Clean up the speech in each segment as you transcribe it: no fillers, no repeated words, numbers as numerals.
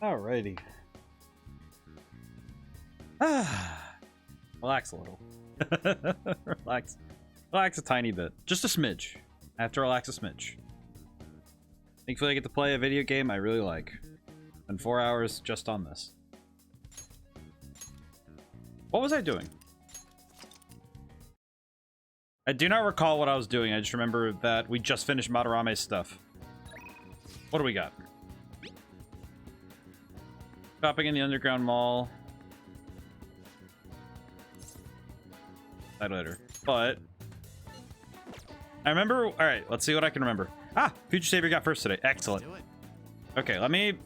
Alrighty. Relax a little. Relax. Relax a tiny bit. Just a smidge. I have to relax a smidge. Thankfully I get to play a video game I really like. And 4 hours just on this. What was I doing? I do not recall what I was doing. I just remember that we just finished Madarame's stuff. What do we got? Shopping in the underground mall. That later. But I remember. All right, let's see what I can remember. Ah, Future Savior got first today. Excellent. Okay, let me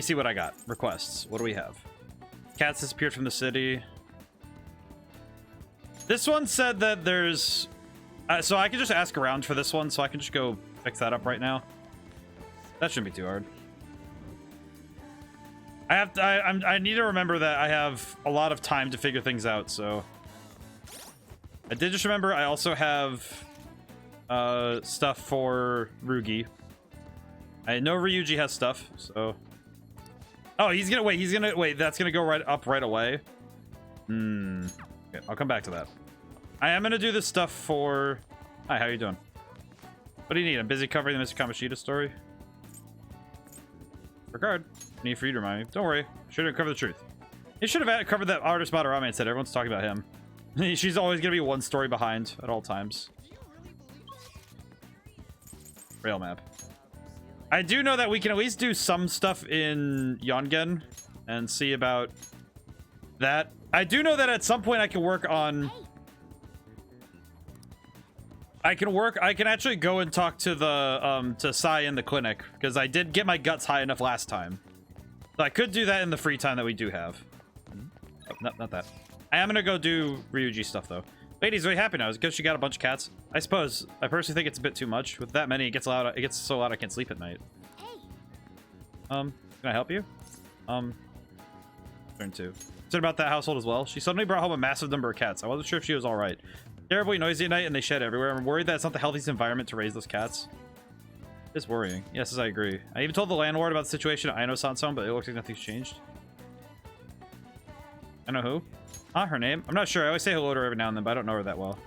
see what I got. Requests. What do we have? Cats disappeared from the city. This one said that there's so I can just ask around for this one, so I can just go fix that up right now. That shouldn't be too hard. I need to remember that I have a lot of time to figure things out, so I did just remember I also have stuff for Rugi. I know Ryuji has stuff, so oh, he's gonna wait, that's gonna go right up right away. Okay, I'll come back to that. I am gonna do this stuff for hi, how you doing? What do you need? I'm busy covering the Mr. Kamashita story. Regard. Need for you to remind me. Don't worry. Should have covered the truth. You should have covered that artist Madarame and said everyone's talking about him. She's always gonna be one story behind at all times. Rail map. I do know that we can at least do some stuff in Yongen and see about that. I do know that at some point I can work on. I can actually go and talk to the to Sai in the clinic because I did get my guts high enough last time. So I could do that in the free time that we do have. Oh, not that. I am gonna go do Ryuji stuff though. Lady's very happy now. It's because she got a bunch of cats. I suppose. I personally think it's a bit too much. With that many, it gets loud. It gets so loud I can't sleep at night. Can I help you? Turn 2. Said about that household as well. She suddenly brought home a massive number of cats. I wasn't sure if she was all right. Terribly noisy at night and they shed everywhere. I'm worried that it's not the healthiest environment to raise those cats. It's worrying. Yes, I agree. I even told the landlord about the situation at Aino-san's home, but it looks like nothing's changed. I know who? Huh? Her name? I'm not sure. I always say hello to her every now and then, but I don't know her that well.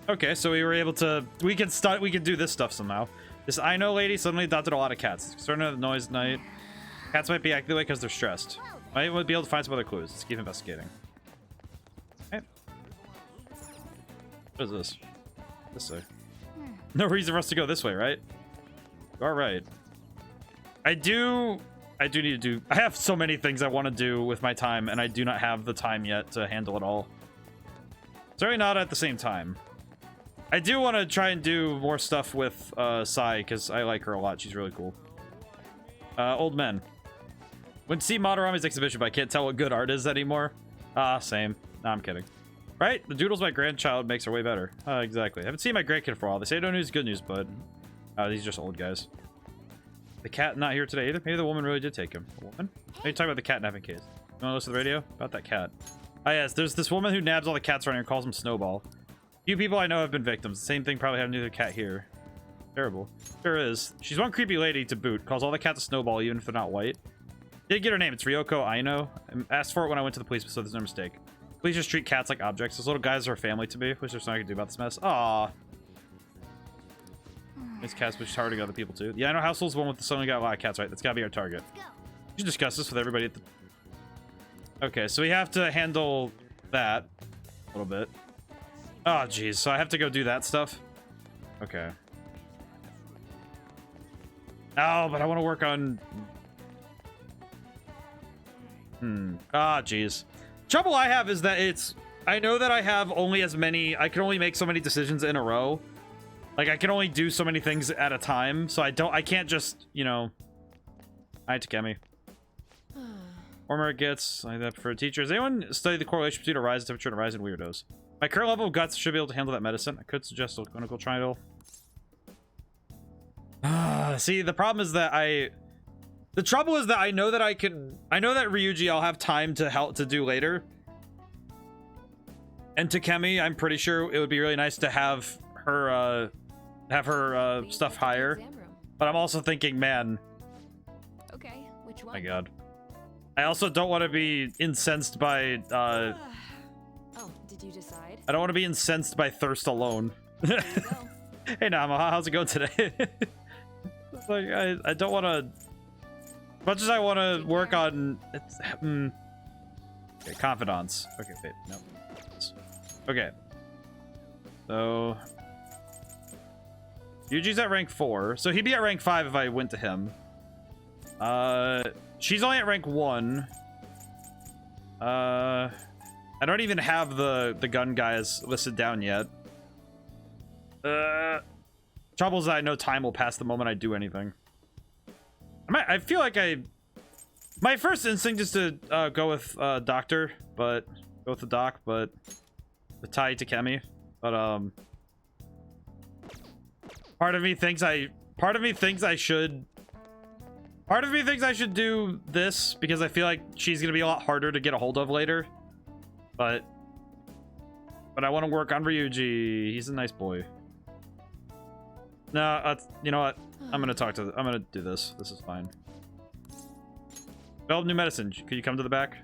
Okay, so we were able to... We can do this stuff somehow. This Aino lady suddenly adopted a lot of cats. It's concerned with the noise at night. Cats might be acting away because they're stressed. I might be able to find some other clues. Let's keep investigating. Okay. What is this? This way. No reason for us to go this way, right? All right. I do need to do... I have so many things I want to do with my time, and I do not have the time yet to handle it all. Certainly not at the same time. I do want to try and do more stuff with Sai, because I like her a lot. She's really cool. Old men. Went to see Madarame's exhibition, but I can't tell what good art is anymore. Same. No, I'm kidding. Right? The doodles my grandchild makes her way better. Exactly. I haven't seen my grandkid for a while. They say no news is good news, but these are just old guys. The cat not here today either. Maybe the woman really did take him. A woman? Maybe talking about the cat napping case. You want to listen to the radio? About that cat. Ah, yes. There's this woman who nabs all the cats around here and calls them Snowball. Few people I know have been victims. The same thing probably happened to the cat here. Terrible. Sure is. She's one creepy lady to boot. Calls all the cats a Snowball even if they're not white. Did get her name. It's Ryoko Aino. I asked for it when I went to the police, so there's no mistake. Please just treat cats like objects. Those little guys are a family to me. Wish there's nothing I can do about this mess. Aww. These cats which targeting other people too. Yeah, I know households one with the suddenly got a lot of cats, right? That's gotta be our target. We should discuss this with everybody at the... Okay, so we have to handle that a little bit. Oh, jeez. So I have to go do that stuff? Okay. Oh, but I want to work on... Ah, jeez. Trouble I have is that it's... I know that I have only as many... I can only make so many decisions in a row. Like, I can only do so many things at a time. So I can't just, you know... Hi, Takemi. Warmer it gets. I prefer teachers. Anyone study the correlation between a rise in temperature and a rise in weirdos? My current level of guts should be able to handle that medicine. I could suggest a clinical trial. See, the problem is that the trouble is that I know that I know that Ryuji I'll have time to help to do later. And Takemi, I'm pretty sure it would be really nice to have her stuff higher. But I'm also thinking, man. Okay, which one? My God. I also don't want to be incensed by. Oh, did you decide? I don't want to be incensed by thirst alone. There you go. Hey, Nama, how's it going today? Like, I don't want to. As much as I want to work on. It's. Okay, confidants. Okay, wait, no. Okay. So. Yuji's at rank 4, so he'd be at rank 5 if I went to him. She's only at rank 1. I don't even have the gun guys listed down yet. Trouble is that I know time will pass the moment I do anything. I feel like my first instinct is to go with Doctor, but go with the doc, but the Tai Takemi. But part of me thinks I should do this because I feel like she's gonna be a lot harder to get a hold of later. But I want to work on Ryuji. He's a nice boy. No, you know what? I'm gonna do this. This is fine. Develop new medicine. Could you come to the back?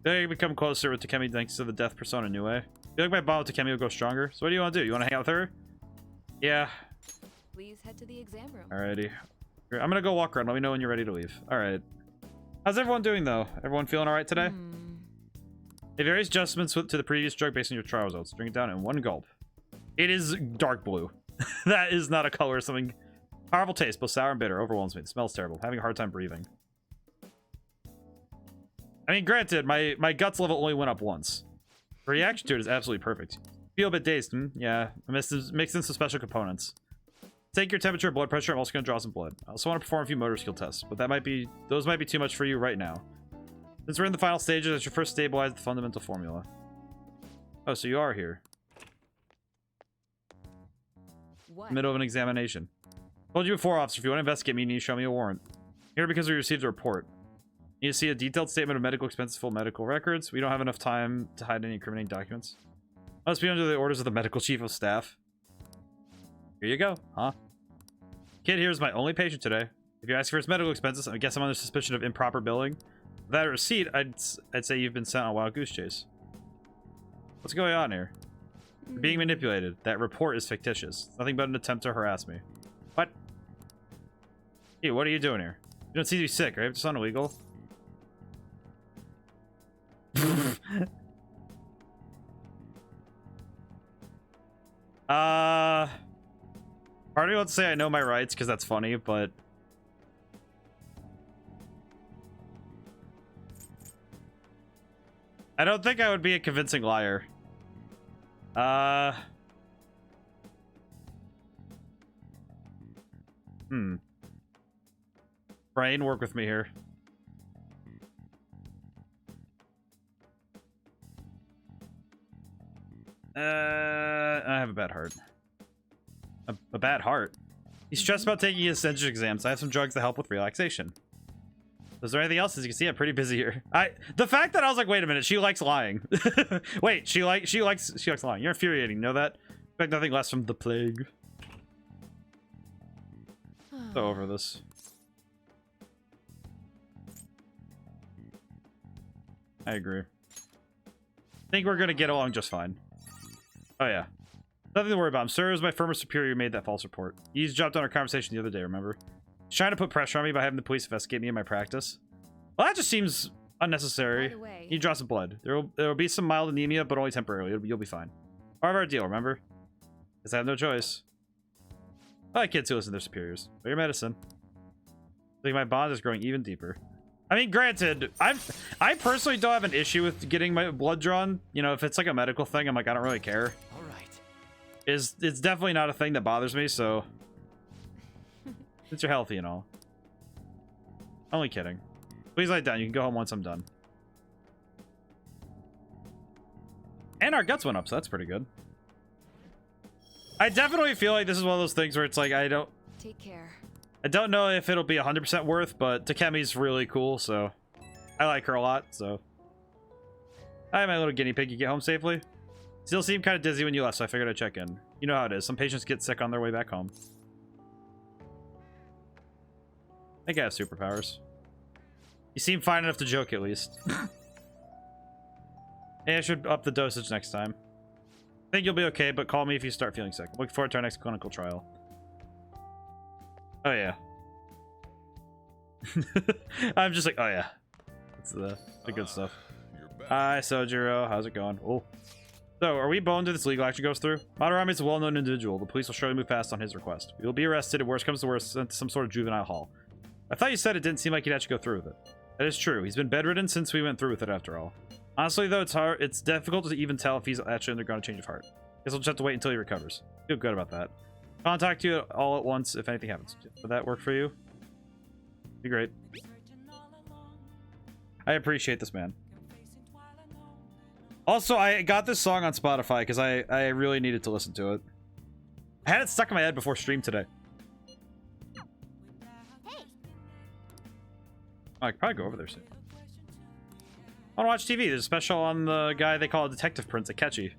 They become closer with Takemi thanks to the death persona new way. I feel like my bond with Takemi will go stronger. So what do you want to do? You want to hang out with her? Yeah. Please head to the exam room. Alrighty. I'm gonna go walk around. Let me know when you're ready to leave. Alright. How's everyone doing though? Everyone feeling alright today? It various adjustments to the previous drug based on your trial results. Drink it down in one gulp. It is dark blue. That is not a color or something. Powerful taste, both sour and bitter. Overwhelms me. It smells terrible. Having a hard time breathing. I mean, granted, my guts level only went up once. The reaction to it is absolutely perfect. Feel a bit dazed. Yeah. Mixed in some special components. Take your temperature, blood pressure. I'm also going to draw some blood. I also want to perform a few motor skill tests, but those might be too much for you right now. Since we're in the final stages, I should first stabilize the fundamental formula. Oh, so you are here. What? Middle of an examination. Told you before, officer, if you want to investigate me, you need to show me a warrant. Here because we received a report. You need to see a detailed statement of medical expenses, full medical records. We don't have enough time to hide any incriminating documents. Must be under the orders of the medical chief of staff. Here you go, huh? Kid here is my only patient today. If you ask for his medical expenses, I guess I'm under suspicion of improper billing. Without a receipt, I'd say you've been sent on a wild goose chase. What's going on here? You're being manipulated. That report is fictitious. It's nothing but an attempt to harass me. What? Hey, what are you doing here? You don't seem to be sick, right? It's not illegal. Part of me wants to say I know my rights because that's funny, but I don't think I would be a convincing liar. Brain, work with me here. I have a bad heart. A bad heart? He's stressed about taking his entrance exams. I have some drugs to help with relaxation. Is there anything else? As you can see, I'm pretty busy here. The fact that I was like, wait a minute, she likes lying. Wait, she likes lying. You're infuriating. Know that? Expect nothing less from the plague. So over this. I agree. I think we're gonna get along just fine. Oh yeah. Nothing to worry about. I'm sorry it was my former superior who made that false report. He's dropped on our conversation the other day, remember? He's trying to put pressure on me by having the police investigate me in my practice. Well, that just seems unnecessary. By the way, You draw some blood. There will be some mild anemia, but only temporarily. You'll be fine. Part of our deal, remember? Because I have no choice. I like kids who listen to their superiors. But your medicine. I think my bond is growing even deeper. I mean, granted, I personally don't have an issue with getting my blood drawn. You know, if it's like a medical thing, I'm like, I don't really care. All right. It's definitely not a thing that bothers me, so since you're healthy and all. Only kidding. Please lie down. You can go home once I'm done. And our guts went up, so that's pretty good. I definitely feel like this is one of those things where it's like take care. I don't know if it'll be 100% worth, but Takemi's really cool, so I like her a lot, so. Hi, my little guinea pig. You get home safely? Still seemed kind of dizzy when you left, so I figured I'd check in. You know how it is. Some patients get sick on their way back home. I think I have superpowers. You seem fine enough to joke, at least. Hey, I should up the dosage next time. I think you'll be okay, but call me if you start feeling sick. Looking forward to our next clinical trial. Oh, yeah. I'm just like, oh, yeah. That's the good stuff. Hi, Sojiro. How's it going? Oh. So, are we boned if this legal action goes through? Madarame is a well-known individual. The police will surely move fast on his request. We will be arrested if worst comes to worst, sent to some sort of juvenile hall. I thought you said it didn't seem like he'd actually go through with it. That is true. He's been bedridden since we went through with it, after all. Honestly, though, it's difficult to even tell if he's actually undergone a change of heart. Guess we'll just have to wait until he recovers. Feel good about that. Contact you all at once if anything happens. Would that work for you? Be great. I appreciate this, man. Also, I got this song on Spotify because I really needed to listen to it. I had it stuck in my head before stream today. Hey. Oh, I could probably go over there soon. I want to watch TV. There's a special on the guy they call a Detective Prince at Catchy.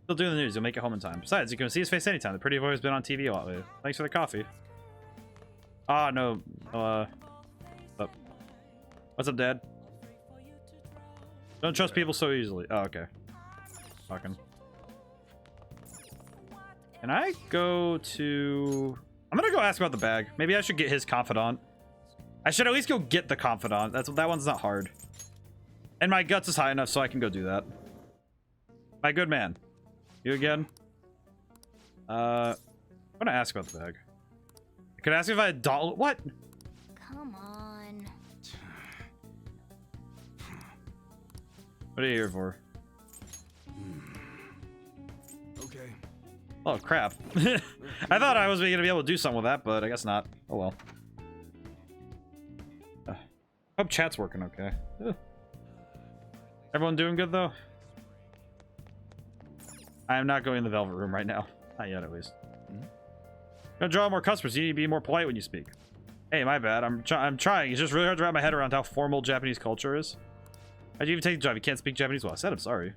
Still doing the news. You'll make it home in time. Besides, you can see his face anytime. The pretty boy has been on TV a lot lately. Thanks for the coffee. Ah, no. What's up, Dad? Don't trust people so easily. Oh, okay. Fucking. Can I go to... I'm gonna go ask about the bag. Maybe I should get his confidant. I should at least go get the confidant. That one's not hard. And my guts is high enough so I can go do that. My good man. You again? I'm gonna ask about the bag. I could ask if I had dollar... What? Come on. What are you here for? Okay. Oh, crap. I thought I was going to be able to do something with that, but I guess not. Oh, well. Hope chat's working okay. Ugh. Everyone doing good, though? I am not going in the Velvet Room right now. Not yet, at least. Gonna draw more customers. You need to be more polite when you speak. Hey, my bad. I'm trying. It's just really hard to wrap my head around how formal Japanese culture is. How'd you even take the job? You can't speak Japanese well. I said I'm sorry.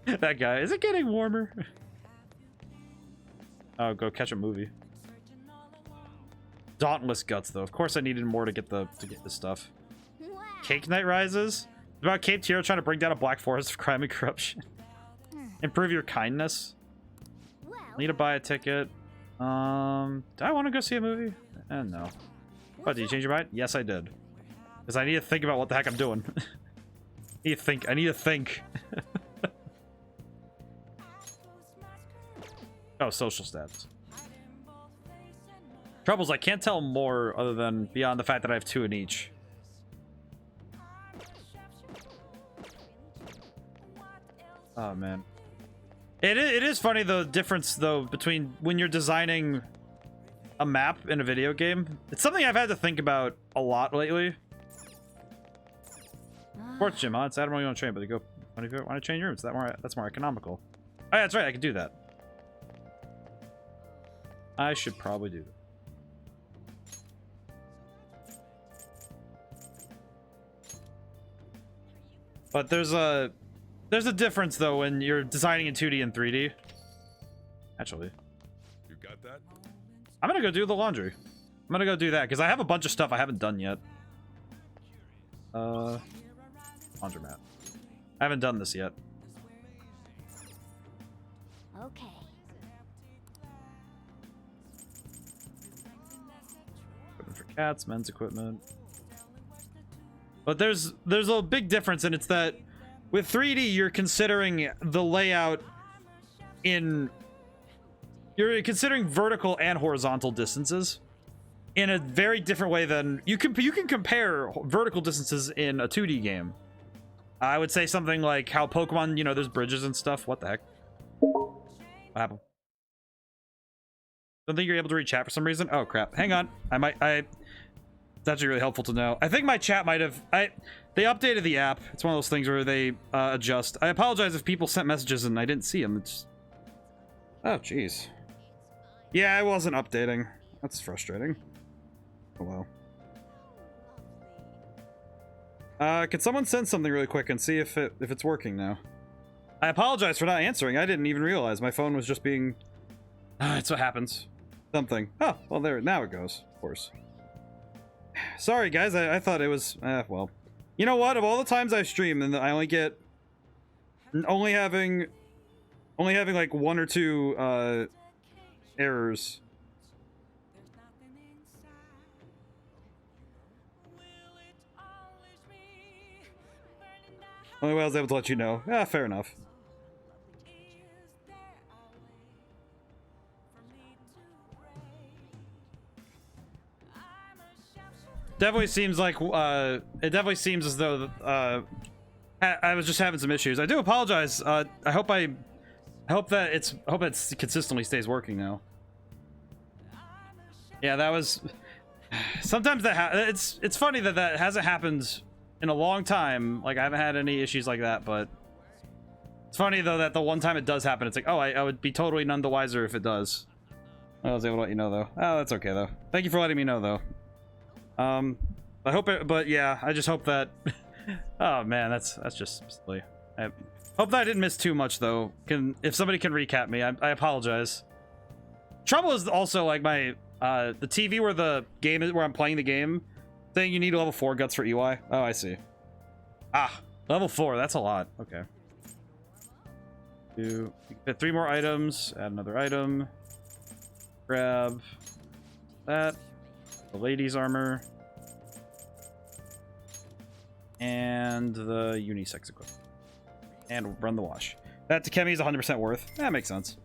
That guy. Is it getting warmer? Oh, go catch a movie. Dauntless Guts, though. Of course I needed more to get this stuff. Wow. Cake Night Rises? It's about Cape Tiro trying to bring down a black forest of crime and corruption. Improve your kindness. Well, Need to buy a ticket. Do I want to go see a movie? No. What, did you change your mind? Yes, I did. Because I need to think about what the heck I'm doing. I need to think. Oh, social stats. Troubles, I can't tell more other than beyond the fact that I have 2 in each. Oh, man. It is funny, the difference, though, between when you're designing a map in a video game. It's something I've had to think about a lot lately. Sports gym, huh? It's Admiral you want to train, but you go, want to change rooms? That's more economical. Oh, yeah, that's right. I can do that. I should probably do that. But there's a difference, though, when you're designing in 2D and 3D. Actually. You got that? I'm gonna go do the laundry. I'm gonna go do that, because I have a bunch of stuff I haven't done yet. Laundromat. I haven't done this yet. okay. Equipment for cats, men's equipment. But there's a big difference, and it's that with 3D, you're considering the layout in... You're considering vertical and horizontal distances in a very different way than... You can compare vertical distances in a 2D game. I would say something like how Pokemon, you know, there's bridges and stuff. What the heck? What happened? Don't think you're able to read chat for some reason? Oh, crap. Hang on. It's actually really helpful to know. I think my chat might have... They updated the app. It's one of those things where they adjust. I apologize if people sent messages and I didn't see them. It's... Oh, jeez. Yeah, I wasn't updating. That's frustrating. Oh, well. Can someone send something really quick and see if it's working now? I apologize for not answering. I didn't even realize my phone was just being That's what happens. Something. Oh, well, there. Now it goes. Of course. Sorry, guys. I thought it was. Well, you know what? Of all the times I've streamed, and I only get only having like 1 or 2 errors. Only way I was able to let you know. Yeah, fair enough. Definitely seems like it definitely seems as though I was just having some issues. I do apologize. I hope that it's consistently stays working now. Yeah, that was sometimes that it's funny that hasn't happened in a long time. Like, I haven't had any issues like that, but it's funny though that the one time it does happen, it's like, oh, I would be totally none the wiser if it does. I was able to let you know though. Oh, that's okay though. Thank you for letting me know though. I hope it, but yeah, I just hope that oh man, that's just silly. I hope that I didn't miss too much though. If somebody can recap me, I apologize. Trouble is also like my the TV where the game is, where I'm playing the game, saying you need level 4 guts for EY. Oh, I see. Ah, level 4, that's a lot. Okay. Fit 3 more items, add another item. Grab that. The ladies' armor. And the unisex equipment. And run the wash. That Takemi is 100% worth. That makes sense.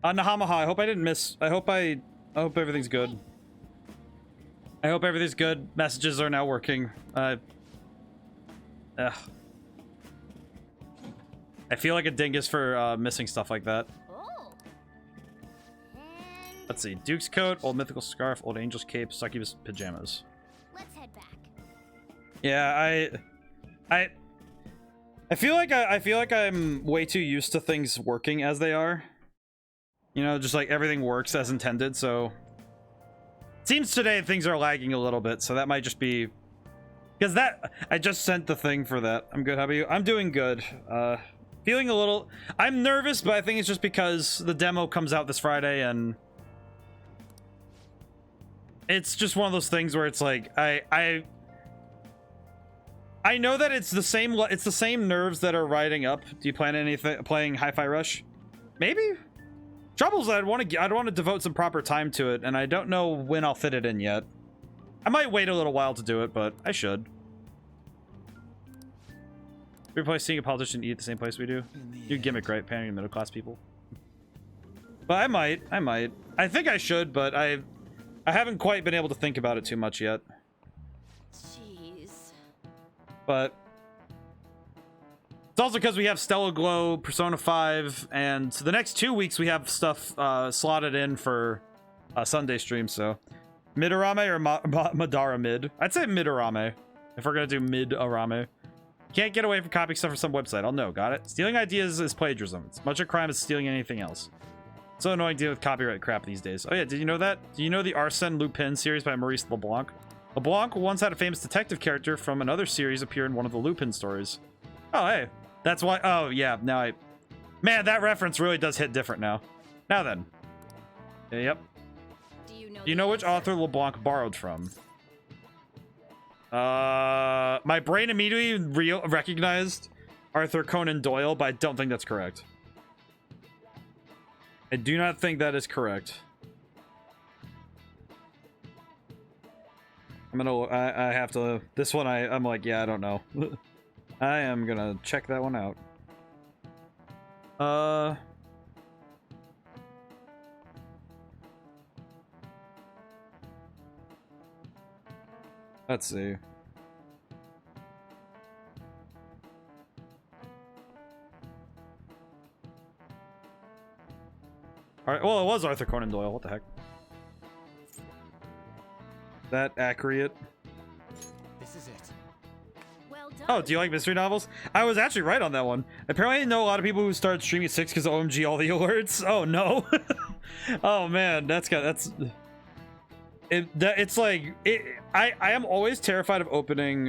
Nahamaha, I hope I didn't miss. I hope everything's good. I hope everything's good. Messages are now working. I feel like a dingus for missing stuff like that. Oh. And Let's see. Duke's coat, old mythical scarf, old angel's cape, succubus pajamas. let's head back. Yeah, I feel like I'm way too used to things working as they are. You know, just like everything works as intended, so seems today things are lagging a little bit, so that might just be because that I just sent the thing for that. I'm good. How about you? I'm doing good. Feeling a little I'm nervous, but I think it's just because the demo comes out this Friday and it's just one of those things where it's like I know that it's the same nerves that are riding up. Do you plan anything playing Hi-Fi Rush? Maybe. Troubles, I'd want to devote some proper time to it, and I don't know when I'll fit it in yet. I might wait a little while to do it, but I should. We're probably seeing a politician eat at the same place we do. You gimmick, right? Pandering middle class people. But I might. I think I should, but I haven't quite been able to think about it too much yet. Jeez. But it's also because we have Stellar Glow, Persona 5, and the next 2 weeks we have stuff slotted in for Sunday stream. So Madarame or Madarame? I'd say Madarame if we're gonna do Madarame. Can't get away from copying stuff from some website. I'll know. Got it. Stealing ideas is plagiarism. It's much a crime as stealing anything else. So annoying to deal with copyright crap these days. Oh yeah, did you know that? Do you know the Arsène Lupin series by Maurice LeBlanc? LeBlanc once had a famous detective character from another series appear in one of the Lupin stories. Oh hey. That's why. Oh yeah. Now man, that reference really does hit different now. Now then. Yep. Do you know which author LeBlanc borrowed from? My brain immediately recognized Arthur Conan Doyle, but I don't think that's correct. I do not think that is correct. I have to. This one, I'm like, yeah, I don't know. I am gonna check that one out. Let's see. All right. Well, it was Arthur Conan Doyle. What the heck? That accurate? This is it. Well done. Oh, do you like mystery novels? I was actually right on that one. Apparently, I know a lot of people who started streaming at 6 because OMG all the alerts. Oh no. Oh man, it's like I am always terrified of opening.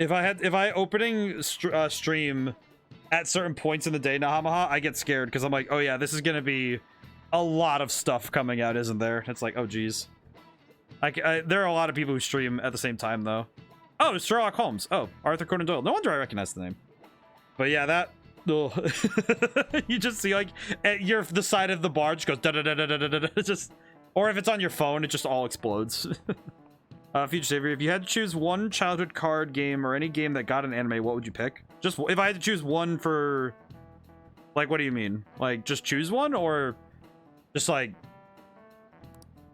If I opening stream at certain points in the day, Nahamaha, I get scared because I'm like, oh yeah, this is gonna be a lot of stuff coming out, isn't there? It's like, oh geez. There are a lot of people who stream at the same time though. Oh, it's Sherlock Holmes. Oh, Arthur Conan Doyle. No wonder I recognize the name. But yeah, that. Ugh. You just see like the side of the bar just goes da da da da da da da. Just, or if it's on your phone, it just all explodes. Future Savior, if you had to choose one childhood card game or any game that got an anime, what would you pick? Just if I had to choose one for, like, what do you mean? Like, just choose one, or just like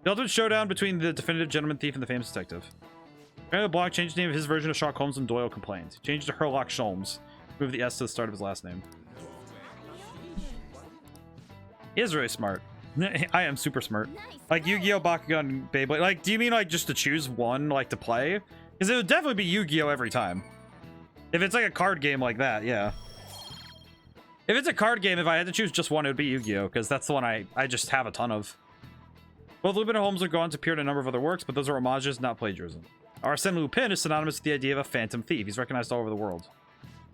the ultimate showdown between the definitive gentleman thief and the famous detective? The blog changed the name of his version of Sherlock Holmes when Doyle complained. He changed it to Sherlock Sholmes. Moved the S to the start of his last name. He is really smart. I am super smart. Nice. Like Yu-Gi-Oh, Bakugan, Beyblade. Like, do you mean like just to choose one, like to play? Because it would definitely be Yu-Gi-Oh every time. If it's like a card game like that, yeah. If it's a card game, if I had to choose just one, it would be Yu-Gi-Oh, because that's the one I just have a ton of. Both Lupin and Holmes are gone to appear in a number of other works, but those are homages, not plagiarism. Arsène Lupin is synonymous with the idea of a phantom thief. He's recognized all over the world.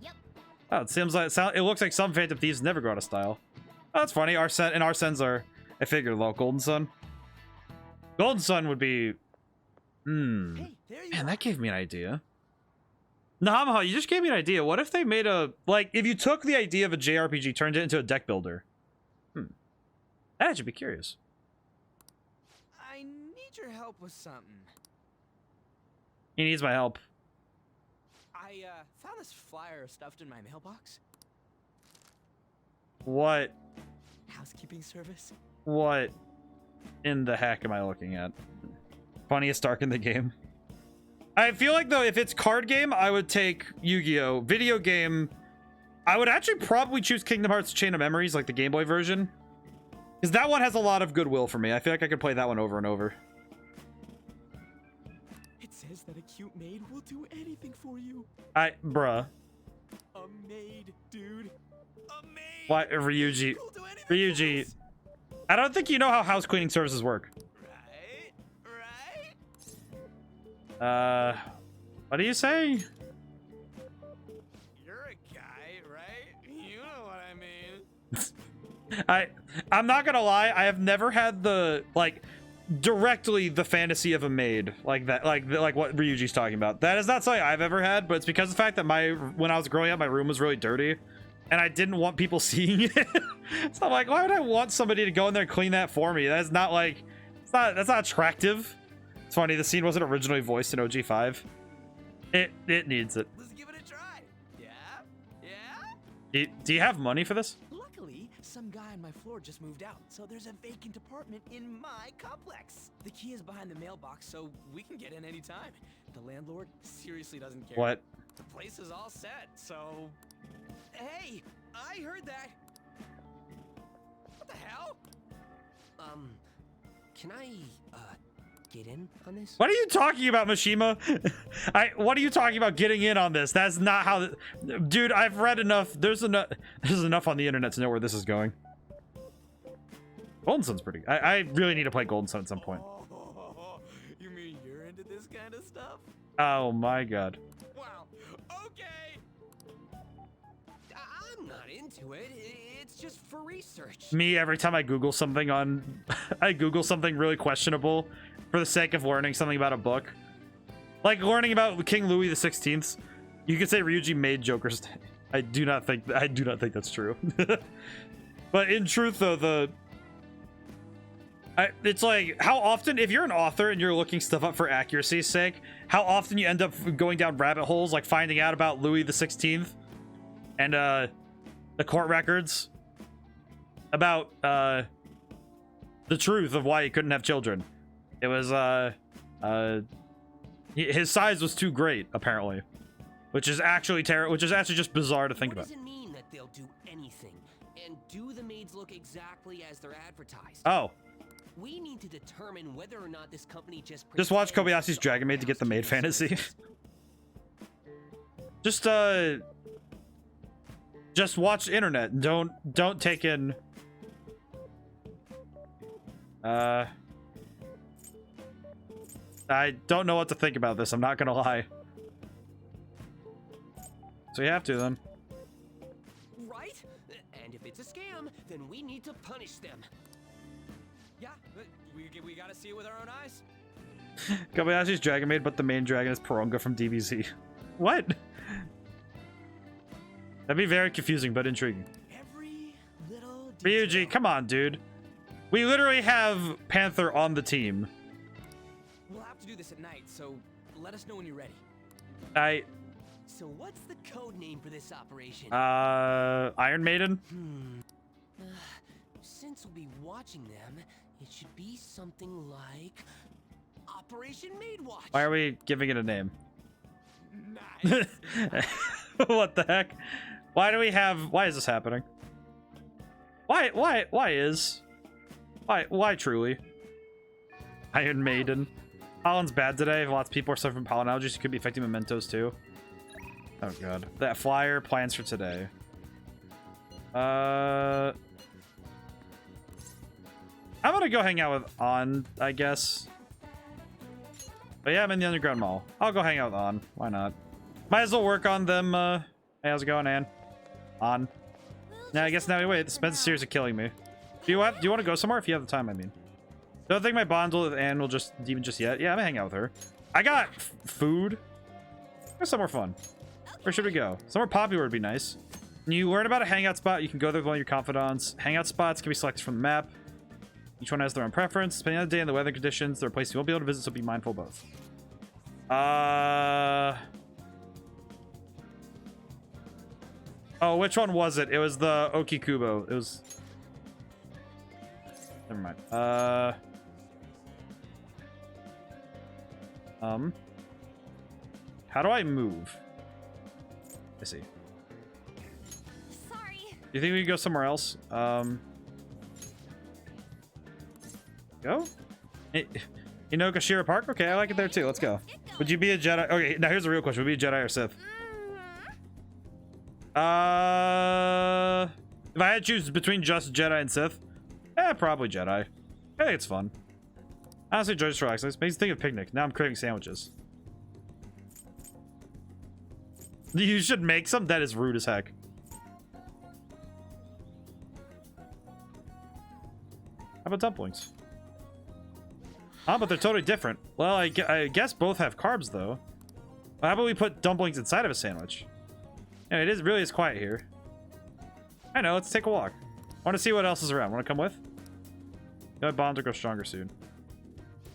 Yep. Oh, it seems like it looks like some phantom thieves never go out of style. Oh, that's funny. Arsènes are. I figured though. Golden Sun. Golden Sun would be. Hey, there you Man, are. that gave me an idea. Nahamaha, you just gave me an idea. What if they made a if you took the idea of a JRPG, turned it into a deck builder? I'd actually be curious. I need your help with something. He needs my help. I found this flyer stuffed in my mailbox. What? Housekeeping service. What in the heck am I looking at? Funniest arc in the game. I feel like though, if it's card game, I would take Yu-Gi-Oh. Video game, I would actually probably choose Kingdom Hearts Chain of Memories, like the Game Boy version, because that one has a lot of goodwill for me. I feel like I could play that one over and over. It says that a cute maid will do anything for you. Bruh. A maid, dude. A maid. Why, Ryuji? Who'll do anything for Ryuji, us. I don't think you know how house cleaning services work. Right? What do you say? You're a guy, right? You know what I mean. I'm not gonna lie, I have never had the directly the fantasy of a maid like that, like what Ryuji's talking about. That is not something I've ever had, but it's because of the fact that when I was growing up, my room was really dirty and I didn't want people seeing it. So I'm like, why would I want somebody to go in there and clean that for me? That's not that's not attractive. It's funny, the scene wasn't originally voiced in OG5. It needs it. Let's give it a try. Yeah? Yeah? Do you have money for this? Luckily, some guy on my floor just moved out, so there's a vacant apartment in my complex. The key is behind the mailbox, so we can get in anytime. The landlord seriously doesn't care. What? The place is all set, so... Hey, I heard that. What the hell? Can I, get in on this? What are you talking about, Mishima? What are you talking about getting in on this? That's not how... Dude, I've read enough. There's enough on the internet to know where this is going. Golden Sun's pretty... I really need to play Golden Sun at some point. Oh, you mean you're into this kind of stuff? Oh my god. Wow, okay. I'm not into it. It's just for research. Me, every time I Google something I Google something really questionable for the sake of learning something about a book. Like learning about King Louis the 16th. You could say Ryuji made Joker's Day. I do not think that's true. But in truth though, it's like, how often, if you're an author and you're looking stuff up for accuracy's sake, how often you end up going down rabbit holes, like finding out about Louis the 16th and the court records about the truth of why he couldn't have children. It was his size was too great, apparently, which is actually just bizarre to think about. What does it mean that they'll do anything? And do the maids look exactly as they're advertised? Oh, We need to determine whether or not this company just watch pretends Kobayashi's Dragon Maid to get the maid fantasy. Just watch internet and don't take in I don't know what to think about this, I'm not gonna lie. So you have to then. right? And if it's a scam, then we need to punish them. Yeah, but we gotta see it with our own eyes. Kobayashi's Dragon Maid, but the main dragon is Poronga from DBZ. What? That'd be very confusing, but intriguing. Every little Ryuji, detail. come on, dude. We literally have Panther on the team. We'll have to do this at night, so let us know when you're I... ready. So what's the code name for this operation? Iron Maiden? Since we'll be watching them, it should be something like Operation Maid Watch. Why are we giving it a name? Nice. What the heck? Why do we have... Why is this happening? Why truly? Iron Maiden. Pollen's bad today. Lots of people are suffering from pollen allergies. It could be affecting mementos too. Oh god. That flyer, plans for today. I'm gonna go hang out with On, I guess. But yeah, I'm in the underground mall. I'll go hang out with On. Why not? Might as well work on them. Hey, how's it going, Ann? On. Now I guess now we wait. This Spencer's seriously killing me. Do you want to go somewhere if you have the time? I mean, don't think my bond with Ann will just even just yet. Yeah, I'm gonna hang out with her. I got food. Go somewhere fun. Where should we go? Somewhere popular would be nice. When you learn about a hangout spot, you can go there with one of your confidants. Hangout spots can be selected from the map. Each one has their own preference. Depending on the day and the weather conditions, there are places you won't be able to visit, so be mindful of both. Oh, which one was it? It was the Okikubo. It was... Never mind. How do I move? I see. Sorry. You think we could go somewhere else? Go? Inokashira Park? Okay, I like it there too. Let's go. Would you be a Jedi? Okay, now here's the real question. Would you be a Jedi or Sith? If I had to choose between just Jedi and Sith, probably Jedi. I think it's fun. Honestly, just relaxing. It makes me think of picnic. Now I'm craving sandwiches. You should make some? That is rude as heck. How about dumplings? Oh, but they're totally different. Well, I guess both have carbs, though. Well, how about we put dumplings inside of a sandwich? Yeah, it really is quiet here. I know, let's take a walk. I want to see what else is around. Want to come with? My bonds will grow stronger soon.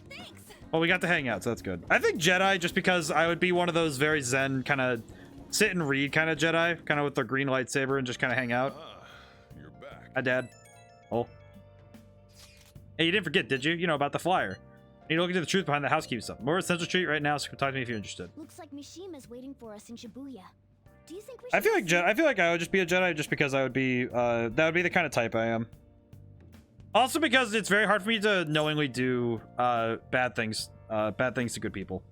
Thanks. Well, we got to hang out, so that's good. I think Jedi, just because I would be one of those very zen, kind of sit and read kind of Jedi, kind of with their green lightsaber and just kind of hang out. You're back. Hi, Dad. Oh. Hey, you didn't forget, did you? You know about the flyer. You need to look into the truth behind the housekeeping stuff. We're at Central Street right now, so come talk to me if you're interested. Looks like Mishima's waiting for us in Shibuya. Do you think we I should feel like see- I feel like I would just be a Jedi just because I would be that would be the kind of type I am. Also because it's very hard for me to knowingly do bad things to good people.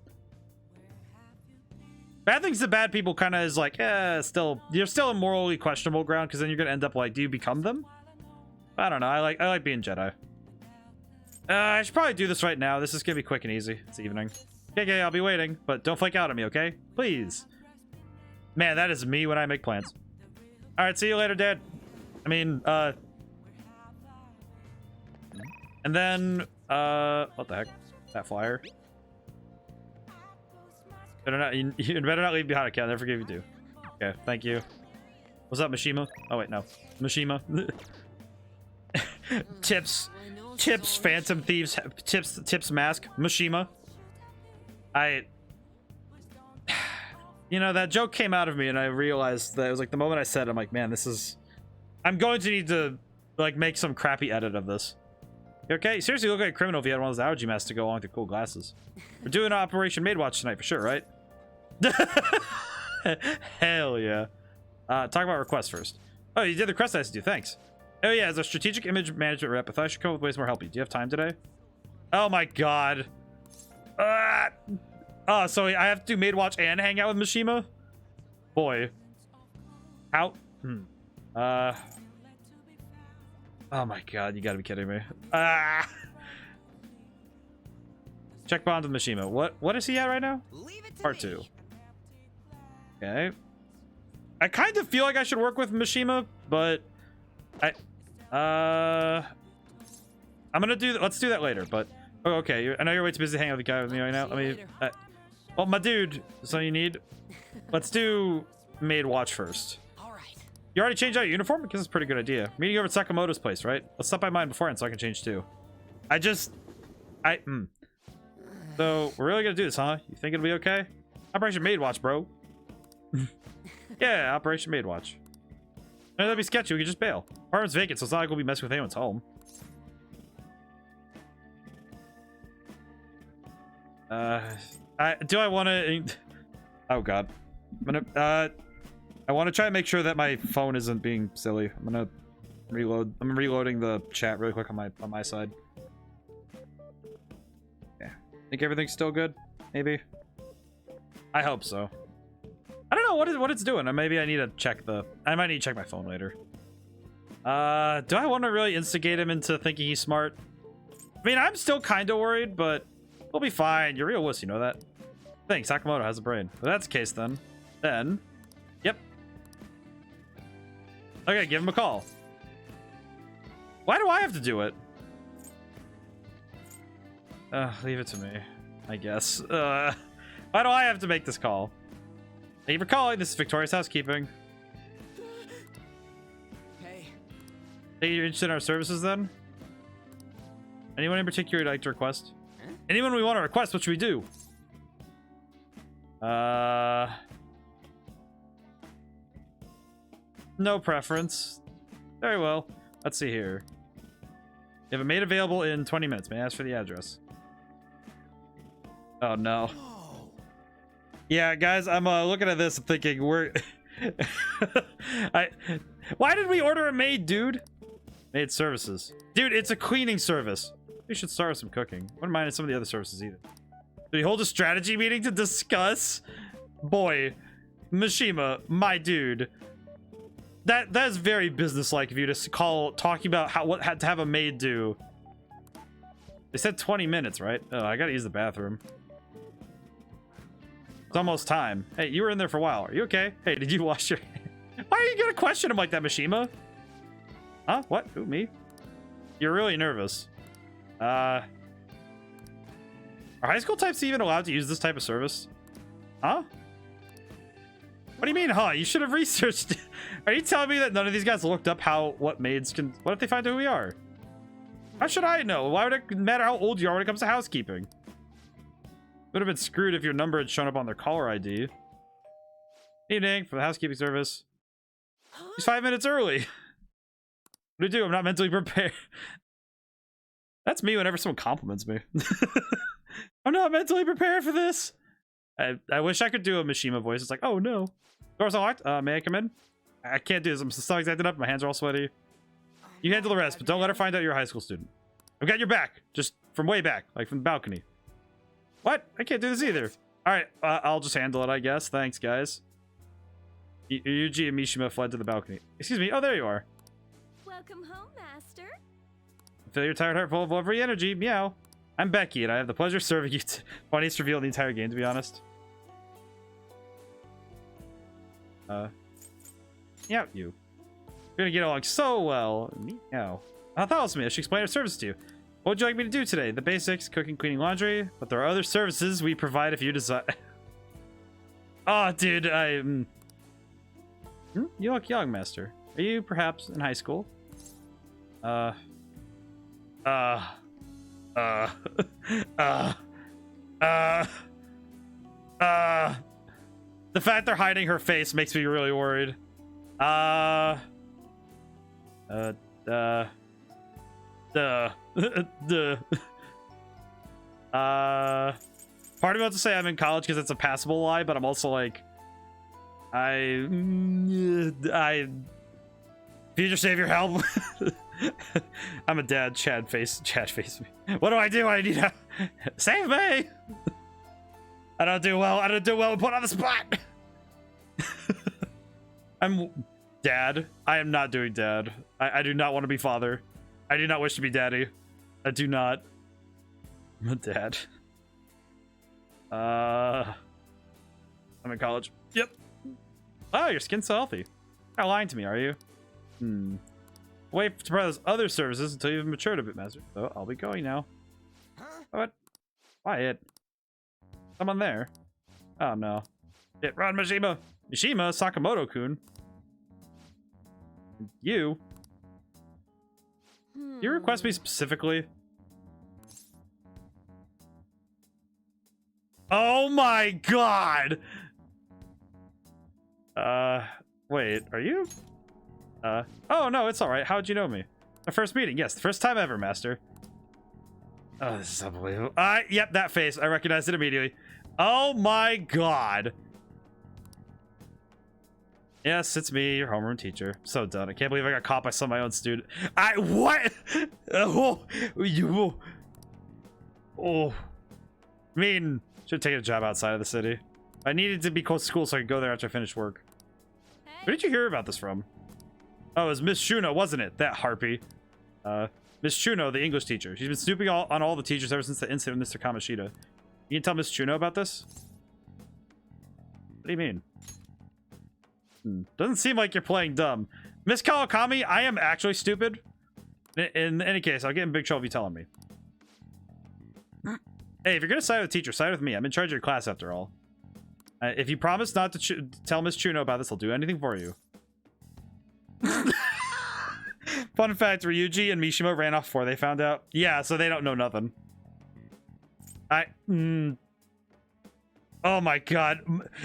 Bad things to bad people kind of is like, still you're still a morally questionable ground because then you're gonna end up like, do you become them? I don't know. I like being Jedi. I should probably do this right now. This is gonna be quick and easy. It's evening. Okay, I'll be waiting, but don't flake out on me, okay? Please. Man, that is me when I make plans. All right, see you later, Dad. I mean, and then, what the heck? That flyer. Better not, you better not leave behind a cat. I'll never forgive you, too. Okay, thank you. What's up, Mishima? Oh, wait, no. Mishima. Tips, Phantom Thieves, Tips Mask, Mishima. You know, that joke came out of me and I realized that it was like the moment I said it, I'm like, man, this is... I'm going to need to, like, make some crappy edit of this. You okay? Seriously, you look like a criminal if you had one of those allergy masks to go along with your cool glasses. We're doing Operation Maid Watch tonight for sure, right? Hell yeah. Talk about requests first. Oh, you did the request I asked you. Thanks. Oh yeah, as a strategic image management rep, I thought I should come up with ways more help you. Do you have time today? Oh my god. Oh, so I have to do Maid Watch and hang out with Mishima? Boy. How? Oh my god, you gotta be kidding me. Check bond with Mishima. What is he at right now? Leave it to Part me. 2. Okay. I kind of feel like I should work with Mishima, but I'm gonna let's do that later. But okay, I know you're way too busy to hang out with the guy with me right now. Let me. Well, my dude, something you need. Let's do maid watch first. All right. You already changed out your uniform? Because it's a pretty good idea. Meeting over at Sakamoto's place, right? Let's stop by mine beforehand so I can change too. So we're really gonna do this, huh? You think it'll be okay? Operation Maid Watch, bro. Yeah, Operation Maid Watch. No, that'd be sketchy. We could just bail. Apartment's vacant, so it's not like we'll be messing with anyone's home. Do I want to? Oh God, I want to try and make sure that my phone isn't being silly. I'm gonna reload. I'm reloading the chat really quick on my side. Yeah, think everything's still good. Maybe. I hope so. I don't know what it's doing. Maybe I need to check I might need to check my phone later. Do I want to really instigate him into thinking he's smart? I mean, I'm still kind of worried, but we'll be fine. You're a real wuss, you know that. Thanks, Sakamoto has a brain. If that's the case, then, yep. Okay, give him a call. Why do I have to do it? Leave it to me, I guess. Why do I have to make this call? Thank you for calling. This is Victoria's Housekeeping. Hey. Hey, you're interested in our services then? Anyone in particular you'd like to request? Huh? Anyone we want to request, what should we do? No preference. Very well. Let's see here. You have a maid available in 20 minutes. May I ask for the address? Oh no. Yeah, guys, I'm looking at this and thinking why did we order a maid, dude? Maid services. Dude, it's a cleaning service. We should start with some cooking. Wouldn't mind some of the other services either. Did we hold a strategy meeting to discuss? Boy, Mishima, my dude. That's very businesslike of you to talking about what had to have a maid do. They said 20 minutes, right? Oh, I gotta use the bathroom. It's almost time. Hey, you were in there for a while. Are you okay? Hey, did you wash your hands? Why are you gonna question him like that, Mishima? Huh? What? Who, me? You're really nervous. Are high school types even allowed to use this type of service? Huh? What do you mean, huh? You should have researched. Are you telling me that none of these guys looked up what maids can... What if they find out who we are? How should I know? Why would it matter how old you are when it comes to housekeeping? Would have been screwed if your number had shown up on their caller ID. Evening for the housekeeping service. He's 5 minutes early. What do? I'm not mentally prepared. That's me whenever someone compliments me. I'm not mentally prepared for this. I wish I could do a Mishima voice. It's like, oh no. Door's unlocked. May I come in? I can't do this. I'm so acting up. My hands are all sweaty. You handle the rest, but don't let her find out you're a high school student. I've got your back. Just from way back. Like from the balcony. What? I can't do this either. Alright, I'll just handle it, I guess. Thanks, guys. Yuji and Mishima fled to the balcony. Excuse me. Oh, there you are. Welcome home, Master. Fill your tired heart full of every energy. Meow. I'm Becky, and I have the pleasure of serving you. Funniest reveal in the entire game, to be honest. Meow, you. We're gonna get along so well. Meow. Bartholomew, I should explain our service to you. What would you like me to do today? The basics, cooking, cleaning, laundry. But there are other services we provide if you desire. Oh, dude, you look young, Master. Are you perhaps in high school? The fact they're hiding her face makes me really worried. Part of me wants to say I'm in college because it's a passable lie, but I'm also like, future savior, help. I'm a dad. Chad face me. What do? I need to save me. I don't do well. I don't do well when put on the spot. I'm dad. I am not doing dad. I do not want to be father. I do not wish to be daddy. I do not. I'm a dad. I'm in college. Yep. Oh, your skin's so healthy. You're not lying to me, are you? Wait to provide those other services until you've matured a bit, Master. So I'll be going now. Huh? What? Quiet. Someone there. Oh no. Shit, run, Mishima! Mishima, Sakamoto-kun. You? You request me specifically? Oh my god! Wait, are you? Oh no, it's alright. How'd you know me? My first meeting, yes, the first time ever, Master. Oh, this is unbelievable. Yep, that face. I recognized it immediately. Oh my god. Yes, it's me, your homeroom teacher. So done. I can't believe I got caught by some of my own student. What? Oh, you. Oh. I mean, should have taken a job outside of the city. I needed to be close to school so I could go there after I finished work. Where did you hear about this from? Oh, it was Miss Shuno, wasn't it? That harpy. Miss Chuno, the English teacher. She's been snooping on all the teachers ever since the incident with Mr. Kamoshida. You can tell Miss Chuno about this? What do you mean? Doesn't seem like you're playing dumb. Miss Kawakami, I am actually stupid. In any case, I'll get in big trouble if you telling me. Hey, if you're gonna side with the teacher, side with me. I'm in charge of your class after all. If you promise not to tell Miss Chuno about this, I'll do anything for you. Fun fact, Ryuji and Mishima ran off before they found out. Yeah, so they don't know nothing. Oh my god.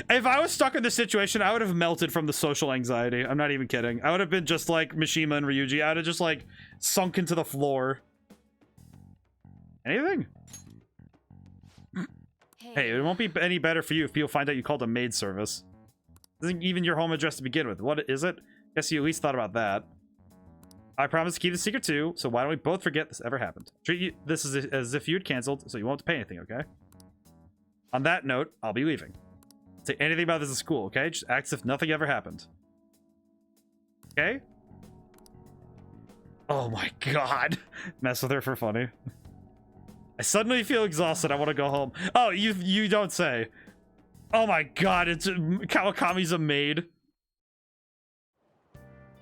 If I was stuck in this situation, I would have melted from the social anxiety. I'm not even kidding. I would have been just like Mishima and Ryuji. I would have just like sunk into the floor. Anything? Hey, it won't be any better for you if people find out you called a maid service. This isn't even your home address to begin with. What is it? Guess you at least thought about that. I promise to keep the secret too, so why don't we both forget this ever happened? Treat you this as if you had canceled, so you won't have to pay anything, okay? On that note, I'll be leaving. Say anything about this at school, okay? Just act as if nothing ever happened. Okay? Oh my god. Mess with her for funny. I suddenly feel exhausted. I want to go home. Oh, you don't say. Oh my god, it's Kawakami's a maid.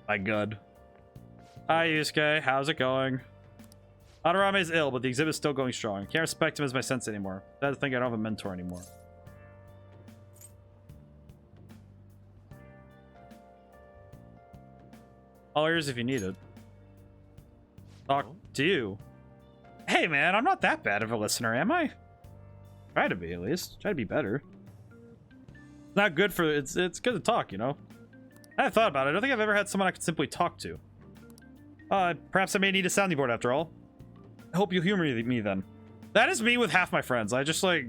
My god. Hi, Yusuke. How's it going? Madarame is ill, but the exhibit's still going strong. Can't respect him as my sensei anymore. That's the thing, I don't have a mentor anymore. All ears if you need it. Talk to you. Hey, man, I'm not that bad of a listener, am I? Try to be, at least. Try to be better. It's not good for... It's good to talk, you know? I thought about it. I don't think I've ever had someone I could simply talk to. Perhaps I may need a sounding board after all. I hope you'll humor me then. That is me with half my friends. I just like...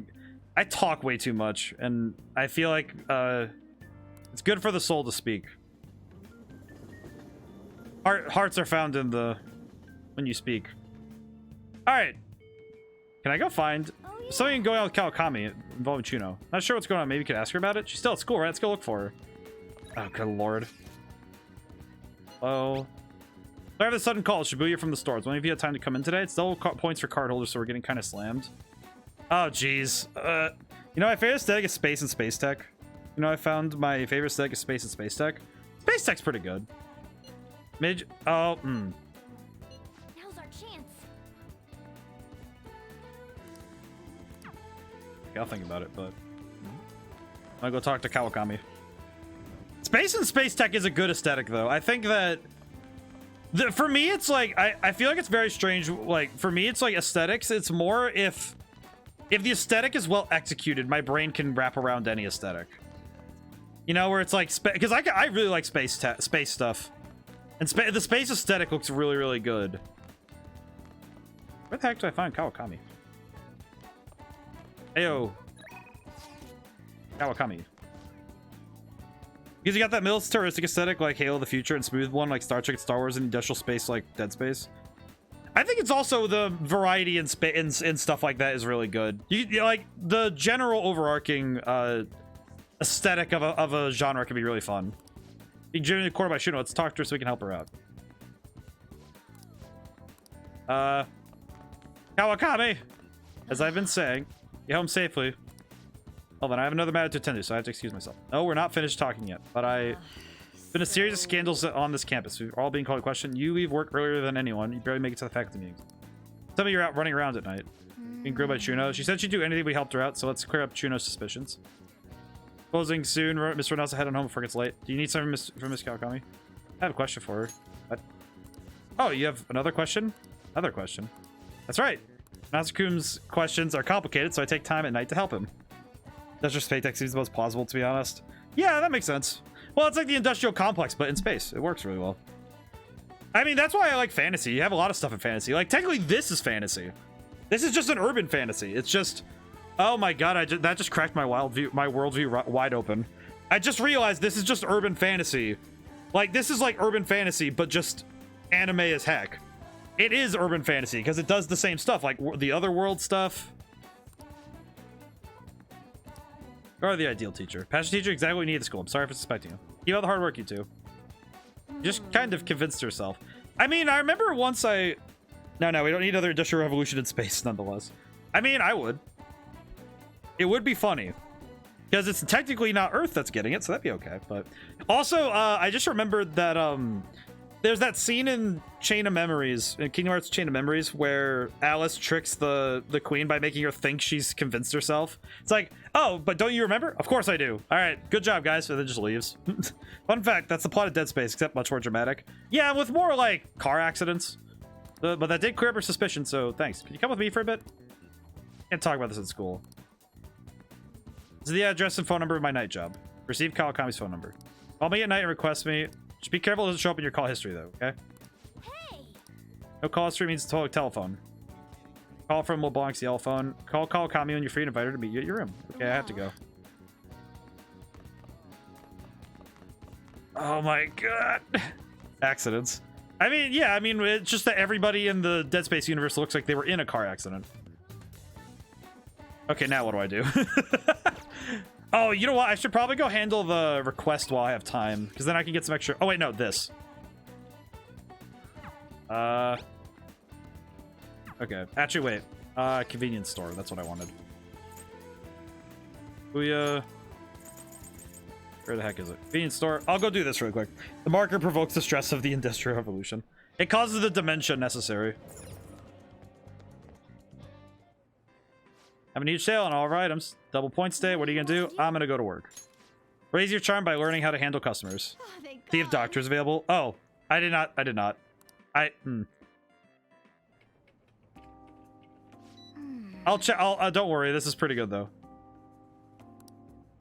I talk way too much, and I feel like, it's good for the soul to speak. Hearts are found in the... when you speak. Alright. Can I go find... something going on with Kawakami involving Chuno. Not sure what's going on. Maybe you could ask her about it. She's still at school, right? Let's go look for her. Oh, good lord. Hello. I have a sudden call. Shibuya from the stores. When have you had time to come in today? It's double points for card holders, so we're getting kind of slammed. Oh, jeez. You know, my favorite aesthetic is space and space tech. You know, I found my favorite aesthetic is space and space tech. Space tech's pretty good. Now's our chance. Okay, I'll think about it, but... I'll go talk to Kawakami. Space and space tech is a good aesthetic, though. I think that... for me, it's like... I feel like it's very strange. Like, for me, it's like aesthetics. It's more if the aesthetic is well executed, my brain can wrap around any aesthetic. You know, where it's like... Because I really like space stuff. And the space aesthetic looks really, really good. Where the heck do I find Kawakami? Heyo. Kawakami. Because you got that militaristic aesthetic like Halo of the Future and smooth one like Star Trek and Star Wars and industrial space like Dead Space. I think it's also the variety in stuff like that is really good. You like the general overarching aesthetic of a genre can be really fun. You can genuinely quarter by Shuno. Let's talk to her so we can help her out. Kawakami, as I've been saying, get home safely. Hold on, I have another matter to attend to, so I have to excuse myself. No, we're not finished talking yet, but been a series of scandals on this campus. We're all being called to question. You leave work earlier than anyone. You barely make it to the faculty meetings. Tell me you're out running around at night. Being grilled by Chuno. She said she'd do anything we helped her out, so let's clear up Chuno's suspicions. Closing soon. Mr. Ronaldo heading home before it gets late. Do you need something from Miss Kawakami? I have a question for her. What? Oh, you have another question? Another question. That's right. Natsukum's questions are complicated, so I take time at night to help him. That's just fate. That seems the most plausible, to be honest. Yeah, that makes sense. Well, it's like the industrial complex, but in space. It works really well. I mean, that's why I like fantasy. You have a lot of stuff in fantasy. Like, technically, this is fantasy. This is just an urban fantasy. It's just... Oh my god, that just cracked my worldview wide open. I just realized this is just urban fantasy. Like, this is like urban fantasy, but just anime as heck. It is urban fantasy, because it does the same stuff, like the other world stuff. You are the ideal teacher. Passion teacher, exactly what we need at school. I'm sorry for suspecting you. Keep up the hard work, you two. Just kind of convinced herself. I mean, I remember once I... No, we don't need another industrial revolution in space, nonetheless. I mean, I would. It would be funny. Because it's technically not Earth that's getting it, so that'd be okay. But also, I just remembered that there's that scene in Chain of Memories, in Kingdom Hearts Chain of Memories, where Alice tricks the queen by making her think she's convinced herself. It's like, oh, but don't you remember? Of course I do. All right, good job, guys. So then just leaves. Fun fact, that's the plot of Dead Space, except much more dramatic. Yeah, with more like car accidents. But that did clear up her suspicion, so thanks. Can you come with me for a bit? Can't talk about this in school. This is the address and phone number of my night job. Receive Kawakami's phone number. Call me at night and request me. Just be careful it doesn't show up in your call history, though, okay? Hey! No call history means telephone. Call from will belong to the L phone. Call Kawakami when you're free and invite her to meet you at your room. Okay, I have to go. Oh my god. Accidents. I mean, yeah, I mean, it's just that everybody in the Dead Space universe looks like they were in a car accident. Okay, now what do I do? Oh, you know what? I should probably go handle the request while I have time, because then I can get some extra... Oh, wait, no, this. Okay. Actually, wait. Convenience store. That's what I wanted. Where the heck is it? Convenience store. I'll go do this real quick. The marker provokes the stress of the Industrial Revolution. It causes the dementia necessary. Have a huge sale on all of our items. Double points day. What are you gonna do? I'm gonna go to work. Raise your charm by learning how to handle customers. See if doctor's available. Oh, I did not. I'll check. Don't worry. This is pretty good though.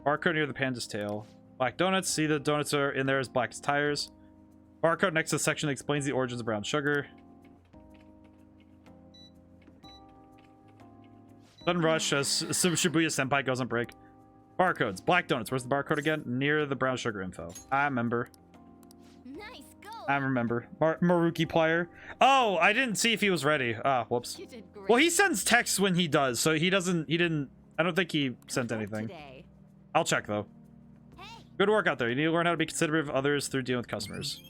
Barcode near the panda's tail. Black donuts. See, the donuts are in there as black as tires. Barcode next to the section that explains the origins of brown sugar. Sudden rush as Shibuya Senpai goes on break. Barcodes. Black donuts. Where's the barcode again? Near the brown sugar info. I remember. Nice go. I remember. Maruki Plier. Oh, I didn't see if he was ready. Ah, whoops. You did great. Well, he sends texts when he does, so he didn't. I don't think he sent anything. Today. I'll check though. Hey. Good work out there. You need to learn how to be considerate of others through dealing with customers.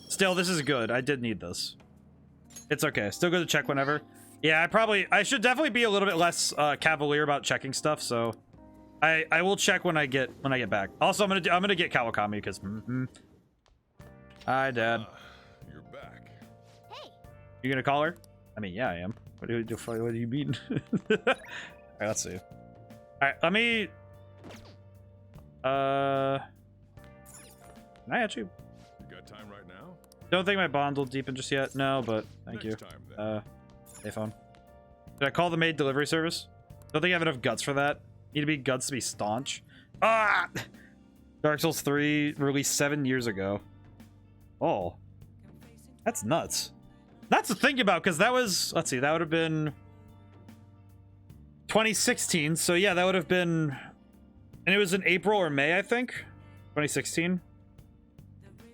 Still, this is good. I did need this. It's okay. Still good to check whenever. Yeah, I should definitely be a little bit less cavalier about checking stuff. So, I will check when I get back. Also, I'm gonna get Kawakami because. Hi, Dad. You're back. Hey. You gonna call her? I mean, yeah, I am. What do you mean? All right, let's see. All right, let me. Can I actually? You got time right now? Don't think my bond will deepen just yet. No, but thank Next you. time, then. Hey, phone. Did I call the maid delivery service? Don't think I have enough guts for that. Need to be guts to be staunch. Ah! Dark Souls 3 released 7 years ago. Oh. That's nuts. Nuts to think about, because that was... Let's see, that would have been... 2016, so yeah, that would have been... And it was in April or May, I think? 2016?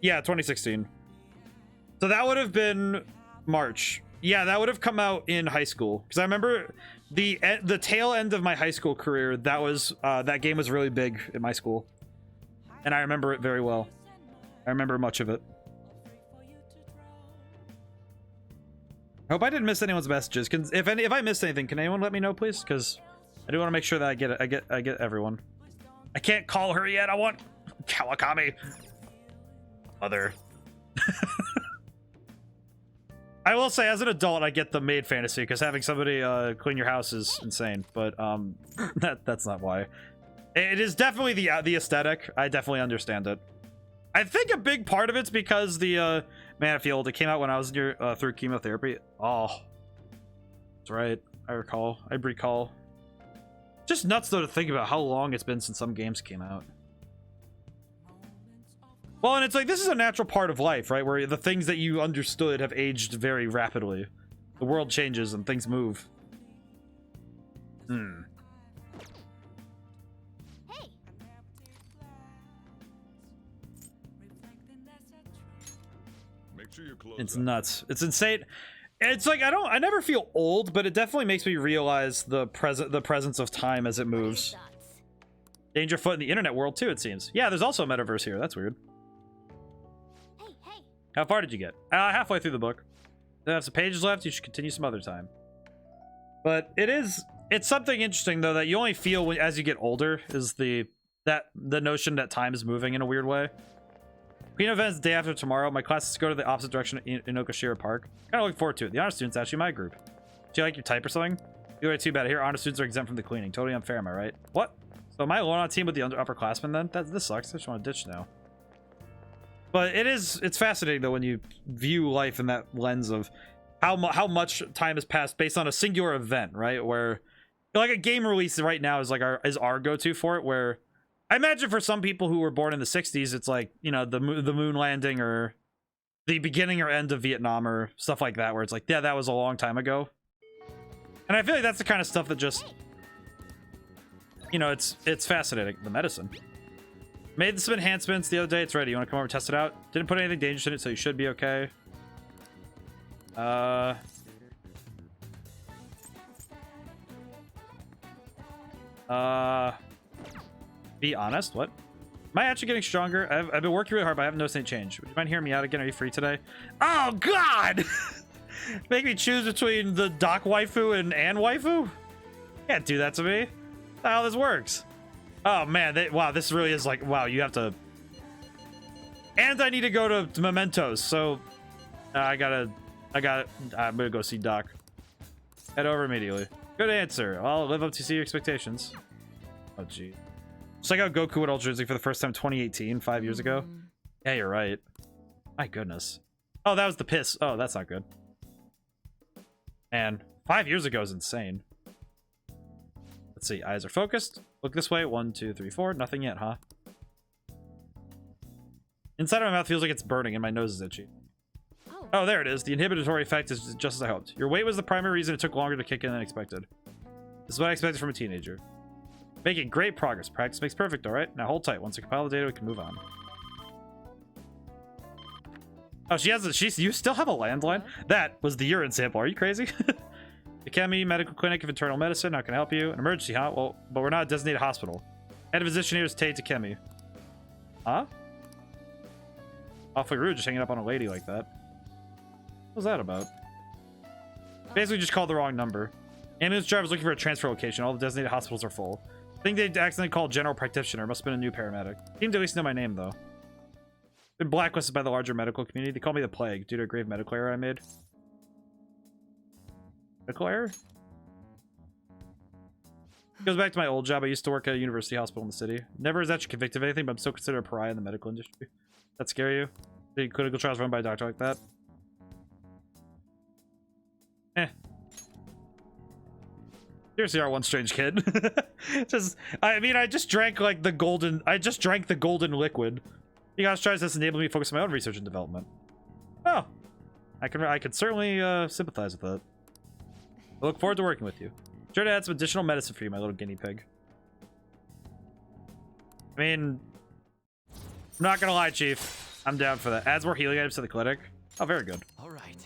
Yeah, 2016. So that would have been March. Yeah, that would have come out in high school. Because I remember the tail end of my high school career, that was that game was really big in my school. And I remember it very well. I remember much of it. I hope I didn't miss anyone's messages. If I missed anything, can anyone let me know, please? Because I do want to make sure that I get it. I get everyone. I can't call her yet. I want Kawakami. Mother. I will say, as an adult, I get the maid fantasy because having somebody clean your house is insane. But that's not why. It is definitely the aesthetic. I definitely understand it. I think a big part of it's because the Man, I feel old. It came out when I was through chemotherapy. Oh, that's right. I recall. Just nuts though to think about how long it's been since some games came out. Well, and it's like this is a natural part of life, right? Where the things that you understood have aged very rapidly. The world changes and things move. Hmm. Make sure you're close. It's nuts. It's insane. It's like I never feel old, but it definitely makes me realize the presence of time as it moves. Danger foot in the internet world too, it seems. Yeah, there's also a metaverse here. That's weird. Hey. How far did you get? Halfway through the book. They have some pages left. You should continue some other time. But it's something interesting though that you only feel as you get older is the notion that time is moving in a weird way. Queen events the day after tomorrow. My classes go to the opposite direction in Okashira Park. Kind of looking forward to it. The honor student's actually my group. Do you like your type or something? Either way, too bad. Here, honor students are exempt from the cleaning. Totally unfair, am I right? What? So am I alone on a team with the upperclassmen then? This sucks. I just want to ditch now. But it's fascinating though when you view life in that lens of how much time has passed based on a singular event, right? Where like a game release right now is like our go-to for it, where I imagine for some people who were born in the 60s, it's like, you know, the moon landing or the beginning or end of Vietnam or stuff like that, where it's like, yeah, that was a long time ago. And I feel like that's the kind of stuff that just, you know, it's fascinating. The medicine. Made some enhancements the other day. It's ready. You want to come over and test it out? Didn't put anything dangerous in it, so you should be okay. Be honest, what? Am I actually getting stronger? I've been working really hard, but I haven't noticed any change. Would you mind hearing me out again? Are you free today? Oh, God! Make me choose between the Doc waifu and Ann waifu? Can't do that to me. That's how this works. Oh, man. Wow, this really is like, wow, you have to... And I need to go to Mementos, so... I'm gonna go see Doc. Head over immediately. Good answer. I'll live up to your expectations. Oh, gee. Just like how Goku would Ultra Instinct for the first time 2018, 5 years ago. Yeah, you're right. My goodness. Oh, that was the piss. Oh, that's not good. Man, 5 years ago is insane. Let's see. Eyes are focused. Look this way. 1, 2, 3, 4. Nothing yet, huh? Inside of my mouth feels like it's burning and my nose is itchy. Oh, there it is. The inhibitory effect is just as I hoped. Your weight was the primary reason it took longer to kick in than expected. This is what I expected from a teenager. Making great progress. Practice makes perfect, alright? Now hold tight. Once I compile the data, we can move on. Oh, you still have a landline? That was the urine sample. Are you crazy? The Chemi Medical Clinic of Internal Medicine. How can I help you? An emergency, huh? Well, but we're not a designated hospital. Head of physician here is Tay Takemi. Huh? Awfully rude just hanging up on a lady like that. What was that about? Basically just called the wrong number. Ambulance driver's looking for a transfer location. All the designated hospitals are full. I think they accidentally called general practitioner. Must have been a new paramedic. Seemed to at least know my name, though. Been blacklisted by the larger medical community. They call me the plague due to a grave medical error I made. Medical error? Goes back to my old job. I used to work at a university hospital in the city. Never was actually convicted of anything, but I'm still considered a pariah in the medical industry. That scare you? The clinical trials run by a doctor like that? Seriously, our one strange kid. I just drank like the golden. I just drank the golden liquid. You guys tries this enabled me to focus on my own research and development. Oh, I can certainly sympathize with that. I look forward to working with you. Sure to add some additional medicine for you, my little guinea pig. I mean, I'm not gonna lie, Chief. I'm down for that. Adds more healing items to the clinic. Oh, very good. All right.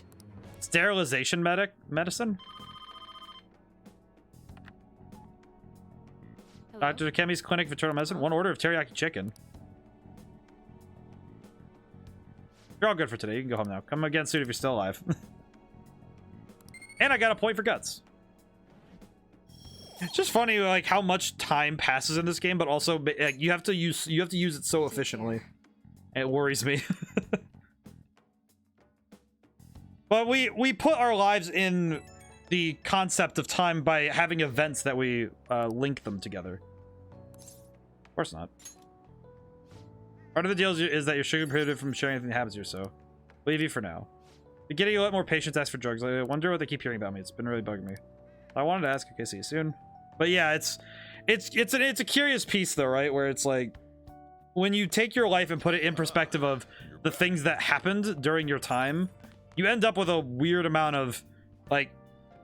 Sterilization medicine. Hello? Dr. Kemi's Clinic of Internal Medicine. 1 order of teriyaki chicken. You're all good for today. You can go home now. Come again soon if you're still alive. And I got a point for guts. It's just funny, like, how much time passes in this game, but also like, you have to use it so efficiently. It worries me. But we put our lives in the concept of time by having events that we link them together. Of course not. Part of the deal is that you're sugar prohibited from sharing anything that happens here, so leave you for now. You're getting a lot more patients ask for drugs. I wonder what they keep hearing about me. It's been really bugging me. I wanted to ask. Okay, see you soon. But yeah, it's a curious piece though, right? Where it's like when you take your life and put it in perspective of the things that happened during your time, you end up with a weird amount of like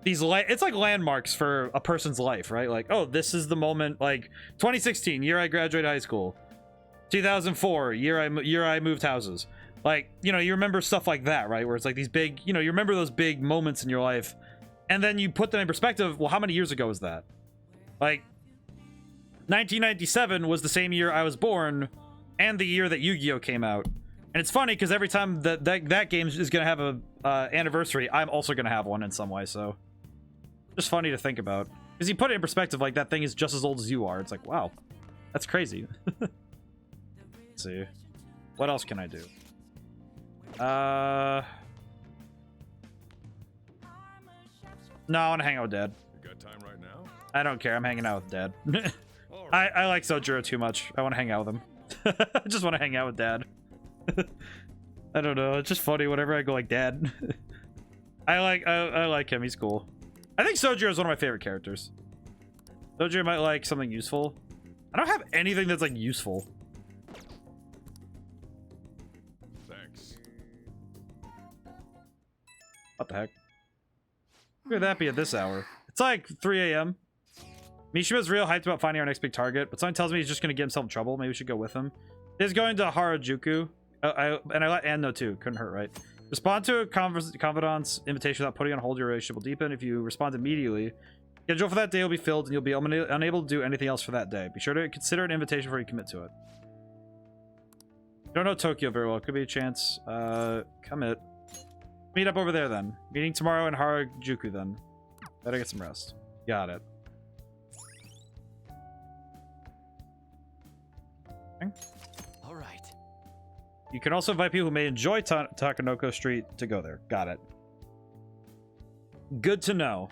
these it's like landmarks for a person's life, right? Like, oh, this is the moment, like 2016, year I graduated high school. 2004, year I moved houses. Like, you know, you remember stuff like that, right? Where it's like these big, you know, you remember those big moments in your life, and then you put them in perspective. Well, how many years ago was that? Like, 1997 was the same year I was born, and the year that Yu-Gi-Oh came out. And it's funny because every time that game is gonna have a anniversary, I'm also gonna have one in some way. So, just funny to think about. Because you put it in perspective, like that thing is just as old as you are. It's like, wow, that's crazy. Let's see, what else can I do? No, I want to hang out with Dad. You got time right now? I don't care. I'm hanging out with Dad. All right. I like Sojiro too much. I want to hang out with him. I just want to hang out with Dad. I don't know. It's just funny whenever I go like Dad. I like him. He's cool. I think Sojiro is one of my favorite characters. Sojiro might like something useful. I don't have anything that's like useful. Thanks. What the heck? Where would that be at this hour? It's like 3 a.m. Mishima's real hyped about finding our next big target, but something tells me he's just gonna get himself in trouble. Maybe we should go with him. He's going to Harajuku. I let Ann know too. Couldn't hurt, right? Respond to a confidant's invitation without putting on hold. Your relationship will deepen. If you respond immediately, schedule for that day will be filled, and you'll be unable to do anything else for that day. Be sure to consider an invitation before you commit to it. Don't know Tokyo very well. Could be a chance. Commit. Meet up over there then. Meeting tomorrow in Harajuku then. Better get some rest. Got it. All right. You can also invite people who may enjoy Takanoko Street to go there. Got it. Good to know.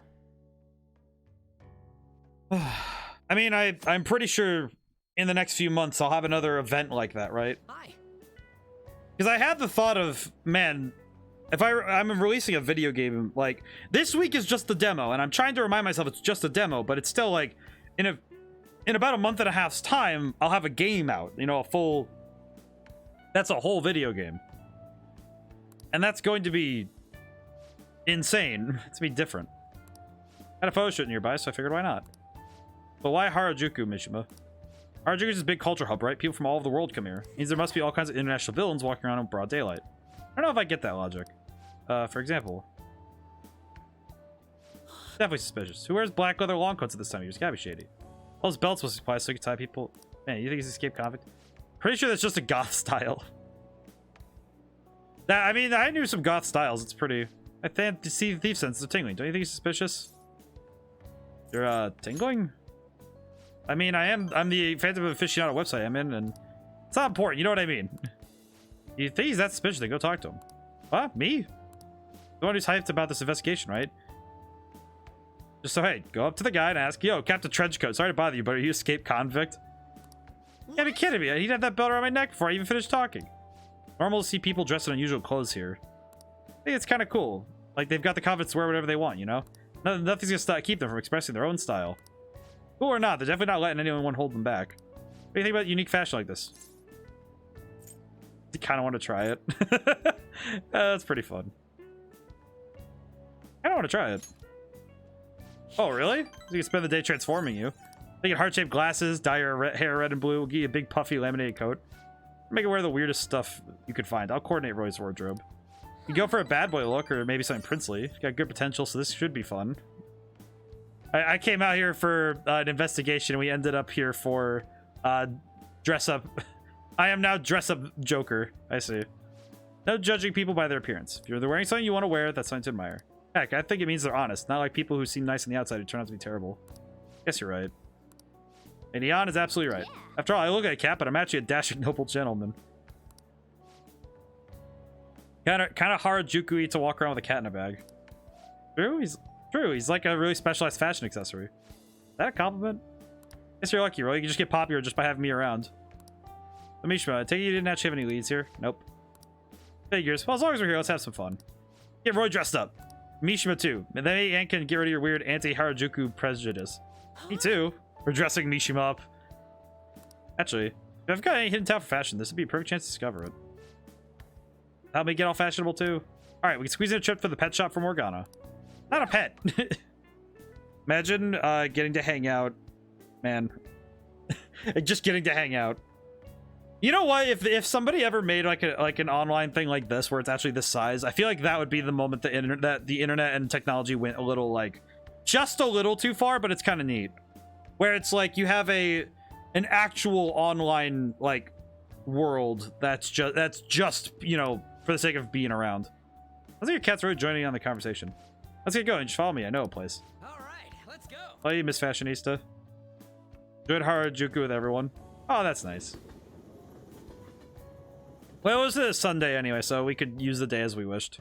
I mean, I'm pretty sure in the next few months I'll have another event like that, right? Hi. Because I had the thought of, man, if I'm releasing a video game, like, this week is just the demo, and I'm trying to remind myself it's just a demo, but it's still, like, in about a month and a half's time, I'll have a game out, you know, a full... That's a whole video game. And that's going to be insane. It's going to be different. I had a photo shoot nearby, so I figured why not. But why Harajuku, Mishima? Harajuku is a big culture hub, right? People from all over the world come here. It means there must be all kinds of international villains walking around in broad daylight. I don't know if I get that logic. For example... Definitely suspicious. Who wears black leather long coats at this time of year? It's gotta be shady. All those belts must supply so you can tie people... Man, you think he's escaped convict? Pretty sure that's just a goth style. I mean, I knew some goth styles. It's pretty... I think to see thief senses are tingling. Don't you think he's suspicious? You're, tingling? I mean, I'm the Phantom Aficionado website I'm in, and it's not important. You know what I mean? You think he's that suspicious? Then go talk to him. What? Me? The one who's hyped about this investigation, right? Just so, hey, go up to the guy and ask, yo, Captain Trenchcoat, sorry to bother you, but are you escaped convict? You gotta be kidding me. He'd have that belt around my neck before I even finished talking. Normal to see people dressed in unusual clothes here. I think it's kind of cool. Like, they've got the convicts wear whatever they want, you know? Nothing's gonna keep them from expressing their own style. Cool or not, they're definitely not letting anyone hold them back. What do you think about unique fashion like this? I kind of want to try it. That's pretty fun. I don't want to try it. Oh, really? You can spend the day transforming you. Make it heart-shaped glasses, dye your hair red and blue, we'll give you a big puffy laminated coat. Make it wear the weirdest stuff you could find. I'll coordinate Roy's wardrobe. You go for a bad boy look or maybe something princely. You got good potential, so this should be fun. I came out here for an investigation, and we ended up here for dress up. I am now dress up Joker. I see. No judging people by their appearance. If you're wearing something you want to wear, that's something to admire. Heck, I think it means they're honest. Not like people who seem nice on the outside who turn out to be terrible. Guess you're right. And Ian is absolutely right. Yeah. After all, I look like a cat, but I'm actually a dashing noble gentleman. Kind of Harajuku-y to walk around with a cat in a bag. True, he's like a really specialized fashion accessory. Is that a compliment? Guess you're lucky, really. You can just get popular just by having me around. So, Mishima, I take it you didn't actually have any leads here? Nope. Figures. Well, as long as we're here, let's have some fun. Get Roy dressed up. Mishima too. And then Ann can get rid of your weird anti-Harajuku prejudice. Me too. We're dressing Mishima up. Actually, if I've got any hidden talent for fashion, this would be a perfect chance to discover it. Help me get all fashionable too. All right, we can squeeze in a trip for the pet shop for Morgana. Not a pet. Imagine getting to hang out, man. Just getting to hang out. You know what? If somebody ever made like an online thing like this where it's actually this size, I feel like that would be the moment the internet and technology went a little like just a little too far, but it's kind of neat. Where it's like you have an actual online like world that's just you know, for the sake of being around. I think your cat's really joining in on the conversation. Let's get going. Just follow me. I know a place. All right, let's go. Oh, you Miss Fashionista. Good Harajuku with everyone. Oh, that's nice. Well, it was a Sunday anyway, so we could use the day as we wished.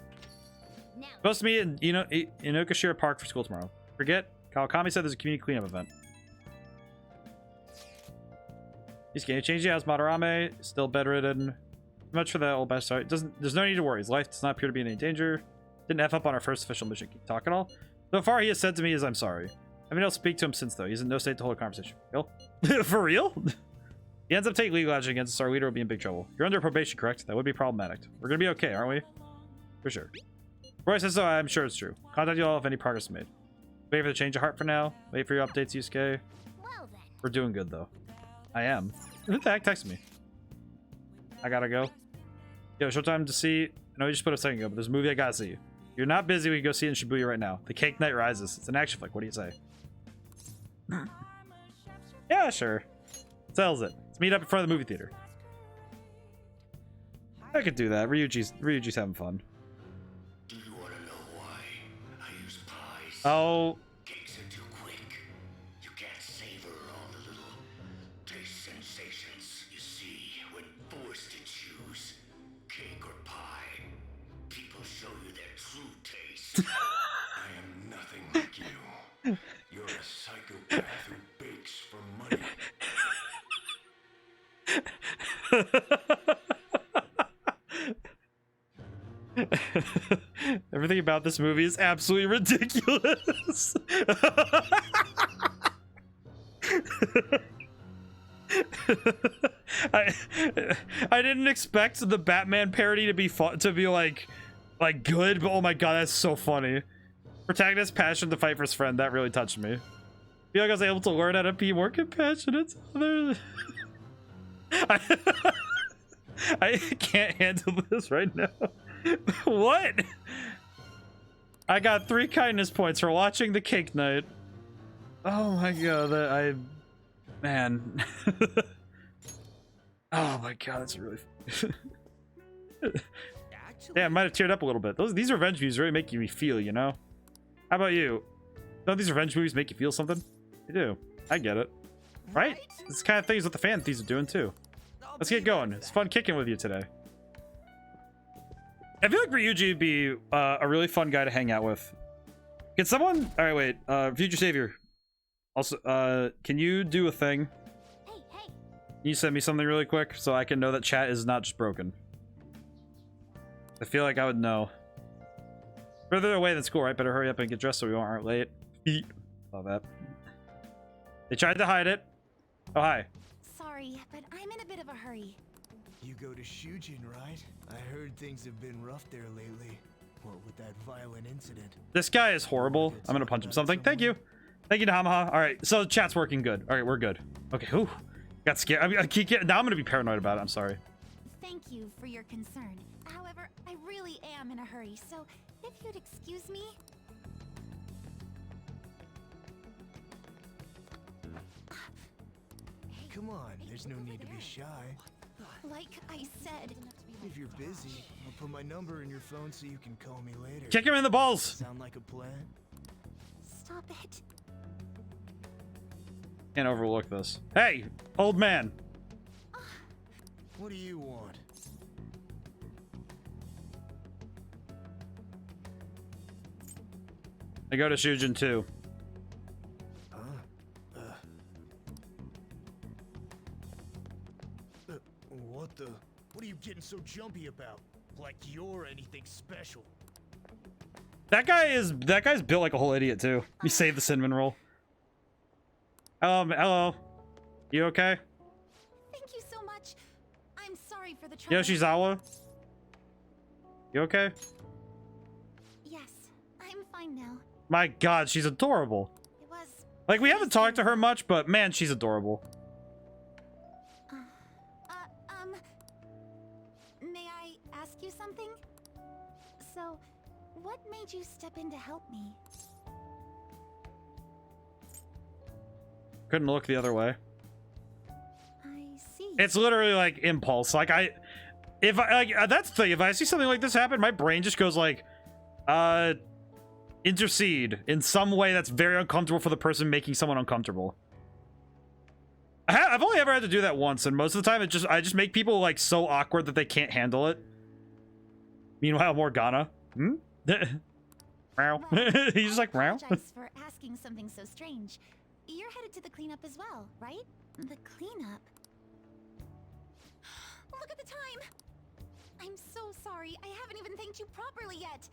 Now, Supposed to meet in Inokashira Park for school tomorrow. Forget? Kawakami said there's a community cleanup event. He's getting changed. Yeah, it's Madarame. Still bedridden. Much for the old best. Sorry. There's no need to worry. His life does not appear to be in any danger. Didn't F up on our first official mission. Can you talk at all? So far, he has said to me is I'm sorry. I haven't been able to speak to him since, though. He's in no state to hold a conversation. Real? For real? He ends up taking legal action against us. Our leader will be in big trouble. You're under probation, correct? That would be problematic. We're gonna be okay, aren't we? For sure. Roy says so. I'm sure it's true. Contact you all if any progress is made. Wait for the change of heart for now. Wait for your updates, Yusuke. well then. We're doing good, though. I am. Who the heck texted me? I gotta go. Yo, showtime to see. I know you just put a second ago, but there's a movie I gotta see. If you're not busy, we can go see it in Shibuya right now. The Cake Night Rises. It's an action flick. What do you say? Yeah, sure. Sells it. Let's meet up in front of the movie theater. I could do that. Ryuji's having fun. Do you want to know why I use pies? Oh, Cakes are too quick. You can't savor all the little taste sensations you see when forced to choose cake or pie. People show you their true taste. I am nothing like you. You're a psychopath who bakes for money. everything about this movie is absolutely ridiculous. I didn't expect the Batman parody to be fun, to be like good, but oh my god, that's so funny. Protagonist's passion to fight for his friend, that really touched me. I feel like I was able to learn how to be more compassionate to others. I can't handle this right now. What? I got 3 kindness points for watching the Cake Night. Oh my god, man. Oh my god, that's really Actually, yeah, I might have teared up a little bit. These revenge movies really make me feel, you know? How about you? Don't these revenge movies make you feel something? They do. I get it. Right? This kind of thing is what the fan thieves are doing too. Let's get going. It's fun kicking with you today. I feel like Ryuji would be a really fun guy to hang out with. Can someone... Alright, wait. Future Savior. Also, can you do a thing? Hey, hey. Can you send me something really quick so I can know that chat is not just broken? I feel like I would know. Further away than school, right? Better hurry up and get dressed so we aren't late. Love that. They tried to hide it. Oh, hi. Sorry, but I'm in a bit of a hurry. You go to Shujin, right? I heard things have been rough there lately. What with that violent incident? This guy is horrible. I'm gonna punch him something. Thank you. Thank you, Nahamaha. All right, so chat's working good. All right, we're good. Okay, whew. Got scared. I keep getting... Now I'm gonna be paranoid about it. I'm sorry. Thank you for your concern. However, I really am in a hurry, so if you'd excuse me. Come on, there's no need to be shy. Like I said, If you're busy, I'll put my number in your phone so you can call me later. Kick him in the balls. Sound like a plan? Stop it. Can't overlook this. Hey, old man. What do you want? I go to Shujin too. What the? What are you getting so jumpy about? Like you're anything special? That guy's built like a whole idiot too. You saved the cinnamon roll. Hello. You okay? Thank you so much. I'm sorry for the trouble. Yoshizawa? You okay? Yes, I'm fine now. My god, she's adorable. It was... Like, we haven't talked to her much, but man, she's adorable. May I ask you something? So, what made you step in to help me? Couldn't look the other way. I see. It's literally like impulse. Like that's the thing. If I see something like this happen, my brain just goes like, intercede in some way that's very uncomfortable for the person making someone uncomfortable. I've only ever had to do that once, and most of the time I just make people like so awkward that they can't handle it. Meanwhile, Morgana, Meow. Well, He's just like I meow. apologize for asking something so strange. You're headed to the cleanup as well, right? The cleanup? Look at the time! I'm so sorry. I haven't even thanked you properly yet.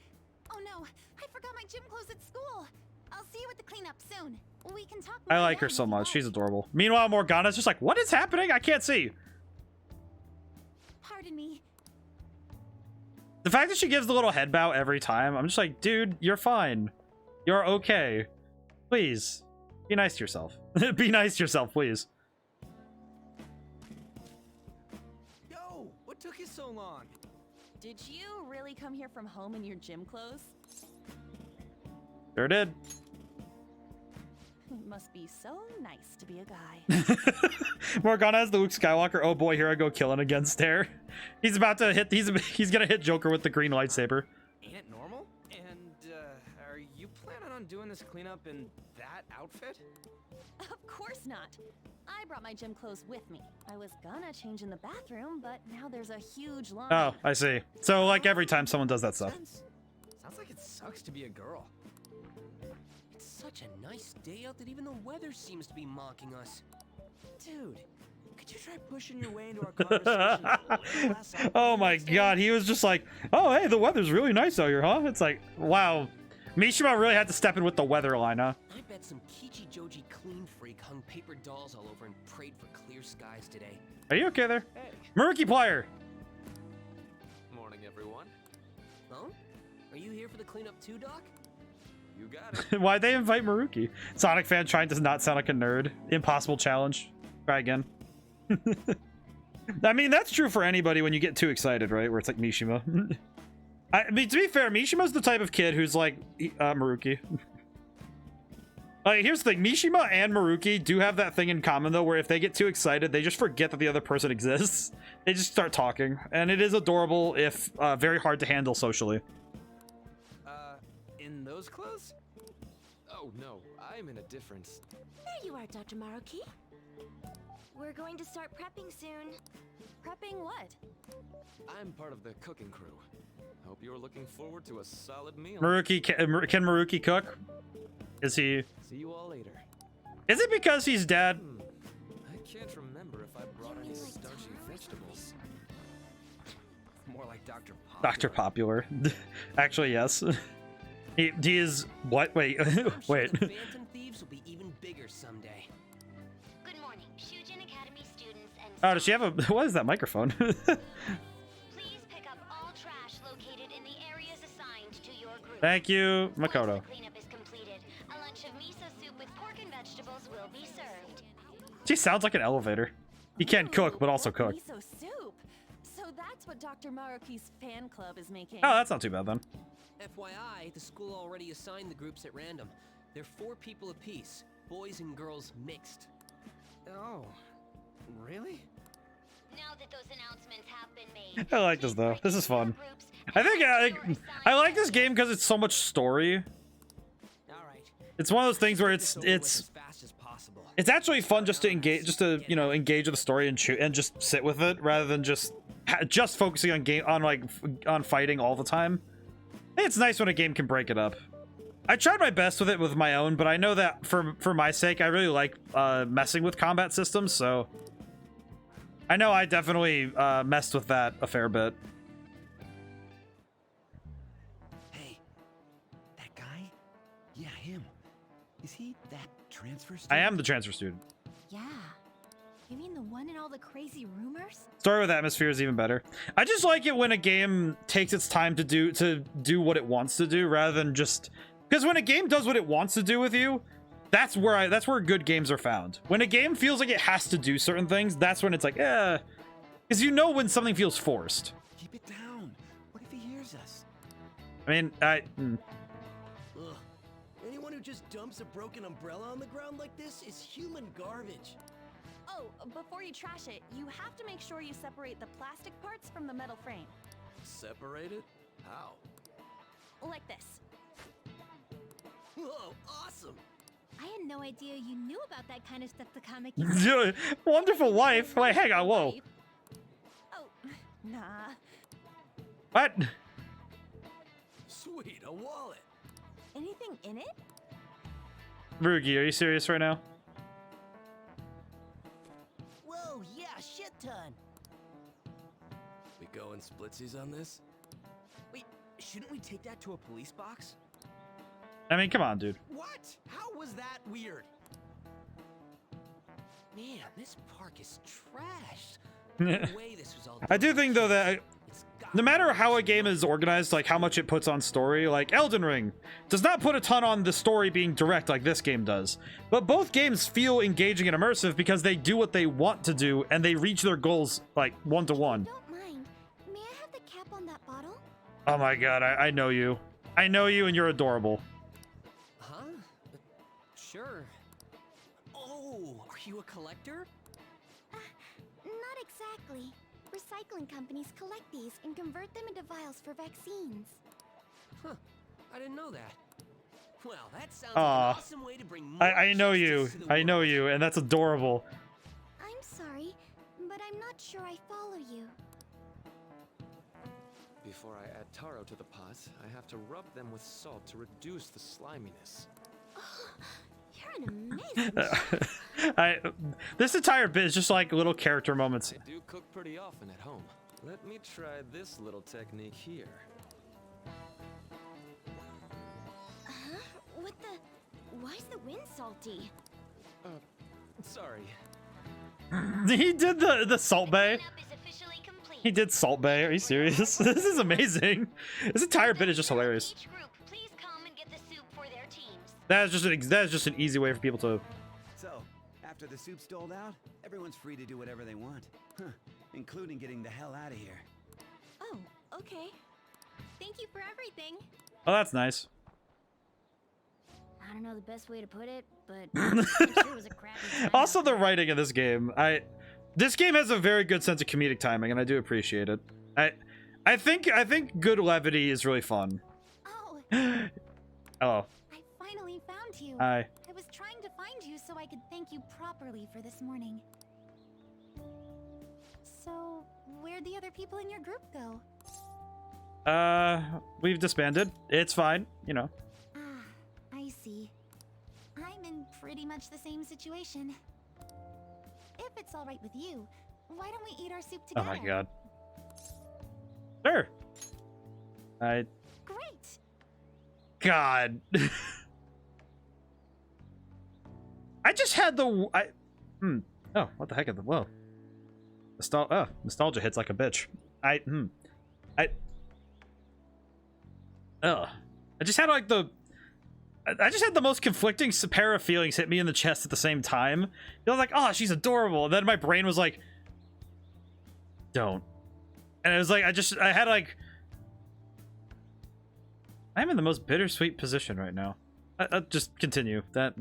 Oh no, I forgot my gym clothes at school. I'll see you at the cleanup soon. We can talk more I like then her if so you much. like. She's adorable. Meanwhile, Morgana's just like, what is happening? I can't see. Pardon me. The fact that she gives the little head bow every time, I'm just like, dude, you're fine. You're okay. Please, be nice to yourself. Be nice to yourself, please. Yo, what took you so long? Did you really come here from home in your gym clothes? Sure did. It must be so nice to be a guy. Morgana has the Luke Skywalker, oh boy, here I go killing again stare. He's about to hit, he's gonna hit Joker with the green lightsaber. Ain't it normal? And, are you planning on doing this cleanup in that outfit? Of course not. I brought my gym clothes with me. I was gonna change in the bathroom, but now there's a huge line. Oh, I see. So like every time someone does that stuff. Sounds like it sucks to be a girl. It's such a nice day out that even the weather seems to be mocking us. Dude, could you try pushing your way into our conversation a little less awkward Oh my next time? god, he was just like, oh hey, the weather's really nice out here, huh? It's like, wow. Mishima really had to step in with the weather line, huh? I bet some Kichi Joji clean freak hung paper dolls all over and prayed for clear skies today. Are you okay there? Hey, Maruki Plier! Morning, everyone. Huh? Are you here for the cleanup too, Doc? You got it. Why'd they invite Maruki? Sonic fan trying to not sound like a nerd. Impossible challenge. Try again. I mean, that's true for anybody when you get too excited, right? Where it's like Mishima. I mean, to be fair, Mishima's the type of kid who's like, Maruki. Like, here's the thing. Mishima and Maruki do have that thing in common, though, where if they get too excited, they just forget that the other person exists. They just start talking. And it is adorable, if very hard to handle socially. in those clothes? Oh no, I'm in a different. There you are, Dr. Maruki. We're going to start prepping soon. Prepping what? I'm part of the cooking crew. Hope you're looking forward to a solid meal. Maruki, can Maruki cook? Is he... See you all later. Is it because he's dead? I can't remember if I brought any starchy vegetables. More like Dr. Pop. Dr. Popular. Actually, yes. He is... What? Wait. I'm sure Wait. the Phantom Thieves will be even bigger someday. Good morning, Shujin Academy students and Oh, does she have a... What is that microphone? please pick up all trash located in the areas assigned to your group. Thank you, Once Makoto. the cleanup is completed, a lunch of miso soup with pork and vegetables will be served. She sounds like an elevator. He can cook, but also cook. Miso soup. So that's what Dr. Maruki's fan club is making. Oh, that's not too bad then. FYI, the school already assigned the groups at random. They're 4 people apiece, boys and girls mixed. Oh, really? Now that those announcements have been made, I like this please though. break This is into your fun. groups I and think head to your assigned I like this game locations. because it's so much story. All right. It's one of those things where Get this over with as fast as possible. it's actually fun just to engage, you know, engage with the story and shoot and just sit with it rather than just focusing on fighting all the time. I think it's nice when a game can break it up. I tried my best with it with my own, but I know that for my sake, I really like messing with combat systems, so I know I definitely messed with that a fair bit. Hey, that guy? Yeah, him. Is he that transfer student? I am the transfer student. Yeah. You mean the one in all the crazy rumors? Story with atmosphere is even better. I just like it when a game takes its time to do what it wants to do rather than just because when a game does what it wants to do with you, that's where good games are found. When a game feels like it has to do certain things, that's when it's like, because you know when something feels forced. Keep it down. What if he hears us? I mean, Ugh. Anyone who just dumps a broken umbrella on the ground like this is human garbage. Oh, before you trash it, you have to make sure you separate the plastic parts from the metal frame. Separate it? How? Like this. Whoa, awesome! I had no idea you knew about that kind of stuff the comic. wonderful wife. Like, hang on, whoa. Oh, nah. What? Sweet, a wallet. Anything in it? Rugi, are you serious right now? Whoa, yeah, shit ton. We going splitsies on this? Wait, shouldn't we take that to a police box? I mean, come on, dude. What? How was that weird? Man, this park is trashed. No way this was all I do think though that It's got no matter how a game is organized, like how much it puts on story, like Elden Ring does not put a ton on the story being direct like this game does. But both games feel engaging and immersive because they do what they want to do and they reach their goals like one-to-one. Don't mind. May I have the cap on that bottle? Oh my god, I know you. I know you and you're adorable. Huh? Sure. Oh, are you a collector? Not exactly. Recycling companies collect these and convert them into vials for vaccines. Huh. I didn't know that. Well, that sounds Aw. like an awesome way to bring more I know you. justice to the I know world. you, and that's adorable. I'm sorry, but I'm not sure I follow you. Before I add taro to the pots, I have to rub them with salt to reduce the sliminess. You're an amazing This entire bit is just like little character moments. I do cook pretty often at home. Let me try this little technique here. Huh? What the? Why's the wind salty? Sorry. He did the Salt Bay. Cleanup is officially complete. He did Salt Bay. Are you serious? This is amazing. This entire bit is just hilarious. Each group, please come and get the soup for their teams. That is just an easy way for people to. So, after the soup's doled out, everyone's free to do whatever they want. Huh. Including getting the hell out of here. Oh, okay. Thank you for everything. Oh, that's nice. I don't know the best way to put it, but I'm sure it was a crappy time Also, out the there. writing in this game. This game has a very good sense of comedic timing, and I do appreciate it. I think good levity is really fun. Oh, Hello. I finally found you. Hi. I was trying to find you so I could thank you properly for this morning. So, where'd the other people in your group go? We've disbanded. It's fine, you know. Ah, I see. I'm in pretty much the same situation. If it's all right with you, why don't we eat our soup Oh together? my god. Sure. Great. God. I just had the. Oh, what the heck is the. Whoa. Nostalgia hits like a bitch. I just had like the. I just had the most conflicting pair of feelings hit me in the chest at the same time. I was like, oh, she's adorable. And then my brain was like, don't. And it was like, I had like. I'm in the most bittersweet position right now. I'll just continue. That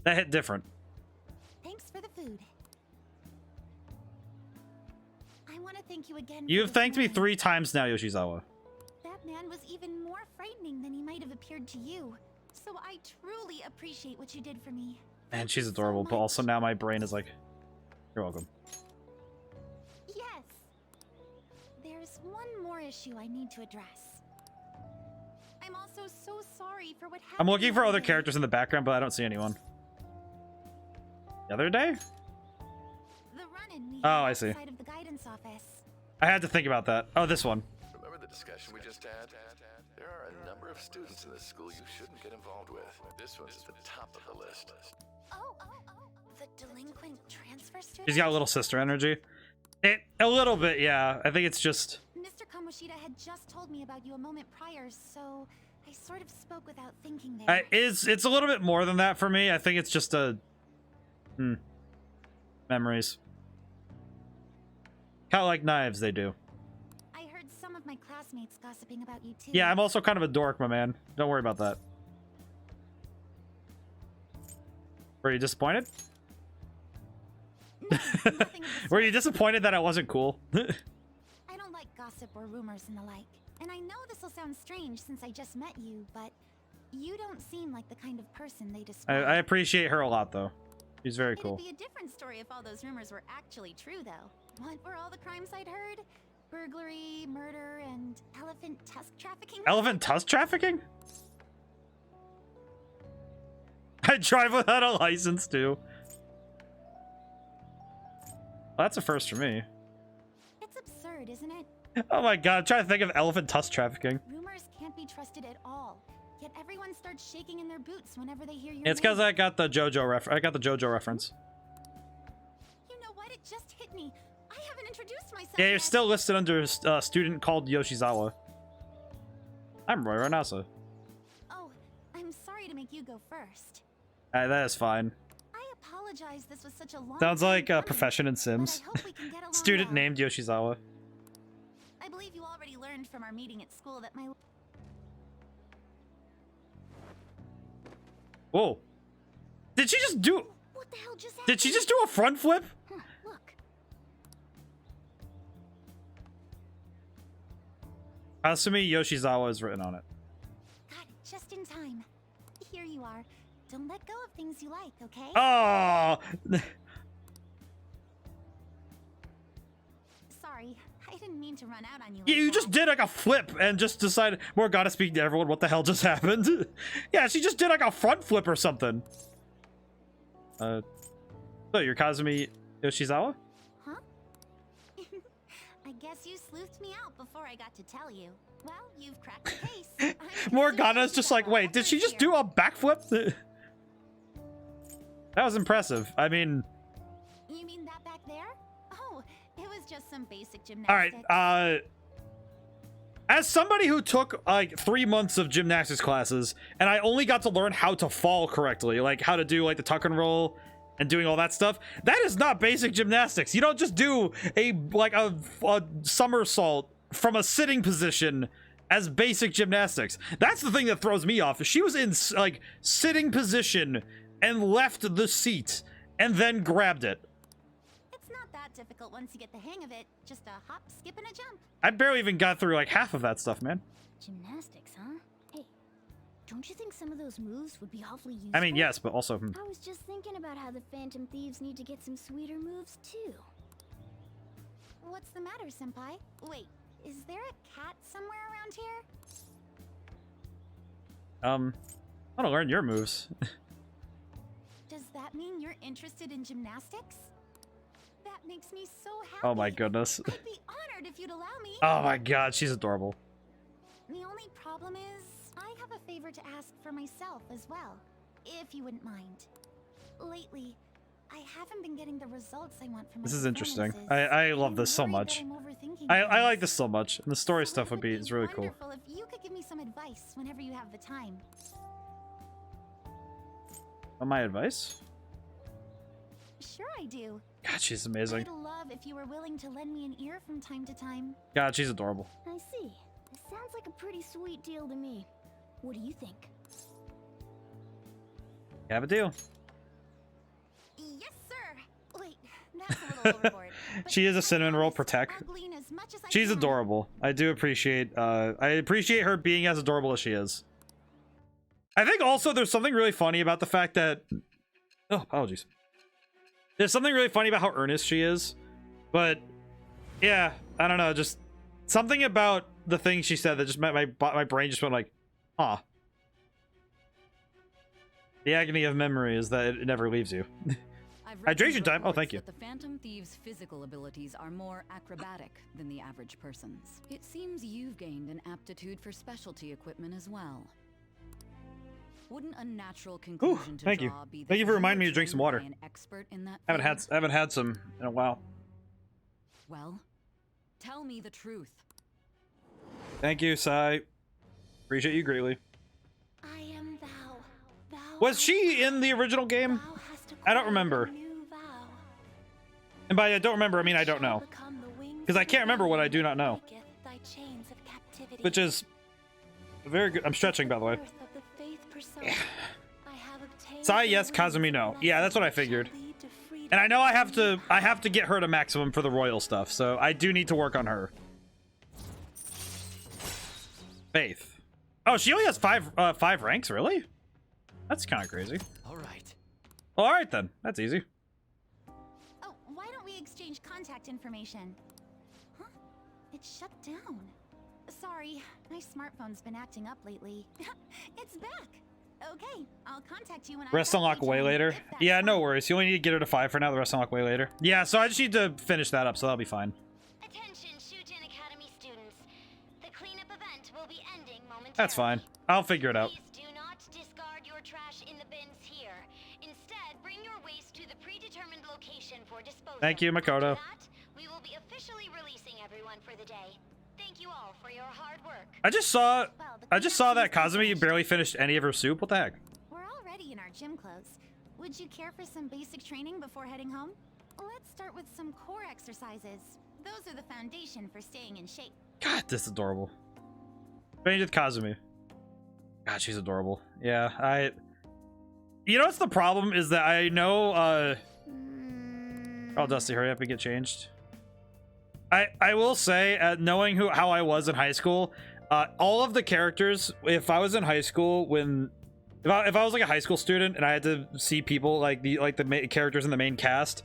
hit different. Thanks for the food. want to thank you again. You've for this thanked me morning. 3 times now, Yoshizawa. That man was even more frightening than he might have appeared to you. So I truly appreciate what you did for me. Man, Thank she's you so adorable, but much. also now my brain is like, you're welcome. Yes. There's one more issue I need to address. I'm also so sorry for what happened. I'm looking for the other other day. characters in the background, but I don't see anyone. The other day? The run-in we Oh, had I see. outside of the guidance office. I had to think about that. Oh, this one. Remember the discussion we just had? There are a number of students in this school you shouldn't get involved with. This one's at the top of the list. Oh, the delinquent transfer student. She's got a little sister energy. A little bit, yeah. I think it's just... Mr. Kamoshida had just told me about you a moment prior, so I sort of spoke without thinking there. It's a little bit more than that for me. I think it's just a... Memories. Kind of like knives, they do. I heard some of my classmates gossiping about you too. Yeah, I'm also kind of a dork, my man. Don't worry about that. Were you disappointed? No, nothing of the Were you sort. disappointed that I wasn't cool? I don't like gossip or rumors and the like. And I know this will sound strange since I just met you, but you don't seem like the kind of person they describe. I appreciate her a lot, though. She's very cool. It'd be a different story if all those rumors were actually true, though. What were all the crimes I'd heard? Burglary, murder, and elephant tusk trafficking? Elephant tusk trafficking? I drive without a license, too. Well, that's a first for me. It's absurd, isn't it? Oh my god, I'm trying to think of elephant tusk trafficking. Rumors can't be trusted at all. Yet everyone starts shaking in their boots whenever they hear your It's name. because I got the JoJo reference. You know what? It just hit me. I haven't introduced myself Yeah, you're yet. still listed under a student called Yoshizawa. I'm Roy Renasa. Oh, I'm sorry to make you go first. That is fine. I apologize this was such a long Sounds time like a coming, profession in but Sims. I hope we can get along Student well. named Yoshizawa. I believe you already learned from our meeting at school that my... Whoa. Did she just do... What the hell just happened? Did she just do a front flip? Huh, look. Asumi Yoshizawa is written on it. Got it just in time. Here you are. Don't let go of things you like, okay? Oh! Sorry, I didn't mean to run out on you. Yeah, like you that. just did like a flip and just decided, we're gotta speak to everyone. What the hell just happened? Yeah, she just did like a front flip or something. So you're Kazumi Yoshizawa? Huh? I guess you sleuthed me out before I got to tell you. Well, you've cracked the case. Morgana's just like, wait, did she just do a backflip? That was impressive. I mean, You mean that back there? Oh, it was just some basic all right, gymnastics. as somebody who took like 3 months of gymnastics classes and I only got to learn how to fall correctly, like how to do like the tuck and roll and doing all that stuff, that is not basic gymnastics. You don't just do a somersault from a sitting position as basic gymnastics. That's the thing that throws me off. She was in like sitting position and left the seat and then grabbed it. It's not that difficult once you get the hang of it. Just a hop, skip, and a jump. I barely even got through like half of that stuff, man. Gymnastics, huh? Hey, don't you think some of those moves would be awfully useful? I mean, yes, but also... I was just thinking about how the Phantom Thieves need to get some sweeter moves, too. What's the matter, Senpai? Wait, is there a cat somewhere around here? I want to learn your moves. Does that mean you're interested in gymnastics? That makes me so happy. Oh my goodness. I'd be honored if you'd allow me. Oh my god, she's adorable. The only problem is, I have a favor to ask for myself as well, if you wouldn't mind. Lately, I haven't been getting the results I want from my This is interesting. performances. I love I'm this so worried much. that I'm overthinking I like things. this so much. And the story So stuff it would be, it's really cool. wonderful if you could give me some advice whenever you have the time. My advice? Sure I do. God, she's amazing. I'd love if you were willing to lend me an ear from time to time. God, she's adorable. I see. This sounds like a pretty sweet deal to me. What do you think? Have a deal. Yes, sir. Wait, That's a little overboard. She is a cinnamon roll for tech. I'll glean as much as I She's can. adorable. I do appreciate her being as adorable as she is. I think also there's something really funny about the fact that, oh, apologies. There's something really funny about how earnest she is, but yeah, I don't know, just something about the thing she said that just my brain just went like, huh. The agony of memory is that it never leaves you. Hydration time. Oh, thank you. The Phantom Thieves' physical abilities are more acrobatic than the average person's. It seems you've gained an aptitude for specialty equipment as well. Wouldn't a natural conclusion to thank you. draw be that Thank you for you reminding me were to drink some trained water. by an expert in that I field? haven't had some in a while. Well, tell me the truth. Thank you, Sai. Appreciate you greatly. I am thou. Thou Was she in the original game? I don't remember. And by I don't remember, I mean I don't know. Because I can't remember what I do not know. thy chains of captivity. Which is very good. I'm stretching, by the way. Birth of the faith persona. I have obtained Sai, the yes. wisdom Kazumi, no. lesson Yeah, that's what I which shall figured. lead to freedom. And I know I have to get her to maximum for the royal stuff, so I do need to work on her. Faith. Oh, she only has five ranks, really? That's kind of crazy. All right. Well, all right then. That's easy. Oh, why don't we exchange contact information? Huh? It's shut down. Sorry, my smartphone's been acting up lately. It's back. Okay, I'll contact you when I Rest unlock way later. Yeah, no worries. You only need to get her to 5 for now. The rest unlock way later. Yeah, so I just need to finish that up, so that'll be fine. Attention, Shujin Academy students. The cleanup event will be ending momentarily. That's fine. I'll figure it out. Please do not discard your trash in the bins here. Instead, bring your waste to the predetermined location for disposal. Thank you, Makoto. After that, we will be officially releasing everyone for the day. Thank you all for your hard work. I just saw that Kazumi barely finished any of her soup. What the heck? We're already in our gym clothes. Would you care for some basic training before heading home? Let's start with some core exercises. Those are the foundation for staying in shape. God, this is adorable. Change with Kazumi. God, she's adorable. Yeah, you know what's the problem is that I know oh, Dusty, hurry up and get changed. I will say, knowing how I was in high school, all of the characters, if I was in high school if I was like a high school student and I had to see people like the main characters in the main cast,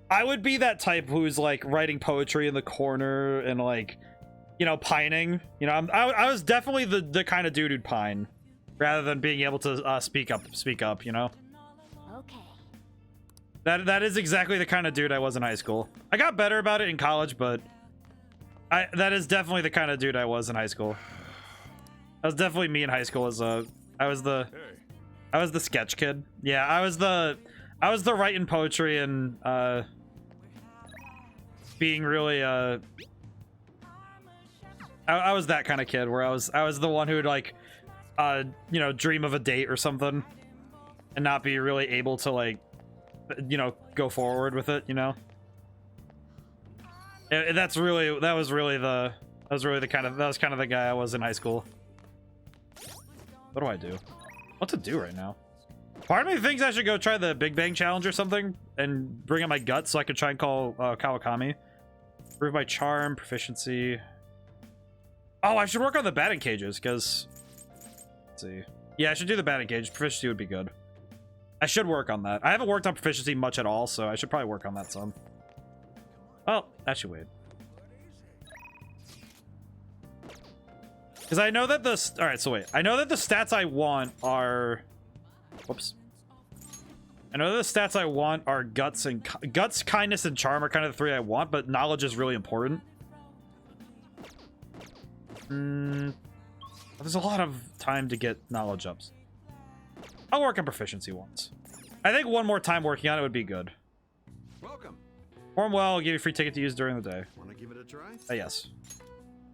I would be that type who's like writing poetry in the corner and like, you know, pining. You know, I was definitely the kind of dude who'd pine rather than being able to speak up, you know. Okay. That is exactly the kind of dude I was in high school. I got better about it in college, but that is definitely the kind of dude I was in high school. That was definitely me in high school. I was the sketch kid. Yeah, I was the writing poetry and being really I was that kind of kid where I was the one who would like you know, dream of a date or something and not be really able to like, you know, go forward with it, you know. That was kind of the guy I was in high school. What do I do? What to do right now? Part of me thinks I should go try the Big Bang Challenge or something and bring up my guts so I could try and call Kawakami. Improve my charm, proficiency. Oh, I should work on the batting cages because, let's see. Yeah, I should do the batting cage. Proficiency would be good. I should work on that. I haven't worked on proficiency much at all, so I should probably work on that some. Well, actually, wait. Because I know that all right, so wait. I know that the stats I want are... Whoops. I know the stats I want are guts, kindness, and charm are kind of the 3 I want, but knowledge is really important. There's a lot of time to get knowledge ups. I'll work on proficiency once. I think one more time working on it would be good. Welcome. Perform well, I'll give you a free ticket to use during the day. Want to give it a try? Yes.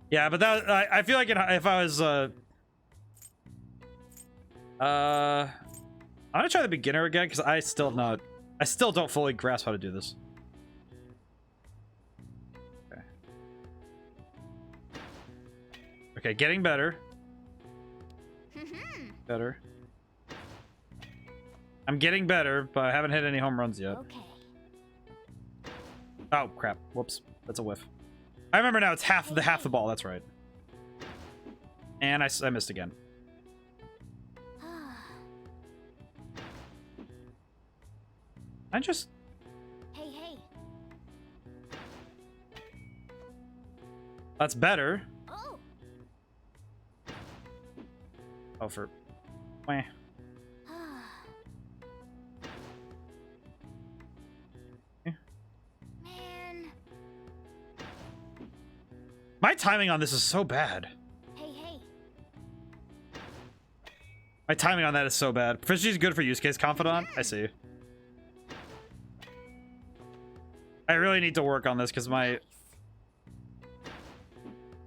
Yeah, but that I feel like if I was I'm gonna try the beginner again because I still don't fully grasp how to do this. Okay. Okay, getting better. Better. I'm getting better, but I haven't hit any home runs yet. Okay. Oh, crap. Whoops. That's a whiff. I remember now. It's half the ball. That's right. And I missed again. I just... Hey. That's better. Oh. Oh, for... Meh. Man. My timing on this is so bad. Hey. My timing on that is so bad. Proficiency is good for use case confidant. I see. I really need to work on this because my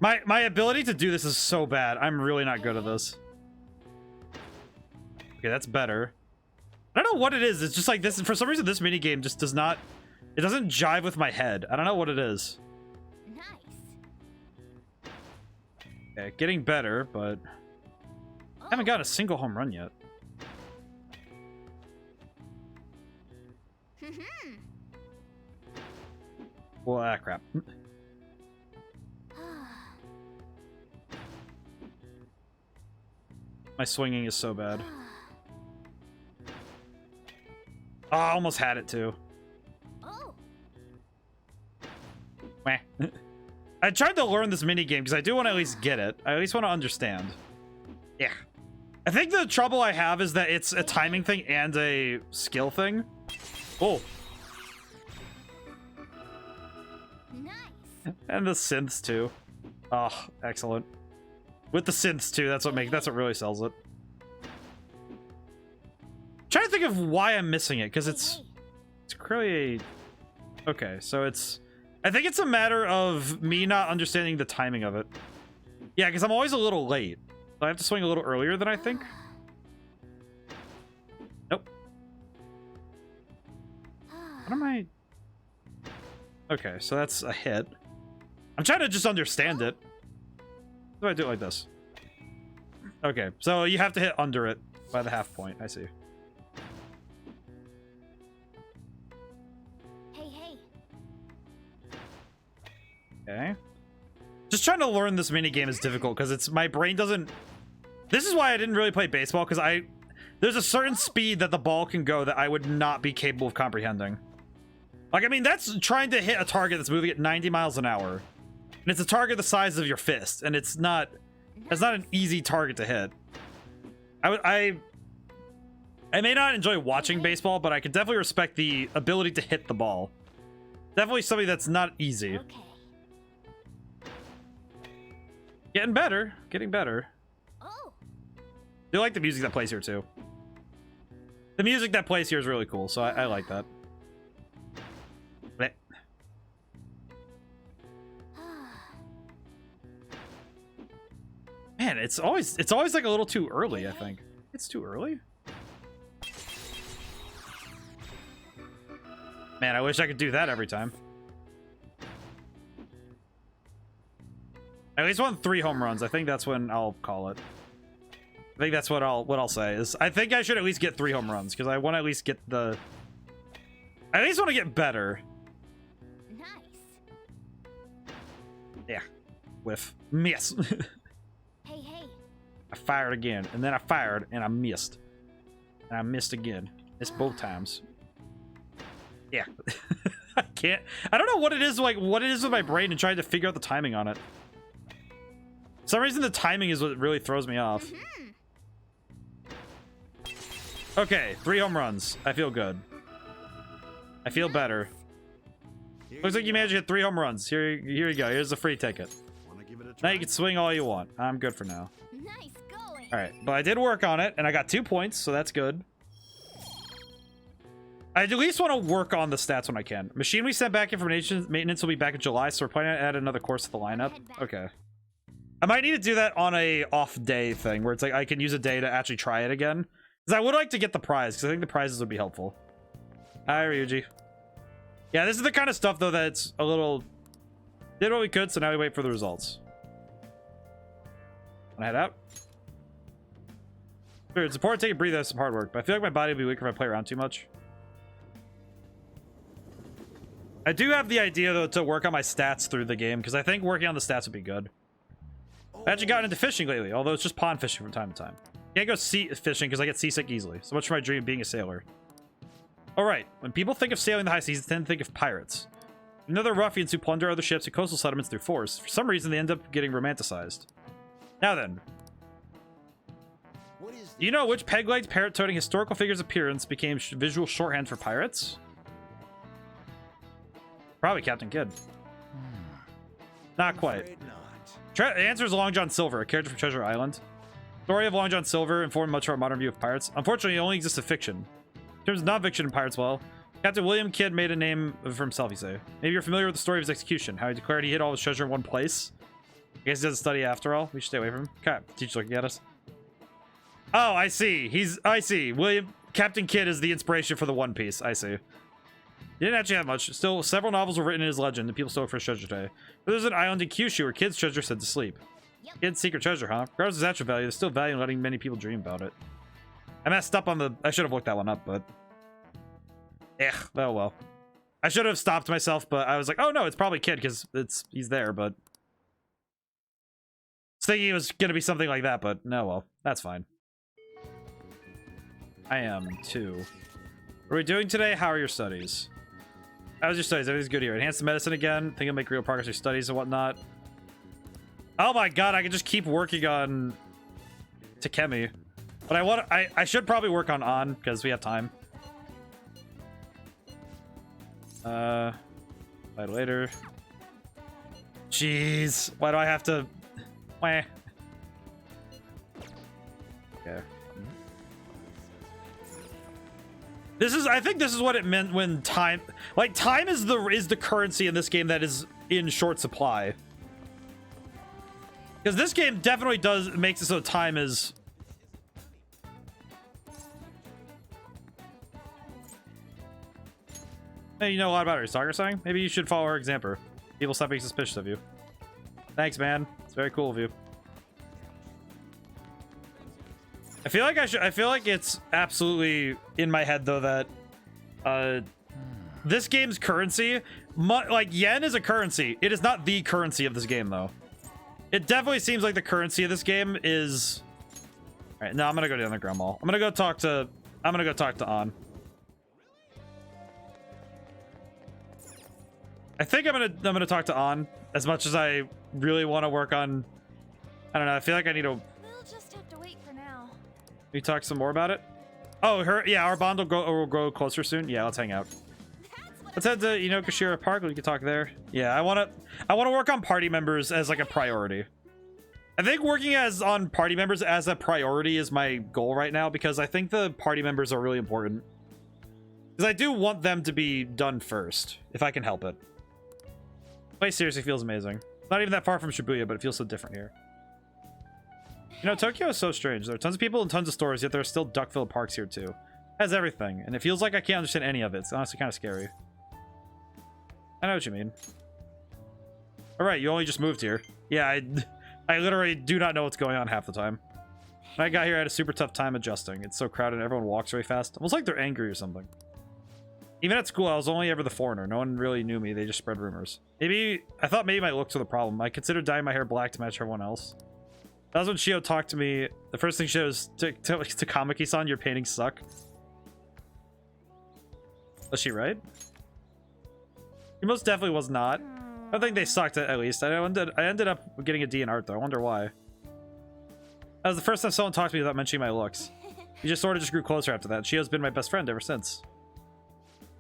ability to do this is so bad. I'm really not good at this. Okay, that's better. I don't know what it is. It's just like this. For some reason, this mini game just does not. It doesn't jive with my head. I don't know what it is. Nice. Okay, getting better, but I haven't got a single home run yet. Well, ah, crap. My swinging is so bad. Oh, I almost had it too. Meh. I tried to learn this mini game because I do want to at least get it. I at least want to understand. Yeah. I think the trouble I have is that it's a timing thing and a skill thing. Oh. And the synths too. Oh, excellent. With the synths too, that's what really sells it. I'm trying to think of why I'm missing it, because it's clearly okay, so I think it's a matter of me not understanding the timing of it. Yeah, because I'm always a little late. So I have to swing a little earlier than I think. Nope. What am I? Okay, so that's a hit. I'm trying to just understand it. How do I do it like this? Okay, so you have to hit under it by the half point. I see. Hey. Okay. Just trying to learn this mini game is difficult because it's my brain doesn't. This is why I didn't really play baseball, because there's a certain speed that the ball can go that I would not be capable of comprehending. Like, I mean, that's trying to hit a target that's moving at 90 miles an hour. And it's a target the size of your fist, and it's not an easy target to hit. I may not enjoy watching baseball, but I can definitely respect the ability to hit the ball. Definitely something that's not easy. Okay. Getting better. Oh. I like the music that plays here too. The music that plays here is really cool, so I like that. Man, it's always like a little too early, I think. It's too early? Man, I wish I could do that every time. I at least want 3 home runs. I think that's when I'll call it. I think that's what I'll say is I think I should at least get 3 home runs because I want to at least get the. I at least want to get better. Nice. Yeah. Whiff. Miss. Hey. I fired again, and then I fired, and I missed. And I missed again. Missed both times. Yeah. I can't. I don't know what it is with my brain and trying to figure out the timing on it. For some reason, the timing is what really throws me off. Okay, 3 home runs. I feel good. I feel better. Looks like you managed to hit 3 home runs. Here you go. Here's a free ticket. Now you can swing all you want. I'm good for now. Nice going. All right, but I did work on it, and I got 2 points, so that's good. I at least want to work on the stats when I can. Machine we sent back information. Maintenance will be back in July, so we're planning to add another course to the lineup. Okay. I might need to do that on a off day thing, where it's like I can use a day to actually try it again. Because I would like to get the prize, because I think the prizes would be helpful. Hi, Ryuji. Yeah, this is the kind of stuff, though, that's a little... Did what we could, so now we wait for the results. Wanna head out? Sure, it's important to take a breather after some hard work, but I feel like my body would be weaker if I play around too much. I do have the idea, though, to work on my stats through the game, because I think working on the stats would be good. I actually gotten into fishing lately, although it's just pond fishing from time to time. Can't go sea fishing because I get seasick easily. So much for my dream of being a sailor. Alright, when people think of sailing the high seas, they tend to think of pirates. You know, they're ruffians who plunder other ships and coastal settlements through force. For some reason, they end up getting romanticized. Now then. Do you know which peg-legged, parrot-toting historical figure's appearance became visual shorthand for pirates? Probably Captain Kidd. Not quite. The answer is Long John Silver, a character from Treasure Island. The story of Long John Silver informed much of our modern view of pirates. Unfortunately, it only exists in fiction. In terms of non-fiction in pirates, well, Captain William Kidd made a name for himself, you say. Maybe you're familiar with the story of his execution, how he declared he hid all his treasure in one place. I guess he doesn't study after all. We should stay away from him. Okay, teacher looking at us. Oh, I see. I see. Captain Kidd is the inspiration for the One Piece. I see. He didn't actually have much. Still, several novels were written in his legend, and people still look for his treasure today. But there's an island in Kyushu where Kidd's treasure is said to sleep. Kidd's secret treasure, huh? Regardless of its actual value, there's still value in letting many people dream about it. I messed up on the... I should have looked that one up, but... oh well. I should have stopped myself, but I was like, oh no, it's probably Kidd, because he's there, but... I was thinking it was going to be something like that, but no, well, that's fine. I am too. What are we doing today? How are your studies? How was your studies? Everything's good here. Enhance the medicine again. Think I'll make real progress in your studies and whatnot. Oh my god, I can just keep working on Takemi. But I should probably work on because we have time. Later. Jeez. Why do I have to... Wah. Okay. I think this is what it meant when time... Like, time is the currency in this game that is in short supply. Because this game definitely makes it so time is... Hey, you know a lot about her. Is Stalker saying? Maybe you should follow her example. People stop being suspicious of you. Thanks, man. It's very cool of you. I feel like it's absolutely in my head though that this game's currency, like yen is a currency. It is not the currency of this game though. It definitely seems like the currency of this game is... All right, no, I'm gonna go to the underground mall. I'm gonna go talk to An. I think I'm gonna talk to An as much as I really want to work on. I don't know. I feel like I need to. We'll just have to wait for now. We talk some more about it. Oh, yeah, our bond will grow closer soon. Yeah, let's hang out. Let's head to Kashira Park. We can talk there. Yeah, I want to work on party members as like a priority. I think working on party members as a priority is my goal right now because I think the party members are really important. Because I do want them to be done first, if I can help it. The place seriously feels amazing. It's not even that far from Shibuya, but it feels so different here. You know, Tokyo is so strange. There are tons of people and tons of stores, yet there are still duck-filled parks here too. It has everything, and it feels like I can't understand any of it. It's honestly kind of scary. I know what you mean. Alright, you only just moved here. Yeah, I literally do not know what's going on half the time. When I got here, I had a super tough time adjusting. It's so crowded and everyone walks really fast. Almost like they're angry or something. Even at school, I was only ever the foreigner. No one really knew me. They just spread rumors. I thought maybe my looks were the problem. I considered dyeing my hair black to match everyone else. That was when Shio talked to me. The first thing she was to Kamiki-san, your paintings suck. Was she right? She most definitely was not. I don't think they sucked at least. I ended up getting a D in art though. I wonder why. That was the first time someone talked to me without mentioning my looks. We just sort of grew closer after that. Shio's been my best friend ever since.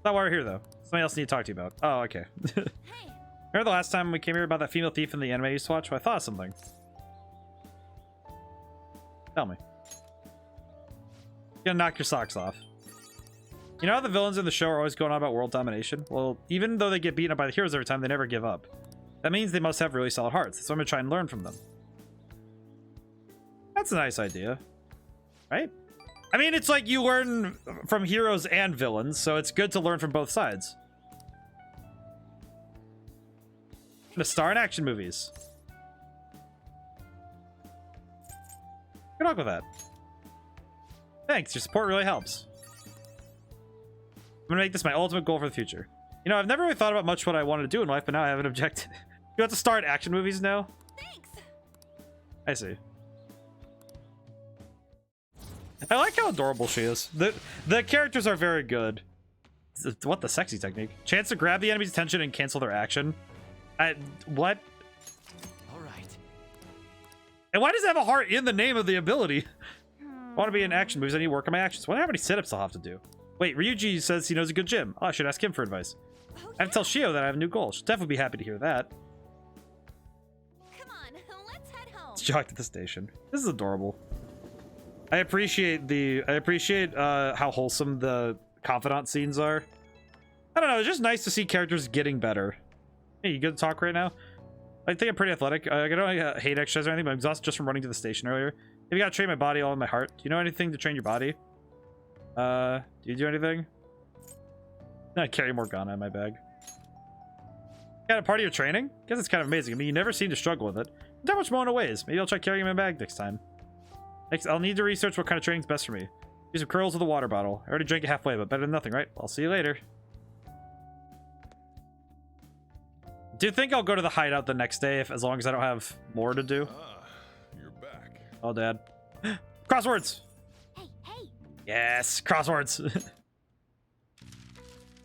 Not why we're here though. Something else I need to talk to you about. Oh, okay. Remember the last time we came here about that female thief in the anime you used to watch? Well, I thought of something. Tell me. You're gonna knock your socks off. You know how the villains in the show are always going on about world domination? Well, even though they get beaten up by the heroes every time, they never give up. That means they must have really solid hearts. So I'm gonna try and learn from them. That's a nice idea. Right? I mean, it's like you learn from heroes and villains, so it's good to learn from both sides. I'm gonna star in action movies. Good luck with that. Thanks, your support really helps. I'm gonna make this my ultimate goal for the future. You know, I've never really thought about much what I wanted to do in life, but now I have an objective. You have to start action movies now? Thanks. I see. I like how adorable she is. The characters are very good. What the sexy technique? Chance to grab the enemy's attention and cancel their action. What? All right. And why does it have a heart in the name of the ability? I want to be in action movies. I need to work on my actions. Wonder how many sit-ups I'll have to do. Wait, Ryuji says he knows a good gym. Oh, I should ask him for advice. I have to tell Shio that I have a new goal. She'll definitely be happy to hear that. Come on, let's head home. It's jogged at the station. This is adorable. I appreciate how wholesome the confidant scenes are. I don't know, it's just nice to see characters getting better. Hey, you good to talk right now? I think I'm pretty athletic. I don't hate exercise or anything, but I'm exhausted just from running to the station earlier. Maybe I gotta train my body all in my heart. Do you know anything to train your body? Do you do anything? I carry Morgana in my bag. Got a part of your training? Guess it's kind of amazing. I mean, you never seem to struggle with it. Not much more ways. Maybe I'll try carrying my bag next time. Next, I'll need to research what kind of training's best for me. Use some curls with a water bottle. I already drank it halfway, but better than nothing, right? I'll see you later. Do you think I'll go to the hideout the next day as long as I don't have more to do? Ah, you're back. Oh, Dad. Crosswords! Hey, hey! Yes, crosswords!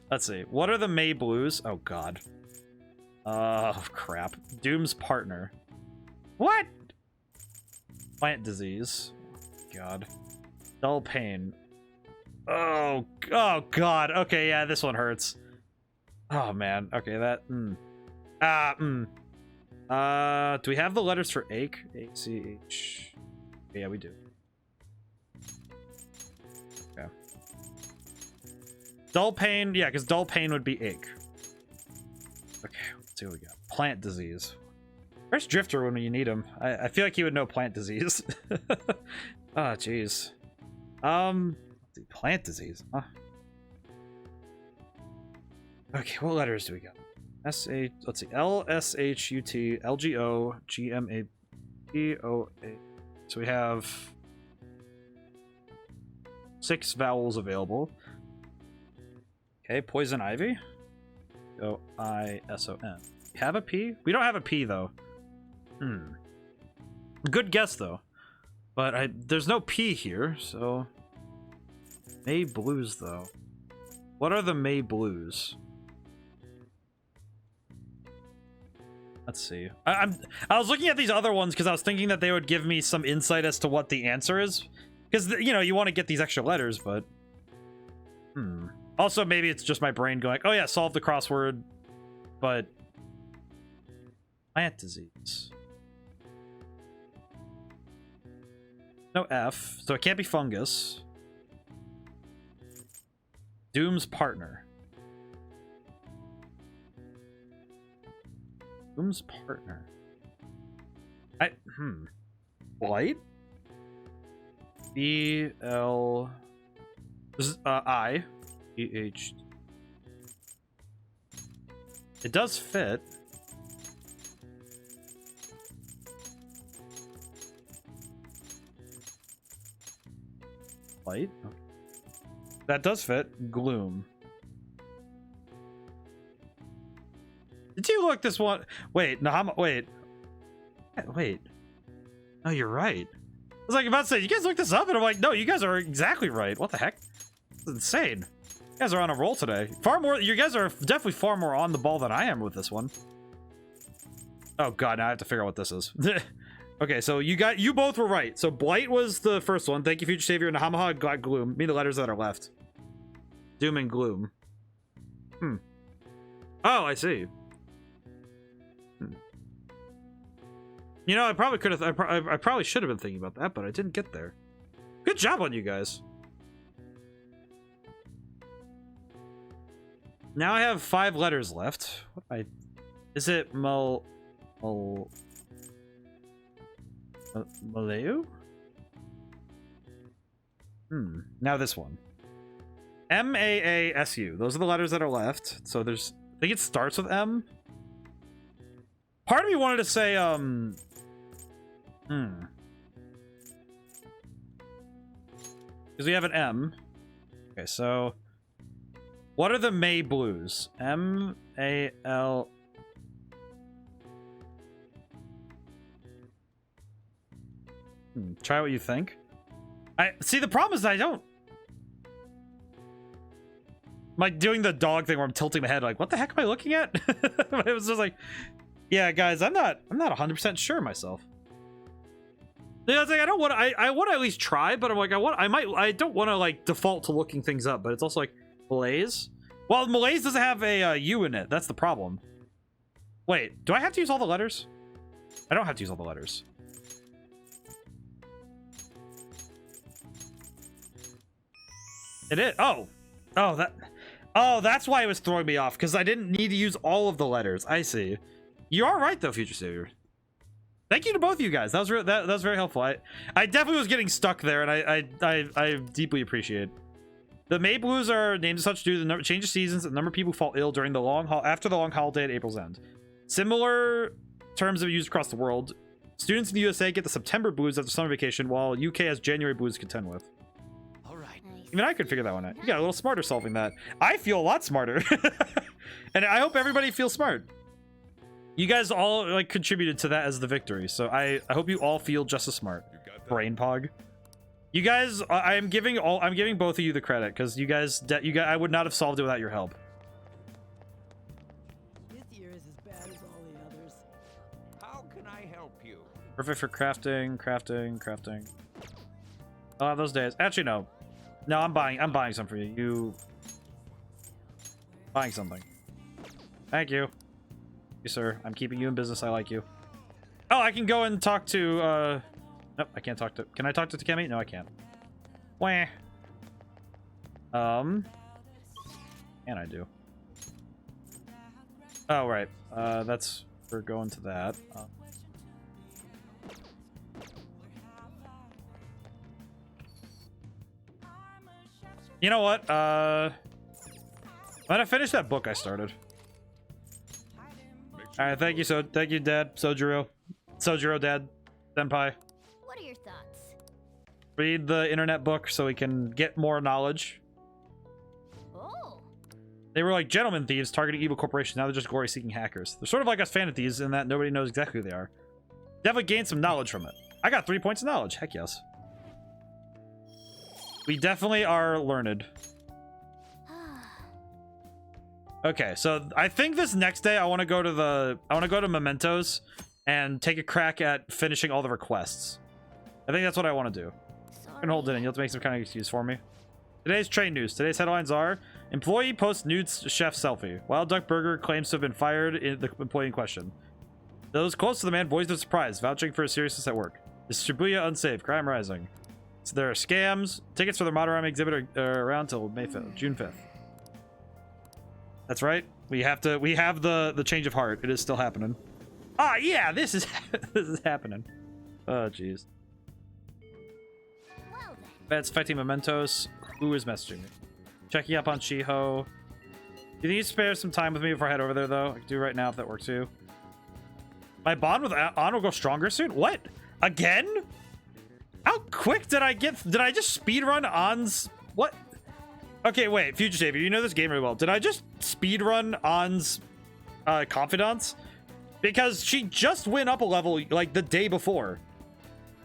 Let's see. What are the May Blues? Oh, God. Oh, crap. Doom's partner. What? Plant disease. God. Dull pain. Oh, God. Okay, yeah, this one hurts. Oh, man. Okay, that... do we have the letters for ache? A-C-H... Yeah, we do. Okay. Dull pain, yeah, because dull pain would be ache. Okay, let's see what we got. Plant disease. Where's Drifter when you need him? I feel like he would know plant disease. Oh, jeez. Plant disease, huh? Okay, what letters do we got? S-H, let's see, L-S-H-U-T, L-G-O, G-M-A-P-O-A. So we have 6 vowels available. Okay, poison ivy. O-I-S-O-N. We have a P? We don't have a P, though. Good guess, though. But there's no P here, so... May Blues, though. What are the May Blues? Let's see. I was looking at these other ones because I was thinking that they would give me some insight as to what the answer is. Because, you know, you want to get these extra letters, but... Also, maybe it's just my brain going, oh yeah, solve the crossword, but... Plant disease. No F, so it can't be fungus. Doom's partner. Doom's partner. Blight? B-L... I. E-H... It does fit. Light? Okay. That does fit. Gloom. Did you look this one? Wait, Nahama. Wait. Wait. No, you're right. I was like about to say, you guys looked this up, and I'm like, no, you guys are exactly right. What the heck? This is insane. You guys are on a roll today. Far more. You guys are definitely far more on the ball than I am with this one. Oh god, now I have to figure out what this is. Okay, so you both were right. So Blight was the first one. Thank you, future savior. Nahamaha got Gloom. Me, the letters that are left. Doom and Gloom. Oh, I see. You know, I probably could have. I probably should have been thinking about that, but I didn't get there. Good job on you guys. Now I have 5 letters left. Is it Maleu? Now this one. M-A-A-S-U. Those are the letters that are left. So there's... I think it starts with M. Part of me wanted to say, because we have an M. Okay, so... What are the May Blues? M-A-L... Try what you think. I see, the problem is I don't... I'm like doing the dog thing where I'm tilting my head like, what the heck am I looking at? It was just like, yeah, guys, I'm not 100% sure myself. You know, it's like I don't want to, I want to at least try, but I'm like, I don't want to like default to looking things up, but it's also like Malaise. Well, Malaise doesn't have a U in it. That's the problem. Wait, do I have to use all the letters? I don't have to use all the letters. It is. Oh, that's why it was throwing me off, because I didn't need to use all of the letters. I see. You are right though, Future Savior. Thank you to both of you guys. That was that was very helpful. I definitely was getting stuck there, and I deeply appreciate it. The May Blues are named as such due to the change of seasons and the number of people who fall ill during the after the long holiday at April's end. Similar terms are used across the world. Students in the USA get the September Blues after summer vacation, while UK has January Blues to contend with. Even I could figure that one out. You got a little smarter solving that. I feel a lot smarter. And I hope everybody feels smart. You guys all like contributed to that as the victory. So I hope you all feel just as smart. Brain pog. You guys, I'm giving both of you the credit, because you guys, I would not have solved it without your help. This year is as bad as all the others. How can I help you? Perfect for crafting. Oh, those days. Actually, no. No, I'm buying some for you. You buying something. Thank you. You, sir. I'm keeping you in business. I like you. Oh, I can go and talk to nope, I can't talk to... Can I talk to Takemi? No, I can't. Wah. And I do. Oh, right. That's... We're going to that. You know what? I'm gonna finish that book I started. Alright, thank you, Dad. Sojiro, Dad. Senpai. What are your thoughts? Read the internet book so we can get more knowledge. Oh. They were like gentlemen thieves targeting evil corporations. Now they're just glory-seeking hackers. They're sort of like us fan thieves in that nobody knows exactly who they are. Definitely gained some knowledge from it. I got 3 points of knowledge. Heck yes. We definitely are learned. Okay, so I think this next day I want to go to Mementos and take a crack at finishing all the requests. I think that's what I want to do. I can hold it in. You'll have to make some kind of excuse for me. Today's train news. Today's headlines are: employee posts nude chef selfie. Wild Duck Burger claims to have been fired in the employee in question. Those close to the man voiced their surprise, vouching for his seriousness at work. Is Shibuya unsafe? Crime rising. So there are scams. Tickets for the Madarame exhibit are around till June 5th. That's right. We have the change of heart. It is still happening. Ah, yeah, this is this is happening. Oh, jeez. Well, That's fighting Mementos. Who is messaging me? Checking up on Shiho. Do you think you spare some time with me before I head over there, though? I can do right now if that works too. My bond with An will go stronger soon? What? Again? How quick did I get? Did I just speedrun An's? What? Okay, wait, Future Savior, you know this game really well. Did I just speedrun An's confidants? Because she just went up a level like the day before.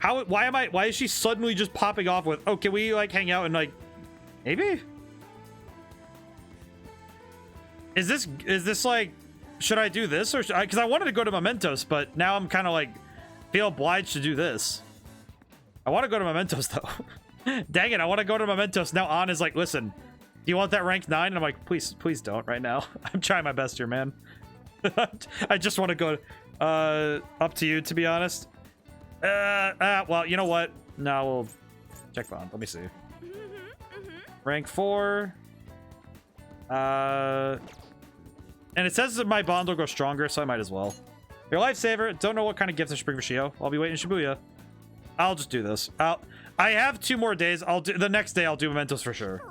Why is she suddenly just popping off with, oh, can we like hang out and like, maybe? Is this like, should I do this or because I wanted to go to Mementos, but now I'm kind of like feel obliged to do this. I want to go to Mementos though. Dang it, I want to go to Mementos. Now An is like, listen, do you want that rank 9? And I'm like, please don't right now. I'm trying my best here, man. I just want to go up to you, to be honest. Well, you know what? No, we'll check bond. Let me see. Rank 4. And it says that my bond will go stronger, so I might as well. Your lifesaver. Don't know what kind of gifts I should bring for Shio. I'll be waiting in Shibuya. I'll just do this. I have 2 more days. I'll do the next day. I'll do Mementos for sure.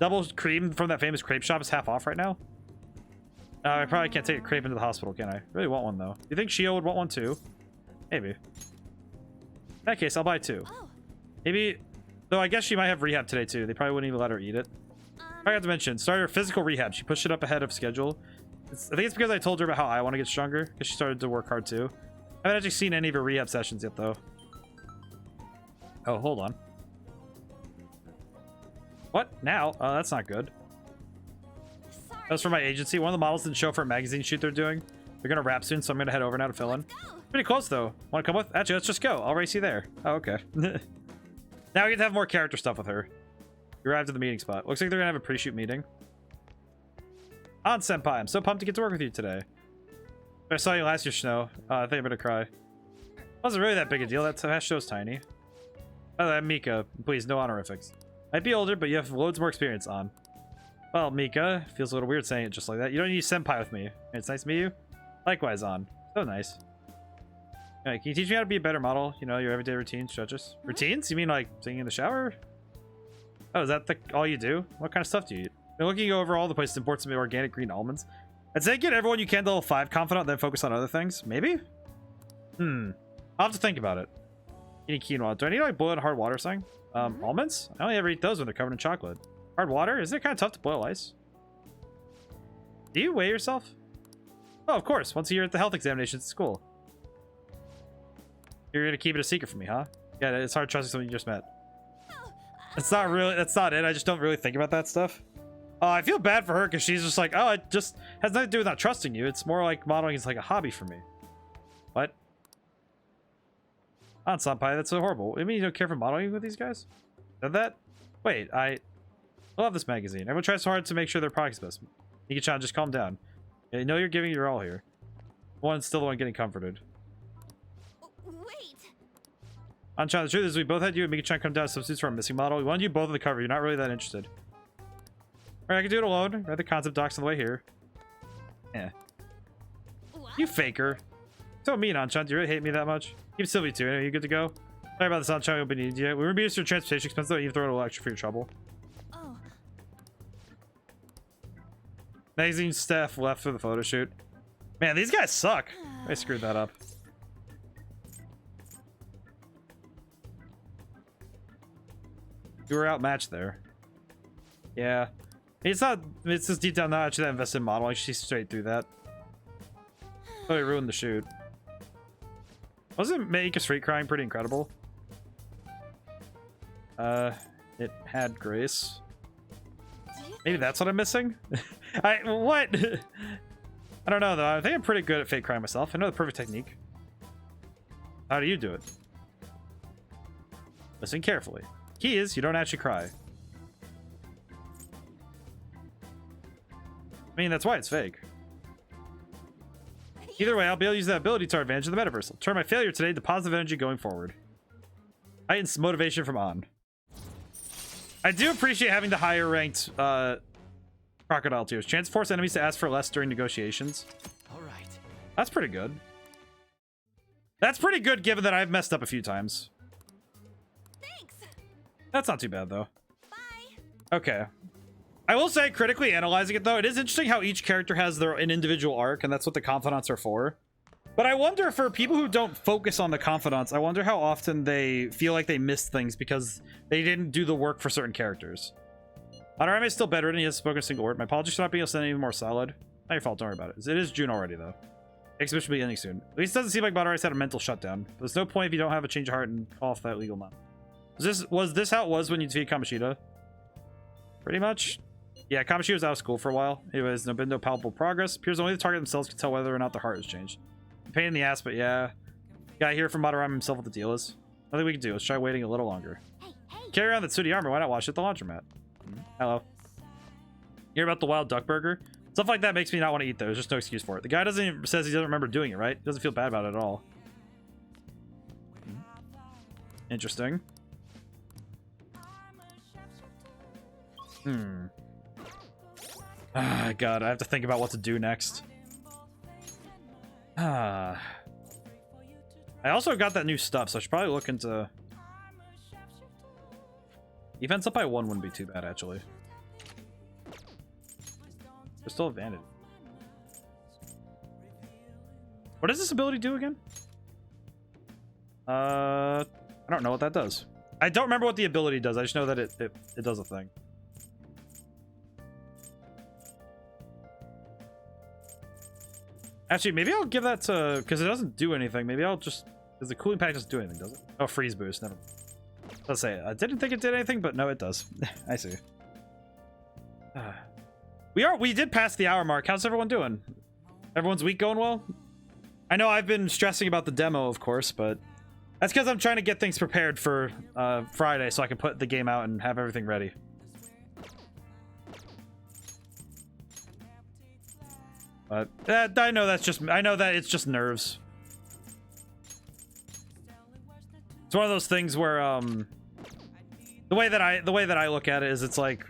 Double cream from that famous crepe shop is half off right now. I probably can't take a crepe into the hospital, can I? Really want one though. You think Shio would want one too? Maybe. In that case, I'll buy 2. Maybe, though I guess she might have rehab today too. They probably wouldn't even let her eat it. I got to mention, started her physical rehab. She pushed it up ahead of schedule. I think it's because I told her about how I want to get stronger, because she started to work hard too. I haven't actually seen any of her rehab sessions yet, though. Oh, hold on. What? Now? Oh, that's not good. Sorry. That was for my agency. One of the models didn't show for a magazine shoot they're doing. They're going to wrap soon, so I'm going to head over now to fill in. Pretty close, though. Want to come with? Actually, let's just go. I'll race you there. Oh, okay. Now we get to have more character stuff with her. We arrived at the meeting spot. Looks like they're going to have a pre-shoot meeting. On Senpai, I'm so pumped to get to work with you today. I saw you last year, Snow. I think I'm going to cry. Wasn't really that big a deal. That show's tiny. Oh, Mika. Please, no honorifics. Might be older, but you have loads more experience on. Well, Mika, feels a little weird saying it just like that. You don't need senpai with me. It's nice to meet you. Likewise, on. So nice. Can you teach me how to be a better model? You know, your everyday routines, judges. Routines? You mean like singing in the shower? Oh, is that all you do? What kind of stuff do you eat? Been looking over all the places to import some organic green almonds. I'd say get everyone you can to level 5 confident, then focus on other things. Maybe? I'll have to think about it. Eating quinoa. Do I need like boiled hard water or something? Almonds? I only ever eat those when they're covered in chocolate. Hard water? Isn't it kind of tough to boil ice? Do you weigh yourself? Oh, of course. Once a year at the health examinations at school. You're gonna keep it a secret from me, huh? Yeah, it's hard trusting someone you just met. It's not really, that's not it. I just don't really think about that stuff. I feel bad for her because she's just like, oh, it just has nothing to do with not trusting you. It's more like modeling is like a hobby for me. What? On Senpai, that's so horrible. You mean you don't care for modeling with these guys? Said that? Wait, I love this magazine. Everyone tries so hard to make sure their product's best. Mika-chan, just calm down. I know you're giving your all here. One's still the one getting comforted. Wait. On-chan, the truth is we both had you and Mika-chan come down as substitutes for our missing model. We wanted you both on the cover. You're not really that interested. Alright, I can do it alone. Read the concept docs on the way here. Yeah. What? You faker. So mean, On-chan. Do you really hate me that much? Keep Sylvie too. Are you good to go? Sorry about this, On-chan. We won't need you. We reimburse your transportation expense though. You throw it a little extra for your trouble. Oh. Magazine staff left for the photo shoot. Man, these guys suck. I screwed that up. You were outmatched there. Yeah. It's not, it's just deep down not actually that invested in modeling. She's straight through that. Oh, it ruined the shoot. Wasn't Make a Street Crying pretty incredible? It had grace. Maybe that's what I'm missing? What? I don't know though. I think I'm pretty good at fake crying myself. I know the perfect technique. How do you do it? Listen carefully. Key is you don't actually cry. I mean, that's why it's fake. Either way, I'll be able to use that ability to our advantage in the metaverse. I'll turn my failure today to positive energy going forward. Heightens motivation from On. I do appreciate having the higher ranked crocodile tiers. Chance to force enemies to ask for less during negotiations. All right. That's pretty good. That's pretty good given that I've messed up a few times. Thanks. That's not too bad though. Bye. Okay. I will say, critically analyzing it though, it is interesting how each character has an individual arc, and that's what the confidants are for. But I wonder, for people who don't focus on the confidants, I wonder how often they feel like they missed things because they didn't do the work for certain characters. Madarame is still bedridden. He hasn't spoken a single word. My apologies for not being able to send any more solid. Not your fault. Don't worry about it. It is June already, though. Exhibition will be ending soon. At least it doesn't seem like Madarame's had a mental shutdown. There's no point if you don't have a change of heart and call off that legal month. Was this how it was when you defeated Kamoshida? Pretty much. Yeah, Kamoshida was out of school for a while. Anyways, there's been no palpable progress. Appears only the target themselves can tell whether or not their heart has changed. Pain in the ass, but yeah. Gotta hear from Madarame himself what the deal is. Nothing we can do. Let's try waiting a little longer. Hey. Carry around that sooty armor. Why not wash it at the laundromat? Hello. Hear about the wild duck burger? Stuff like that makes me not want to eat those. There's just no excuse for it. The guy says he doesn't remember doing it, right? He doesn't feel bad about it at all. Interesting. Ah, God, I have to think about what to do next. I also got that new stuff, so I should probably look into... Defense up by 1 wouldn't be too bad, actually. There's still advantage. What does this ability do again? I don't know what that does. I don't remember what the ability does. I just know that it does a thing. Actually, maybe I'll give that to, because it doesn't do anything. Maybe I'll just, because the cooling pack doesn't do anything, does it? Oh, freeze boost. Never. Let's say I didn't think it did anything, but no, it does. I see. We did pass the hour mark. How's everyone doing? Everyone's week going well? I know I've been stressing about the demo, of course, but that's because I'm trying to get things prepared for Friday so I can put the game out and have everything ready. But I know that it's just nerves. It's one of those things where the way that I look at it is it's like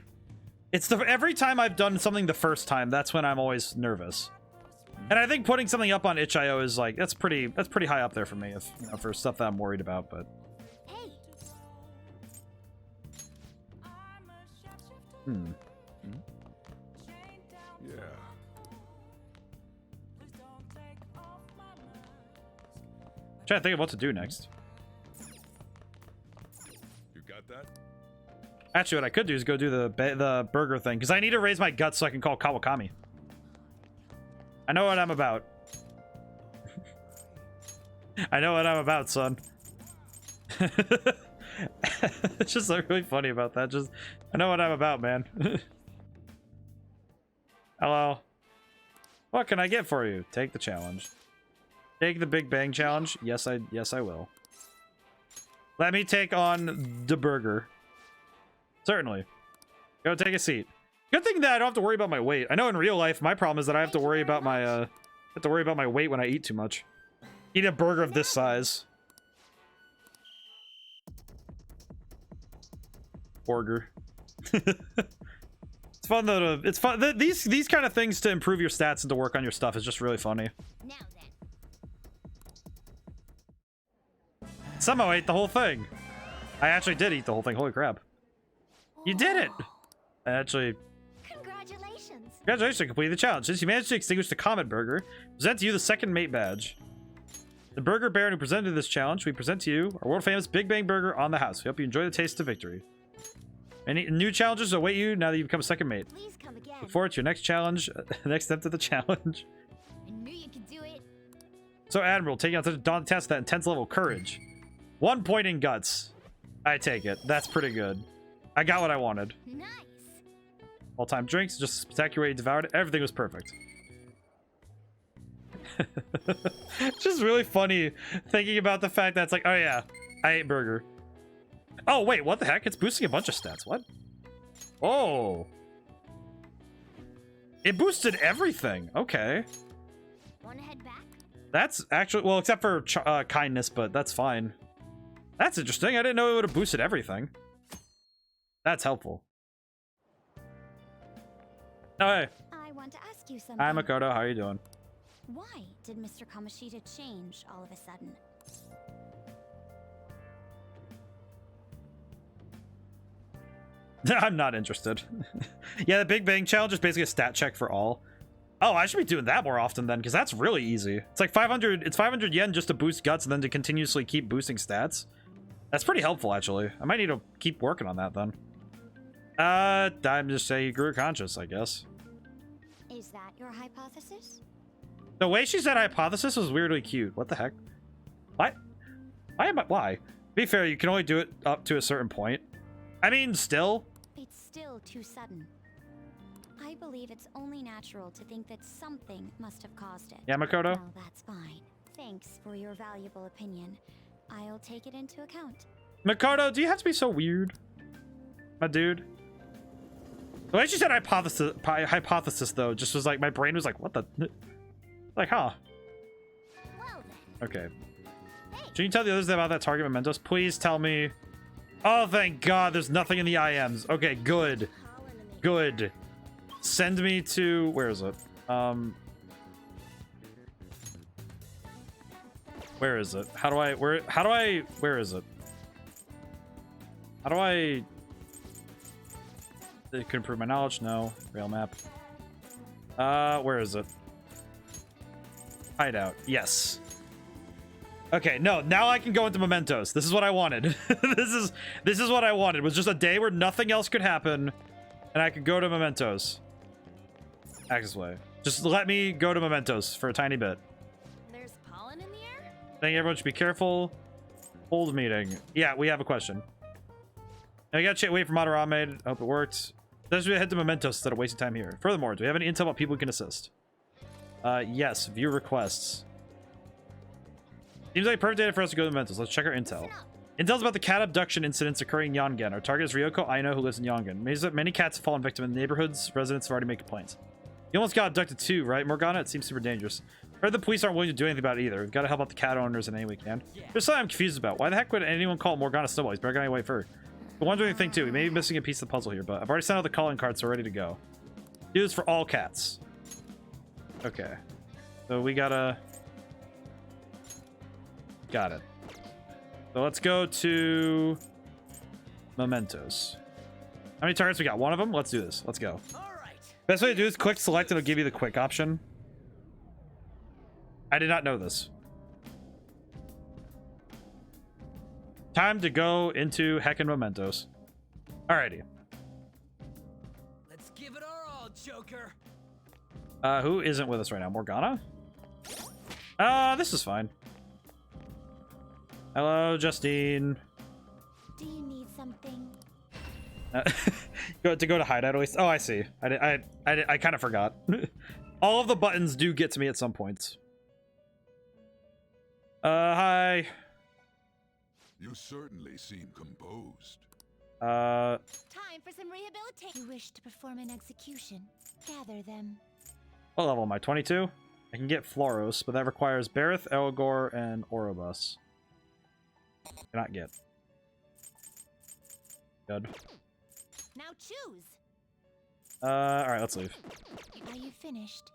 every time I've done something the first time, that's when I'm always nervous. And I think putting something up on itch.io is like that's pretty high up there for me if for stuff that I'm worried about, but Yeah. Trying to think of what to do next. You got that? Actually, what I could do is go do the burger thing, because I need to raise my guts so I can call Kawakami. I know what I'm about. I know what I'm about, son. It's just like really funny about that. Just, I know what I'm about, man. Hello. What can I get for you? Take the challenge. Take the Big Bang challenge. Yes, I will. Let me take on the burger. Certainly. Go take a seat. Good thing that I don't have to worry about my weight. I know in real life my problem is that I have to worry about my weight when I eat too much. Eat a burger of this size. Burger. It's fun though. It's fun. These kind of things to improve your stats and to work on your stuff is just really funny. Now then. Somehow I ate the whole thing. I actually did eat the whole thing. Holy crap! You did it. I actually. Congratulations. Congratulations, you completed the challenge. Since you managed to extinguish the Comet Burger, present to you the second mate badge. The Burger Baron who presented this challenge, we present to you our world famous Big Bang Burger on the house. We hope you enjoy the taste of victory. Any new challenges await you now that you become a second mate. Please come again. Look forward to your next challenge, next step to the challenge. I knew you could do it. So, Admiral, taking on such a daunting test with that intense level of courage. 1 point in guts. I take it. That's pretty good. I got what I wanted. Nice. All-time drinks, just a spectacular way you devoured it. Everything was perfect. It's just really funny thinking about the fact that it's like, oh yeah, I ate burger. Oh wait, what the heck? It's boosting a bunch of stats. What? Oh. It boosted everything. Okay. Wanna head back? That's actually, well, except for kindness, but that's fine. That's interesting. I didn't know it would have boosted everything. That's helpful. Oh, hey. I want to ask you something. Hi, Makoto. How are you doing? Why did Mr. Kamoshida change all of a sudden? I'm not interested. Yeah, the Big Bang Challenge is basically a stat check for all. Oh, I should be doing that more often then, because that's really easy. It's like 500. It's 500 yen just to boost guts and then to continuously keep boosting stats. That's pretty helpful, actually. I might need to keep working on that then. I'm just saying you grew conscious, I guess. Is that your hypothesis? The way she said hypothesis was weirdly cute. What the heck? What? Why? To be fair, you can only do it up to a certain point. I mean, still. It's still too sudden. I believe it's only natural to think that something must have caused it. Yeah, Makoto? Well, that's fine. Thanks for your valuable opinion. I'll take it into account. Makoto, do you have to be so weird? My dude. The way she said hypothesis though, just was like, my brain was like, what the? Like, huh? Well then. Okay. Can you tell the others about that target mementos? Please tell me. Oh, thank God, there's nothing in the IMs. Okay, good. Good. Send me to, where is it? Where is it? Where is it? How do I... It could improve my knowledge? No. Rail map. Where is it? Hideout. Yes. Okay, no, now I can go into mementos. This is what I wanted. This is what I wanted. It was just a day where nothing else could happen, and I could go to mementos. Access way. Just let me go to mementos for a tiny bit. There's pollen in the air? I think everyone should be careful. Hold meeting. Yeah, we have a question. Now we gotta wait for Madarame. I hope it works. Let's head to mementos instead of wasting time here. Furthermore, do we have any intel about people who can assist? Yes. View requests. Seems like perfect data for us to go to mementos. Let's check our intel. Intel's about the cat abduction incidents occurring in Yongen. Our target is Ryoko Aino, who lives in Yongen. Many cats have fallen victim in the neighborhoods. Residents have already made complaints. You almost got abducted too, right, Morgana? It seems super dangerous. Heard the police aren't willing to do anything about it either. We've got to help out the cat owners in any way we can. There's something I'm confused about. Why the heck would anyone call Morgana Snowball? He's better get away for her. The wondering thing too, we may be missing a piece of the puzzle here, but I've already sent out the calling cards, so we're ready to go. Do this for all cats. Okay. So we gotta... Got it. So let's go to... mementos. How many targets we got? One of them? Let's do this. Let's go. Best way to do is click select and it'll give you the quick option. I did not know this. Time to go into heckin' mementos. Alrighty. Let's give it our all, Joker. Who isn't with us right now? Morgana? This is fine. Hello, Justine. Do you need something? Go to hideout at least. Oh, I see. I kind of forgot. All of the buttons do get to me at some points. Hi. You certainly seem composed. Time for some rehabilitation. You wish to perform an execution. Gather them. What level am I? 22? I can get Floros, but that requires Bareth, Elgor, and Orobus. Cannot get. Good. Now choose. Alright, let's leave. Are you finished?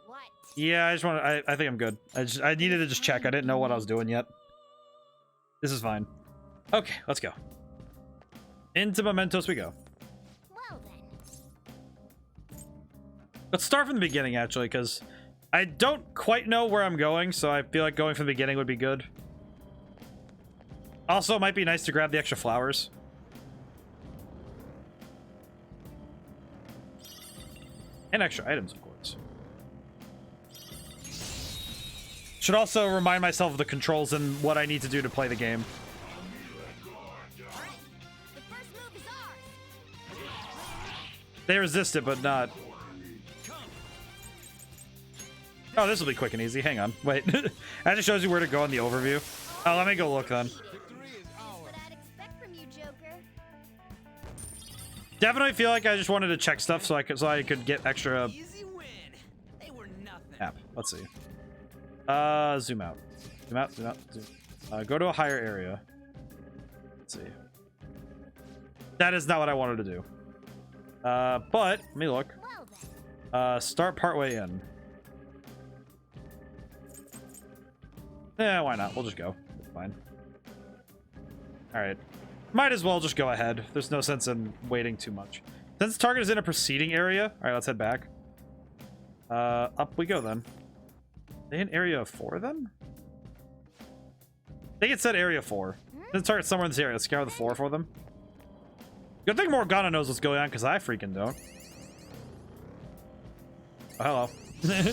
What? Yeah, I just want to... I think I'm good. I needed to just check. I didn't know what I was doing yet. This is fine. Okay, let's go. Into mementos we go. Well then. Let's start from the beginning, actually, because I don't quite know where I'm going, so I feel like going from the beginning would be good. Also, it might be nice to grab the extra flowers. And extra items, of course. Should also remind myself of the controls and what I need to do to play the game. They resist it, but not... Oh, this will be quick and easy. Hang on. Wait. That just shows you where to go in the overview. Oh, let me go look then. Definitely feel like I just wanted to check stuff so I could get extra... App. Let's see. Zoom out. Zoom out, zoom out, zoom. Go to a higher area. Let's see. That is not what I wanted to do. But, let me look. Start partway in. Yeah, why not? We'll just go. It's fine. Alright. Might as well just go ahead. There's no sense in waiting too much. Since the target is in a preceding area, alright, let's head back. Up we go then. Are they in area 4 then? I think it said area 4. Since the target's somewhere in this area, let's scour the floor for them. Good thing Morgana knows what's going on, because I freaking don't. Oh, hello.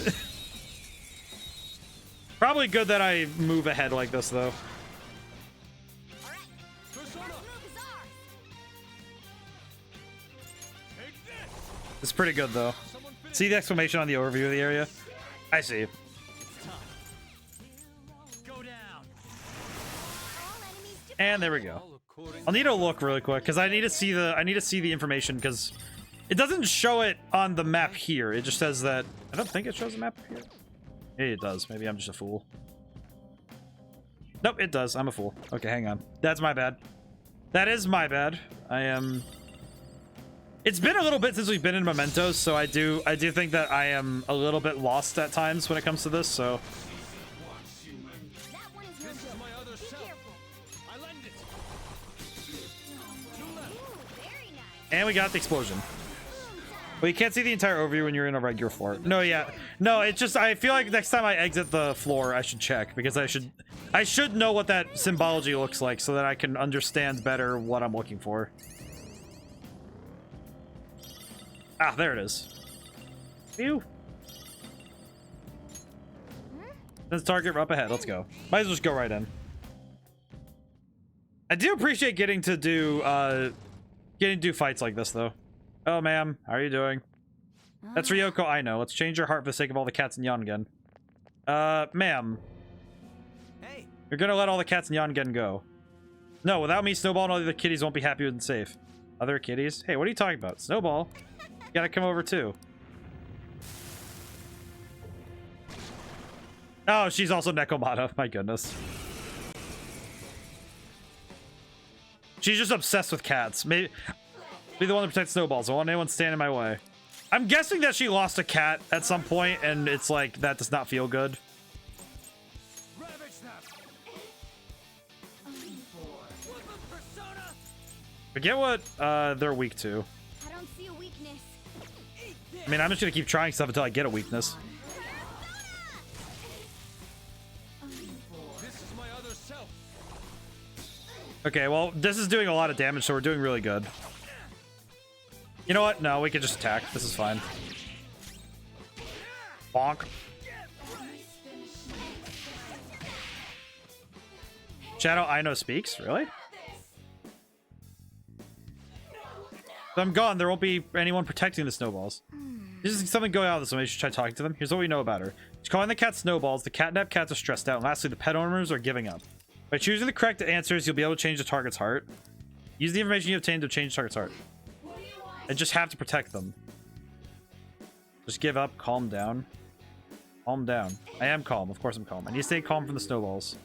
Probably good that I move ahead like this, though. It's pretty good, though. See the exclamation on the overview of the area? I see. And there we go. I'll need to look really quick because I need to see the information because it doesn't show it on the map here. It just says that I don't think it shows the map here. Maybe it does. Maybe I'm just a fool. Nope, it does. I'm a fool. Okay, hang on. That's my bad. That is my bad. I am. It's been a little bit since we've been in mementos, so I do think that I am a little bit lost at times when it comes to this. So. And we got the explosion. Well, you can't see the entire overview when you're in a regular floor. No, yeah. No, it's just, I feel like next time I exit the floor, I should check. Because I should know what that symbology looks like so that I can understand better what I'm looking for. Ah, there it is. Phew. Since target up ahead. Let's go. Might as well just go right in. I do appreciate getting to do fights like this though. Oh, ma'am, how are you doing? That's Ryoko, I know. Let's change your heart for the sake of all the cats in Yongen. Ma'am. Hey. You're gonna let all the cats in Yongen go. No, without me, Snowball and all the other kitties won't be happy and safe. Other kitties? Hey, what are you talking about? Snowball, you gotta come over too. Oh, she's also Nekomata. My goodness. She's just obsessed with cats. Maybe be the one to protect Snowballs. I don't want anyone standing in my way. I'm guessing that she lost a cat at some point, and it's like, that does not feel good. Forget what they're weak to. I don't see a weakness. I mean, I'm just gonna keep trying stuff until I get a weakness. This is my other self. Okay, well, this is doing a lot of damage, so we're doing really good. You know what? No, we can just attack. This is fine. Bonk. Shadow I know speaks? Really? If I'm gone, there won't be anyone protecting the Snowballs. This is something going on with this one. We should try talking to them. Here's what we know about her. She's calling the cats Snowballs. The catnap cats are stressed out. And lastly, the pet owners are giving up. By choosing the correct answers, you'll be able to change the target's heart. Use the information you obtained to change the target's heart. And just have to protect them. Just give up. Calm down. Calm down. I am calm. Of course I'm calm. I need to stay calm from the Snowballs.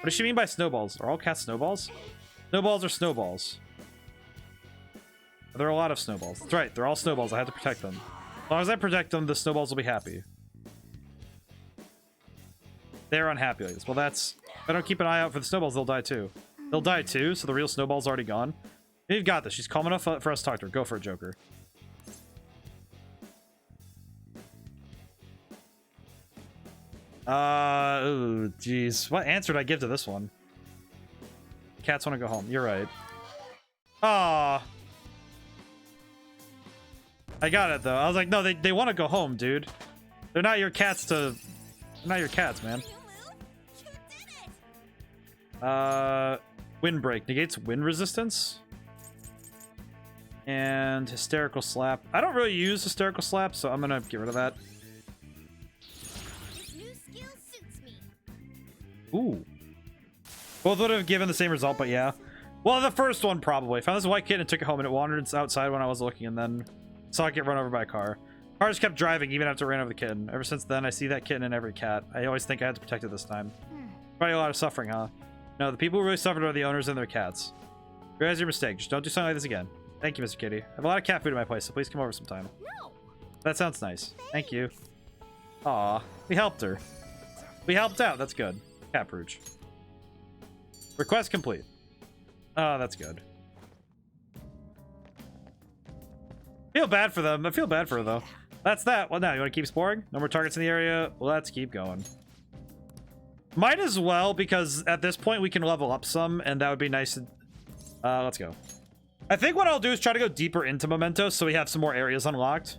What does she mean by Snowballs? Are all cats Snowballs? Snowballs are Snowballs. There are a lot of Snowballs. That's right. They're all Snowballs. I have to protect them. As long as I protect them, the Snowballs will be happy. They're unhappy like this. Well, that's... If I don't keep an eye out for the Snowballs, they'll die too. They'll die too, so the real Snowball's already gone. You've got this. She's calm enough for us to talk to her. Go for it, Joker. Oh, jeez. What answer did I give to this one? Cats want to go home. You're right. Ah. I got it though. I was like, no, they want to go home, dude. They're not your cats to... They're not your cats, man. Windbreak negates wind resistance. And hysterical slap. I don't really use hysterical slap, so I'm gonna get rid of that. This new skill suits me. Ooh. Both would have given the same result, but yeah. Well, the first one probably. Found this white kitten and took it home, and it wandered outside when I was looking, and then saw it get run over by a car. Car just kept driving even after it ran over the kitten. Ever since then, I see that kitten in every cat. I always think I had to protect it this time. Probably a lot of suffering, huh? No, the people who really suffered are the owners and their cats. Realize your mistake. Just don't do something like this again. Thank you, Mr. Kitty. I have a lot of cat food in my place, so please come over sometime. No. That sounds nice. Thank you. Aw, we helped her. We helped out. That's good. Cat Pooch. Request complete. Oh, that's good. Feel bad for them. I feel bad for her, though. That's that. What now? You want to keep exploring? No more targets in the area? Let's keep going. Might as well, because at this point we can level up some, and that would be nice to... let's go. I think what I'll do is try to go deeper into Mementos so we have some more areas unlocked.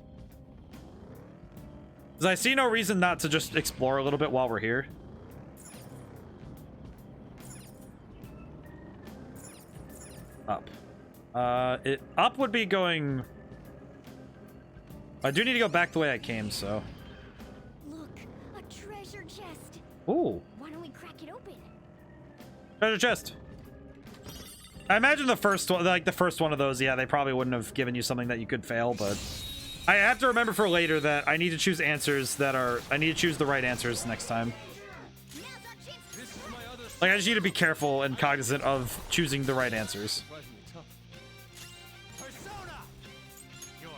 Because I see no reason not to just explore a little bit while we're here. Up. Up would be going... I do need to go back the way I came, so... Look, a treasure chest. Ooh. Why don't we crack it open? Treasure chest. I imagine the first one, like the first one of those, yeah, they probably wouldn't have given you something that you could fail, but I have to remember for later that I need to choose answers that are, I need to choose the right answers next time. Like, I just need to be careful and cognizant of choosing the right answers.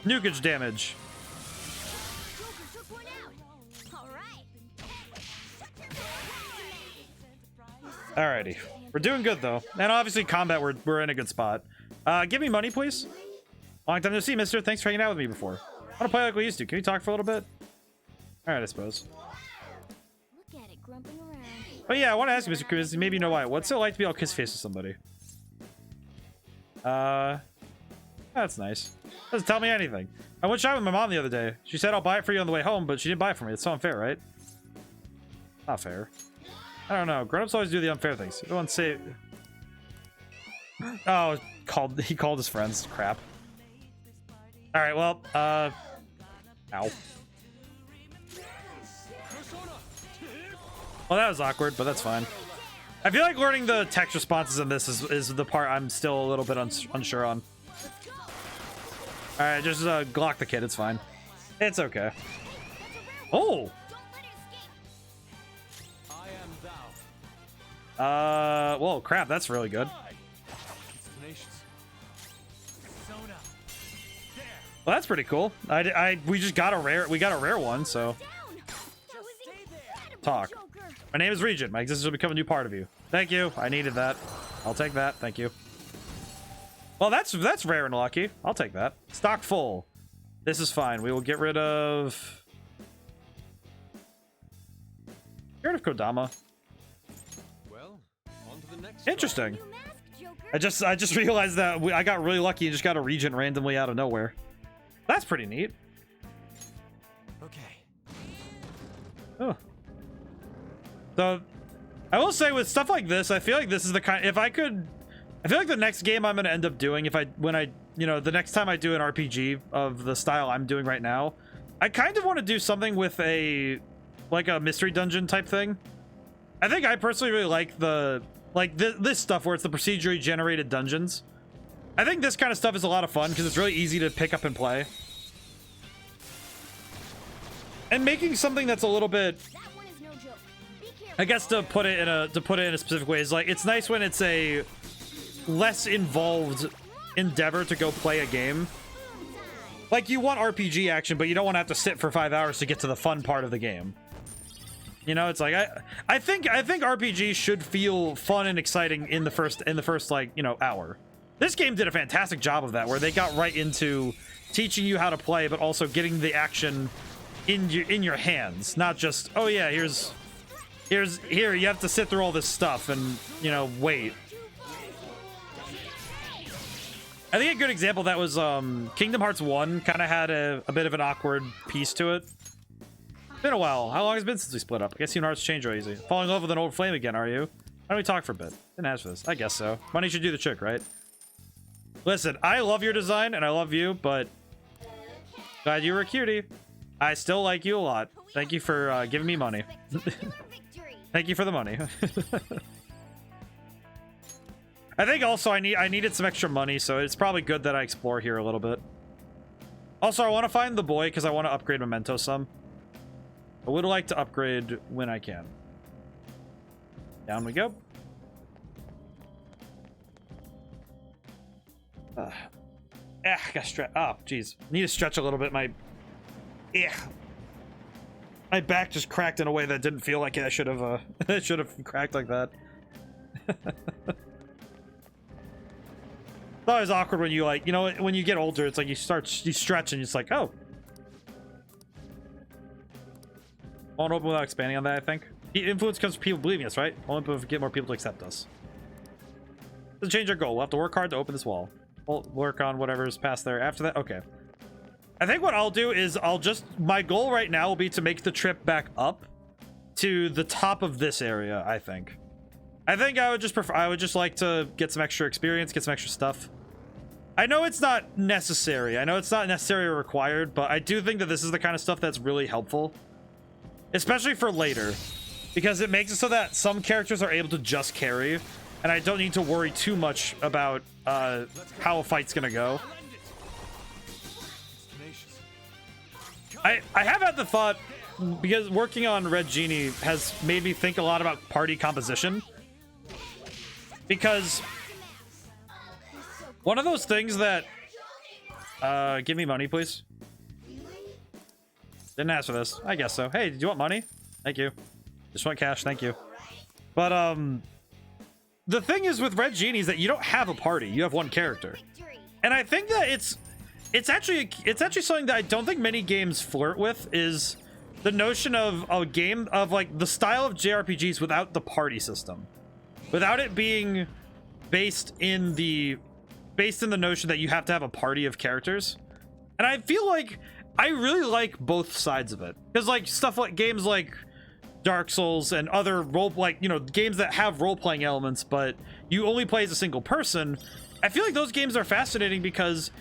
Nukage damage. Alrighty. We're doing good, though. And obviously, combat, we're in a good spot. Give me money, please. Long time no see, mister. Thanks for hanging out with me before. I want to play like we used to. Can we talk for a little bit? Alright, I suppose. Look at it grumping around. But yeah, I want to ask you, Mr. Cruz, maybe you know why. What's it like to be all kiss face with somebody? That's nice. Doesn't tell me anything. I went shopping with my mom the other day. She said I'll buy it for you on the way home, but she didn't buy it for me. It's so unfair, right? Not fair. I don't know. Grown-ups always do the unfair things. Everyone say... Oh, he called his friends. Crap. Alright, well, ow. Well, that was awkward, but that's fine. I feel like learning the text responses in this is the part I'm still a little bit unsure on. Alright, just Glock the kid, it's fine. It's okay. Oh! Whoa, crap, that's really good. Well, that's pretty cool. We just got a rare one, so. Talk. My name is Regent. My existence will become a new part of you. Thank you. I needed that. I'll take that. Thank you. Well, that's rare and lucky. I'll take that. Stock full. This is fine. We will get rid of... Get rid of Kodama. Well, on to the next. Interesting. I just realized that I got really lucky and just got a Regent randomly out of nowhere. That's pretty neat. Okay. Oh. So, I will say with stuff like this, I feel like this is the kind... I feel like the next game I'm going to end up doing, the next time I do an RPG of the style I'm doing right now, I kind of want to do something with a mystery dungeon type thing. I think I personally really like this stuff where it's the procedurally generated dungeons. I think this kind of stuff is a lot of fun because it's really easy to pick up and play. And making something that's a little bit, I guess to put it in a specific way, is like, it's nice when it's a less involved endeavor to go play a game. Like, you want RPG action, but you don't want to have to sit for 5 hours to get to the fun part of the game. You know, it's like I think RPGs should feel fun and exciting in the first hour. This game did a fantastic job of that, where they got right into teaching you how to play, but also getting the action in your hands, not just, oh yeah, here you have to sit through all this stuff and, you know, wait. I think a good example of that was Kingdom Hearts 1 kind of had a bit of an awkward piece to it. It's been a while. How long has it been since we split up? I guess Kingdom Hearts change real easy. Falling in love with an old flame again, are you? Why don't we talk for a bit? Didn't ask for this. I guess so. Money should do the trick, right? Listen, I love your design and I love you, but glad you were a cutie. I still like you a lot. Thank you for giving me money. Thank you for the money. I think also I needed some extra money, so it's probably good that I explore here a little bit. Also, I want to find the boy because I want to upgrade Memento some. I would like to upgrade when I can. Down we go. I gotta stretch. Oh, jeez. Need to stretch a little bit. My back just cracked in a way that didn't feel like it. I should have it should have cracked like that. It's always awkward when you, like, you know, when you get older, it's like you stretch and it's like, oh. Won't open without expanding on that, I think. The influence comes from people believing us, right? Only if we get more people to accept us. Doesn't change our goal. We'll have to work hard to open this wall. We'll work on whatever's past there after that. Okay. I think what I'll do is my goal right now will be to make the trip back up to the top of this area, I think. I think I would just like to get some extra experience, get some extra stuff. I know it's not necessary. I know it's not necessary or required, but I do think that this is the kind of stuff that's really helpful. Especially for later. Because it makes it so that some characters are able to just carry, and I don't need to worry too much about how a fight's gonna go. I have had the thought, because working on Red Genie has made me think a lot about party composition. Because one of those things that give me money, please. Didn't ask for this. I guess so. Hey, do you want money? Thank you. Just want cash. Thank you. But the thing is with Red Genie is that you don't have a party. You have one character. And I think that it's actually something that I don't think many games flirt with, is the notion of a game of, like, the style of JRPGs without the party system. Without it being based in the notion that you have to have a party of characters. And I feel like I really like both sides of it. Because, like, stuff like games like Dark Souls and other games that have role-playing elements, but you only play as a single person. I feel like those games are fascinating because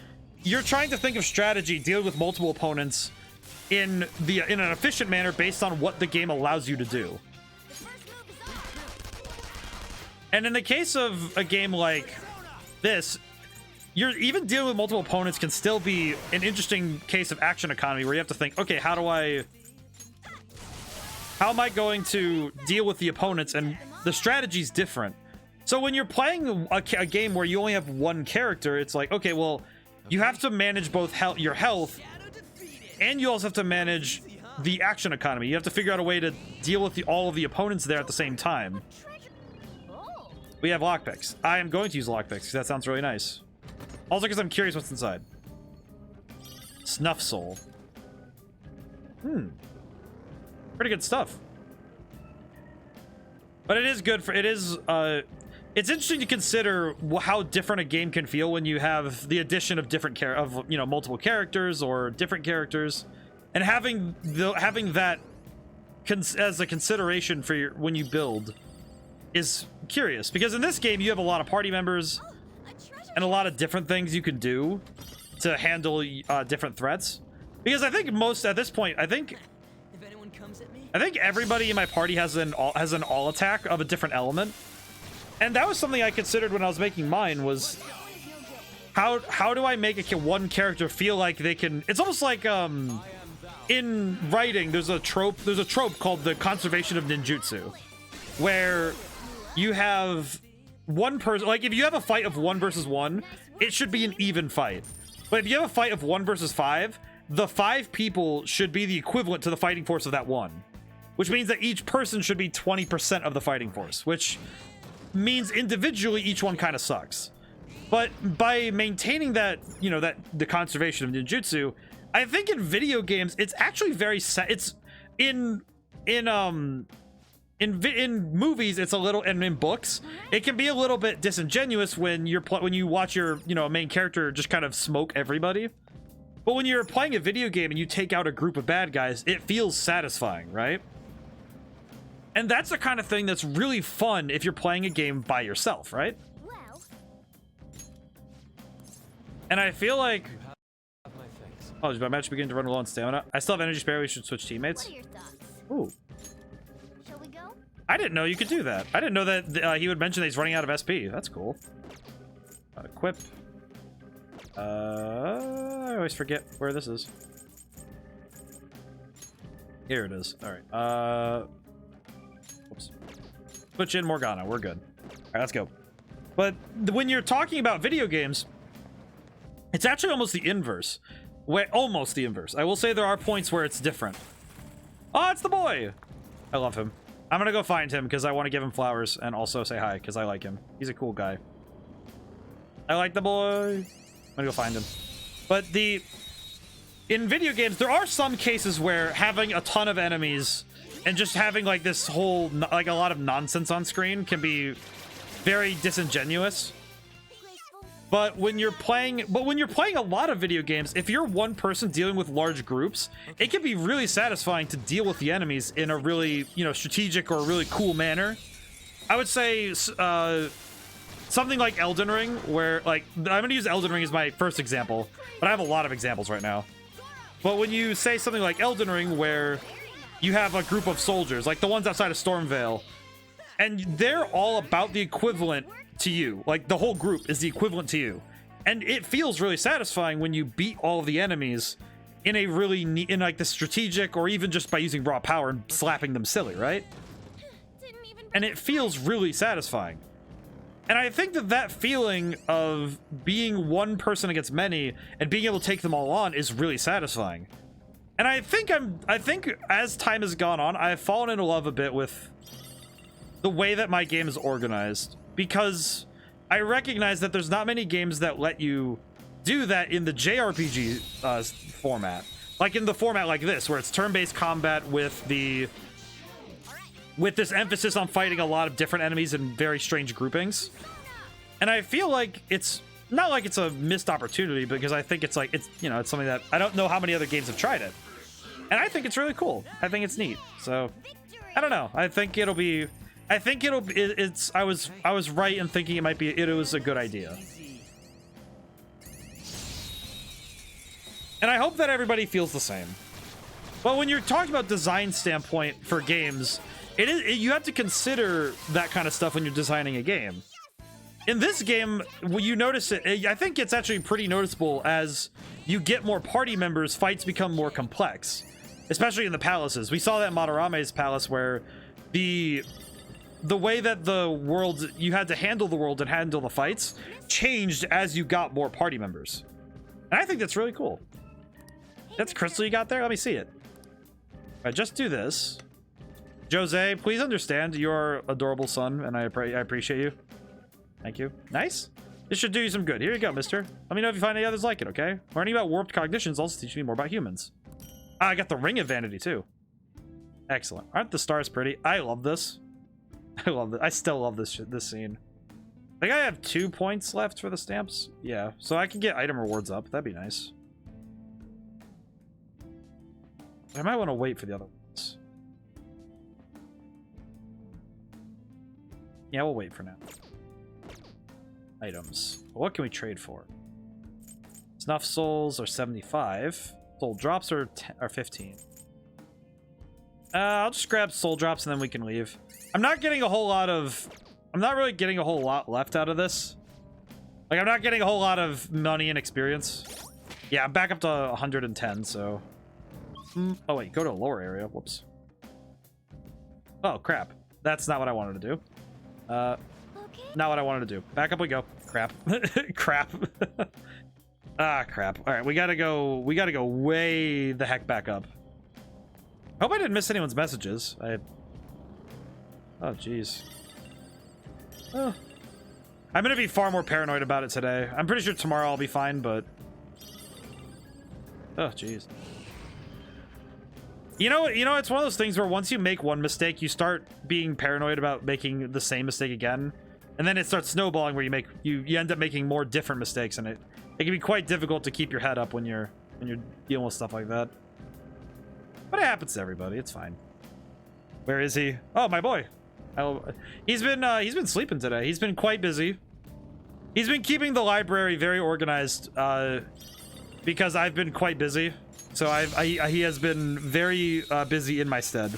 you're trying to think of strategy, dealing with multiple opponents in an efficient manner based on what the game allows you to do. And in the case of a game like this, you're even dealing with multiple opponents can still be an interesting case of action economy where you have to think, okay, how am I going to deal with the opponents? And the strategy's different. So when you're playing a game where you only have one character, it's like, okay, well, you have to manage both your health, and you also have to manage the action economy. You have to figure out a way to deal with all of the opponents there at the same time. We have lockpicks. I am going to use lockpicks because that sounds really nice. Also because I'm curious what's inside. Snuff Soul. Pretty good stuff. But it is good for... it's interesting to consider how different a game can feel when you have the addition of multiple characters or different characters, and having that as a consideration for when you build is curious, because in this game you have a lot of party members and a lot of different things you can do to handle different threats. Because I think at this point, I think everybody in my party has an all attack of a different element. And that was something I considered when I was making mine, was how do I make one character feel like they can... It's almost like in writing, there's a trope called the conservation of ninjutsu, where you have one person, like if you have a fight of 1 versus 1, it should be an even fight. But if you have a fight of 1 versus 5, the 5 people should be the equivalent to the fighting force of that 1, which means that each person should be 20% of the fighting force, which means individually each one kind of sucks. But by maintaining that, the conservation of ninjutsu, I think in video games it's actually very it's in movies it's a little, and in books it can be a little bit disingenuous when you watch your main character just kind of smoke everybody. But when you're playing a video game and you take out a group of bad guys, it feels satisfying, right? And that's the kind of thing that's really fun if you're playing a game by yourself, right? And I feel like... Oh, did my match begin to run low on stamina? I still have energy spare. We should switch teammates. What are your thoughts? Ooh. Shall we go? I didn't know you could do that. I didn't know that he would mention that he's running out of SP. That's cool. Equip. I always forget where this is. Here it is. All right. Oops. Switch in Morgana. We're good. All right, let's go. But when you're talking about video games, it's actually almost the inverse. Almost the inverse. I will say there are points where it's different. Oh, it's the boy! I love him. I'm gonna go find him because I want to give him flowers and also say hi because I like him. He's a cool guy. I like the boy. I'm gonna go find him. But in video games, there are some cases where having a ton of enemies and just having like this whole, like a lot of nonsense on screen can be very disingenuous. But when you're playing a lot of video games, if you're one person dealing with large groups, it can be really satisfying to deal with the enemies in a really, strategic or really cool manner. I would say something like Elden Ring, where I'm going to use Elden Ring as my first example, but I have a lot of examples right now. But when you say something like Elden Ring, where you have a group of soldiers, like the ones outside of Stormvale, and they're all about the equivalent to you, like the whole group is the equivalent to you, and it feels really satisfying when you beat all of the enemies in a really in like the strategic, or even just by using raw power and slapping them silly, right? And it feels really satisfying. And I think that feeling of being one person against many and being able to take them all on is really satisfying. And I think as time has gone on, I've fallen into love a bit with the way that my game is organized, because I recognize that there's not many games that let you do that in the JRPG format. Like in the format like this, where it's turn-based combat with this emphasis on fighting a lot of different enemies in very strange groupings. And I feel like it's not like it's a missed opportunity, because I think it's it's something that I don't know how many other games have tried it. And I think it's really cool. I think it's neat. So I don't know. I think it'll be. I think it'll be. It's. I was right in thinking it might be. It was a good idea. And I hope that everybody feels the same. Well, when you're talking about design standpoint for games, you have to consider that kind of stuff when you're designing a game. In this game, you notice it. I think it's actually pretty noticeable as you get more party members. Fights become more complex, especially in the palaces. We saw that in Madarame's palace, where the way that the world you had to handle the world and handle the fights changed as you got more party members, and I think that's really cool. That's crystal you got there. Let me see it. All right, just do this. Jose, please understand your adorable son, and I appreciate you. Thank you. Nice. This should do you some good. Here you go, mister. Let me know if you find any others like it, okay? Learning about warped cognitions also teaches me more about humans. Ah, I got the Ring of Vanity, too. Excellent. Aren't the stars pretty? I love this. I love it. I still love this scene. I think I have 2 points left for the stamps. Yeah, so I can get item rewards up. That'd be nice. I might want to wait for the other ones. Yeah, we'll wait for now. Items. What can we trade for? Snuff souls are 75. Soul drops are 15. I'll just grab soul drops and then we can leave. I'm not getting a whole lot of... I'm not really getting a whole lot left out of this. Like, I'm not getting a whole lot of money and experience. Yeah, I'm back up to 110, so... Oh, wait, go to a lower area. Whoops. Oh, crap. That's not what I wanted to do. Not what I wanted to do. Back up we go. Crap. Crap. Ah, crap. All right, we gotta go way the heck back up. I hope I didn't miss anyone's messages. Oh, jeez. Oh. I'm gonna be far more paranoid about it today. I'm pretty sure tomorrow I'll be fine, but... Oh, jeez. You know, it's one of those things where once you make one mistake, you start being paranoid about making the same mistake again. And then it starts snowballing where you end up making more different mistakes, and it can be quite difficult to keep your head up when you're dealing with stuff like that. But it happens to everybody. It's fine. Where is he? Oh, my boy. He's been sleeping today. He's been quite busy. He's been keeping the library very organized because I've been quite busy. So he has been very busy in my stead.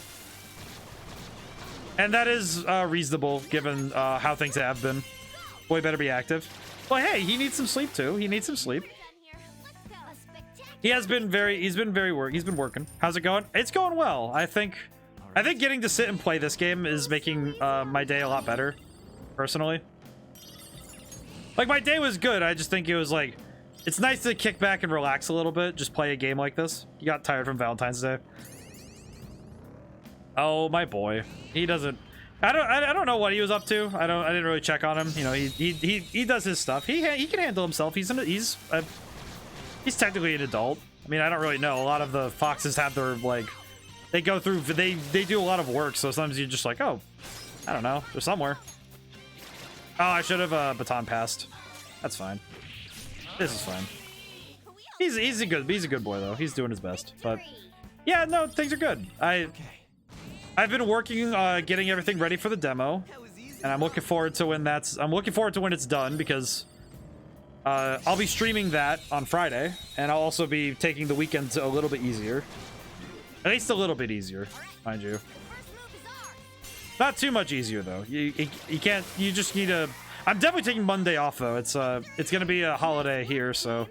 And that is reasonable given how things have been. Boy better be active. Well, hey, he needs some sleep too. He needs some sleep. He's been working. How's it going? It's going well. I think getting to sit and play this game is making my day a lot better, personally. Like, my day was good. I just think it was like, it's nice to kick back and relax a little bit. Just play a game like this. You got tired from Valentine's Day. Oh, my boy. He doesn't... I don't know what he was up to. I didn't really check on him. You know, he does his stuff. He can handle himself. He's technically an adult. I mean, I don't really know. A lot of the foxes have their, like... They go through... They do a lot of work, so sometimes you're just like, oh... I don't know. They're somewhere. Oh, I should have baton passed. That's fine. This is fine. He's a good boy though. He's doing his best. But yeah, no, things are good. I've been working getting everything ready for the demo, and I'm looking forward to when it's done, because I'll be streaming that on Friday, and I'll also be taking the weekends a little bit easier. At least a little bit easier, mind you. Not too much easier though. You can't. You just need to. I'm definitely taking Monday off though. It's gonna be a holiday here, so.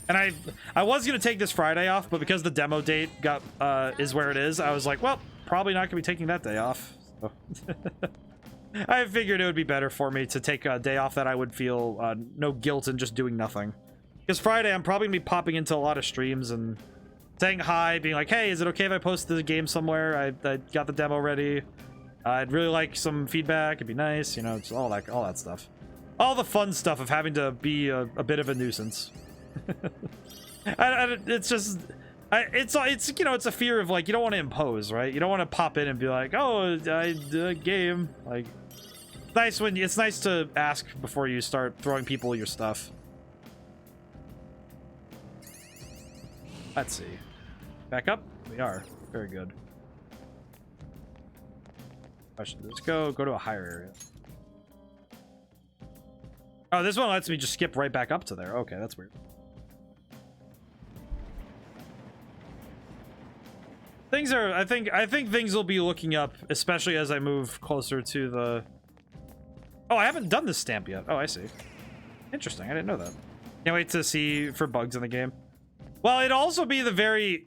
And I was gonna take this Friday off, but because the demo date is where it is, I was like, well, probably not gonna be taking that day off. So. I figured it would be better for me to take a day off that I would feel no guilt in just doing nothing. Because Friday, I'm probably gonna be popping into a lot of streams and saying hi, being like, hey, is it okay if I post the game somewhere? I got the demo ready. I'd really like some feedback. It'd be nice, you know, it's all that stuff. All the fun stuff of having to be a bit of a nuisance. It's just, it's you know, it's a fear of, like, you don't want to impose, right? You don't want to pop in and be like, oh, game. Like, it's nice to ask before you start throwing people your stuff. Let's see. Back up? We are. Very good. Question. Let's go to a higher area. Oh, this one lets me just skip right back up to there. Okay, that's weird. Things are, I think things will be looking up, especially as I move closer to the... Oh, I haven't done this stamp yet. Oh, I see. Interesting, I didn't know that. Can't wait to see for bugs in the game. Well, it'd also be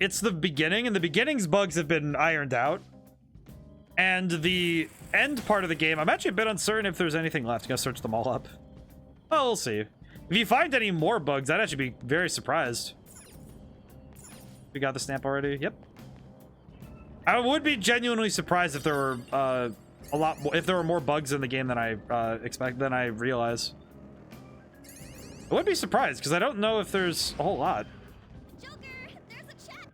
it's the beginning, and the beginning's bugs have been ironed out. And the end part of the game, I'm actually a bit uncertain if there's anything left. I'm gonna search them all up. Well, we'll see. If you find any more bugs, I'd actually be very surprised. We got the stamp already? Yep. I would be genuinely surprised if there were a lot more, if there were more bugs in the game than I than I realize. I would be surprised because I don't know if there's a whole lot. Joker, there's a chat.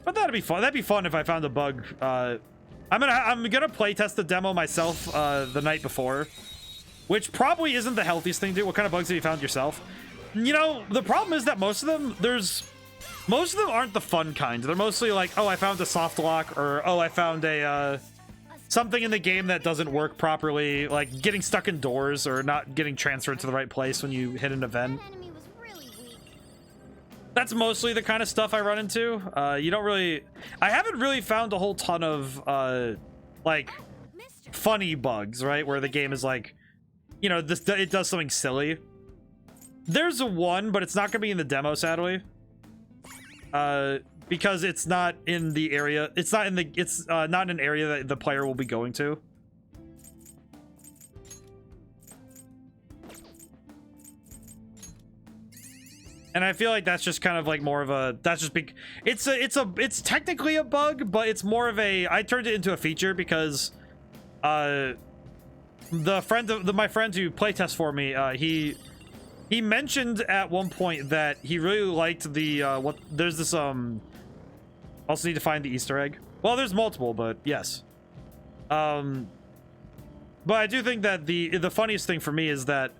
But that'd be fun. That'd be fun if I found a bug. I'm gonna play test the demo myself the night before, which probably isn't the healthiest thing to do. What kind of bugs have you found yourself? You know, the problem is that most of them aren't the fun kind. They're mostly like, oh, I found a soft lock, or oh, I found a something in the game that doesn't work properly, like getting stuck in doors or not getting transferred to the right place when you hit an event. That's mostly the kind of stuff I run into. You don't really... I haven't really found a whole ton of, like, funny bugs, right? Where the game is like, you know, it does something silly. There's a one, but it's not going to be in the demo, sadly. Because it's not in the area. It's not in an area that the player will be going to. And I feel like that's just kind of like more of a, that's just big. It's technically a bug, but it's more of a, I turned it into a feature because my friend who playtests for me, he mentioned at one point that he really liked the there's this also need to find the Easter egg. Well, there's multiple, but yes. But I do think that the funniest thing for me is that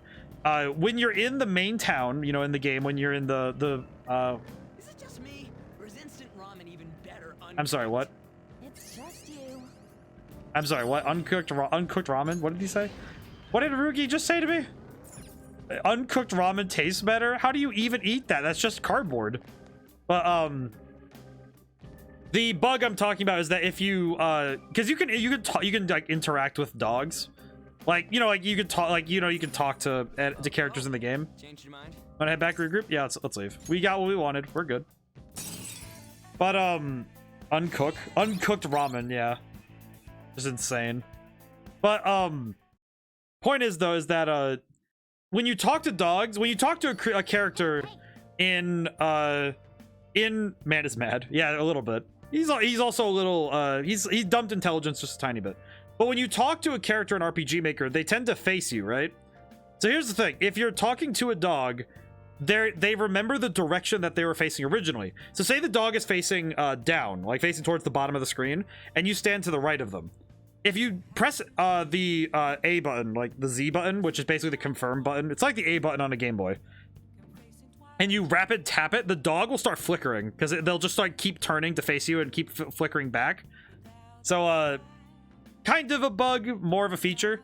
when you're in the main town, you know, in the game, when you're in Is it just me, or is instant ramen even better? I'm sorry, what? It's just you. I'm sorry, what? Uncooked ramen? What did he say? What did Rugi just say to me? Uncooked ramen tastes better? How do you even eat that? That's just cardboard. But the bug I'm talking about is that if you because you can like interact with dogs, like, you know, like you could talk, like, you know, you can talk to characters in the game. Change your mind? Wanna head back, regroup? Yeah, let's leave. We got what we wanted. We're good. But uncooked ramen, yeah, just insane. But point is though is that when you talk to dogs, when you talk to a character in Man is Mad, yeah, a little bit. He's also a little he's dumped intelligence just a tiny bit. But when you talk to a character in RPG Maker, they tend to face you, right? So here's the thing: if you're talking to a dog, they remember the direction that they were facing originally. So say the dog is facing down, like facing towards the bottom of the screen, and you stand to the right of them. If you press the A button, like the Z button, which is basically the confirm button, it's like the A button on a Game Boy, and you rapid tap it, the dog will start flickering because they'll just like keep turning to face you and keep flickering back. So kind of a bug, more of a feature.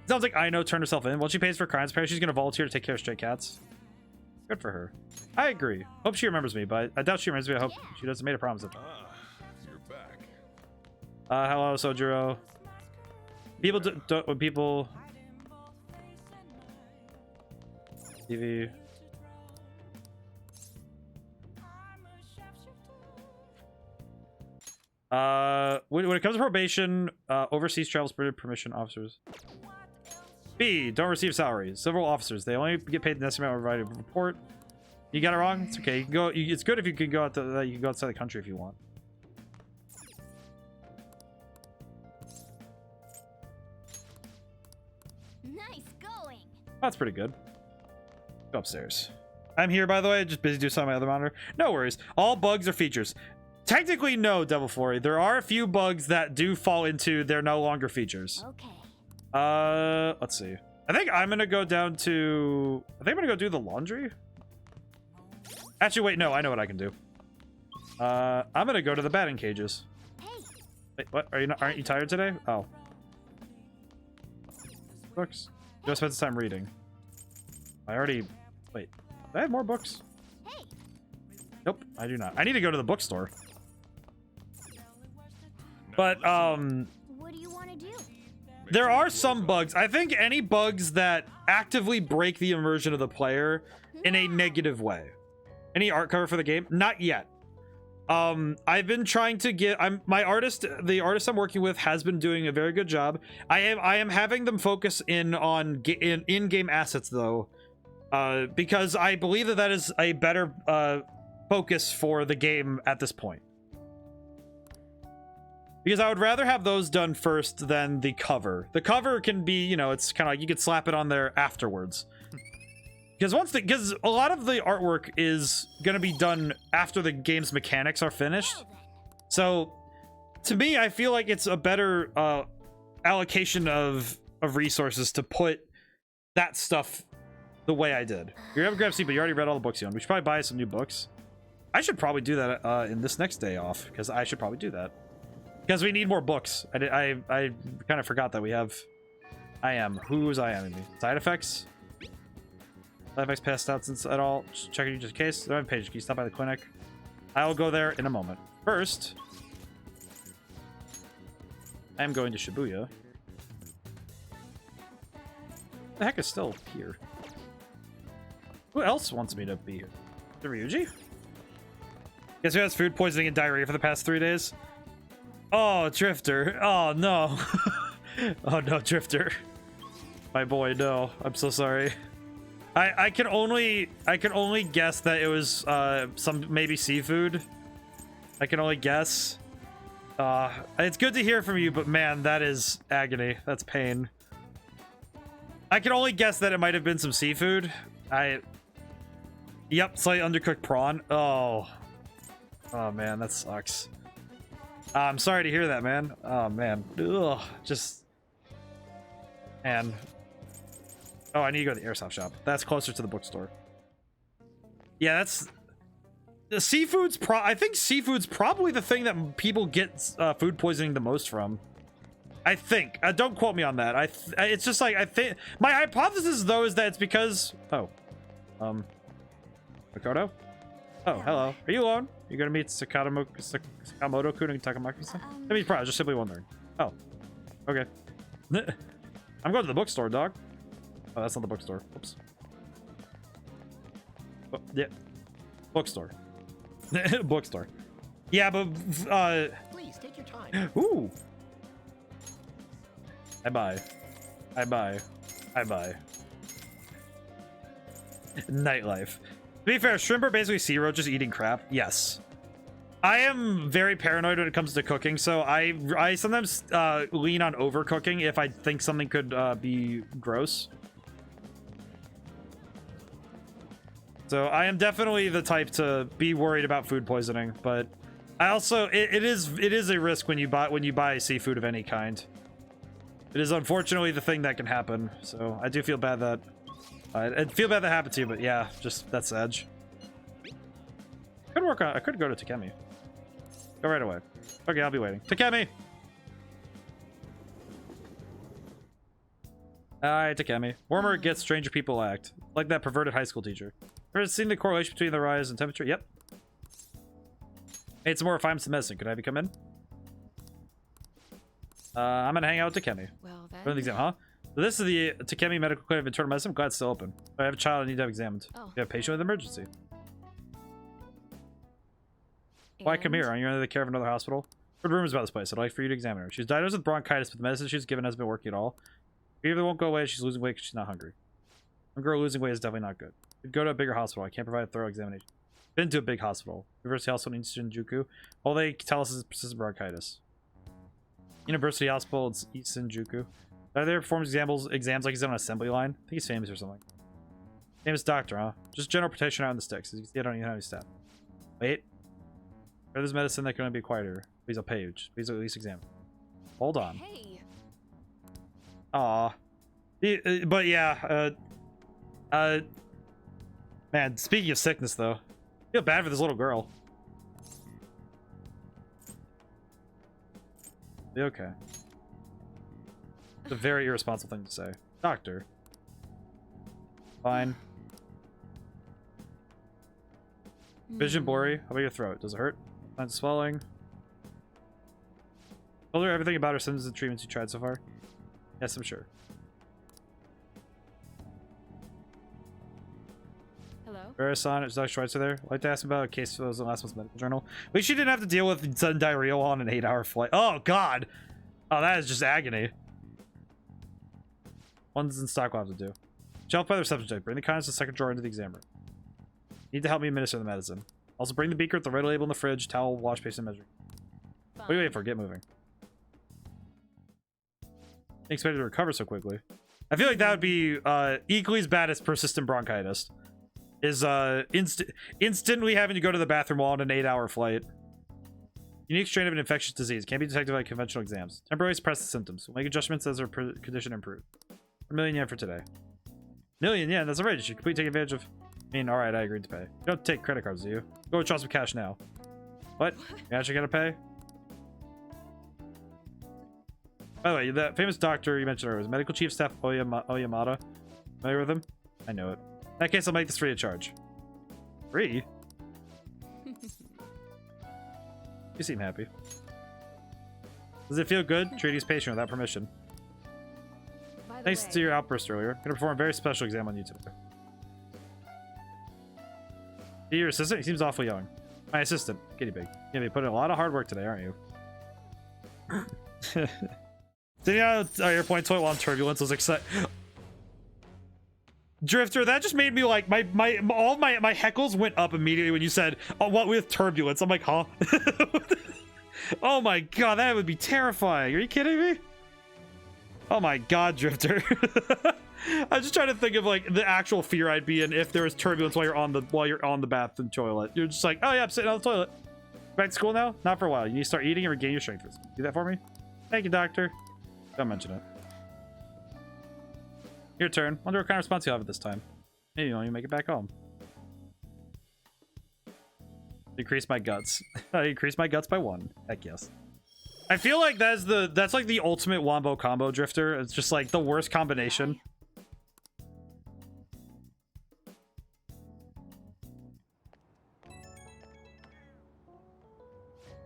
Sounds like Aino turned herself in. Well, she pays for crimes. Apparently she's gonna volunteer to take care of stray cats. Good for her. I agree. Hope she remembers me, but I doubt she remembers me. I hope she doesn't make a promise. You're back. Hello, Sojiro. People TV. When it comes to probation, overseas travels permission officers. B, don't receive salaries. Civil officers, they only get paid the necessary amount provided a report. You got it wrong? It's okay. You can go. It's good if you can go out. You can go outside the country if you want. Nice going. That's pretty good. Go upstairs. I'm here, by the way. Just busy doing something on my other monitor. No worries. All bugs are features. Technically, no, Devil Flurry. There are a few bugs that do fall into they're no longer features. Okay. Let's see. I think I'm gonna go down to... I think I'm gonna go do the laundry. Actually, wait, no. I know what I can do. I'm gonna go to the batting cages. Hey, Wait, what? Aren't you tired today? Oh. Books. Just spent some time reading. I already... Wait. Do I have more books? Hey. Nope, I do not. I need to go to the bookstore. But, What do you want to do? there are some bugs. I think any bugs that actively break the immersion of the player in a negative way. Any art cover for the game? Not yet. I've been trying to get... the artist I'm working with has been doing a very good job. I am having them focus in on in-game assets though, because I believe that is a better focus for the game at this point. Because I would rather have those done first than the cover. The cover can be, you know, it's kind of like you could slap it on there afterwards. Because a lot of the artwork is going to be done after the game's mechanics are finished. So, to me, I feel like it's a better allocation of resources to put that stuff the way I did. You're having a grab seat, but you already read all the books you own. We should probably buy some new books. I should probably do that in this next day off, because I should probably do that. Because we need more books. I kind of forgot that we have... Who's IMing me? Side effects? Side effects passed out since at all. Just checking you just in case. Don't have a page. Can you stop by the clinic? I will go there in a moment. First, I am going to Shibuya. The heck is still here? Who else wants me to be here? The Ryuji? Guess who has food poisoning and diarrhea for the past 3 days? Oh, Drifter. Oh, no. Oh, no, Drifter. My boy, no. I'm so sorry. I can only guess that it was some maybe seafood. I can only guess. It's good to hear from you, but man, that is agony. That's pain. I can only guess that it might have been some seafood. Yep, slightly undercooked prawn. Oh man, that sucks. I'm sorry to hear that, man. Oh man, ugh, man. Oh, I need to go to the airsoft shop. That's closer to the bookstore. Yeah, that's... The seafood's I think seafood's probably the thing that people get food poisoning the most from. I think. Don't quote me on that. It's just like, I think... My hypothesis, though, is that it's because... Oh. Makoto? Oh, hello. Are you alone? You gonna meet Sakamoto-kun and Takamaki-san? I mean, probably just simply wondering. Oh. Okay. I'm going to the bookstore, dog. Oh, that's not the bookstore. Oops. Oh, yeah. Bookstore. Bookstore. Yeah, but Please take your time. Ooh. I buy. Nightlife. To be fair, shrimp are basically sea roaches eating crap. Yes. I am very paranoid when it comes to cooking, so I sometimes lean on overcooking if I think something could be gross. So I am definitely the type to be worried about food poisoning, but I also it is a risk when you buy seafood of any kind. It is unfortunately the thing that can happen. So I do feel bad that I feel bad that happened to you, but yeah, just that's edge. I could go to Takemi. Go right away. Okay, I'll be waiting. Takemi. Alright, Takemi. Warmer it gets, stranger people act. Like that perverted high school teacher. Ever seen the correlation between the rise in temperature? Yep. Made some more refinements to medicine. Could I have you come in? I'm gonna hang out with Takemi. Well then. For the exam, huh? So this is the Takemi Medical Clinic of Internal Medicine. I'm glad it's still open. I have a child I need to have examined. Oh. You have a patient with an emergency. Why come here? Are you under the care of another hospital? Heard rumors about this place. I'd like for you to examine her. She's diagnosed with bronchitis, but the medicine she's given hasn't been working at all. Fever won't go away. She's losing weight because she's not hungry. Hunger or losing weight is definitely not good. You'd go to a bigger hospital. I can't provide a thorough examination. Been to a big hospital. University Hospital in Shinjuku. All they tell us is persistent bronchitis. University Hospital in East Shinjuku. Are there performs exams like he's on an assembly line? I think he's famous or something. Famous doctor, huh? Just general protection out on the sticks. As you can see, I don't even have any staff. Wait. There's medicine that can only be acquired here. Please, I'll pay you. Please at least examine. Hold on. Hey. Aw. But yeah, man, speaking of sickness though, I feel bad for this little girl. Be okay. It's a very irresponsible thing to say. Doctor. Fine. Vision blurry. How about your throat? Does it hurt? Signs of swelling. Told her everything about her symptoms and treatments you tried so far? Yes, I'm sure. Hello? Verisan, is Dr. Schweitzer there? I'd like to ask about a case that was in last month's medical journal. At least she didn't have to deal with sudden diarrhea on an 8-hour flight. Oh, God! Oh, that is just agony. One's in stock, we'll have to do. Shelf by the reception check. Bring the contents of the second drawer into the exam room. Need to help me administer the medicine. Also, bring the beaker with the red label in the fridge, towel, wash basin, and measuring. What are you waiting for? Get moving. Expected to recover so quickly. I feel like that would be equally as bad as persistent bronchitis. Is instantly having to go to the bathroom while on an 8-hour flight. Unique strain of an infectious disease. Can't be detected by conventional exams. Temporarily suppress the symptoms. We'll make adjustments as her condition improves. 1 million yen for today. 1 million yen? That's outrageous. You completely take advantage of... I mean, alright, I agreed to pay. You don't take credit cards, do you? Go withdraw some cash now. What? You actually gotta pay? By the way, that famous doctor you mentioned earlier was Medical Chief Staff Oyamada. Familiar with him? I know it. In that case, I'll make this free of charge. Free? You seem happy. Does it feel good? Treating his patient without permission. Thanks to your outburst earlier. I'm gonna perform a very special exam on you today. Your assistant? He seems awful young. My assistant, Guinea Pig. Yeah, you put in a lot of hard work today, aren't you? Sitting out your point toilet while in turbulence was exciting. Drifter, that just made me like all my heckles went up immediately when you said, "Oh, what with turbulence?" I'm like, huh? Oh my god, that would be terrifying. Are you kidding me? Oh my god, Drifter. I'm just trying to think of like the actual fear I'd be in if there was turbulence while you're on the bathroom toilet. You're just like, oh yeah, I'm sitting on the toilet. Back to school now? Not for a while. You need to start eating and regain your strength. Do that for me? Thank you, doctor. Don't mention it. Your turn. Wonder what kind of response you'll have at this time. Maybe you make it back home. Increase my guts. I increased my guts by 1. Heck yes. I feel like that's like the ultimate wombo combo, Drifter. It's just like the worst combination.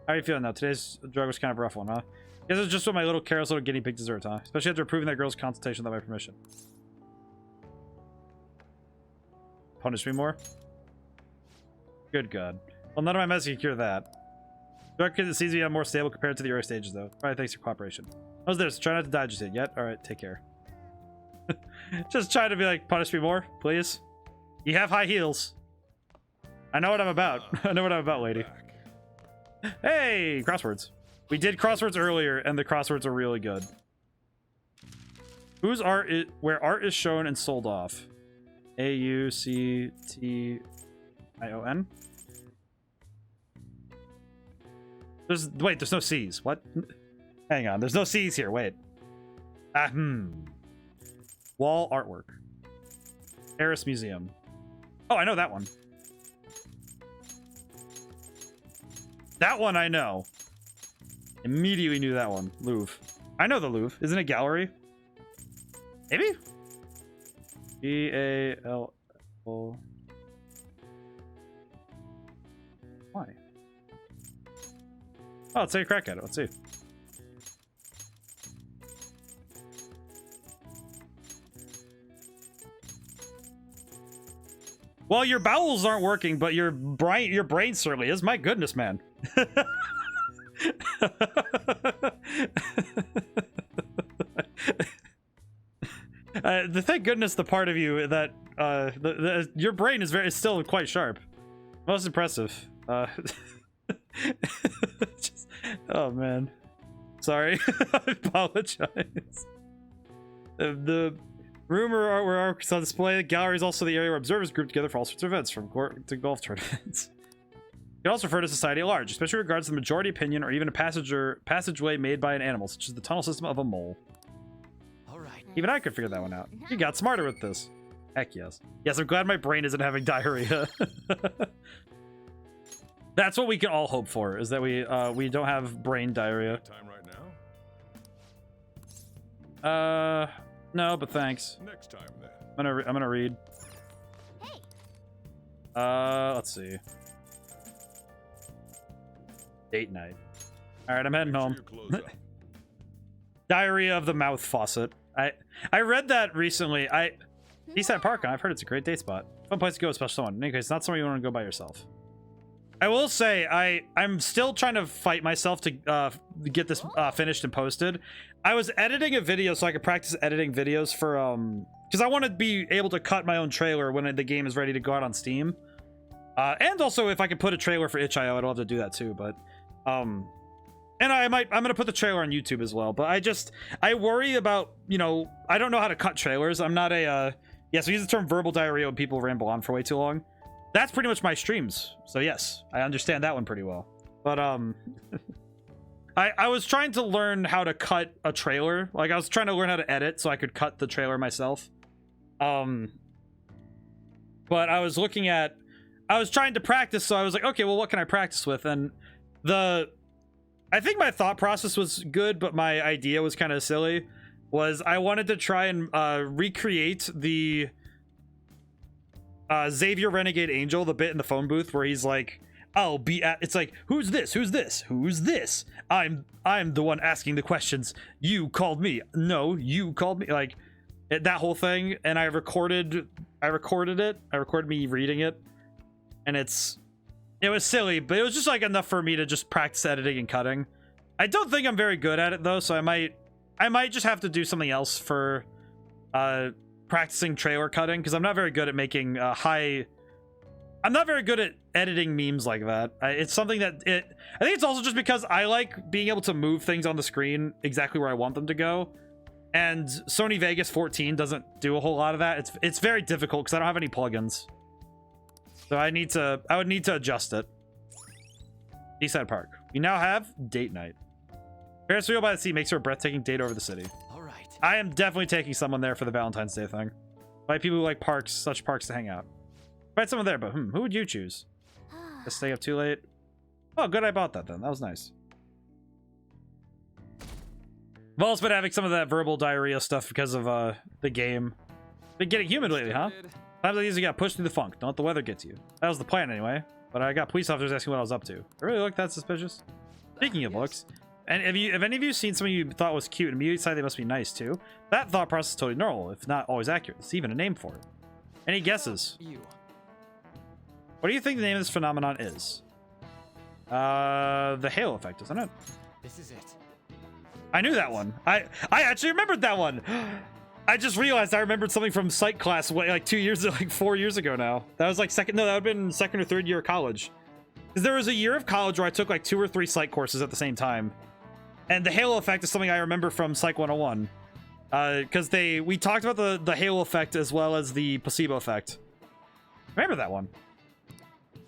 How are you feeling now? Today's drug was kind of a rough one, huh? Guess it's just what my little careless little guinea pig deserves, huh? Especially after approving that girl's consultation without my permission. Punish me more? Good God. Well, none of my medicine can cure that. Drug kid seems to be more stable compared to the early stages, though. Alright, thanks for cooperation. How's this? Try not to die just yet. Alright, take care. Just trying to be like, punish me more, please. You have high heels. I know what I'm about. I know what I'm about, lady. Hey, crosswords. We did crosswords earlier, and the crosswords are really good. Whose art is where art is shown and sold off? A-U-C-T-I-O-N? Wait, there's no C's. What? Hang on, there's no C's here. Wait. Wall artwork. Paris Museum. Oh, I know that one. That one I know. Immediately knew that one. Louvre. I know the Louvre. Isn't it gallery? Maybe? G-A-L-O. Why? Oh, let's take a crack at it. Let's see. Well, your bowels aren't working, but your brain certainly is. My goodness, man. Thank goodness the part of you that your brain is still quite sharp. Most impressive. Oh man, sorry. I apologize. The rumor where artworks on display. The gallery is also the area where observers group together for all sorts of events, from court to golf tournaments. You can also refer to society at large, especially in regards to the majority opinion or even a passageway made by an animal, such as the tunnel system of a mole. All right. Even I could figure that one out. You got smarter with this. Heck yes. Yes, I'm glad my brain isn't having diarrhea. That's what we can all hope for, is that we don't have brain diarrhea. Time right now? No, but thanks. Next time then. I'm gonna read. Hey. Let's see. Date night. All right, I'm heading home. Diarrhea of the Mouth Faucet. I read that recently. Eastside Park. I've heard it's a great date spot. Fun place to go, especially someone. In any case, it's not somewhere you want to go by yourself. I will say I'm still trying to fight myself to get this finished and posted. I was editing a video so I could practice editing videos for because I want to be able to cut my own trailer when the game is ready to go out on Steam. And also if I could put a trailer for itch.io, I'd love to do that too. But and I'm gonna put the trailer on YouTube as well. But I worry about, you know, I don't know how to cut trailers. I'm not a yes, we use the term verbal diarrhea when people ramble on for way too long. That's pretty much my streams. So yes, I understand that one pretty well. But I was trying to learn how to cut a trailer. Like I was trying to learn how to edit so I could cut the trailer myself. But I was trying to practice, so I was like, okay, well, what can I practice with? And I think my thought process was good, but my idea was kind of silly. I wanted to try and recreate the Xavier Renegade Angel, the bit in the phone booth where he's like, I'll be at, it's like, who's this? Who's this? Who's this? I'm the one asking the questions. You called me. No, you called me. Like that whole thing. And I recorded it. I recorded me reading it. And it was silly, but it was just like enough for me to just practice editing and cutting. I don't think I'm very good at it though, so I might just have to do something else for practicing trailer cutting, because I'm not very good at making I'm not very good at editing memes like that. It's something that I think it's also just because I like being able to move things on the screen exactly where I want them to go, and Sony Vegas 14 doesn't do a whole lot of that. It's very difficult because I don't have any plugins. So I would need to adjust it. Eastside Park. We now have date night. Ferris wheel by the sea makes for a breathtaking date over the city. All right. I am definitely taking someone there for the Valentine's Day thing. Like people who like such parks to hang out. Find someone there, but who would you choose? Just stay up too late. Oh, good, I bought that then. That was nice. I've also been having some of that verbal diarrhea stuff because of the game. Been getting humid lately, huh? Times like these, you got pushed through the funk. Don't let the weather get to you. That was the plan anyway. But I got police officers asking what I was up to. I really look that suspicious. Speaking of looks, and have any of you seen someone you thought was cute and immediately decided they must be nice too? That thought process is totally normal, if not always accurate. There's even a name for it. Any guesses? What do you think the name of this phenomenon is? The halo effect, isn't it? This is it. I knew that one. I actually remembered that one. I just realized I remembered something from psych class like 4 years ago now. That was like that would have been second or third year of college. Because there was a year of college where I took like 2 or 3 psych courses at the same time. And the halo effect is something I remember from Psych 101. Because we talked about the halo effect as well as the placebo effect. Remember that one.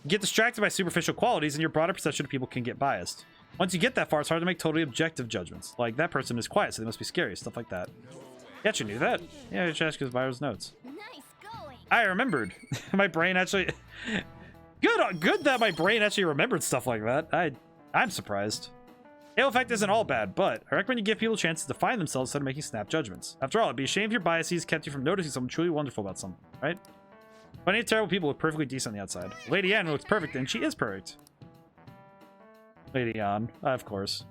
You get distracted by superficial qualities and your broader perception of people can get biased. Once you get that far, it's hard to make totally objective judgments. Like, that person is quiet, so they must be scary, stuff like that. Yeah, you knew that. Yeah, I just because Byron's notes. Nice going. I remembered. My brain actually... Good that my brain actually remembered stuff like that. I'm surprised. Halo effect isn't all bad, but I recommend you give people chances to find themselves instead of making snap judgments. After all, it'd be a shame if your biases kept you from noticing something truly wonderful about something, right? Plenty of terrible people look perfectly decent on the outside. Lady Anne looks perfect, and she is perfect. Lady Anne, of course.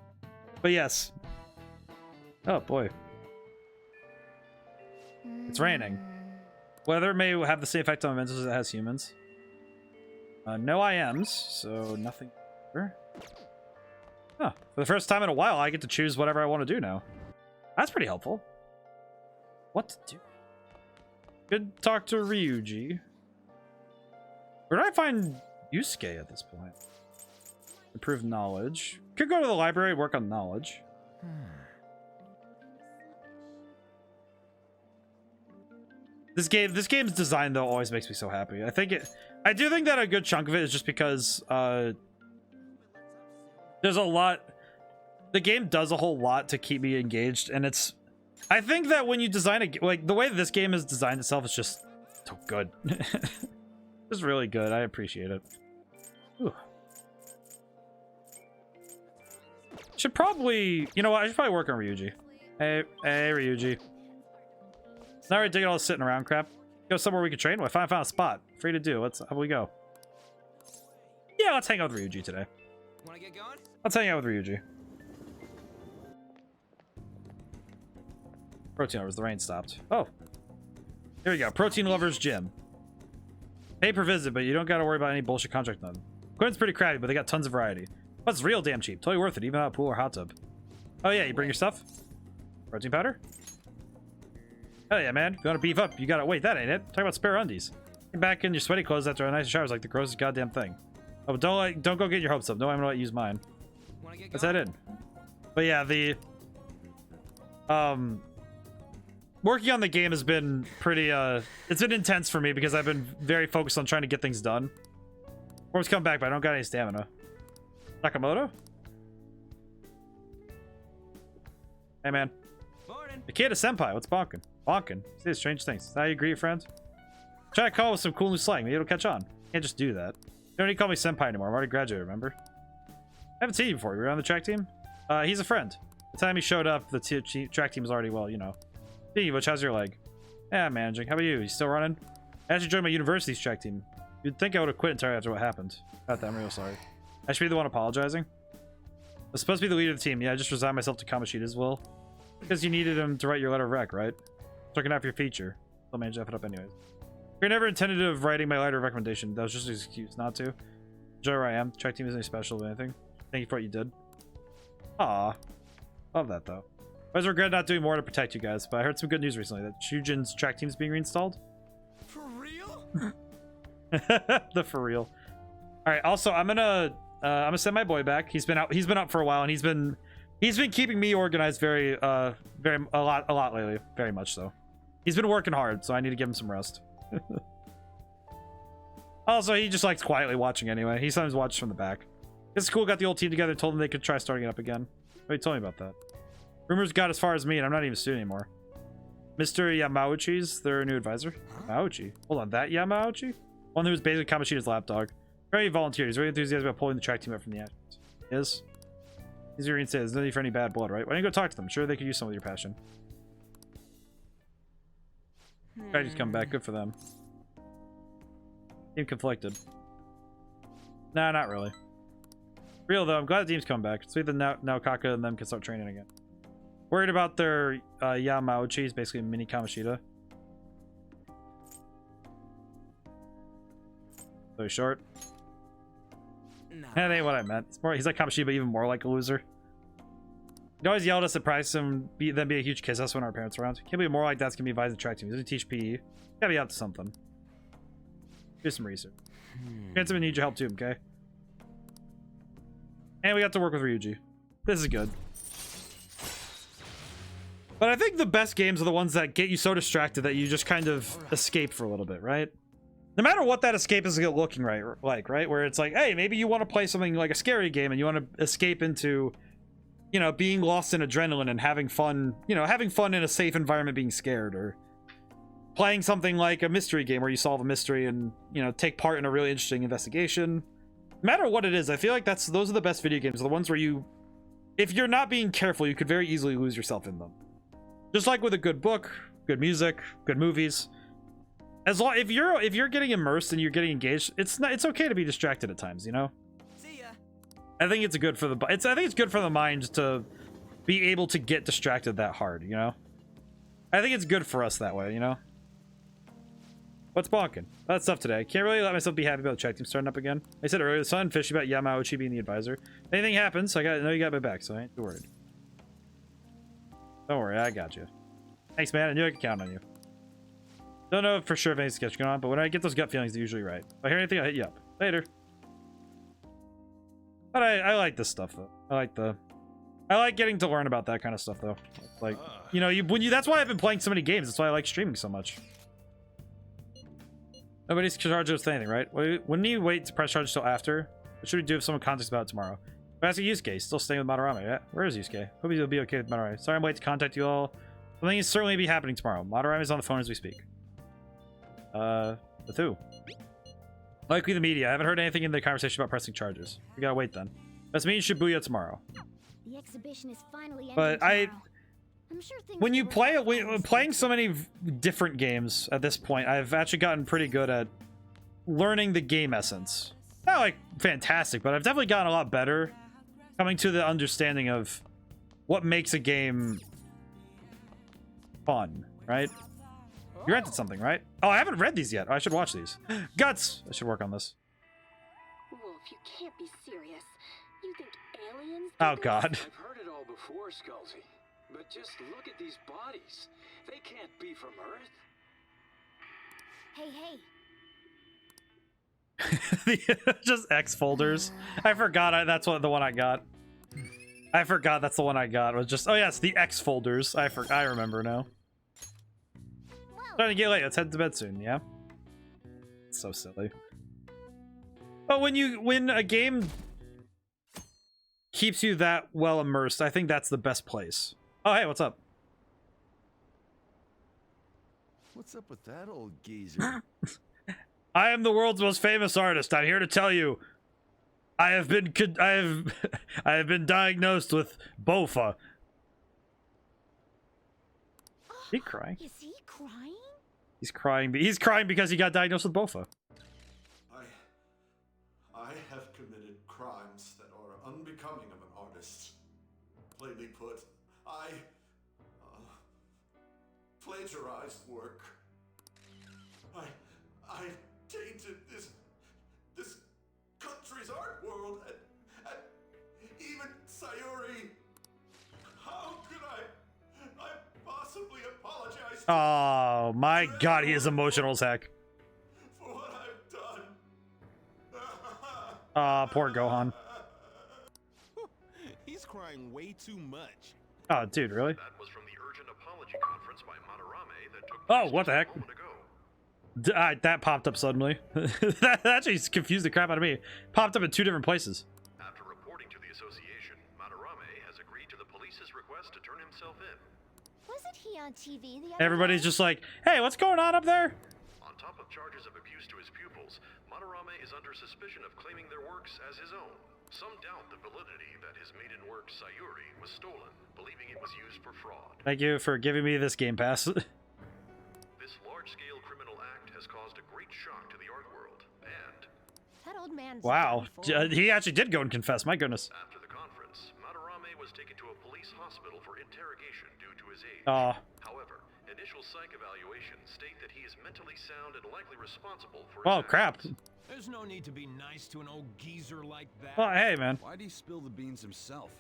But yes. Oh, boy. It's raining. Weather may have the same effect on events as it has humans. No IMs, so nothing. Huh. For the first time in a while, I get to choose whatever I want to do now. That's pretty helpful. What to do? Good talk to Ryuji. Where do I find Yusuke at this point? Improve knowledge. Could go to the library and work on knowledge. This game's design though always makes me so happy. I do think that a good chunk of it is just because there's a lot. The game does a whole lot to keep me engaged, and I think that when you design like the way this game is designed itself is just so good. It's really good. I appreciate it. Ooh. Should probably, you know what? I should probably work on Ryuji. Hey, Ryuji. Not really digging all this sitting around crap. Go somewhere we can train. Well, I found a spot. Free to do. How we go? Yeah, let's hang out with Ryuji today. Wanna get going? Let's hang out with Ryuji. Protein lovers, the rain stopped. Oh. Here we go. Protein lovers gym. Pay per visit, but you don't gotta worry about any bullshit contract none. Equipment's pretty crappy, but they got tons of variety. But it's real damn cheap. Totally worth it, even without a pool or hot tub. Oh yeah, you bring your stuff? Protein powder? Hell yeah, man. If you want to beef up, you gotta... Wait, that ain't it. Talk about spare undies. Get back in your sweaty clothes after a nice shower is like the grossest goddamn thing. Oh, but don't go get your hopes up. No, I'm gonna let you use mine. Let's head in. But yeah, the... Working on the game has been pretty, it's been intense for me because I've been very focused on trying to get things done. Form's coming back, but I don't got any stamina. Nakamoto? Hey, man. Morning. Ikeda Senpai, what's bonking? Bonking? Say strange things. How you agree, friend? Try to call with some cool new slang. Maybe it'll catch on. Can't just do that. You don't need to call me Senpai anymore. I'm already graduated, remember? I haven't seen you before. You were on the track team? He's a friend. The time he showed up, the track team was already, well, you know. Speaking of which, how's your leg? Yeah, managing. How about you? You still running? I actually joined my university's track team. You'd think I would have quit entirely after what happened. About that, I'm real sorry. I should be the one apologizing. I was supposed to be the leader of the team. Yeah, I just resigned myself to Kamoshida's will. Because you needed him to write your letter of rec, right? Looking after your feature. I'll manage to F it up anyways. We never intended of writing my letter of recommendation. That was just an excuse not to. Enjoy where I am. Track team isn't special or anything. Thank you for what you did. Aw. Love that, though. I always regret not doing more to protect you guys, but I heard some good news recently that Shujin's track team is being reinstalled. For real? The for real. All right. Also, I'm gonna send my boy back. He's been up for a while, and he's been keeping me organized a lot lately. Very much so. He's been working hard, so I need to give him some rest. Also, he just likes quietly watching anyway. He sometimes watches from the back. This school got the old team together, told them they could try starting it up again. Oh, he told me about that. Rumors got as far as me, and I'm not even a student anymore. Mr. Yamauchi's their new advisor. Yamauchi? Hold on, that Yamauchi? One who was basically Kamoshida's lapdog. Very volunteered. He's very enthusiastic about pulling the track team up from the ashes. Is? He's your says there's no need for any bad blood, right? Why don't you go talk to them? Sure, they could use some of your passion. Tragedies come back. Good for them. Team conflicted. Nah, not really. Real though, I'm glad the team's come back. Sweet that now Kaka and them can start training again. Worried about their Yamauchi, is basically a mini Kamoshida. So he's short. Nah. That ain't what I meant. It's more, he's like Kamoshida, but even more like a loser. He always yelled at us at price and then be a huge kiss us when our parents were around. Can't be more like that's gonna be advised to track team. He doesn't teach PE. Gotta be up to something. Do some research. Handsome need your help too, okay? And we got to work with Ryuji. This is good. But I think the best games are the ones that get you so distracted that you just kind of escape for a little bit, right? No matter what that escape is looking right? Where it's like, hey, maybe you want to play something like a scary game and you want to escape into, you know, being lost in adrenaline and having fun, you know, having fun in a safe environment being scared, or playing something like a mystery game where you solve a mystery and, you know, take part in a really interesting investigation. No matter what it is, I feel like those are the best video games, the ones where you, if you're not being careful, you could very easily lose yourself in them. Just like with a good book, good music, good movies. As long if you're getting immersed and you're getting engaged, it's okay to be distracted at times, you know? See ya. I think it's good for the mind to be able to get distracted that hard, you know? I think it's good for us that way, you know? What's bonking? That stuff today. I can't really let myself be happy about the check team starting up again. I said earlier, the sun fishy about Yamauchi being the advisor. If anything happens, I know you got my back, so I ain't too worried. Don't worry, I got you. Thanks, man. I knew I could count on you. Don't know for sure if anything's sketch going on, but when I get those gut feelings, they're usually right. If I hear anything, I'll hit you up. Later. But I like this stuff, though. I like getting to learn about that kind of stuff, though. Like, you know, that's why I've been playing so many games. That's why I like streaming so much. Nobody's charged with anything, right? Wouldn't you wait to press charge until after? What should we do if someone contacts about it tomorrow? I'm asking Yusuke. Still staying with Madarame, yeah? Where is Yusuke? Hope he'll be okay with Madarame. Sorry I'm late to contact you all. Something will certainly be happening tomorrow. Madarame is on the phone as we speak. With who? Likely the media. I haven't heard anything in the conversation about pressing charges. We gotta wait then. Let's meet in Shibuya tomorrow. The exhibition is finally ending But tomorrow. I'm sure things When you will play work out. playing so many different games at this point, I've actually gotten pretty good at learning the game essence. Not like fantastic, but I've definitely gotten a lot better coming to the understanding of what makes a game fun, right? You rented something, right? Oh, I haven't read these yet. I should watch these. Guts! I should work on this. Wolf, you can't be serious. You think aliens Oh, did God. this? I've heard it all before, Skullsy. But just look at these bodies. They can't be from Earth. Hey, Just X folders. I forgot that's the one I got. I forgot that's the one I got. It was just, oh yes, the X folders. I remember now. Starting to get late. Let's head to bed soon. Yeah. It's so silly. But when a game keeps you that well immersed, I think that's the best place. Oh hey, what's up? What's up with that old geezer? I am the world's most famous artist. I'm here to tell you, I have been diagnosed with BOFA. Is he crying? is he crying? He's crying. He's crying because he got diagnosed with BOFA. I have committed crimes that are unbecoming of an artist. Plainly put, I plagiarized work. I tainted this country's art world and even Sayuri. How could I possibly apologize to Oh my God, he is emotional as heck. for what I've done? Poor Gohan. He's crying way too much. Oh, dude, really? That was from the urgent apology conference by Madarame that took Oh, what the heck? That popped up suddenly. That actually confused the crap out of me. Popped up in 2 different places. After reporting to the association, Madarame has agreed to the police's request to turn himself in. Wasn't he on TV the other Everybody's day? just like, hey, what's going on up there? On top of charges of abuse to his pupils, Madarame is under suspicion of claiming their works as his own. Some doubt the validity that his maiden work, Sayuri, was stolen, believing it was used for fraud. Thank you for giving me this Game Pass. This large-scale criminal act has caused a great shock to the art world, and That old man's Wow, done for. he actually did go and confess. My goodness. after the conference, Madarame was taken to a police hospital for interrogation due to his age. However, initial psych evaluations state that he is mentally sound and likely responsible for his Oh crap. There's no need to be nice to an old geezer like that. Well, hey man. Why'd he spill the beans himself?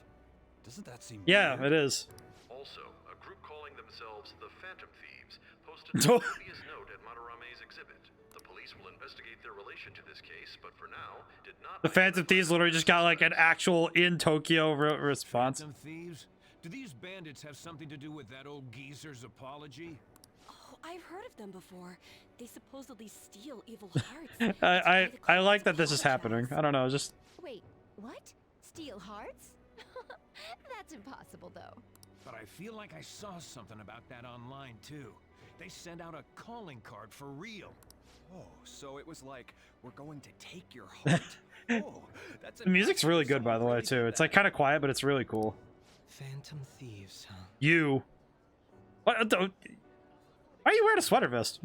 Doesn't that seem Yeah, weird? it is. Also, a group calling themselves the Phantom Thieves posted a dubious note at Madarame's exhibit. The police will investigate their relation to this case, but for now, did not. The Phantom Thieves literally just got like an actual in Tokyo response. Phantom thieves? Do these bandits have something to do with that old geezer's apology? Oh, I've heard of them before. They supposedly steal evil hearts. I like that this is happening. I don't know, just Wait, what? Steal hearts? That's impossible, though. But I feel like I saw something about that online, too. They sent out a calling card for real. Oh, so it was like, we're going to take your heart. Oh, that's the music's really good by the way too. It's like kind of quiet, but it's really cool. Phantom thieves, huh? You. What? Why are you wearing a sweater vest?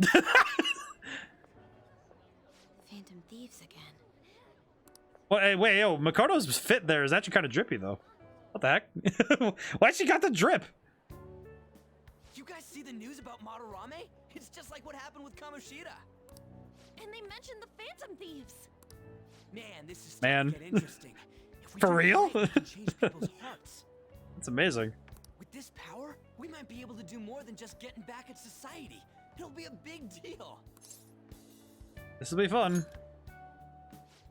Phantom thieves again. Well, hey, wait, yo, Makoto's fit there is actually kind of drippy though. What the heck? Why she got the drip? You guys see the news about Madarame? It's just like what happened with Kamoshida. And they mentioned the Phantom Thieves. Man, this is Man. starting to get interesting. If we For do it real? right, we can change people's hearts. That's amazing. With this power, we might be able to do more than just getting back at society. It'll be a big deal. This will be fun.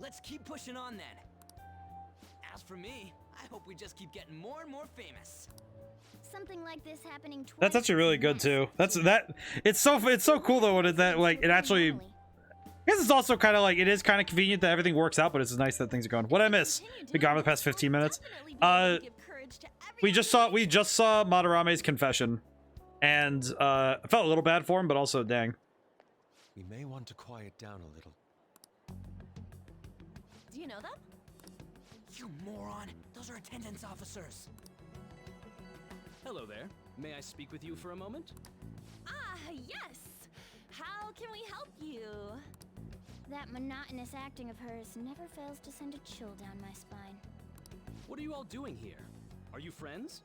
Let's keep pushing on then. As for me, I hope we just keep getting more and more famous. Something like this happening twice. That's actually really good too. It's so cool though when it actually. I guess it's also kind of like it is kind of convenient that everything works out, but it's nice that things are going. What did I miss? Been gone for the past 15 minutes. We just saw Madarame's confession, and I felt a little bad for him, but also dang. We may want to quiet down a little. Do you know them? You moron! Those are attendance officers. Hello there. May I speak with you for a moment? Ah, yes! How can we help you? That monotonous acting of hers never fails to send a chill down my spine. What are you all doing here? Are you friends?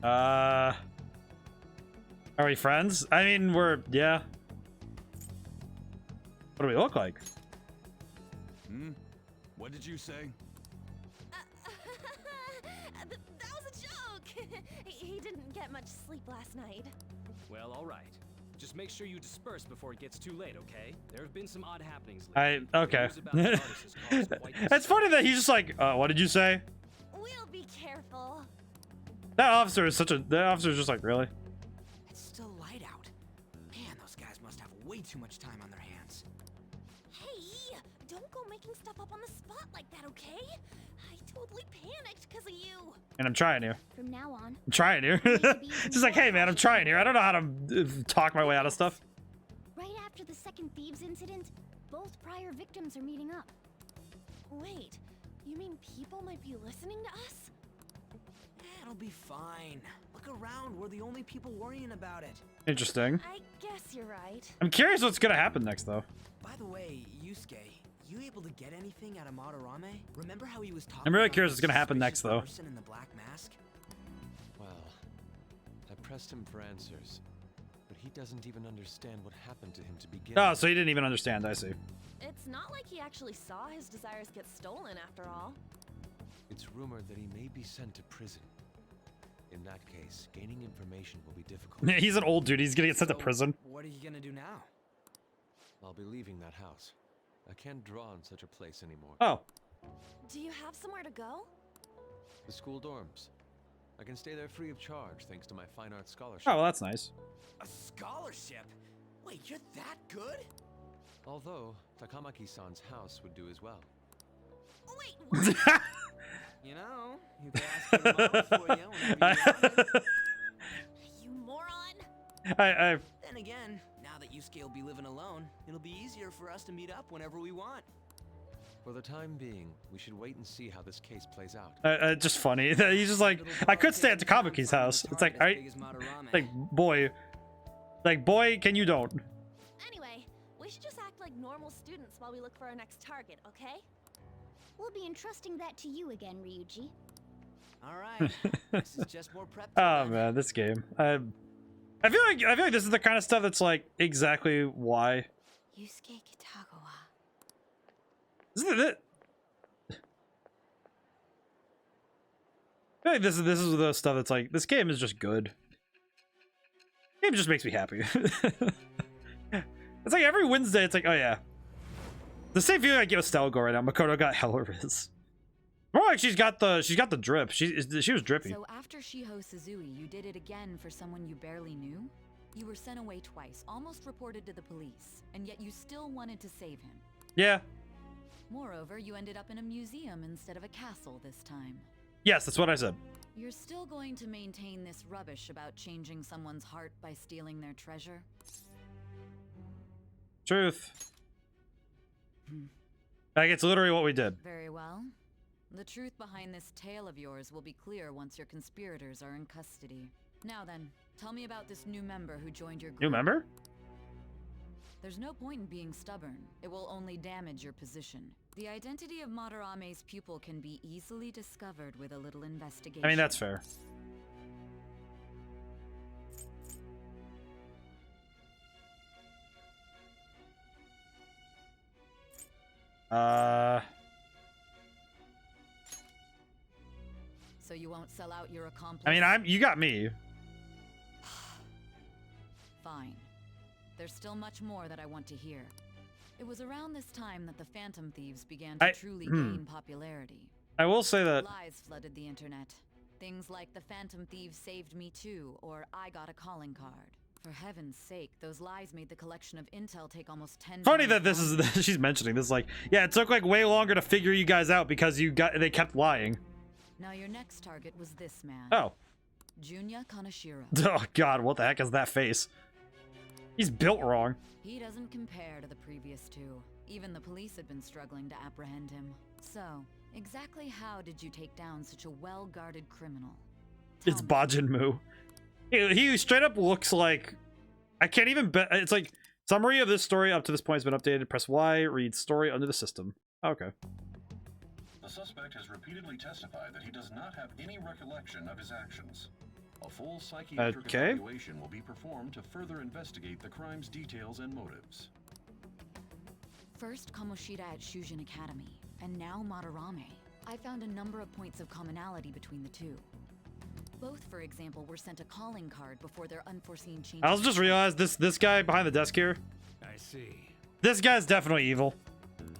Are we friends? I mean, yeah. What do we look like? What did you say? That was a joke! He didn't get much sleep last night. Well, all right. Just make sure you disperse before it gets too late, okay? There have been some odd happenings lately. Okay. The news about the artist has caused quite the It's funny that he's just like, what did you say? We'll be careful. That officer is that officer's just like, really? It's still light out. Man, those guys must have way too much time on their hands. Hey, don't go making stuff up on the spot like that, okay? I totally panicked because of you. And I'm trying here. From now on, I'm trying here. Just like, hey man, I'm trying here. I don't know how to talk my way out of stuff. right after the second thieves incident, both prior victims are meeting up. Wait, you mean people might be listening to us? It'll be fine. Look around. We're the only people worrying about it. Interesting. I guess you're right. I'm curious what's gonna happen next, though. By the way, Yusuke, you able to get anything out of Madarame? Remember how he was talking I'm really about curious the what's gonna happen next, suspicious though. person in the black mask? Well, I pressed him for answers, but he doesn't even understand what happened to him to begin. Oh, so he didn't even understand. I see. It's not like he actually saw his desires get stolen after all. It's rumored that he may be sent to prison. In that case, gaining information will be difficult. He's an old dude. He's gonna get sent to prison. What are you gonna do now? I'll be leaving that house. I can't draw in such a place anymore. Oh. Do you have somewhere to go? The school dorms. I can stay there free of charge thanks to my fine arts scholarship. Oh, well, that's nice. A scholarship? Wait, you're that good? Although, Takamaki-san's house would do as well. Wait, what? You know, you can ask your mom for you whenever you want it. You moron! Then again, now that Yusuke will be living alone, it'll be easier for us to meet up whenever we want. For the time being, we should wait and see how this case plays out. Just funny. He's just like, I could stay at Takamaki's house. It's like, boy, can you don't? Anyway, we should just act like normal students while we look for our next target, okay? We'll be entrusting that to you again, Ryuji. All right, this is just more prep. Oh man, this game. I feel like this is the kind of stuff that's like exactly why. Yusuke Kitagawa. Isn't it? I feel like this is the stuff that's like, this game is just good. The game just makes me happy. It's like every Wednesday, it's like, oh yeah. The same feeling I give Estelle go right now. Makoto got hella riz. More like she's got the drip. She was drippy. So after Shiho Suzui, you did it again for someone you barely knew? You were sent away twice, almost reported to the police, and yet you still wanted to save him. Yeah. Moreover, you ended up in a museum instead of a castle this time. Yes, that's what I said. You're still going to maintain this rubbish about changing someone's heart by stealing their treasure? Truth. Like, it's literally what we did. Very well. The truth behind this tale of yours will be clear once your conspirators are in custody. Now then, tell me about this new member who joined your group. New member? There's no point in being stubborn. It will only damage your position. The identity of Madarame's pupil can be easily discovered with a little investigation. I mean, that's fair. So you won't sell out your accomplice? I mean, you got me. Fine. There's still much more that I want to hear. It was around this time that the Phantom Thieves began to truly gain popularity. I will say that Lies flooded the internet. Things like the Phantom Thieves saved me too, or I got a calling card. For heaven's sake, those lies made the collection of intel take almost 10 funny times that this is she's mentioning this, like, yeah, it took like way longer to figure you guys out because they kept lying. Now your next target was this man. Oh. Junya Kaneshiro. Oh god, what the heck is that face? He's built wrong. He doesn't compare to the previous two. Even the police had been struggling to apprehend him. So, Exactly how did you take down such a well-guarded criminal? It's Bajin Mu. He straight up looks like... I can't even bet. It's like, summary of this story up to this point has been updated. Press Y, read story under the system. Okay. The suspect has repeatedly testified that he does not have any recollection of his actions. A full psychiatric evaluation will be performed to further investigate the crime's details and motives. First Kamoshida at Shujin Academy, and now Madarame. I found a number of points of commonality between the two. Both, for example, were sent a calling card before their unforeseen changes. I just realized this guy behind the desk here. I see. This guy's definitely evil.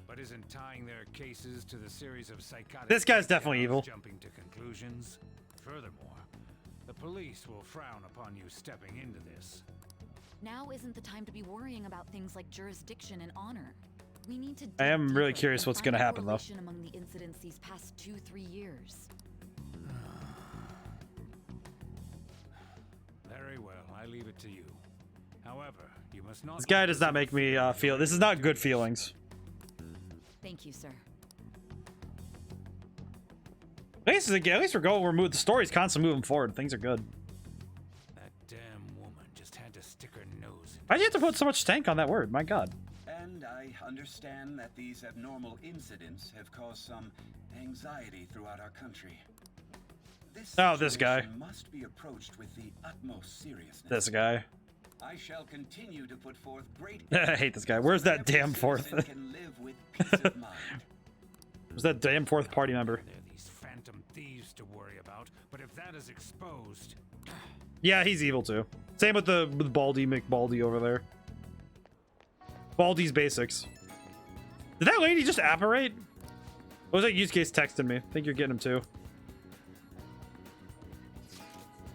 But isn't tying their cases to the series of psychotic... This guy's definitely evil. ...jumping to conclusions? Furthermore, the police will frown upon you stepping into this. Now isn't the time to be worrying about things like jurisdiction and honor. We need to... I am really curious what's going to happen, though. Among the incidents these past 2-3 years. Very well, I leave it to you. However, you must not... This guy does not make me feel... This is not good feelings. Thank you, sir. At least we're moving. The story's constantly moving forward. Things are good. That damn woman just had to stick her nose in. Why'd you have to put so much stank on that word? My God. And I understand that these abnormal incidents have caused some anxiety throughout our country. This this guy. Must be approached with the utmost seriousness. This guy. I shall continue to put forth great I hate this guy. Where's that damn fourth? Can live with peace of mind. Where's that damn fourth party member? There are these phantom thieves to worry about, but if that is exposed... Yeah, he's evil too. Same with with Baldy McBaldy over there. Baldy's basics. Did that lady just apparate? What was that use case texting me? I think you're getting him too.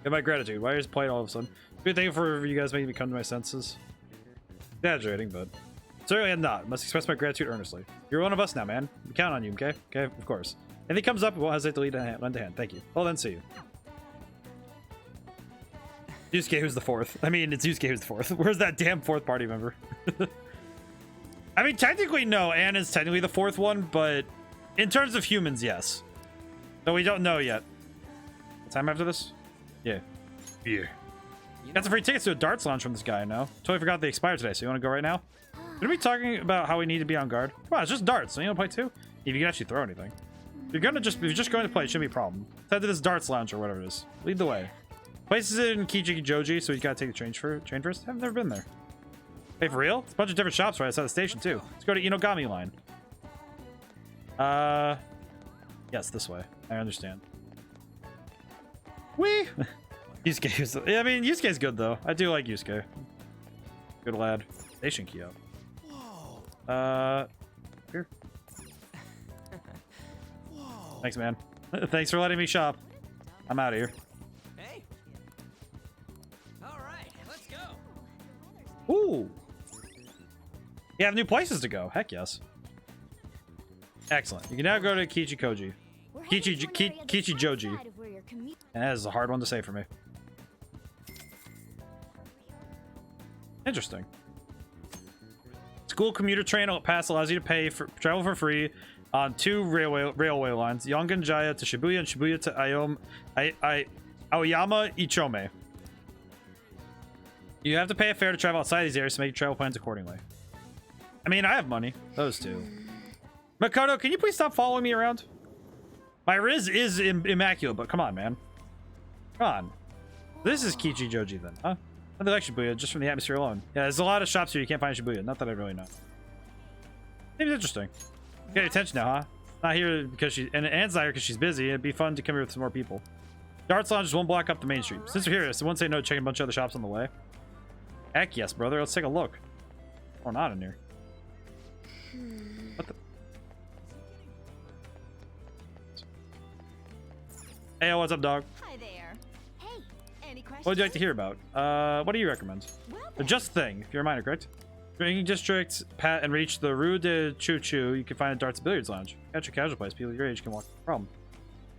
Get my gratitude. Why is playing all of a sudden? Good thing for you guys making me come to my senses. Exaggerating, but certainly I'm not. Must express my gratitude earnestly. You're one of us now, man. We count on you, okay? Okay, of course. If he comes up, we won't hesitate to lend a hand. Thank you. Well then, see you. Yusuke, who's the fourth? I mean, it's Yusuke who's the fourth. Where's that damn fourth party member? I mean, technically, no. Anna's technically the fourth one, but in terms of humans, yes. So we don't know yet. What time after this? Yeah. Beer. Got some free tickets to a darts lounge from this guy now. Totally forgot they expired today, so you want to go right now? Are we talking about how we need to be on guard? Come on, it's just darts. So you want to play too? If you can actually throw anything. If you're just going to play, it shouldn't be a problem. Head to this darts lounge or whatever it is. Lead the way. Place is in Kichijoji, so you gotta take the train first. I've never been there. Hey, for real? It's a bunch of different shops right outside the station too. Let's go to Inogami line. Yes, this way. I understand. Whee! Yusuke, I mean, Yusuke's good though. I do like Yusuke. Good lad. Station key up. Here. Thanks, man. Thanks for letting me shop. I'm out of here. Hey. All right, let's go. Ooh. You have new places to go. Heck yes. Excellent. You can now go to Kichikoji. Kichijoji. And that is a hard one to say for me. Interesting. School commuter train pass allows you to pay for travel for free on 2 railway lines, Yongan-Jaya to Shibuya and Shibuya to Aoyama Ichome. You have to pay a fare to travel outside these areas to make travel plans accordingly. I mean, I have money. Those two. Makoto, can you please stop following me around? My Riz is immaculate, but come on, man. Come on. This is Kichijoji then, huh? I like Shibuya just from the atmosphere alone. Yeah, there's a lot of shops here you can't find in Shibuya. Not that I really know. Seems interesting. Get your attention now, huh? Not here because Anne's not here because she's busy. It'd be fun to come here with some more people. Darts Lounge is 1 block up the main street. Since we're here, so won't say no to checking a bunch of other shops on the way. Heck yes, brother. Let's take a look. Or not in here. What the? Hey, what's up, dog? Hi there. Hey, any questions? What would you like to hear about? What do you recommend? The Just Thing, if you're a minor, correct? Drinking district, pat and reach the Rue de Choo Choo, you can find a darts billiards lounge. Catch a casual place, people your age can walk no problem.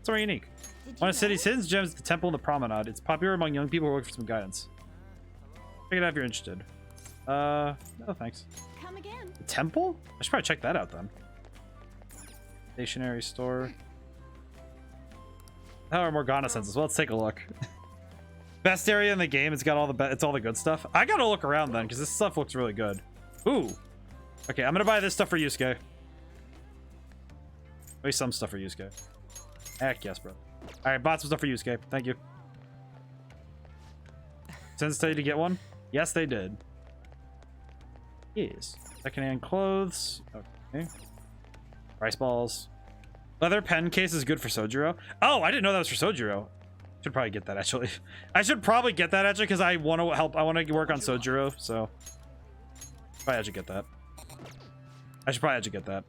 Somewhere unique. One of the city's hidden gems is the temple and the promenade. It's popular among young people who look for some guidance. Check it out if you're interested. No thanks. Come again. The temple? I should probably check that out then. Stationery store. How are Morgana senses? Well, let's take a look. Best area in the game. It's got all the it's all the good stuff. I gotta look around then because this stuff looks really good. Ooh. Okay, I'm gonna buy this stuff for Yusuke. Maybe some stuff for Yusuke. Heck yes, bro. All right, bought some stuff for Yusuke. Thank you. Sends tell you to get one? Yes, they did. Yes. Secondhand clothes. Okay. Rice balls. Leather pen case is good for Sojiro. Oh, I didn't know that was for Sojiro. Should probably get that actually. I should probably get that actually because I want to help. I want to work on Sojiro, so probably I should get that. I should probably get that.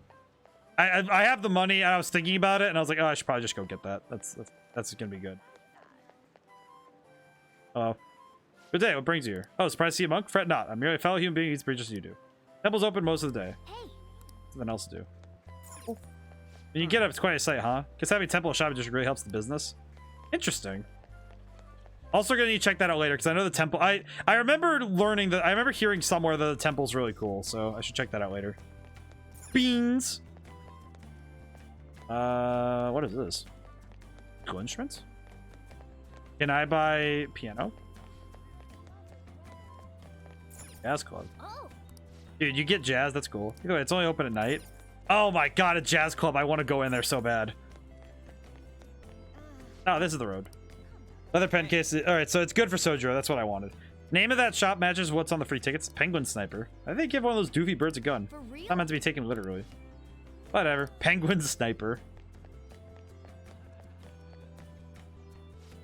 I have the money and I was thinking about it and I was like, oh, I should probably just go get that. That's gonna be good. Hello. Good day. What brings you here? Oh, surprised to see a monk? Fret not. I'm merely a fellow human being who eats bread just as you do. Temple's open most of the day. Hey. Something else to do. When you get up, it's quite a sight, huh? Guess having temple and shopping district really helps the business. Interesting. Also gonna need to check that out later because I know the temple. I remember learning that. I remember hearing somewhere that the temple's really cool, so I should check that out later. Beans. What is this? Cool instruments. Can I buy piano? Jazz club. Oh. Dude, you get jazz. That's cool. It's only open at night. Oh my god, a jazz club. I want to go in there so bad. Oh, this is the road. Leather pen case. All right, so it's good for Sojiro. That's what I wanted. Name of that shop matches what's on the free tickets. Penguin Sniper. I think give one of those doofy birds a gun. Not meant to be taken literally. Whatever. Penguin Sniper.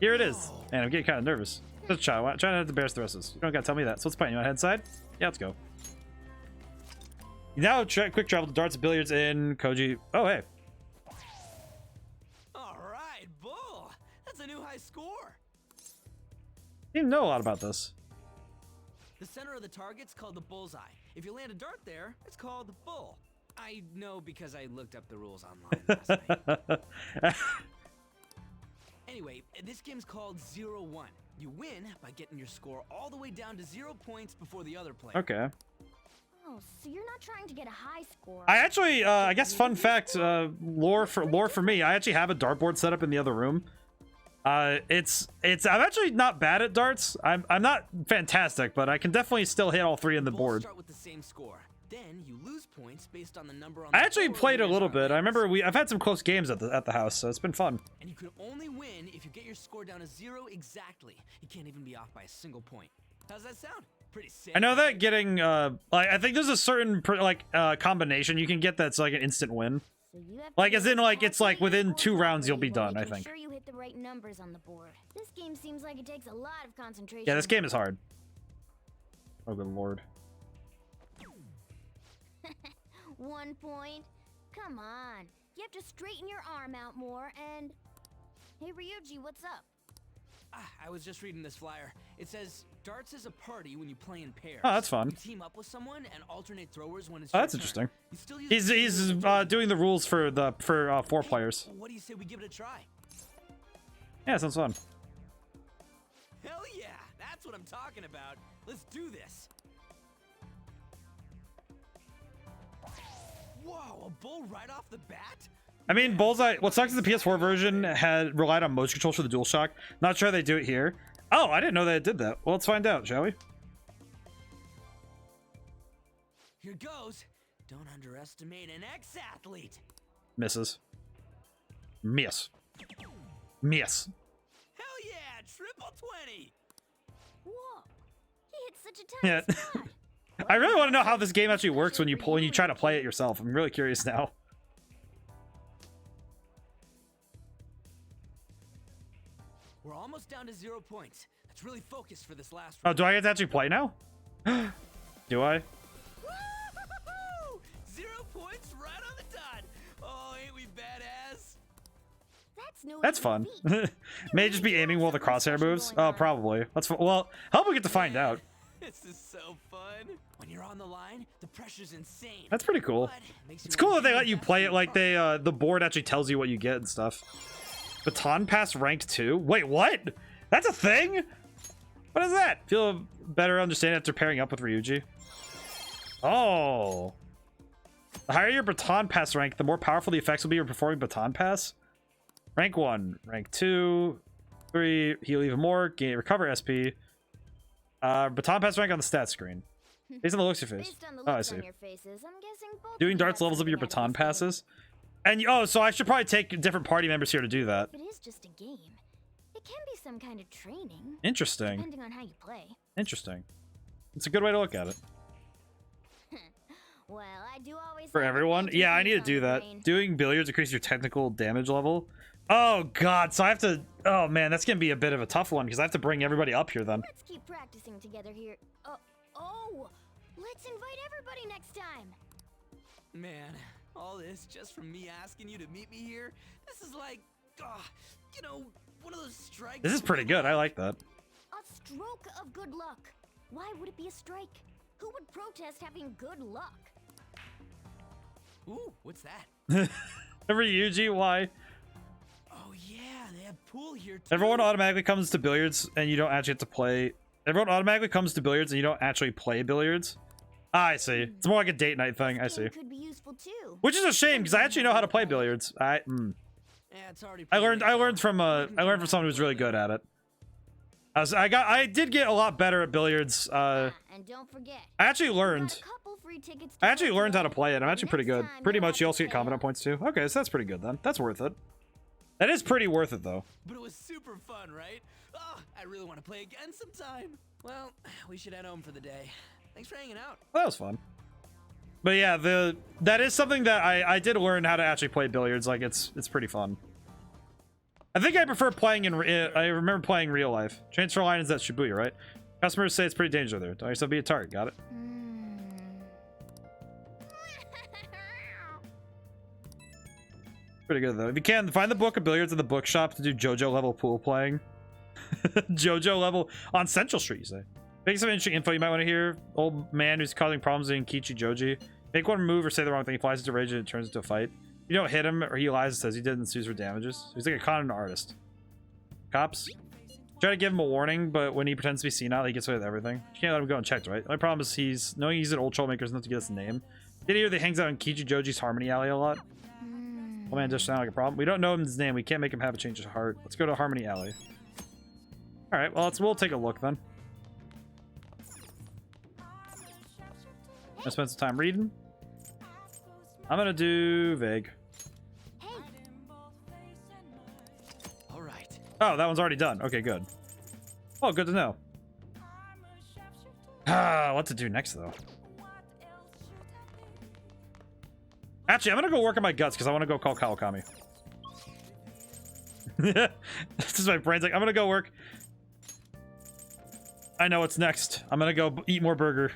Here it is. And I'm getting kind of nervous. Just try not to embarrass the rest of us. You don't gotta tell me that. So let's play. You want to head inside? Yeah, let's go. Now quick travel to darts, billiards, in Koji. Oh, hey. All right, Bull. That's a new high score. You didn't know a lot about this. The center of the target's called the bullseye. If you land a dart there, it's called the bull. I know because I looked up the rules online last night. Anyway, this game's called 0-1. You win by getting your score all the way down to 0 points before the other player. Okay. Oh, so you're not trying to get a high score. I actually, I guess fun fact, lore for me, I actually have a dartboard set up in the other room. I'm actually not bad at darts. I'm not fantastic, but I can definitely still hit all three in the board. Start with the same score. Then you lose points based on the number on I the actually board played a when little you're bit. I remember I've had some close games at the house, so it's been fun. And you can only win if you get your score down to 0 exactly. You can't even be off by a single point. How's that sound? Pretty sick. I know that getting like I think there's a certain combination you can get that's like an instant win. So you have Like as in like it's like within 2 rounds you'll be done, I think. Sure you hit the right numbers on the board. This game seems like it takes a lot of concentration. Yeah, this game is hard. Oh good lord. 1 point? Come on. You have to straighten your arm out more and... Hey Ryuji, what's up? I was just reading this flyer. It says, darts is a party when you play in pairs. Oh, that's fun. You team up with someone and alternate throwers when it's Oh, your that's turn. interesting. You still use He's doing the rules for 4 players. What do you say we give it a try? Yeah, sounds fun. Hell yeah, that's what I'm talking about. Let's do this. Whoa, a bull right off the bat? I mean, Bullseye, what sucks is the PS4 version had relied on motion controls for the DualShock. Not sure they do it here. Oh, I didn't know they did that. Well, let's find out, shall we? Here goes. Don't underestimate an ex-athlete. Misses. Miss. Miss. Hell yeah, triple 20. Whoa, he hit such a tiny Yeah. spot. I really want to know how this game actually works when you try to play it yourself. I'm really curious now. We're almost down to 0 points. Let's really focus for this last Oh, round. do I get to actually play now? Do I? Woo-hoo-hoo-hoo! 0 points right on the dot. Oh, ain't we badass? That's fun. May just be aiming while the crosshair moves. Oh, probably. That's well. How we get to find out. This is so fun. When you're on the line, the pressure's insane. That's pretty cool. But it makes you It's cool wanna that they be let you the best play you it like are. they the board actually tells you what you get and stuff. Baton pass ranked 2. Wait, what? That's a thing? What is that? Feel better understanding after pairing up with Ryuji. Oh. The higher your baton pass rank, the more powerful the effects will be when performing baton pass. Rank 1, rank 2, 3, heal even more, gain recover SP. Baton pass rank on the stat screen. Based on the looks of your face. Oh, I see. Doing darts levels up your baton passes. And oh, so I should probably take different party members here to do that. It is just a game. It can be some kind of training. Interesting. Depending on how you play. Interesting. It's a good way to look at it. Well, I do always For everyone? Yeah, I need to do that. Doing billiards increases your technical damage level. Oh god, so I have to... Oh man, that's gonna be a bit of a tough one because I have to bring everybody up here then. Let's keep practicing together here. Oh, let's invite everybody next time. Man, all this just from me asking you to meet me here? This is like, you know, one of those strikes. This is pretty good. I like that. A stroke of good luck. Why would it be a strike? Who would protest having good luck? Ooh, what's that? Remember Yuji? Why? Oh yeah, they have pool here too. Everyone automatically comes to billiards and you don't actually have to play. Everyone automatically comes to billiards and you don't actually play billiards. Ah, I see. It's more like a date night thing. I see. Could be useful too. Which is a shame because I actually know how to play billiards. Yeah, it's already I learned from someone who's really good at it. I did get a lot better at billiards. And don't forget. I actually learned how to play it. I'm actually pretty good. Pretty much you also get confident points too. Okay, so that's pretty good then. That's worth it. That is pretty worth it though. But it was super fun, right? Oh, I really want to play again sometime. Well, we should head home for the day. Thanks for hanging out. Well, that was fun. But yeah, that is something that I did learn how to actually play billiards. Like it's pretty fun. I think I prefer playing I remember playing real life. Transfer line is at Shibuya, right? Customers say it's pretty dangerous there. Don't yourself be a target. Got it? Pretty good though. If you can, find the book of billiards in the bookshop to do JoJo level pool playing. JoJo level on Central Street, you say. Make some interesting info you might want to hear. Old man who's causing problems in Kichijoji. Make one move or say the wrong thing. He flies into rage and it turns into a fight. You don't hit him or he lies and says he did and sues for damages. He's like a con artist. Cops. Try to give him a warning, but when he pretends to be senile, he gets away with everything. You can't let him go unchecked, right? My problem is knowing he's an old troublemaker is enough to get us a name. Did you hear that he hangs out in Kichijoji's Harmony Alley a lot? Oh man, does sound like a problem. We don't know his name. We can't make him have a change of heart. Let's go to Harmony Alley. All right, well, we'll take a look then. I spend some time reading. I'm gonna do vague. All right. Oh, that one's already done. Okay, good. Oh, good to know. What to do next though? Actually, I'm gonna go work on my guts because I want to go call Kawakami. This is my brain's like, I'm gonna go work. I know what's next. I'm gonna go eat more burger.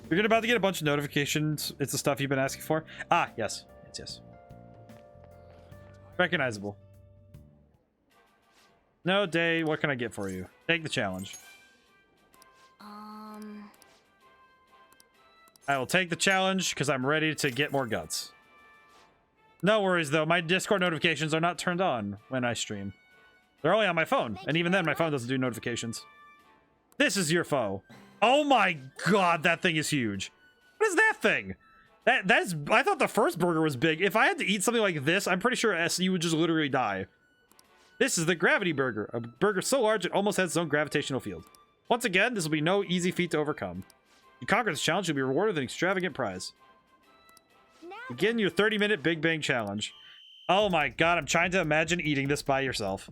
You're about to get a bunch of notifications. It's the stuff you've been asking for. Ah, yes. Yes. Recognizable. No, Day, what can I get for you? Take the challenge. I will take the challenge because I'm ready to get more guts. No worries, though. My Discord notifications are not turned on when I stream. They're only on my phone. And even then, my phone doesn't do notifications. This is your foe. Oh my god, that thing is huge. What is that thing? That's. I thought the first burger was big. If I had to eat something like this, I'm pretty sure you would just literally die. This is the Gravity Burger. A burger so large it almost has its own gravitational field. Once again, this will be no easy feat to overcome. You conquer this challenge, you'll be rewarded with an extravagant prize. Begin your 30-minute Big Bang Challenge. Oh my god, I'm trying to imagine eating this by yourself.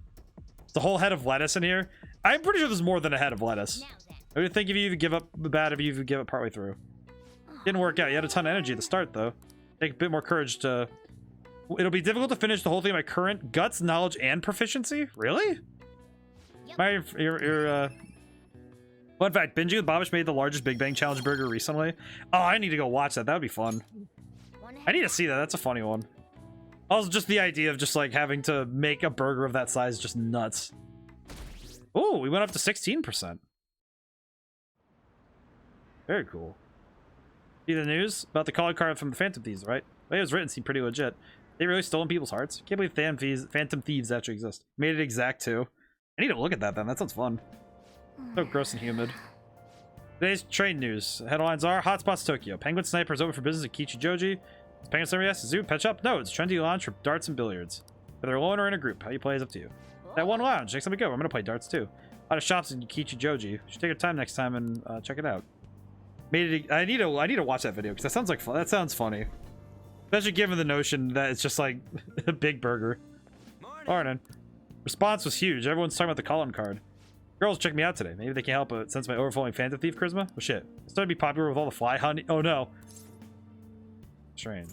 The whole head of lettuce in here. I'm pretty sure there's more than a head of lettuce. I would think if you even give up bad if you even give up partway through. Didn't work out. You had a ton of energy at the start, though. Take a bit more courage to... It'll be difficult to finish the whole thing with my current guts, knowledge, and proficiency? Really? Yep. Fun fact, binging with Babish made the largest Big Bang Challenge burger recently. Oh, I need to go watch that. That would be fun. I need to see that. That's a funny one. Also, just the idea of just, like, having to make a burger of that size is just nuts. Ooh, we went up to 16%. Very cool. See the news about the calling card from the Phantom Thieves, right? The way it was written seemed pretty legit. They really stolen people's hearts. Can't believe Phantom Thieves actually exist. Made it exact too. I need to look at that then. That sounds fun. So gross and humid. Today's train news. Headlines are: Hotspots Tokyo. Penguin Sniper is open for business at Kichijoji. Paying somebody else to zoo, pet shop? No, it's a trendy lounge for darts and billiards. Whether alone or in a group, how you play is up to you. That one lounge, next time we go, I'm gonna play darts too. A lot of shops in Yukichi Joji. You should take your time next time and check it out. I need to watch that video because that sounds like fun. That sounds funny, especially given the notion that it's just like a big burger. Morning. Response was huge. Everyone's talking about the Colin card. Girls check me out today. Maybe they can help sense my overflowing Phantom Thief charisma. Oh shit! I started to be popular with all the fly hunting. Oh no. Strange.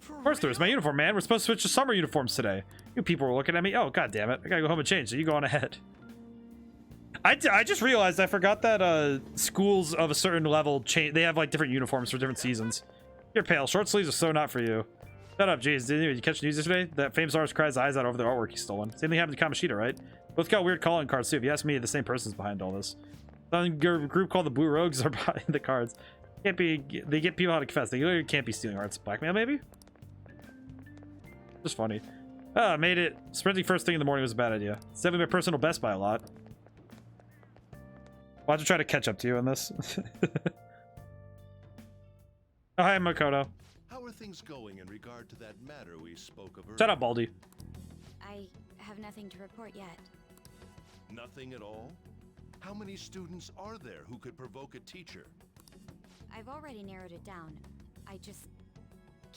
Of course there is. My uniform, man. We're supposed to switch to summer uniforms today. You people were looking at me. Oh god damn it! I gotta go home and change. So you go on ahead. I just realized I forgot that schools of a certain level change. They have like different uniforms for different seasons. You're pale. Short sleeves are so not for you. Shut up, jeez. Didn't you catch the news yesterday? That famous artist cries his eyes out over the artwork he's stolen. Same thing happened to Kamoshida, right? Both got weird calling cards too. If you ask me, the same person's behind all this. Some group called the Blue Rogues are behind the cards. Can't be. They get people how to confess. They literally can't be stealing arts. Blackmail, maybe? Just funny. Ah, made it. Sprinting first thing in the morning was a bad idea. It's definitely my personal best by a lot. I'll have to try to catch up to you on this. Oh, hi, Makoto. How are things going in regard to that matter we spoke of earlier? Shut up, Baldy. I have nothing to report yet. Nothing at all? How many students are there who could provoke a teacher? I've already narrowed it down. I just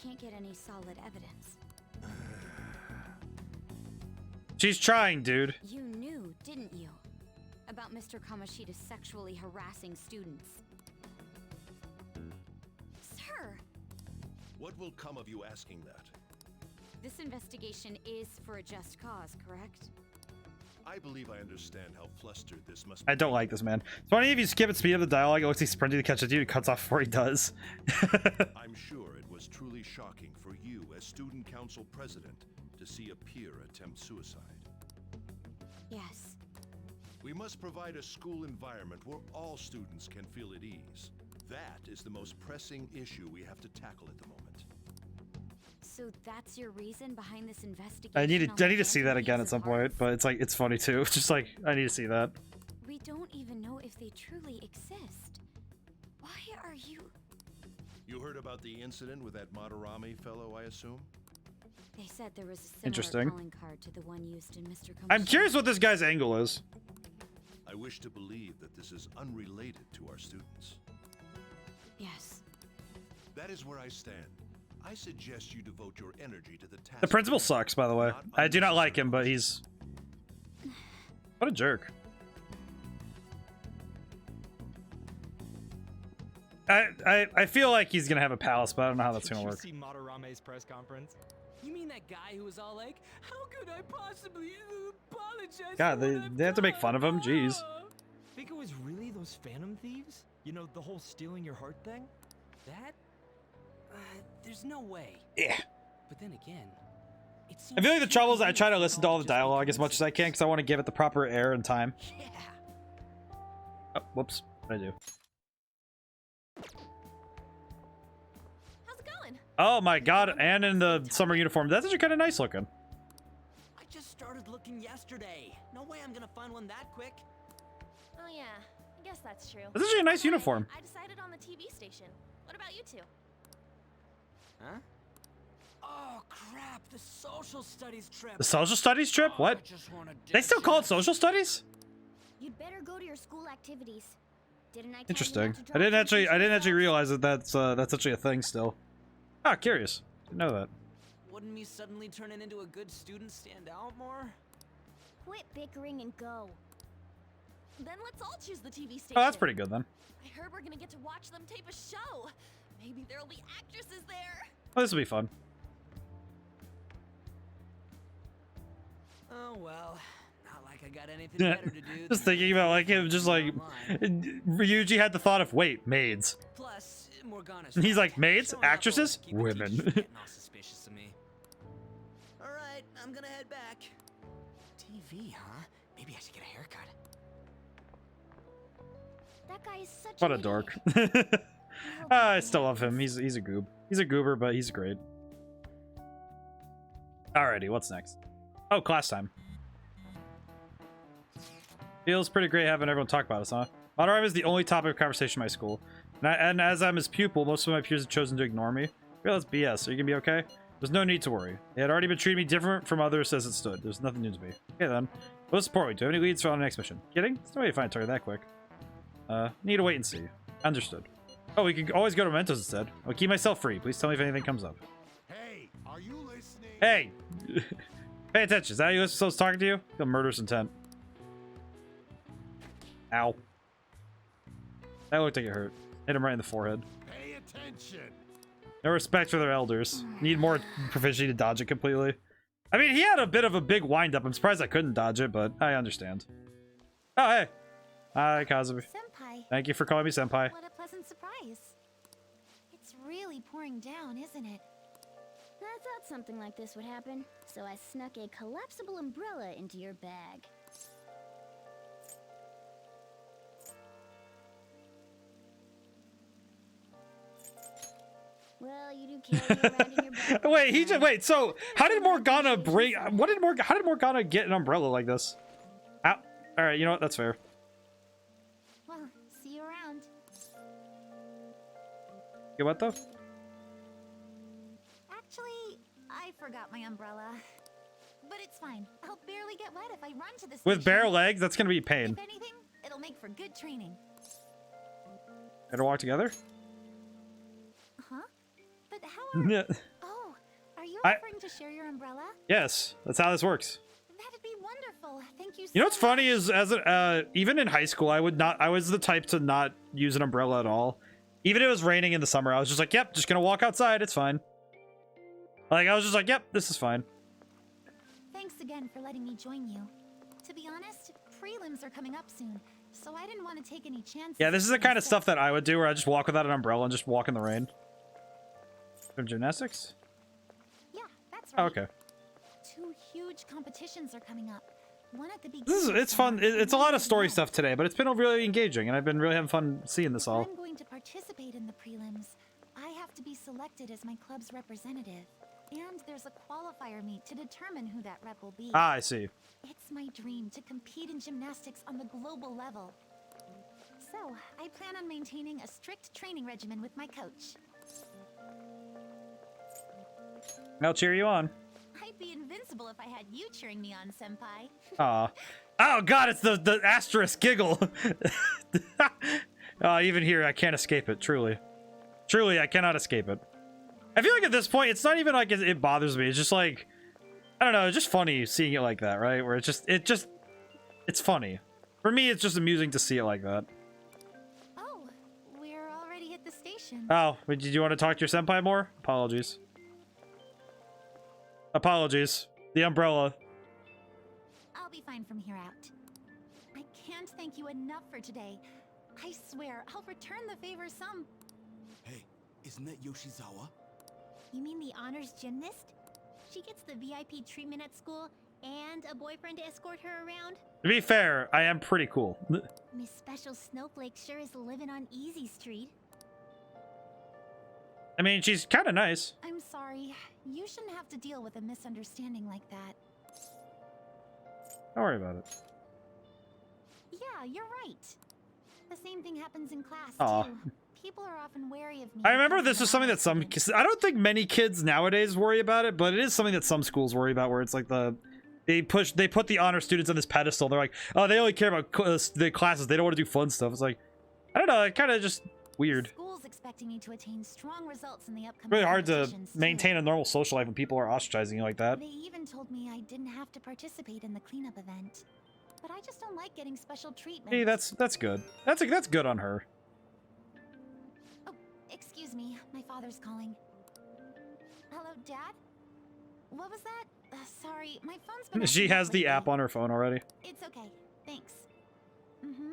can't get any solid evidence. She's trying, dude. You knew, didn't you? About Mr. Kamoshida sexually harassing students. Sir! What will come of you asking that? This investigation is for a just cause, correct? I believe I understand how flustered this must be. I don't like this, man. It's funny if you skip at speed of the dialogue, it looks like he's sprinting to catch a dude who cuts off before he does. I'm sure it was truly shocking for you as student council president to see a peer attempt suicide. Yes. We must provide a school environment where all students can feel at ease. That is the most pressing issue we have to tackle at the moment. So that's your reason behind this investigation? I need to see that again at some point, but it's like, it's funny too. It's just like, I need to see that. We don't even know if they truly exist. Why are you... You heard about the incident with that Madarame fellow, I assume? They said there was a similar Interesting. calling card to the one used in Mr. I'm curious what this guy's angle is. I wish to believe that this is unrelated to our students. Yes. That is where I stand. I suggest you devote your energy to the task. The principal sucks, by the way. I do not like him, but he's... What a jerk. I feel like he's gonna have a palace, but I don't know how that's gonna work. Did you see Madarame's press conference? You mean that guy who was all like, "How could I possibly apologize?" God, they have to make fun of him. Jeez. Think it was really those Phantom Thieves? You know, the whole stealing your heart thing? That? There's no way. Yeah. But then again, it seems I feel like the trouble is I try to listen to all the dialogue as much as I can because I want to give it the proper air and time. Yeah. Oh, whoops. What did I do? How's it going? Oh my god, and in the summer uniform. That's actually kind of nice looking. I just started looking yesterday. No way I'm gonna find one that quick. Oh yeah, I guess that's true. That's actually a nice uniform. I decided on the TV station. What about you two? Huh? Oh crap, the social studies trip. The social studies trip? What? They still call it social studies? You'd better go to your school activities. Didn't I tell Interesting. you not to I didn't drop actually realize that that's actually a thing still. Ah, curious. Didn't know that. Wouldn't me suddenly turning into a good student stand out more? Quit bickering and go. Then let's all choose the TV station. Oh, that's pretty good then. I heard we're gonna get to watch them tape a show. Maybe there'll be actresses there. Oh, this will be fun. Oh well, not like I got anything better to do. Just thinking about like him, just like Ryuji had the thought of wait, maids. Plus, Morgana's And he's like maids, showing up actresses, will keep the women. teachers getting all suspicious of me. All right, I'm gonna head back. TV, huh? Maybe I should get a haircut. That guy is such What a an dork. idiot. I still love him. He's a goob. He's a goober, but he's great. Alrighty, what's next? Oh, class time. Feels pretty great having everyone talk about us, huh? Madarame is the only topic of conversation in my school. And as I'm his pupil, most of my peers have chosen to ignore me. Well, that's BS. Are you gonna be okay? There's no need to worry. They had already been treating me different from others as it stood. There's nothing new to me. Okay then. What support we? Do you have any leads for on the next mission? Kidding? There's no way to find a target that quick. Need to wait and see. Understood. Oh, we can always go to Mementos instead. I'll keep myself free. Please tell me if anything comes up. Hey, are you listening? Hey! Pay attention. Is that you supposed to talking to you? Feel murderous intent. Ow. That looked like it hurt. Hit him right in the forehead. Pay attention. No respect for their elders. Need more proficiency to dodge it completely. I mean, he had a bit of a big wind-up. I'm surprised I couldn't dodge it, but I understand. Oh, hey. Hi, Kazumi. Senpai. Thank you for calling me Senpai. What a pleasant surprise. It's really pouring down, isn't it? I thought something like this would happen, so I snuck a collapsible umbrella into your bag. Well, you do carry it around in your bag. Wait, he just wait. So, how did Morgana bring? How did Morgana get an umbrella like this? Ow. All right, you know what? That's fair. Well, see you around. You what though? Actually, I forgot my umbrella. But it's fine. I'll barely get wet if I run to the station. With bare legs, that's gonna be pain. If anything, it'll make for good training. Better walk together. Huh? But how are... Yeah. Oh, are you offering to share your umbrella? Yes, that's how this works. That'd be wonderful. Thank you so You know what's much. funny is, even in high school, I was the type to not use an umbrella at all. Even if it was raining in the summer, I was just like, yep, just gonna walk outside, it's fine. Like, I was just like, yep, this is fine. Thanks again for letting me join you. To be honest, prelims are coming up soon, so I didn't want to take any chances. Yeah, this is the kind of stuff that I would do, where I just walk without an umbrella and just walk in the rain. From gymnastics? Yeah, that's right. Oh, okay. 2 huge competitions are coming up. One at the beginning. It's fun. It's a lot of story stuff today, but it's been really engaging, and I've been really having fun seeing this all. I'm going to participate in the prelims. I have to be selected as my club's representative. And there's a qualifier meet to determine who that rep will be. Ah, I see. It's my dream to compete in gymnastics on the global level. So, I plan on maintaining a strict training regimen with my coach. I'll cheer you on. I'd be invincible if I had you cheering me on, Senpai. Aw. Oh god, it's the asterisk giggle. Even here, I can't escape it, truly. Truly, I cannot escape it. I feel like at this point, it's not even like it bothers me. It's just like, I don't know, it's just funny seeing it like that, right? Where it's funny. For me, it's just amusing to see it like that. Oh, we're already at the station. Oh, did you want to talk to your senpai more? Apologies. Apologies. The umbrella. I'll be fine from here out. I can't thank you enough for today. I swear, I'll return the favor some... Hey, isn't that Yoshizawa? You mean the honors gymnast? She gets the VIP treatment at school and a boyfriend to escort her around? To be fair, I am pretty cool. Miss Special Snowflake sure is living on Easy Street. I mean, she's kind of nice. I'm sorry. You shouldn't have to deal with a misunderstanding like that. Don't worry about it. Yeah, you're right. The same thing happens in class, Aw. too. People are often wary of me. I remember this is something that I don't think many kids nowadays worry about it, but it is something that some schools worry about, where it's like they put the honor students on this pedestal. They're like, oh, they only care about the classes. They don't want to do fun stuff. It's like, I don't know, it kind of just weird. Schools expecting me to attain strong results in the upcoming Really hard to competitions, too. maintain a normal social life when people are ostracizing you like that. They even told me I didn't have to participate in the cleanup event. But I just don't like getting special treatment. Hey, that's good. That's good on her. Oh, excuse me. My father's calling. Hello, Dad? What was that? Sorry, my phone's been... She has the app on her phone already. It's okay. Thanks. Mm-hmm.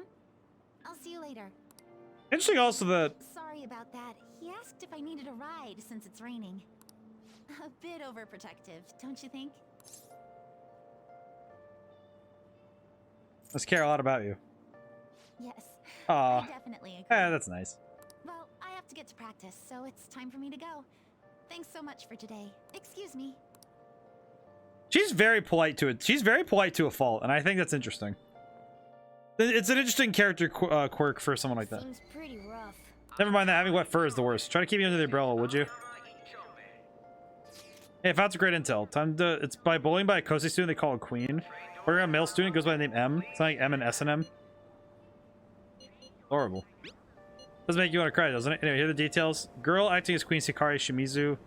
I'll see you later. Interesting also that... Sorry about that. He asked if I needed a ride since it's raining. A bit overprotective, don't you think? Must care a lot about you. Yes. Aw. I definitely agree. Yeah, that's nice. Well, I have to get to practice, so it's time for me to go. Thanks so much for today. Excuse me. She's very polite to it. She's very polite to a fault, and I think that's interesting. It's an interesting character quirk for someone like that. Seems pretty rough. Never mind that. Having wet fur is the worst. Try to keep me under the umbrella, would you? Hey, I found some great intel. Time to. It's by bullying by a Kosei student they call a queen. Or a male student goes by the name M. It's like M and S and M. Horrible. Doesn't make you want to cry, doesn't it? Anyway, here are the details. Girl acting as Queen Sakari Shimizu.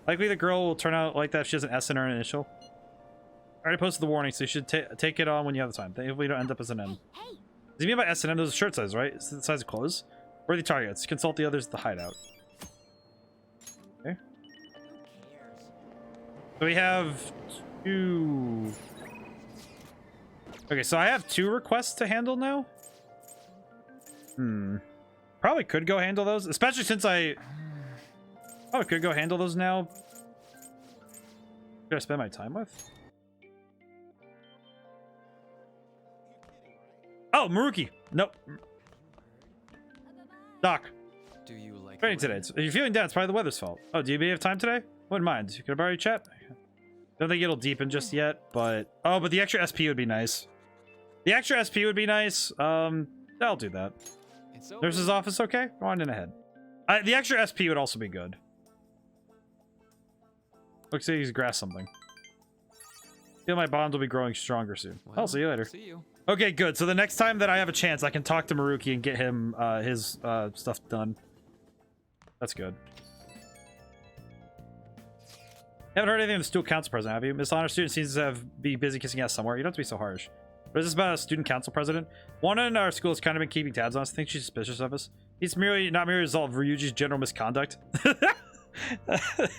Likely the girl will turn out like that if she has an S in her initial. I already posted the warning, so you should take it on when you have the time. Hopefully you don't end up as an M. Hey. Does he mean by S and M? Those are shirt size, right? It's the size of clothes. Where are the targets? Consult the others at the hideout. Okay. So we have 2. Okay, so I have 2 requests to handle now. Probably could go handle those, especially since I probably could go handle those now. Should I spend my time with? Oh, Maruki. Nope. Doc. Do you like Training today. If you're feeling down, it's probably the weather's fault. Oh, do you have time today? Wouldn't mind. Can I borrow your chat? Don't think it'll deepen just yet, but oh, but the extra SP would be nice. The extra SP would be nice. I'll do that. Nurse's office, okay? Go on in ahead. The extra SP would also be good. Looks like he's grasped something. Feel my bond will be growing stronger soon. Well, I'll see you later. See you. Okay, good. So the next time that I have a chance, I can talk to Maruki and get him his stuff done. That's good. Haven't heard anything of the student council president, have you? Miss Honor student seems to be busy kissing ass somewhere. You don't have to be so harsh. But is this about a student council president? One in our school has kind of been keeping tabs on us. I think she's suspicious of us. He's not merely a result of Ryuji's general misconduct.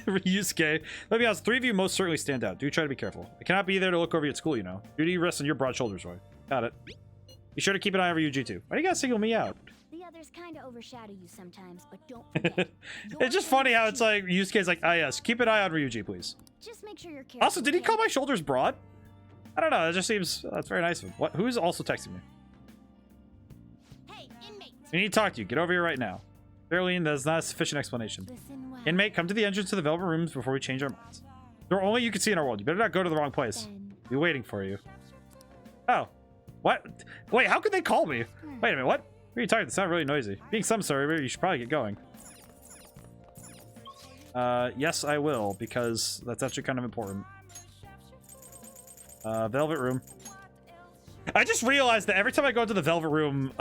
Ryusuke. Let me be honest, 3 of you most certainly stand out. Do try to be careful. I cannot be there to look over you at school, you know. Duty rests on your broad shoulders, Roy. Got it. Be sure to keep an eye over Ryuji too. Why do you gotta single me out? The others kind of overshadow you sometimes, but don't forget. It's just funny how it's like Yusuke's like, ah yes, keep an eye on Ryuji, please. Just make sure you're careful. Also, did he call my shoulders broad? I don't know. It just seems that's very nice of him. What? Who's also texting me? Hey, inmate. We need to talk to you. Get over here right now. Fairlean, that is not a sufficient explanation. Well. Inmate, come to the entrance to the Velvet Rooms before we change our minds. There are only you can see in our world. You better not go to the wrong place. I'll be waiting for you. Oh. What? Wait, how could they call me? Wait a minute, what? What are you talking? It's not really noisy. Being some sorry, maybe you should probably get going. Yes, I will, because that's actually kind of important. Velvet Room. I just realized that every time I go into the Velvet Room,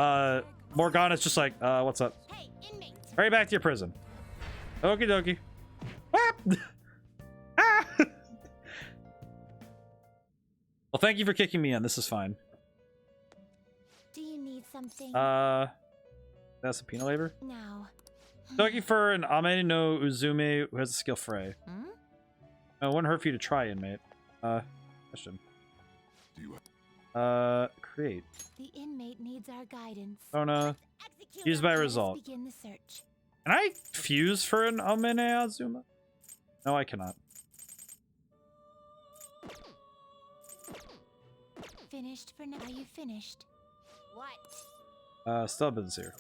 Morgana's just like, what's up? Hey, inmate. Hurry back to your prison. Okie dokie. Ah! Well, thank you for kicking me in. This is fine. Do you need something? That's a peanut labor? No. Looking for an Ame no Uzume who has a skill fray. It wouldn't hurt for you to try, inmate. Question. Create. The inmate needs our guidance. Use by result. Begin the search. Can I fuse for an Ame no Azuma? No, I cannot. Finished for now. Are you finished? What? Still business here.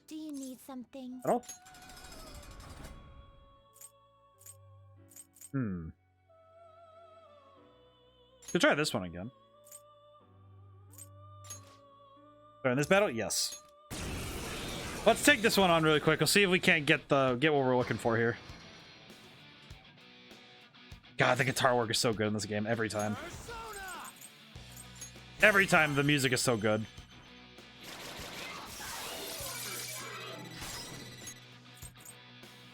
Do you need something? At all? Could try this one again. In this battle, yes. Let's take this one on really quick. We'll see if we can't get what we're looking for here. God, the guitar work is so good in this game every time. Every time the music is so good.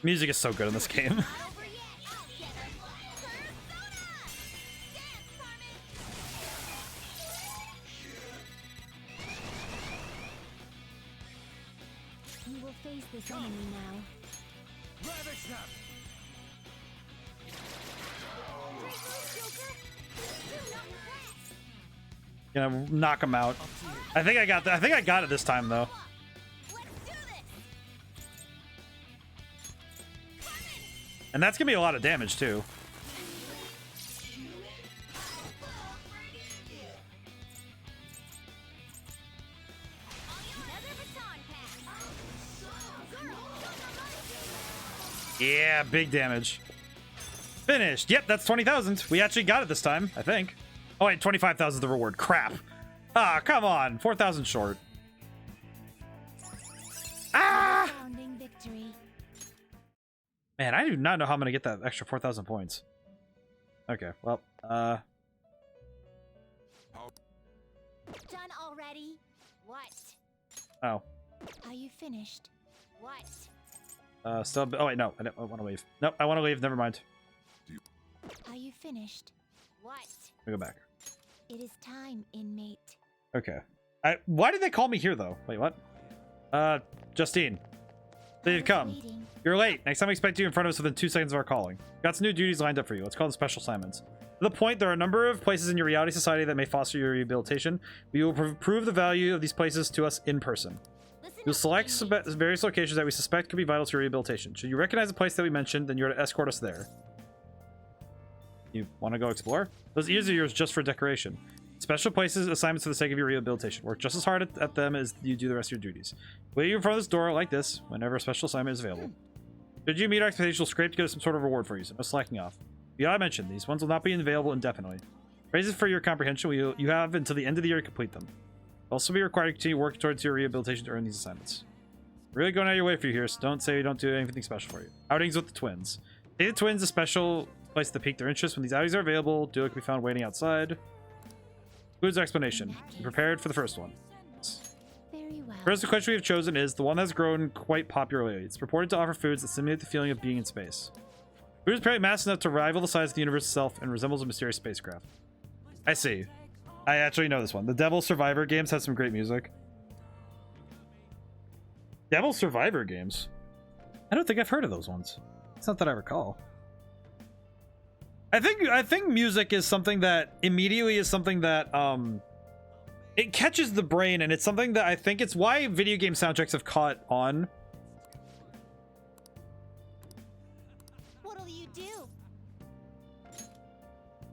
Music is so good in this game. You will face this enemy now. Ravage them! Gonna knock him out. I think I got it this time though. And that's gonna be a lot of damage too. Yeah, big damage. Finished. Yep, that's 20,000. We actually got it this time, I think. Oh wait, 25,000 is the reward. Crap. Ah, come on. 4,000 short. Ah! Victory. Man, I do not know how I'm gonna get that extra 4,000 points. Okay, well, Done already? What? Oh. Are you finished? What? Still, oh wait, no, I want to leave. Nope, I want to leave, never mind. Are you finished? What? Let me go back. It is time, inmate. Okay. Why did they call me here, though? Wait, what? Justine. You've come. You're late. Next time I expect you in front of us within 2 seconds of our calling. Got some new duties lined up for you. Let's call them special assignments. To the point, there are a number of places in your reality society that may foster your rehabilitation. We will prove the value of these places to us in person. You'll select various locations that we suspect could be vital to your rehabilitation. Should you recognize the place that we mentioned, then you're to escort us there. You want to go explore? Those ears are yours just for decoration. Special places, assignments for the sake of your rehabilitation. Work just as hard at them as you do the rest of your duties. Wait you in front of this door like this whenever a special assignment is available. Should you meet our expectations, you'll scrape to get some sort of reward for you, so no slacking off. Beyond I mentioned, these ones will not be available indefinitely. Praises for your comprehension. You have until the end of the year to complete them. You'll also be required to continue working towards your rehabilitation to earn these assignments. Really going out of your way for you here, so don't say we don't do anything special for you. Outings with the twins. Take the twins a special place to pique their interest. When these outings are available, Duo can be found waiting outside. Includes explanation. Be prepared for the first one. Very well. First question we have chosen is the one that's grown quite popular lately. It's purported to offer foods that simulate the feeling of being in space. Food is apparently massive enough to rival the size of the universe itself and resembles a mysterious spacecraft. I see. I actually know this one. The Devil Survivor games has some great music. Devil Survivor games? I don't think I've heard of those ones. It's not that I recall. I think music is something that immediately is something that it catches the brain, and it's something that I think it's why video game soundtracks have caught on. What'll you do?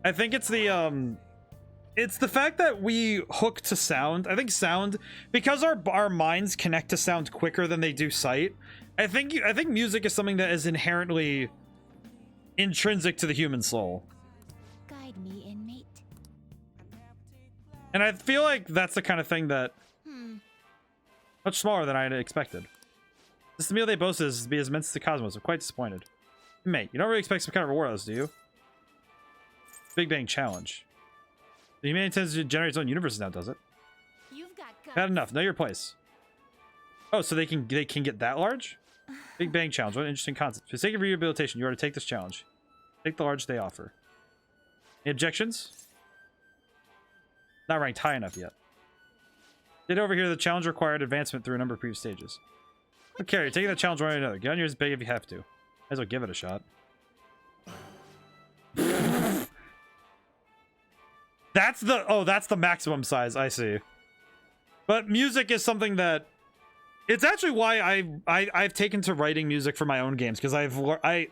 I think it's the fact that we hook to sound. I think sound, because our minds connect to sound quicker than they do sight. I think music is something that is inherently intrinsic to the human soul. Guide me, inmate. And I feel like that's the kind of thing that much smaller than I had expected. This is the meal they boasted is to be as immense as the cosmos. I'm quite disappointed. Mate, you don't really expect some kind of reward out of this, do you? Big Bang Challenge. The humanity tends to generate its own universes now, does it? You've got guts. Had enough. Know your place. Oh, so they can get that large? Big Bang Challenge. What an interesting concept. For the sake of rehabilitation, you are to take this challenge. Take the large they offer. Any objections? Not ranked high enough yet. Get over here. The challenge required advancement through a number of previous stages. Okay, you're taking that challenge one or another. Get on yours big if you have to. Might as well give it a shot. That's the maximum size. I see. But music is something that it's actually why I've taken to writing music for my own games, because I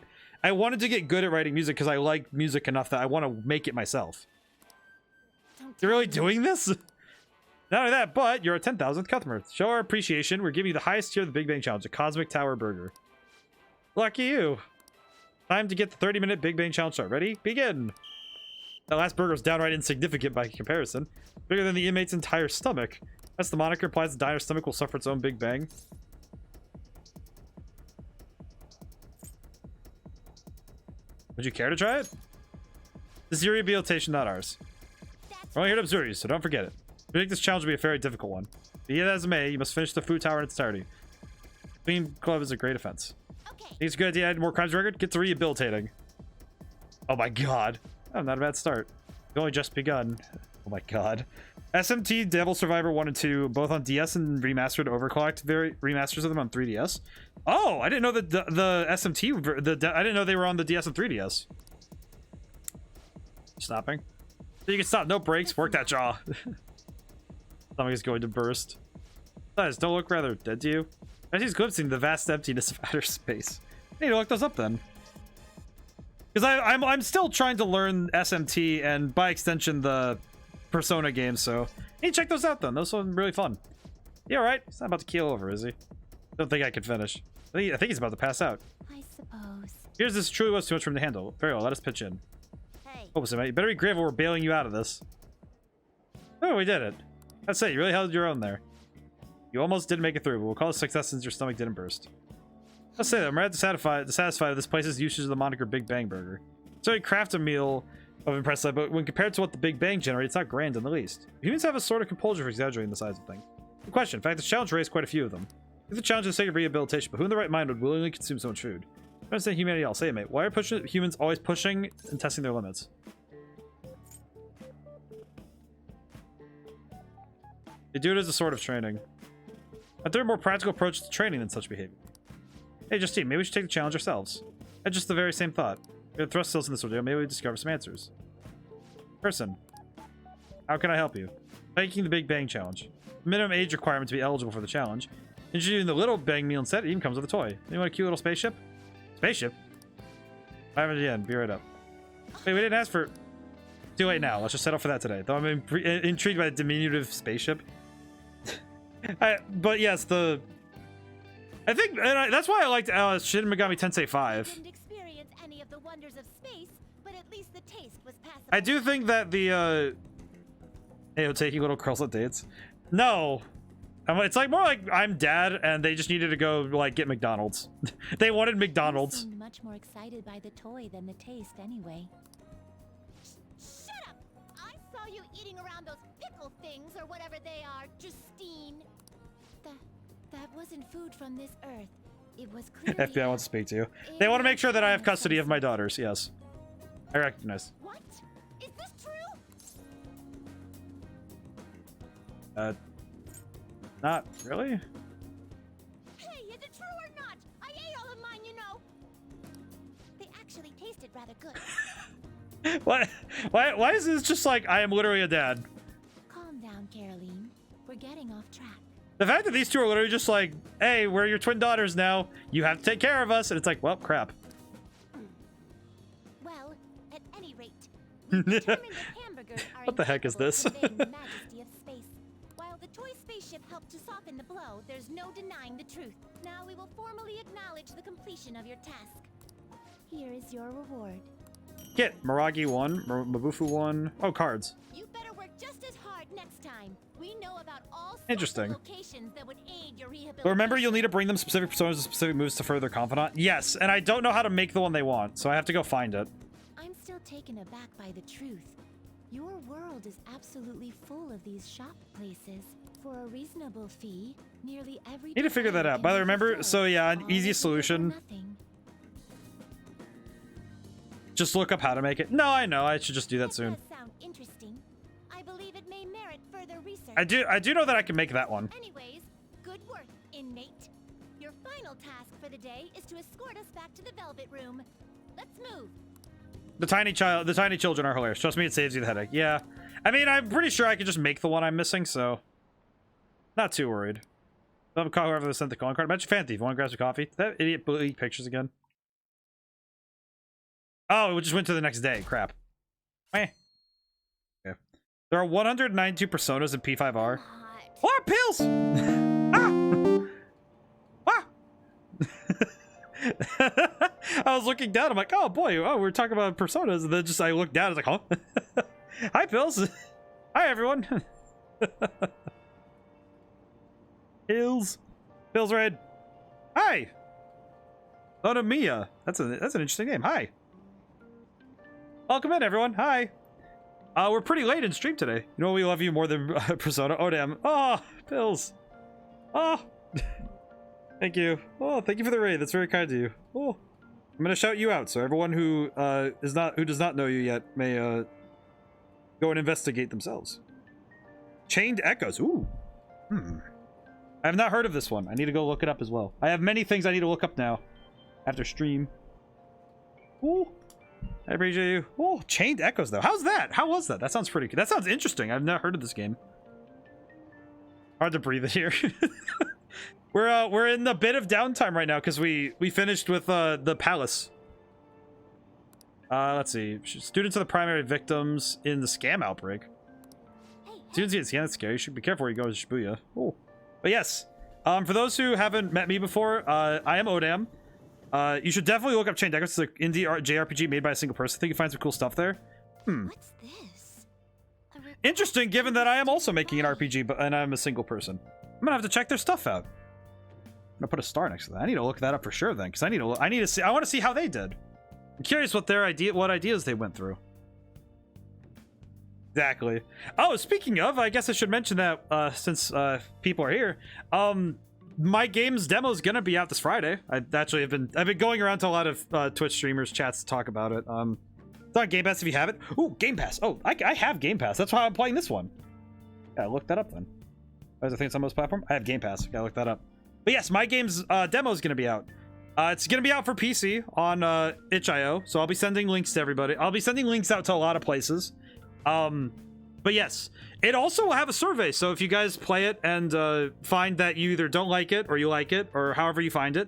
wanted to get good at writing music because I like music enough that I want to make it myself. You're really doing this? Not only that, but you're a 10,000th customer. Show our appreciation. We're giving you the highest tier of the Big Bang Challenge, a Cosmic Tower Burger. Lucky you. Time to get the 30-minute Big Bang Challenge start. Ready? Begin. That last burger was downright insignificant by comparison. Bigger than the inmate's entire stomach. That's the moniker implies the diner's stomach will suffer its own Big Bang. Would you care to try it? This is your rehabilitation, not ours. We're only here to observe you, so don't forget it. I think this challenge will be a very difficult one. Be it as it may, you must finish the food tower in its entirety. Clean club is a great offense. Okay. Think it's a good idea to add more crimes record? Get to rehabilitating. Oh my god. Oh, not a bad start. We've only just begun. Oh my god. SMT Devil Survivor 1 and 2, both on DS and remastered overclocked remasters of them on 3DS. Oh, I didn't know that the SMT, I didn't know they were on the DS and 3DS. Stopping. You can stop, no breaks, work that jaw. Stomach is going to burst. Guys, don't look rather dead to you. I see glimpsing the vast emptiness of outer space. I need to look those up then. Because I'm still trying to learn SMT and by extension the Persona games, so hey, check those out then. Those are really fun. Yeah, right. He's not about to keel over, is he? Don't think I could finish. I think he's about to pass out. I suppose. Here's this truly was too much for him to handle. Very well, let us pitch in. Oh, so you better be grateful we're bailing you out of this. Oh, we did it. That's it. You really held your own there. You almost didn't make it through, but we'll call it success since your stomach didn't burst. Let's say that I'm rather satisfied with this place's usage of the moniker Big Bang Burger. So you craft a meal of impressive, but when compared to what the Big Bang generates, it's not grand in the least. Humans have a sort of compulsion for exaggerating the size of things. Good question. In fact, the challenge raised quite a few of them. It's a challenge for the sake of rehabilitation, but who in the right mind would willingly consume so much food? I don't understand humanity at all. Say it, mate. Why are humans always pushing and testing their limits? They do it as a sort of training. But there are more practical approaches to training than such behavior. Hey, Justine, maybe we should take the challenge ourselves. That's just the very same thought. We're gonna thrust ourselves in this ordeal. Maybe we discover some answers. Person, how can I help you? Taking the Big Bang Challenge. Minimum age requirement to be eligible for the challenge. Introducing the Little Bang meal instead. It even comes with a toy. You want a cute little spaceship? Spaceship? 500 yen. Be right up. Wait, we didn't ask for... Too late now. Let's just settle for that today. Though I'm intrigued by the diminutive spaceship. But yes, I think that's why I liked Shin Megami Tensei 5. Didn't experience any of the wonders of space, but at least the taste was passable. I do think that the taking little girls on dates. No, it's like more like I'm dad, and they just needed to go like get McDonald's. They wanted McDonald's. You seemed much more excited by the toy than the taste, anyway. Shut up! I saw you eating around those pickle things or whatever they are, Justine. That wasn't food from this earth. It was clearly... FBI wants to speak to you. They want to make sure that I have custody of my daughters. Yes, I recognize. What? Is this true? Not really. Hey, is it true or not? I ate all of mine, you know. They actually tasted rather good. Why is this just like I am literally a dad? Calm down, Caroline. We're getting off track. The fact that these two are literally just like, hey, we're your twin daughters now. You have to take care of us. And it's like, well, crap. Well, at any rate, we determined that hamburgers are What the heck is this? incapable of conveying the majesty of space. While the toy spaceship helped to soften the blow, there's no denying the truth. Now we will formally acknowledge the completion of your task. Here is your reward. Get Miragi 1, Mabufu 1. Oh, cards. You better work just as hard next time. We know about all sorts Interesting. of locations that would aid your rehabilitation. But remember, you'll need to bring them specific personas and specific moves to further confidant. Yes, and I don't know how to make the one they want, so I have to go find it. I'm still taken aback by the truth. Your world is absolutely full of these shop places. For a reasonable fee, nearly every... Need to figure that out. By the way, remember, so yeah, an easy solution. Just look up how to make it. No, I know. I should just do that soon. Does sound interesting. I believe it may merit further research. I do know that I can make that one. Anyways, good work, inmate. Your final task for the day is to escort us back to the Velvet Room. Let's move. The tiny children are hilarious. Trust me, it saves you the headache. Yeah. I mean, I'm pretty sure I could just make the one I'm missing, so not too worried. I'll call whoever sent the calling card. Imagine Fan Thief. Want to grab some coffee? That idiot bleak pictures again. Oh, it just went to the next day. Crap. Eh. Okay. There are 192 personas in P5R. What? Pills! Ah! I was looking down. I'm like, oh boy, we're talking about personas. And then just I looked down. I was like, huh? Hi, Pills. Hi, everyone. Pills. Pills Red. Hi. Onomiya. That's an interesting name. Hi. Welcome in, everyone. Hi. We're pretty late in stream today. You know we love you more than Persona. ODaM. Oh, Pills. Oh. Thank you. Oh, thank you for the raid. That's very kind of you. Oh. I'm gonna shout you out, so everyone who does not know you yet may go and investigate themselves. Chained Echoes. Ooh. I have not heard of this one. I need to go look it up as well. I have many things I need to look up now after stream. Ooh. I appreciate you. Oh, Chained Echoes though. How's that? How was that? That sounds pretty good. That sounds interesting. I've not heard of this game. Hard to breathe it here. We're in a bit of downtime right now because we finished with the palace. Let's see. Students are the primary victims in the scam outbreak. Students get scammed. That's scary. You should be careful where you go to Shibuya. Oh. But yes. For those who haven't met me before, I am ODaM. You should definitely look up Chained Echoes. It's an indie JRPG made by a single person. I think you find some cool stuff there. What's this? Interesting, given that I am also making an RPG, and I'm a single person. I'm gonna have to check their stuff out. I'm gonna put a star next to that. I need to look that up for sure then, because I need to see. I want to see how they did. I'm curious what ideas they went through. Exactly. Oh, speaking of, I guess I should mention that since people are here, my game's demo is gonna be out this Friday. I've been going around to a lot of Twitch streamers chats to talk about it. It's on Game Pass if you have it. Ooh, Game Pass. Oh, I have Game Pass. That's why I'm playing this one. Gotta look that up then. I think it's on most platform. I have Game Pass. Gotta look that up. But yes, my game's demo is gonna be out. It's gonna be out for PC on itch.io. So I'll be sending links to everybody. I'll be sending links out to a lot of places. But yes, it also will have a survey. So if you guys play it and find that you either don't like it or you like it, or however you find it,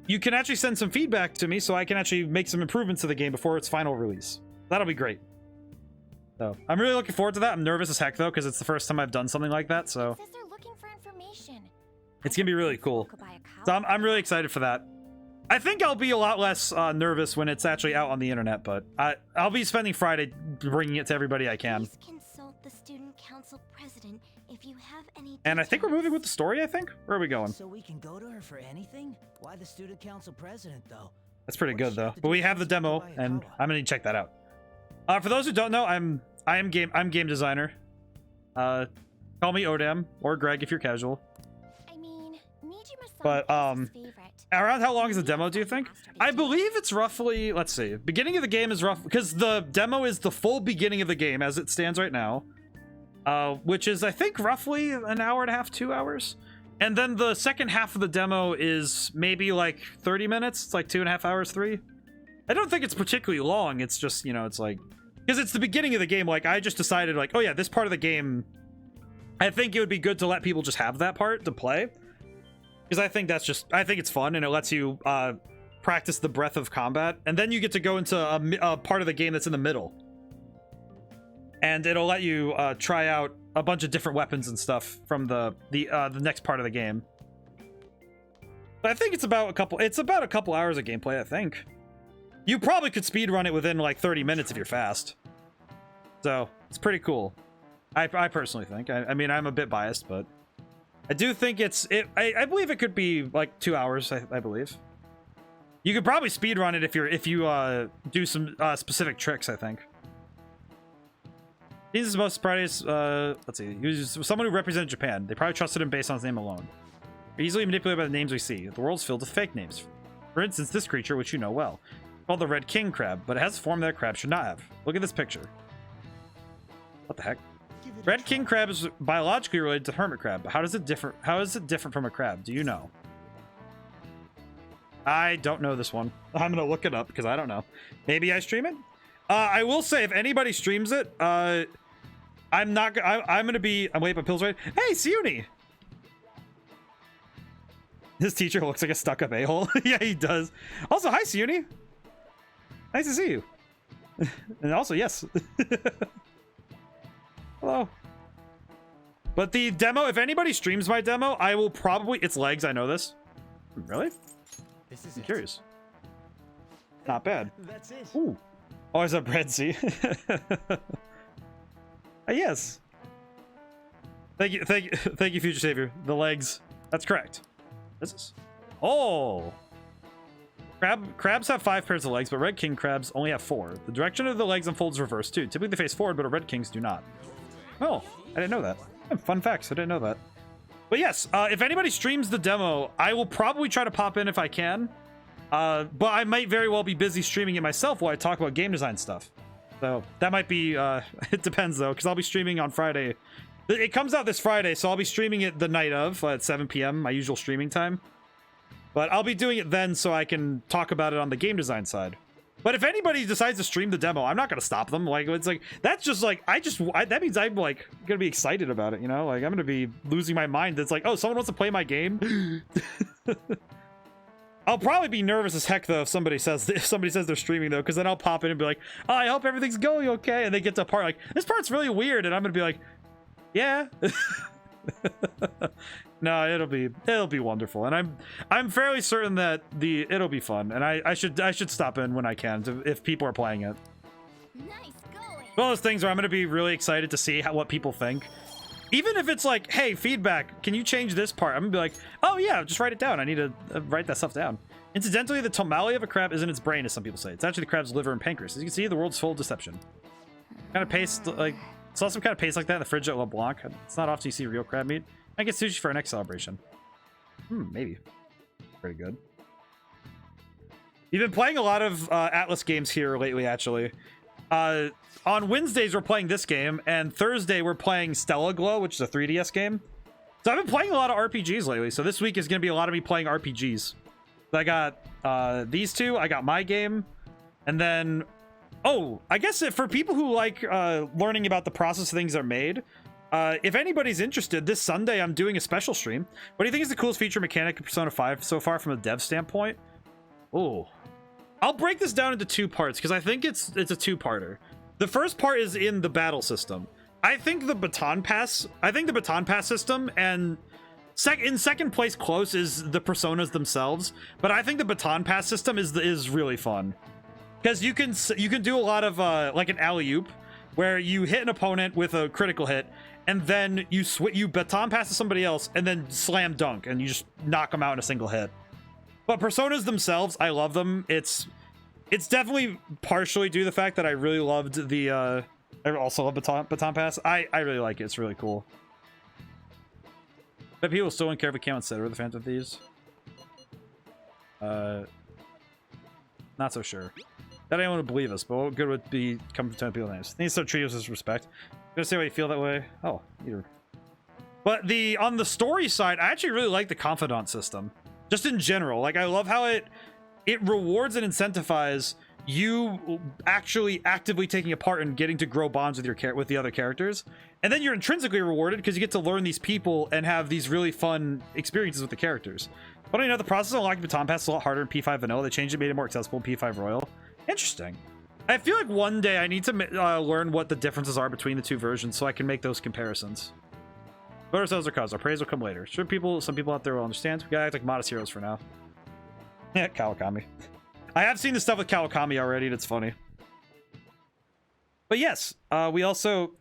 you can actually send some feedback to me so I can actually make some improvements to the game before its final release. That'll be great. So I'm really looking forward to that. I'm nervous as heck though, because it's the first time I've done something like that. So It says they're looking for information. it's gonna be really cool. So I'm really excited for that. I think I'll be a lot less nervous when it's actually out on the internet, but I'll be spending Friday bringing it to everybody I can. Please consult the student council president if you have any. And I think we're moving with the story, I think? Where are we going? So we can go to her for anything? Why the student council president, though? That's pretty good, though. But we have the demo, and I'm gonna need to check that out. For those who don't know, I'm game designer. Call me ODaM, or Greg if you're casual. But, around how long is the demo, do you think? I believe it's roughly, let's see, beginning of the game is rough, because the demo is the full beginning of the game as it stands right now. Which is, I think, roughly an hour and a half, 2 hours. And then the second half of the demo is maybe like 30 minutes. It's like 2.5 hours, 3. I don't think it's particularly long. It's just, you know, it's like, because it's the beginning of the game. Like, I just decided, like, oh yeah, this part of the game, I think it would be good to let people just have that part to play. Because I think it's fun, and it lets you practice the breadth of combat. And then you get to go into a part of the game that's in the middle. And it'll let you try out a bunch of different weapons and stuff from the next part of the game. But I think it's about a couple hours of gameplay, I think. You probably could speedrun it within like 30 minutes if you're fast. So, it's pretty cool. I personally think. I mean, I'm a bit biased, but I do think I believe it could be like 2 hours, I believe. You could probably speedrun it if you do some specific tricks, I think. He's the most brightest, let's see, he was someone who represented Japan. They probably trusted him based on his name alone. We're easily manipulated by the names we see. The world's filled with fake names. For instance, this creature, which you know well, called the Red King Crab, but it has a form that a crab should not have. Look at this picture. What the heck? Red King Crab is biologically related to hermit crab, but how is it different from a crab? Do you know? I don't know this one. I'm gonna look it up because I don't know. Maybe I stream it? I will say, if anybody streams it, I'm waiting for pills right. Hey, Siuni! His teacher looks like a stuck-up a-hole. Yeah, he does. Also, hi, Siuni. Nice to see you. And also, yes. Hello. But the demo, if anybody streams my demo, I will probably... It's legs, I know this. Really? I'm curious. Not bad. That's it. Ooh. Oh, is that bread? See? Yes. Thank you, future savior. The legs. That's correct. This is. Oh. Crabs have 5 pairs of legs, but red king crabs only have 4. The direction of the legs unfolds reverse too. Typically they face forward, but red kings do not. Oh, I didn't know that. Fun facts. I didn't know that. But yes, if anybody streams the demo, I will probably try to pop in if I can. But I might very well be busy streaming it myself while I talk about game design stuff. So that might be, it depends though, because I'll be streaming on Friday. It comes out this Friday, so I'll be streaming it the night of at 7 p.m., my usual streaming time. But I'll be doing it then so I can talk about it on the game design side. But if anybody decides to stream the demo, I'm not going to stop them. Like, it's like, that's just like, that means I'm like going to be excited about it, you know? Like, I'm going to be losing my mind. It's like, oh, someone wants to play my game? I'll probably be nervous as heck though if somebody says they're streaming though, because then I'll pop in and be like, oh, I hope everything's going okay, and they get to a part like, this part's really weird, and I'm gonna be like, yeah. No, it'll be wonderful, and I'm fairly certain that it'll be fun, and I should stop in when I can if people are playing it. Nice going. One of those things where I'm going to be really excited to see what people think. Even if it's like, hey, feedback, can you change this part? I'm going to be like, oh yeah, just write it down. I need to write that stuff down. Incidentally, the tamale of a crab isn't its brain, as some people say. It's actually the crab's liver and pancreas. As you can see, the world's full of deception. Kind of paste, like, saw some kind of paste like that in the fridge at LeBlanc. It's not often you see real crab meat. I get sushi for our next celebration. Maybe. Pretty good. You've been playing a lot of Atlas games here lately, actually. On Wednesdays, we're playing this game, and Thursday, we're playing Stella Glow, which is a 3DS game. So I've been playing a lot of RPGs lately, so this week is going to be a lot of me playing RPGs. So I got these two, I got my game, and then... Oh, I guess for people who like learning about the process things are made, if anybody's interested, this Sunday I'm doing a special stream. What do you think is the coolest feature mechanic in Persona 5 so far from a dev standpoint? Oh, I'll break this down into two parts because I think it's a two-parter. The first part is in the battle system. I think the baton pass system, and in second place close is the personas themselves, but I think the baton pass system is really fun. Because you can do a lot of like an alley-oop where you hit an opponent with a critical hit, and then you baton pass to somebody else and then slam dunk and you just knock them out in a single hit. But personas themselves, I love them. It's definitely partially due to the fact that I really loved the I also love baton pass. I really like it. It's really cool. But people still don't care if we can't consider the Phantom Thieves. Not so sure. That anyone would believe us, but what good would it be coming from 10 people names? They need to start treating us with respect. I'm gonna say why you feel that way. Oh, either. But on the story side, I actually really like the confidant system. Just in general. Like, I love how it rewards and incentivizes you actually actively taking a part and getting to grow bonds with the other characters. And then you're intrinsically rewarded because you get to learn these people and have these really fun experiences with the characters. But you know, the process of unlocking baton pass is a lot harder in P5 Vanilla. They changed it, made it more accessible in P5 Royal. Interesting. I feel like one day I need to learn what the differences are between the two versions so I can make those comparisons. But ourselves are cause. Our praise will come later. Sure, some people out there will understand. We gotta act like modest heroes for now. Yeah, Kawakami. I have seen the stuff with Kawakami already, and it's funny. But yes, we also...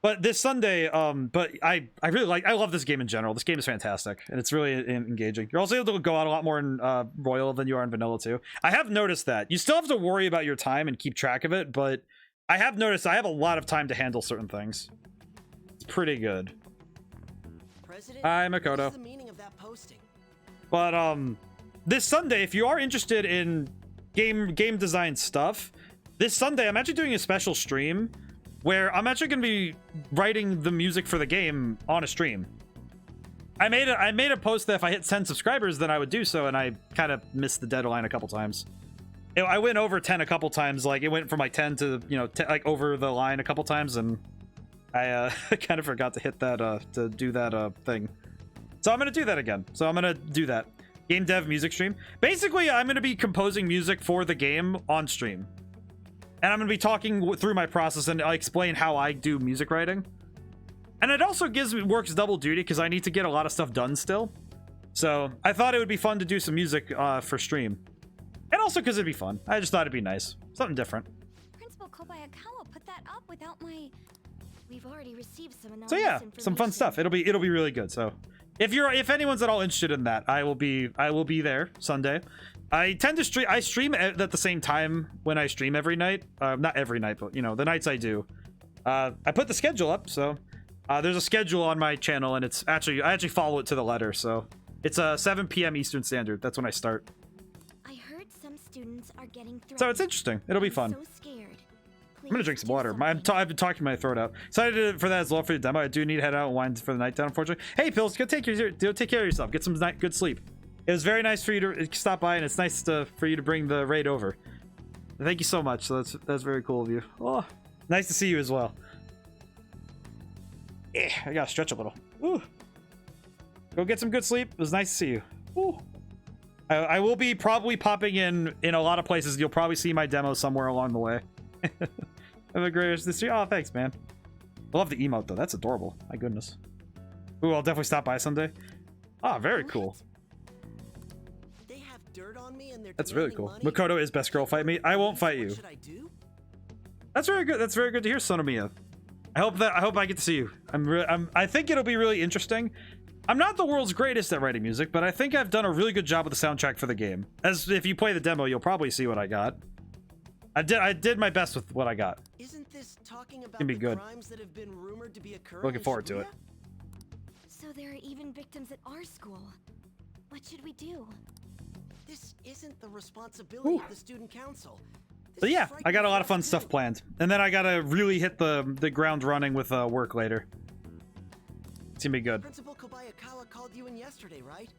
But this Sunday, but I really I love this game in general. This game is fantastic, and it's really engaging. You're also able to go out a lot more in Royal than you are in Vanilla, too. I have noticed that. You still have to worry about your time and keep track of it, but I have noticed I have a lot of time to handle certain things. It's pretty good. Hi, Makoto. What's the meaning of that posting? But, this Sunday, if you are interested in game design stuff, this Sunday, I'm actually doing a special stream where I'm actually going to be writing the music for the game on a stream. I made a post that if I hit 10 subscribers, then I would do so, and I kind of missed the deadline a couple times. I went over 10 a couple times, like it went from like 10 to, you know, like over the line a couple times, and I kind of forgot to hit that, to do that thing. So I'm going to do that again. So I'm going to do that. Game dev music stream. Basically, I'm going to be composing music for the game on stream. And I'm going to be talking through my process, and I explain how I do music writing. And it also works double duty because I need to get a lot of stuff done still. So I thought it would be fun to do some music for stream. And also because it'd be fun. I just thought it'd be nice. Something different. Principal Kobayakawa put that up without my... We've already received some anonymous So yeah, some fun stuff. It'll be really good. So if anyone's at all interested in that, I will be there Sunday. I tend to stream. I stream at the same time when I stream every night. Not every night, but you know, the nights I do. I put the schedule up, so there's a schedule on my channel, and it's actually I follow it to the letter. So it's 7 p.m. Eastern Standard. That's when I start. I heard some students are getting threatened. So it's interesting. It'll be fun. I'm so scared. I'm gonna drink some water. I've been talking my throat out. Excited for that as well for the demo. I do need to head out and wind for the night down, unfortunately. Hey, Pills, go take care of yourself. Get some good sleep. It was very nice for you to stop by, and it's nice for you to bring the raid over. Thank you so much. So that's very cool of you. Oh, nice to see you as well. Yeah, I gotta stretch a little. Ooh. Go get some good sleep. It was nice to see you. Ooh. I will be probably popping in a lot of places. You'll probably see my demo somewhere along the way. Have a great rest of this year. Oh, thanks, man. I love the emote, though. That's adorable. My goodness. Ooh, I'll definitely stop by someday. Ah, very cool. They have dirt on me and they're That's really cool. Makoto is best girl. Fight me. I won't fight you. What should I do? That's very good. That's very good to hear, Sonomiya. I hope I get to see you. I think it'll be really interesting. I'm not the world's greatest at writing music, but I think I've done a really good job with the soundtrack for the game. As if you play the demo, you'll probably see what I got. I did my best with what I got. Isn't this talking about It's gonna be good. crimes that have been rumored to be occurring? Looking forward to it. So there are even victims at our school. What should we do? This isn't the responsibility of the student council. But yeah, I got a lot of fun stuff planned, and then I gotta really hit the ground running with work later. It's gonna be good. Principal Kobayakawa called you in yesterday, right?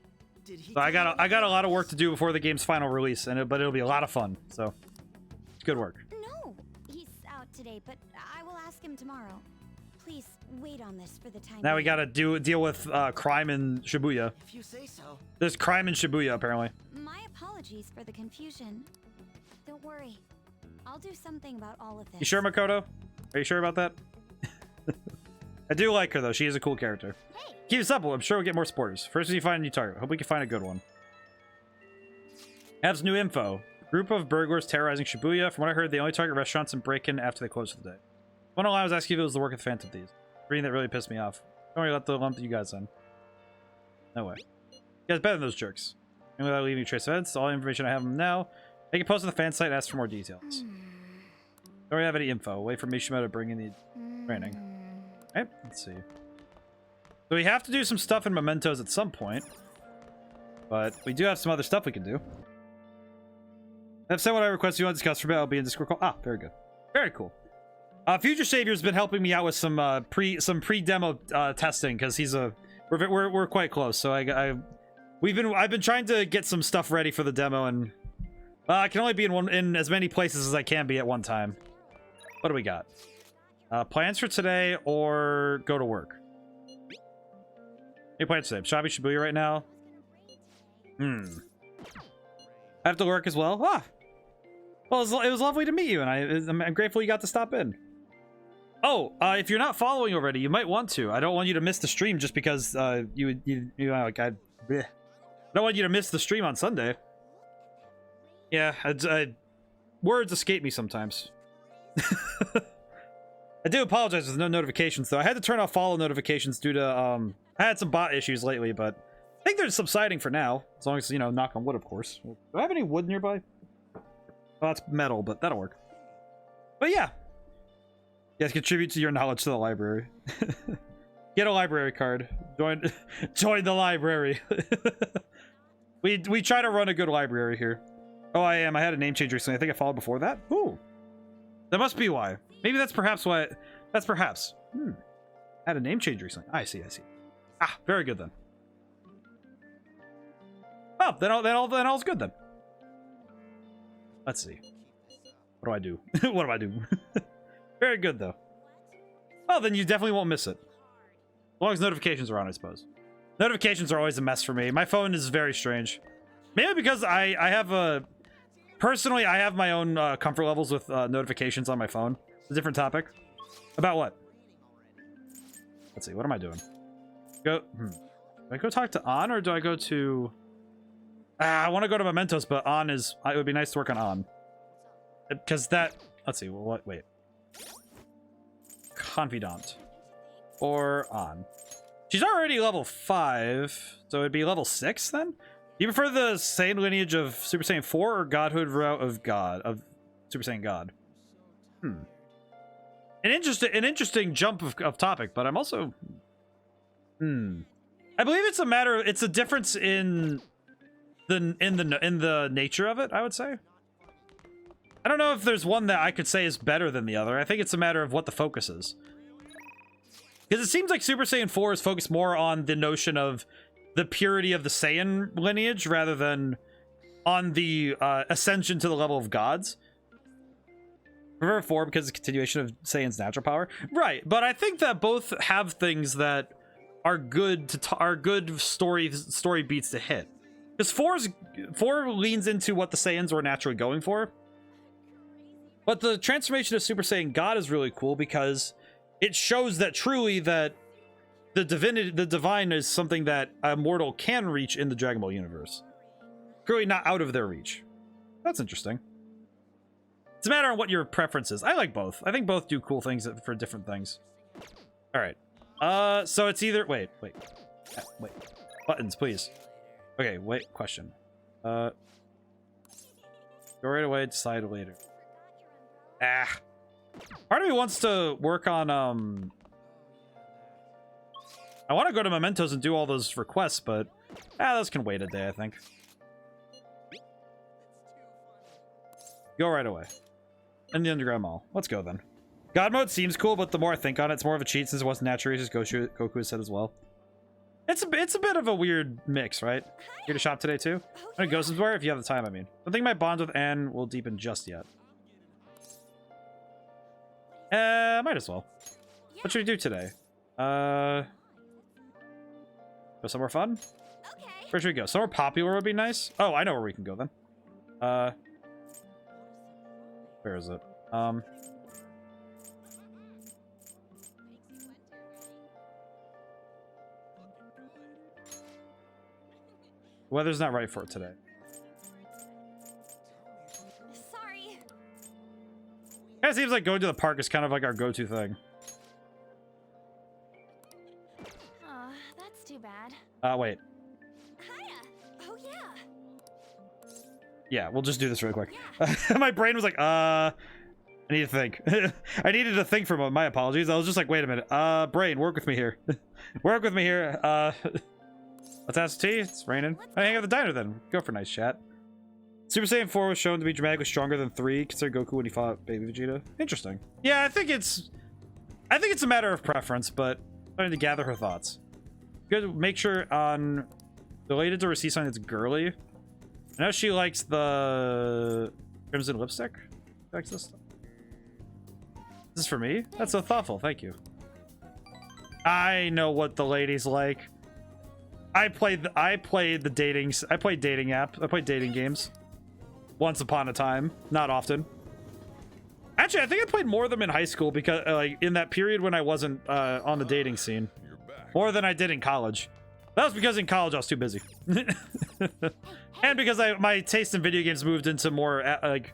Did he? So I got a lot of work to do before the game's final release, but it'll be a lot of fun. So it's good work. No, he's out today, but I will ask him tomorrow. Please wait on this for the time. Now we gotta deal with crime in Shibuya. If you say so. There's crime in Shibuya apparently. My apologies for the confusion. Don't worry, I'll do something about all of this. You sure, Makoto? Are you sure about that? I do like her though. She is a cool character. Keep it simple. I'm sure we'll get more supporters. First, we need to find a new target. Hope we can find a good one. Have some new info. Group of burglars terrorizing Shibuya. From what I heard, they only target restaurants and break in after they close for the day. One line I was asking if it was the work of the Phantom Thieves. Reading that really pissed me off. Don't worry, let the lump you guys in. No way. You guys better than those jerks. And without leaving trace events, all the information I have them now. Make a post on the fan site and ask for more details. Don't really have any info. Wait for Mishima to bring in the training. Alright, let's see. So we have to do some stuff in Mementos at some point. But we do have some other stuff we can do. I've said what I request you want to discuss for a bit. I'll be in Discord call. Ah, very good. Very cool. Future Savior's been helping me out with some pre-demo testing because we're quite close. So I've been trying to get some stuff ready for the demo, and I can only be in as many places as I can be at one time. What do we got? Plans for today or go to work? Any plans today? I'm shopping Shibuya right now. I have to work as well. Ah. Well, it was lovely to meet you, and I'm grateful you got to stop in. Oh, if you're not following already, you might want to. I don't want you to miss the stream just because I don't want you to miss the stream on Sunday. Yeah, words escape me sometimes. I do apologize with no notifications though. I had to turn off follow notifications due to I had some bot issues lately, but I think they're subsiding for now. As long as, you know, knock on wood, of course. Do I have any wood nearby? Oh, that's metal, but that'll work. But yeah. You guys contribute to your knowledge to the library. Get a library card. Join the library. We try to run a good library here. Oh, I am. I had a name change recently. I think I followed before that. Ooh. That must be why. Maybe that's perhaps why. That's perhaps. I had a name change recently. I see. Ah, very good then. Well, then all's good then. Let's see. What do I do? What do I do? Very good though. Well, then you definitely won't miss it. As long as notifications are on, I suppose. Notifications are always a mess for me. My phone is very strange. Maybe because I have a... Personally, I have my own comfort levels with notifications on my phone. It's a different topic. About what? Let's see, what am I doing? Do I go talk to An, or do I go to... I want to go to Mementos, but An is... It would be nice to work on An. Because that... Let's see, what? Wait. Confidant. Or An. She's already level 5, so it'd be level 6 then? Do you prefer the Saiyan lineage of Super Saiyan 4 or Godhood route of Super Saiyan God? An interesting jump of topic, but I'm also... I believe it's a matter of... It's a difference in the nature of it, I would say. I don't know if there's one that I could say is better than the other. I think it's a matter of what the focus is. Because it seems like Super Saiyan 4 is focused more on the notion of the purity of the Saiyan lineage rather than on the ascension to the level of gods. I prefer 4 because it's a continuation of Saiyan's natural power. Right, but I think that both have things that are good story beats to hit. Because 4 leans into what the Saiyans were naturally going for. But the transformation of Super Saiyan God is really cool because it shows that truly that the divine is something that a mortal can reach in the Dragon Ball universe. Clearly not out of their reach. That's interesting. It's a matter of what your preference is. I like both. I think both do cool things for different things. All right. So it's either wait. Buttons, please. Okay, wait. Question. Go right away. Decide later. Ah. Part of me wants to work on I want to go to Mementos and do all those requests, but those can wait a day, I think. Go right away. In the Underground Mall. Let's go then. God mode seems cool, but the more I think on it, it's more of a cheat since it wasn't naturally as Goku has said as well. It's a bit of a weird mix, right? Here to shop today too? I'm gonna go somewhere if you have the time, I mean. I think my bond with Anne will deepen just yet. Might as well. What should we do today? Go somewhere fun? Where should we go? Somewhere popular would be nice. Oh, I know where we can go then. Where is it? Weather's not right for it today. Sorry. Kind of seems like going to the park is kind of like our go-to thing. That's too bad. Wait. Hiya. Oh yeah. Yeah, we'll just do this really quick. Yeah. My brain was like, I need to think. I needed to think for a moment. My apologies. I was just like, wait a minute. Brain, work with me here. Work with me here. Let's have some tea. It's raining. I hang out at the diner then. Go for a nice chat. Super Saiyan 4 was shown to be dramatically stronger than 3. Consider Goku when he fought Baby Vegeta. Interesting. Yeah, I think it's a matter of preference, but I need to gather her thoughts. Good. Make sure on related to her see something that's girly. I know she likes the crimson lipstick. She likes this stuff. This is for me? That's so thoughtful. Thank you. I know what the ladies like. I played dating apps. I played dating games. Once upon a time. Not often. Actually, I think I played more of them in high school because like in that period when I wasn't on the dating scene. More than I did in college. That was because in college I was too busy. And because my taste in video games moved into more like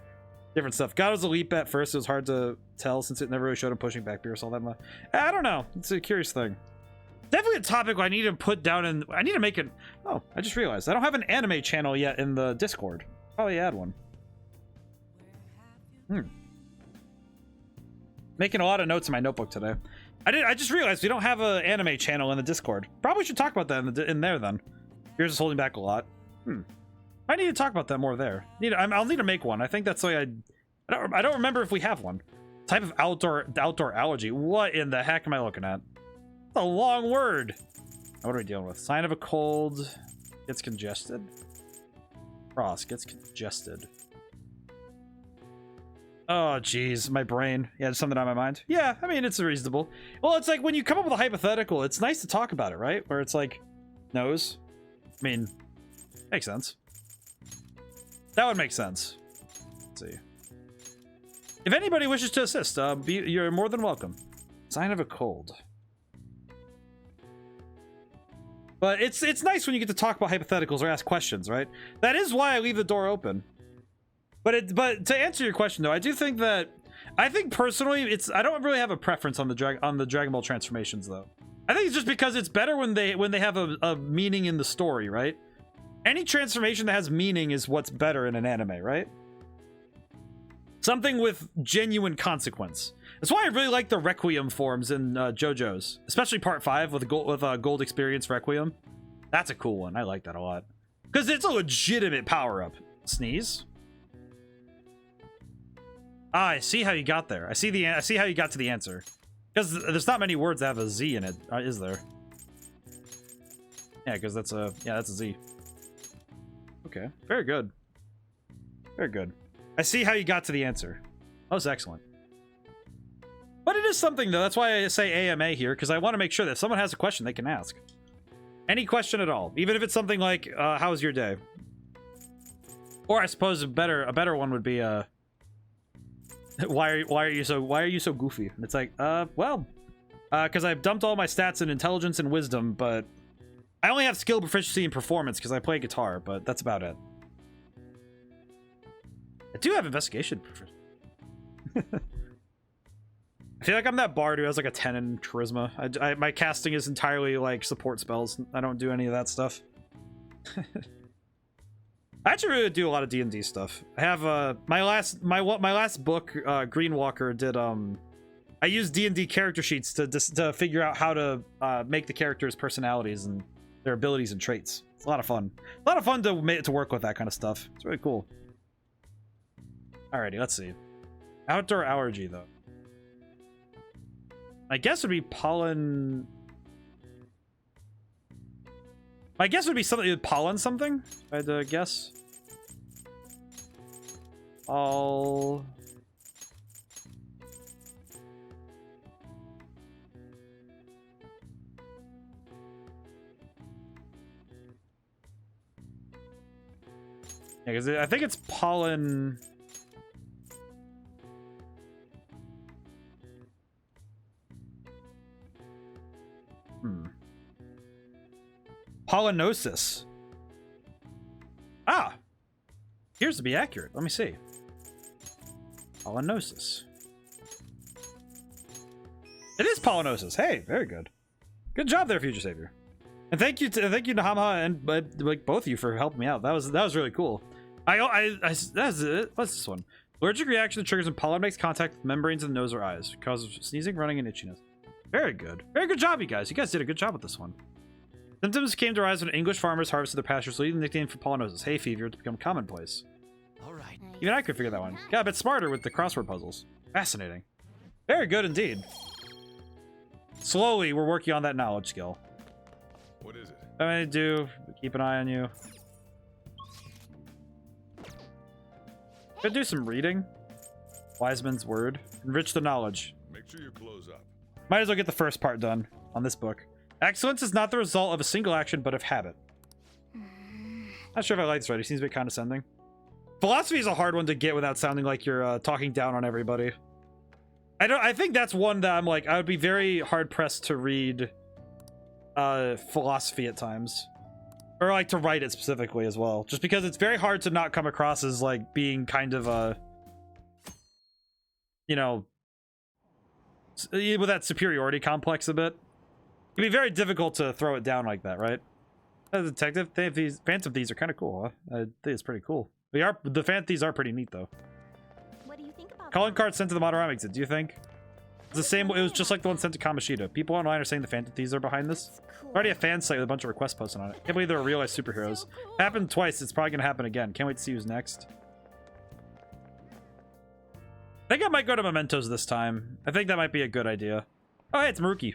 different stuff. God was a leap at first. It was hard to tell since it never really showed him pushing back Beerus all that much. I don't know. It's a curious thing. Definitely a topic I need to put down in. I need to make it. Oh, I just realized I don't have an anime channel yet in the Discord. Probably add one. Making a lot of notes in my notebook today. I just realized we don't have an anime channel in the Discord. Probably should talk about that in there then. Yours is holding back a lot. I need to talk about that more there. I'll need to make one. I think that's like I don't remember if we have one. Type of outdoor allergy. What in the heck am I looking at? That's a long word. What are we dealing with? Sign of a cold. Gets congested. Frost gets congested. Oh, geez. My brain. Yeah, there's something on my mind. Yeah, I mean, it's reasonable. Well, it's like when you come up with a hypothetical, it's nice to talk about it, right? Where it's like, nose. I mean, makes sense. That would make sense. Let's see. If anybody wishes to assist, you're more than welcome. Sign of a cold. But it's nice when you get to talk about hypotheticals or ask questions, right? That is why I leave the door open. But to answer your question though, I do think that I think personally I don't really have a preference on the Dragon Ball transformations though. I think it's just because it's better when they have a meaning in the story, right? Any transformation that has meaning is what's better in an anime, right? Something with genuine consequence. That's why I really like the Requiem forms in JoJo's, especially Part 5 with Gold Experience Requiem. That's a cool one. I like that a lot because it's a legitimate power up. Sneeze. Ah, I see how you got there. I see how you got to the answer. Because there's not many words that have a Z in it, is there? Yeah, because that's a Z. Okay, very good. Very good. I see how you got to the answer. That was excellent. But it is something, though. That's why I say AMA here, because I want to make sure that if someone has a question, they can ask. Any question at all. Even if it's something like, how was your day? Or I suppose a better one would be, why are you so goofy? And it's like, well, because I've dumped all my stats in intelligence and wisdom, but I only have skill, proficiency, and performance because I play guitar, but that's about it. I do have investigation proficiency. I feel like I'm that bard who has like a 10 in charisma. My casting is entirely like support spells. I don't do any of that stuff. I actually really do a lot of D&D stuff. I have my last book, Green Walker, did I used D&D character sheets to figure out how to make the characters' personalities and their abilities and traits. It's a lot of fun. A lot of fun to work with that kind of stuff. It's really cool. Alrighty, let's see. Outdoor allergy though. I guess it would be pollen. My guess would be something with pollen something. I'd guess. All. Yeah, because I think it's pollen. Pollinosis. Ah! Appears to be accurate. Let me see. Pollinosis. It is pollinosis. Hey, very good. Good job there, Future Savior. And thank you to Nahama and like both of you for helping me out. That was really cool. That's it. What's this one? Allergic reaction that triggers when pollen makes contact with membranes of the nose or eyes, causes sneezing, running, and itchiness. Very good. Very good job, you guys. You guys did a good job with this one. Symptoms came to rise when English farmers harvested their pastures, leading the nickname for pollinosis, hay fever, to become commonplace. All right. Even I could figure that one. Got a bit smarter with the crossword puzzles. Fascinating. Very good indeed. Slowly, we're working on that knowledge skill. What is it? What I do, keep an eye on you. Could do some reading. Wiseman's word. Enrich the knowledge. Make sure you close up. Might as well get the first part done on this book. Excellence is not the result of a single action, but of habit. Not sure if I like this right. He seems a bit condescending. Philosophy is a hard one to get without sounding like you're talking down on everybody. I think that's one that I'm like, I would be very hard pressed to read philosophy at times. Or like to write it specifically as well. Just because it's very hard to not come across as like being kind of a, you know, with that superiority complex a bit. It'd be very difficult to throw it down like that, right? As a detective, Phantom Thieves are kind of cool, huh? I think it's pretty cool. The Phantom Thieves are pretty neat, though. What do you think about Calling card sent to the Madarame exit, do you think? It's the same, it was just like the one sent to Kamoshida. People online are saying the Phantom Thieves are behind this. Already a fan site with a bunch of requests posted on it. Can't believe they're real-life superheroes. Happened twice, it's probably gonna happen again. Can't wait to see who's next. I think I might go to Mementos this time. I think that might be a good idea. Oh, hey, it's Maruki.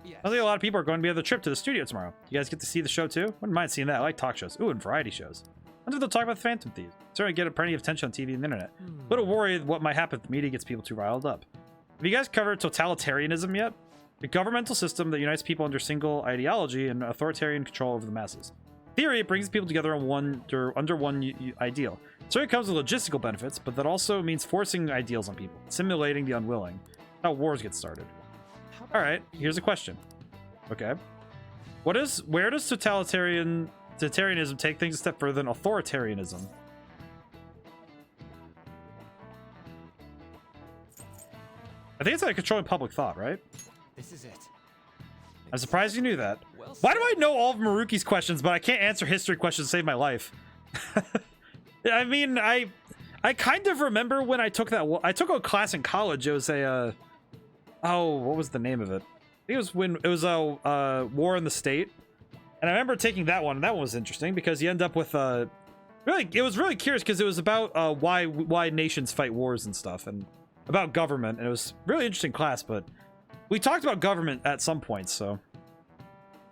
I think a lot of people are going to be on the trip to the studio tomorrow. You guys get to see the show too? Wouldn't mind seeing that. I like talk shows. Ooh, and variety shows. I wonder if they'll talk about the Phantom Thieves. Certainly get plenty of attention on TV and the internet. A little worried what might happen if the media gets people too riled up. Have you guys covered totalitarianism yet? A governmental system that unites people under single ideology and authoritarian control over the masses. In theory, it brings people together under one ideal. So it comes with logistical benefits, but that also means forcing ideals on people, simulating the unwilling. That's how wars get started. Alright, here's a question. Okay. Where does totalitarianism take things a step further than authoritarianism? I think it's like controlling public thought, right? This is it. I'm surprised you knew that. Why do I know all of Maruki's questions, but I can't answer history questions to save my life? I mean, I kind of remember when I took that. I took a class in college. It was a, oh, what was the name of it? I think it was when it was a War in the State, and I remember taking that one. And that one was interesting because you end up with really, it was really curious because it was about why nations fight wars and stuff, and about government, and it was a really interesting class. But we talked about government at some point, so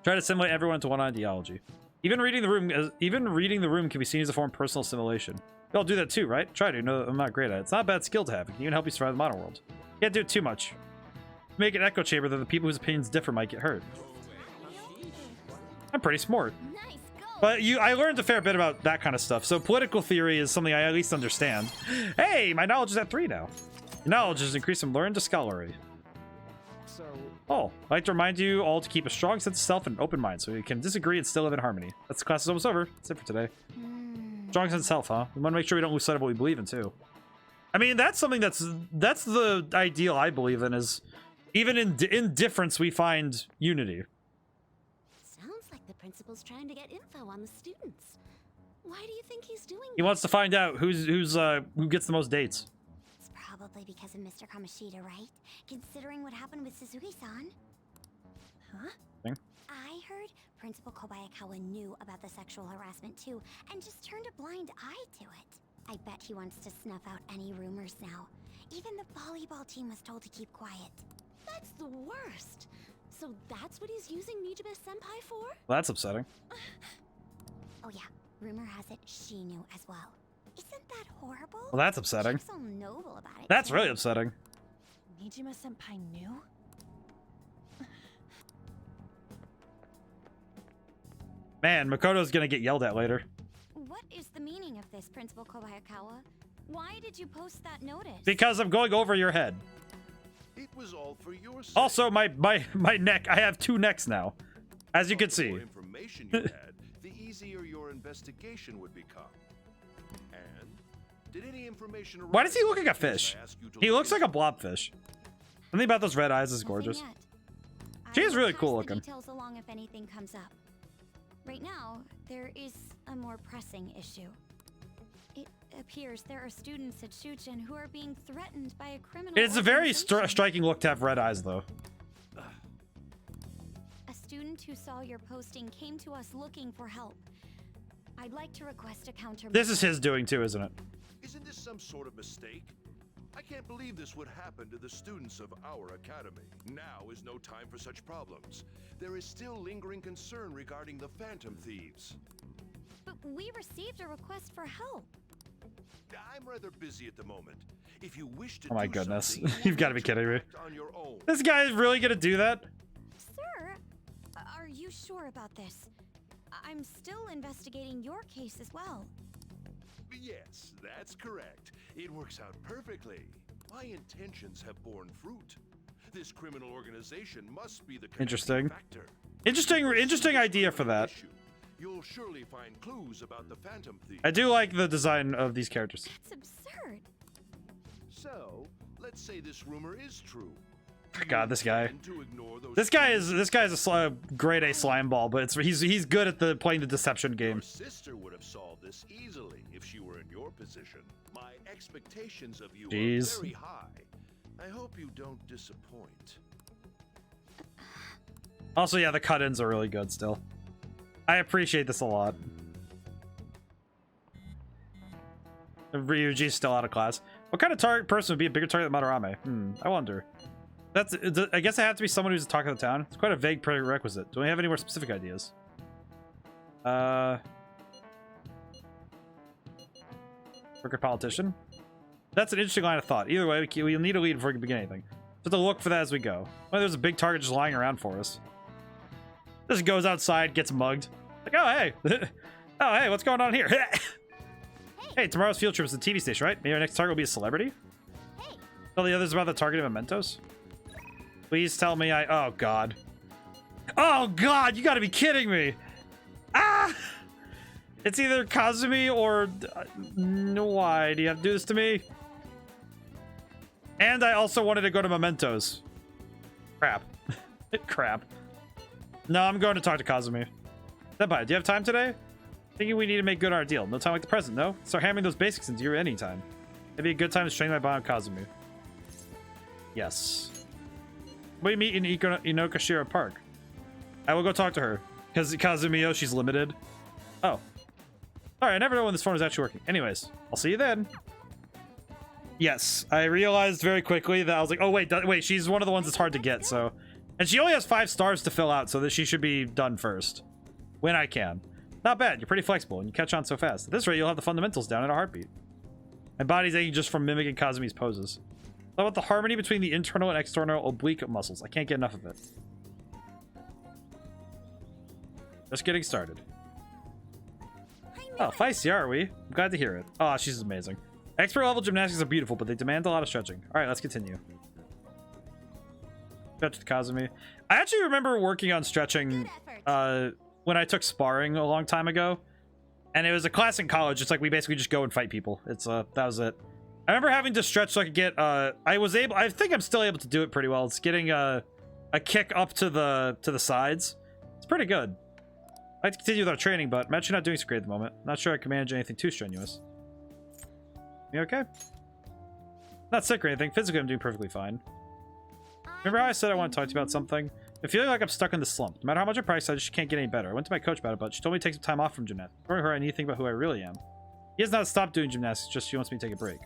try to assimilate everyone into one ideology. Even reading the room can be seen as a form of personal assimilation. You all do that too, right? Try to. No, I'm not great at it. It's not a bad skill to have. It can even help you survive the modern world. You can't do it too much. Make an echo chamber that the people whose opinions differ might get hurt. I'm pretty smart. But I learned a fair bit about that kind of stuff. So political theory is something I at least understand. Hey, my knowledge is at 3 now. Your knowledge has increased from learned to scholarly. Oh, I'd like to remind you all to keep a strong sense of self and an open mind so you can disagree and still live in harmony. That's class is almost over. That's it for today. Strong sense of self, huh? We want to make sure we don't lose sight of what we believe in, too. I mean, that's something that's the ideal I believe in, is even in difference we find unity. Sounds like the principal's trying to get info on the students. Why do you think he's doing He wants to find out who gets the most dates. It's probably because of Mr. Kamoshida, right? Considering what happened with Suzuki-san. Huh? Thing? I heard Principal Kobayakawa knew about the sexual harassment too, and just turned a blind eye to it. I bet he wants to snuff out any rumors now. Even the volleyball team was told to keep quiet. That's the worst. So that's what he's using Nijibe-senpai for? Well, that's upsetting. Oh yeah, rumor has it she knew as well. Isn't that horrible? Well, that's upsetting. She's so noble about it. That's too. really upsetting. Nijima-senpai knew? Man, Makoto's gonna get yelled at later. What is the meaning of this, Principal Kobayakawa? Why did you post that notice? Because I'm going over your head. It was all for your sake. Also, my neck. I have 2 necks now, as you can The see. more information you had, the easier your investigation would become. And did any information Why does he look arise like a in the case fish? I ask you to He look looks like a blobfish. Something about those red eyes is gorgeous. She is really cool looking. Details along if anything comes up. Right now, there is a more pressing issue. It appears there are students at Shuchen who are being threatened by a criminal. It's a very organization. striking look to have red eyes, though. A student who saw your posting came to us looking for help. I'd like to request a counter. This is his doing too, isn't it? Isn't this some sort of mistake? I can't believe this would happen to the students of our academy. Now is no time for such problems. There is still lingering concern regarding the Phantom Thieves. But we received a request for help. I'm rather busy at the moment. If you wish to Oh my do goodness. something, You've got to be kidding me. act on your own. This guy is really gonna do that? Sir, are you sure about this? I'm still investigating your case as well. Yes, that's correct. It works out perfectly. My intentions have borne fruit. This criminal organization must be the connecting Interesting. factor. Interesting idea for that. You'll surely find clues about the Phantom Thief. I do like the design of these characters. It's absurd. So, let's say this rumor is true. God, this guy. To ignore those This guy is a grade A slime ball, but he's good at playing the deception game. Your sister would have solved this easily if she were in your position. My expectations of you Jeez. are very high. I hope you don't disappoint. Also, yeah, the cut-ins are really good still. I appreciate this a lot. Ryuji's still out of class. What kind of person would be a bigger target than Madarame? I wonder. I guess it has to be someone who's the talk of the town. It's quite a vague prerequisite. Do we have any more specific ideas? Worker politician? That's an interesting line of thought. Either way, we'll need a lead before we can begin anything. Just to look for that as we go. Well, there's a big target just lying around for us. Just goes outside, gets mugged. Like, oh, hey. Oh, hey, what's going on here? Hey, tomorrow's field trip is the TV station, right? Maybe our next target will be a celebrity? Tell the others about the targeted mementos? Please tell me oh, God. Oh, God, you gotta be kidding me. Ah! It's either Kazumi or... why do you have to do this to me? And I also wanted to go to mementos. Crap. Crap. No, I'm going to talk to Kazumi. Senpai, do you have time today? Thinking we need to make good our deal. No time like the present, no? Start hammering those basics into you anytime. It'd be a good time to strengthen my bond with Kazumi. Yes. We meet in Inokashira Park. I will go talk to her. Because Kazumi, she's limited. Oh. Sorry, I never know when this phone is actually working. Anyways, I'll see you then. Yes, I realized very quickly that I was like, oh, wait, she's one of the ones that's hard to get, so... And she only has 5 stars to fill out, so that she should be done first. When I can. Not bad, you're pretty flexible, and you catch on so fast. At this rate, you'll have the fundamentals down in a heartbeat. My body's aching just from mimicking Kazumi's poses. How about the harmony between the internal and external oblique muscles? I can't get enough of it. Just getting started. Oh, feisty, are we? I'm glad to hear it. Oh, she's amazing. Expert level gymnastics are beautiful, but they demand a lot of stretching. All right, let's continue. Stretch with Kazumi. I actually remember working on stretching when I took sparring a long time ago. And it was a class in college. It's like we basically just go and fight people. It's that was it. I remember having to stretch so I could get, I think I'm still able to do it pretty well. It's getting a kick up to the sides. It's pretty good. I'd like to continue with our training, but I'm actually not doing so great at the moment. Not sure I can manage anything too strenuous. You okay? Not sick or anything. Physically, I'm doing perfectly fine. Remember how I said I want to talk to you about something? I'm feeling like I'm stuck in the slump. No matter how much I practice, I just can't get any better. I went to my coach about it, but she told me to take some time off from gymnastics. According to her, I need to think about who I really am. He has not stopped doing gymnastics, just she wants me to take a break.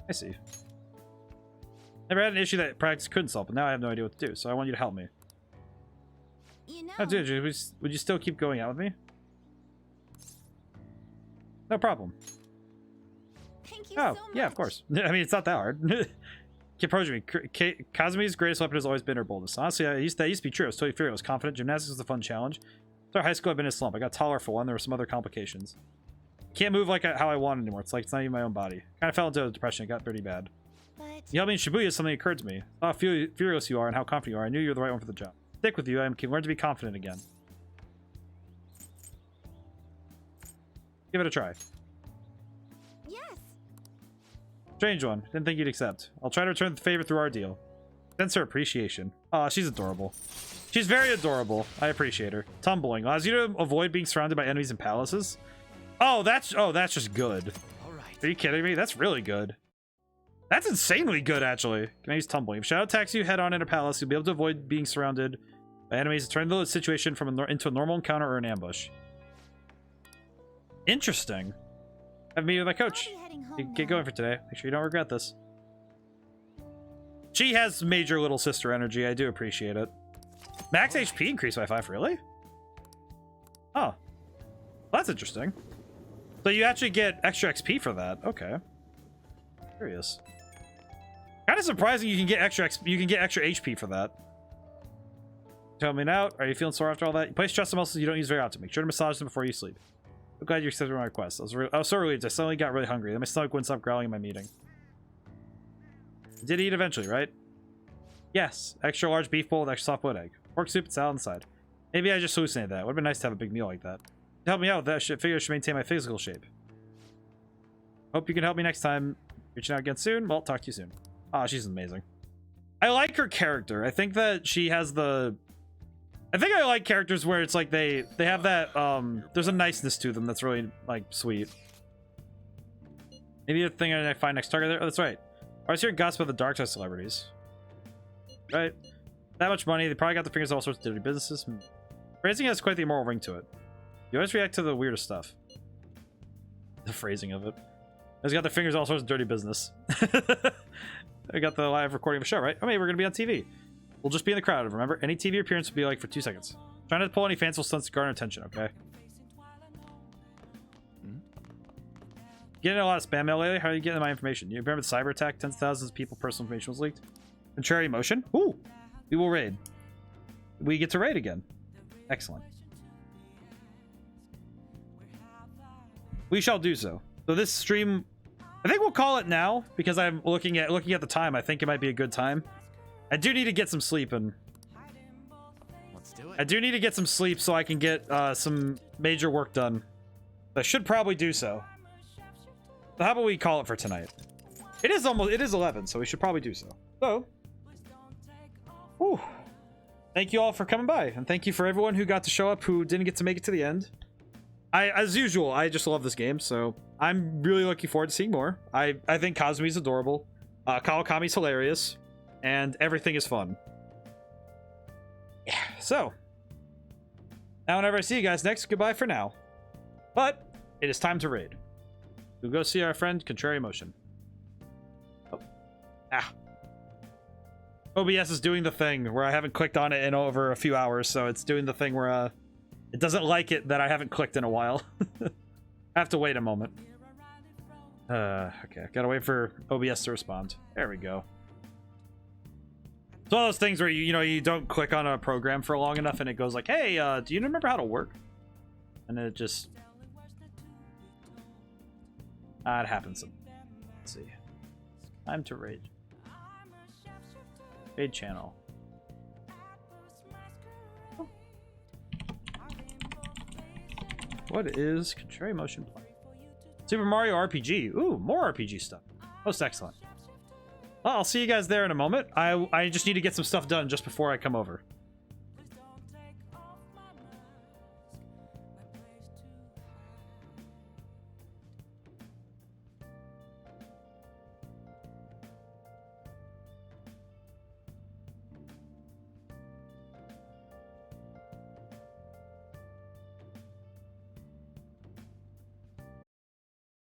I see. Never had an issue that practice couldn't solve, but now I have no idea what to do, so I want you to help me. You know... Oh, dude, would you still keep going out with me? No problem. Thank you so much. Yeah, of course. I mean, it's not that hard. Keep approaching me. Kazumi's greatest weapon has always been her boldness. Honestly, that used to be true. I was totally fearless, confident. Gymnastics was a fun challenge. After high school, I've been in a slump. I got taller for one. There were some other complications. Can't move like how I want anymore. It's like it's not even my own body. Kind of fell into a depression. It got pretty bad. But... You helped me in Shibuya. Something occurred to me. How furious you are and how confident you are. I knew you were the right one for the job. Stick with you. I can learn to be confident again. Give it a try. Yes. Strange one. Didn't think you'd accept. I'll try to return the favor through our deal. Sense her appreciation. Aw, she's adorable. She's very adorable. I appreciate her. Tumbling. Allows you to avoid being surrounded by enemies in palaces. Oh, that's just good. All right. Are you kidding me? That's really good. That's insanely good, actually. Can I use tumbling? If Shadow attacks you head on in a palace, you'll be able to avoid being surrounded by enemies and turn the situation into a normal encounter or an ambush. Interesting. Have me with my coach. Get going for today. Make sure you don't regret this. She has major little sister energy. I do appreciate it. Max HP increased by 5, really? Oh. Well, that's interesting. So you actually get extra XP for that. Okay. Curious. Kind of surprising you can get extra HP for that. Tell me now. Are you feeling sore after all that? You play stress muscles you don't use very often. Make sure to massage them before you sleep. I'm glad you accepted my request. I was so relieved. I suddenly got really hungry. Then my stomach wouldn't stop growling in my meeting. I did eat eventually, right? Yes. Extra large beef bowl with extra soft boiled egg. Pork soup and salad on the side. Maybe I just hallucinated that. Would have been nice to have a big meal like that. To help me out with that, I figure I should maintain my physical shape. Hope you can help me next time. Reaching out again soon. Well, talk to you soon. Ah, she's amazing. I like her character. I think that she has the... I think I like characters where it's like they have that, there's a niceness to them that's really, like, sweet. Maybe the thing I find next target there? Oh, that's right. I was hearing gossip about the dark side celebrities. Right? That much money, they probably got their fingers in all sorts of dirty businesses. Phrasing has quite the immoral ring to it. You always react to the weirdest stuff. The phrasing of it. He's got their fingers in all sorts of dirty business. I got the live recording of a show, right? Oh, maybe we're gonna be on TV. We'll just be in the crowd, remember? Any TV appearance will be like for 2 seconds. Trying to pull any fanciful stunts to garner attention, okay? Getting a lot of spam mail lately? How are you getting my information? You remember the cyber attack? Tens of thousands of people's personal information was leaked? Contrary motion? Ooh! We will raid. We get to raid again. Excellent. We shall do so. So this stream, I think we'll call it now because I'm looking at the time. I think it might be a good time. I do need to get some sleep and Let's do it. I do need to get some sleep so I can get some major work done. I should probably do so. So how about we call it for tonight? It is 11, so we should probably do so. So, whew. Thank you all for coming by, and thank you for everyone who got to show up who didn't get to make it to the end. As usual, I just love this game, so I'm really looking forward to seeing more. I think Kazumi's adorable. Kawakami's hilarious. And everything is fun. Yeah, so. Now whenever I see you guys next, goodbye for now. But, it is time to raid. We'll go see our friend, Contrary Motion. Oh. Ah. OBS is doing the thing where I haven't clicked on it in over a few hours, so it's doing the thing where, it doesn't like it that I haven't clicked in a while. I have to wait a moment. Okay, gotta wait for OBS to respond. There we go. It's one of those things where you don't click on a program for long enough and it goes like, hey, do you remember how to work? And then it just... it happens. Let's see. Time to raid. Raid channel. What is Contrary Motion Play? Super Mario RPG. Ooh, more RPG stuff. Most excellent. Well, I'll see you guys there in a moment. I just need to get some stuff done just before I come over.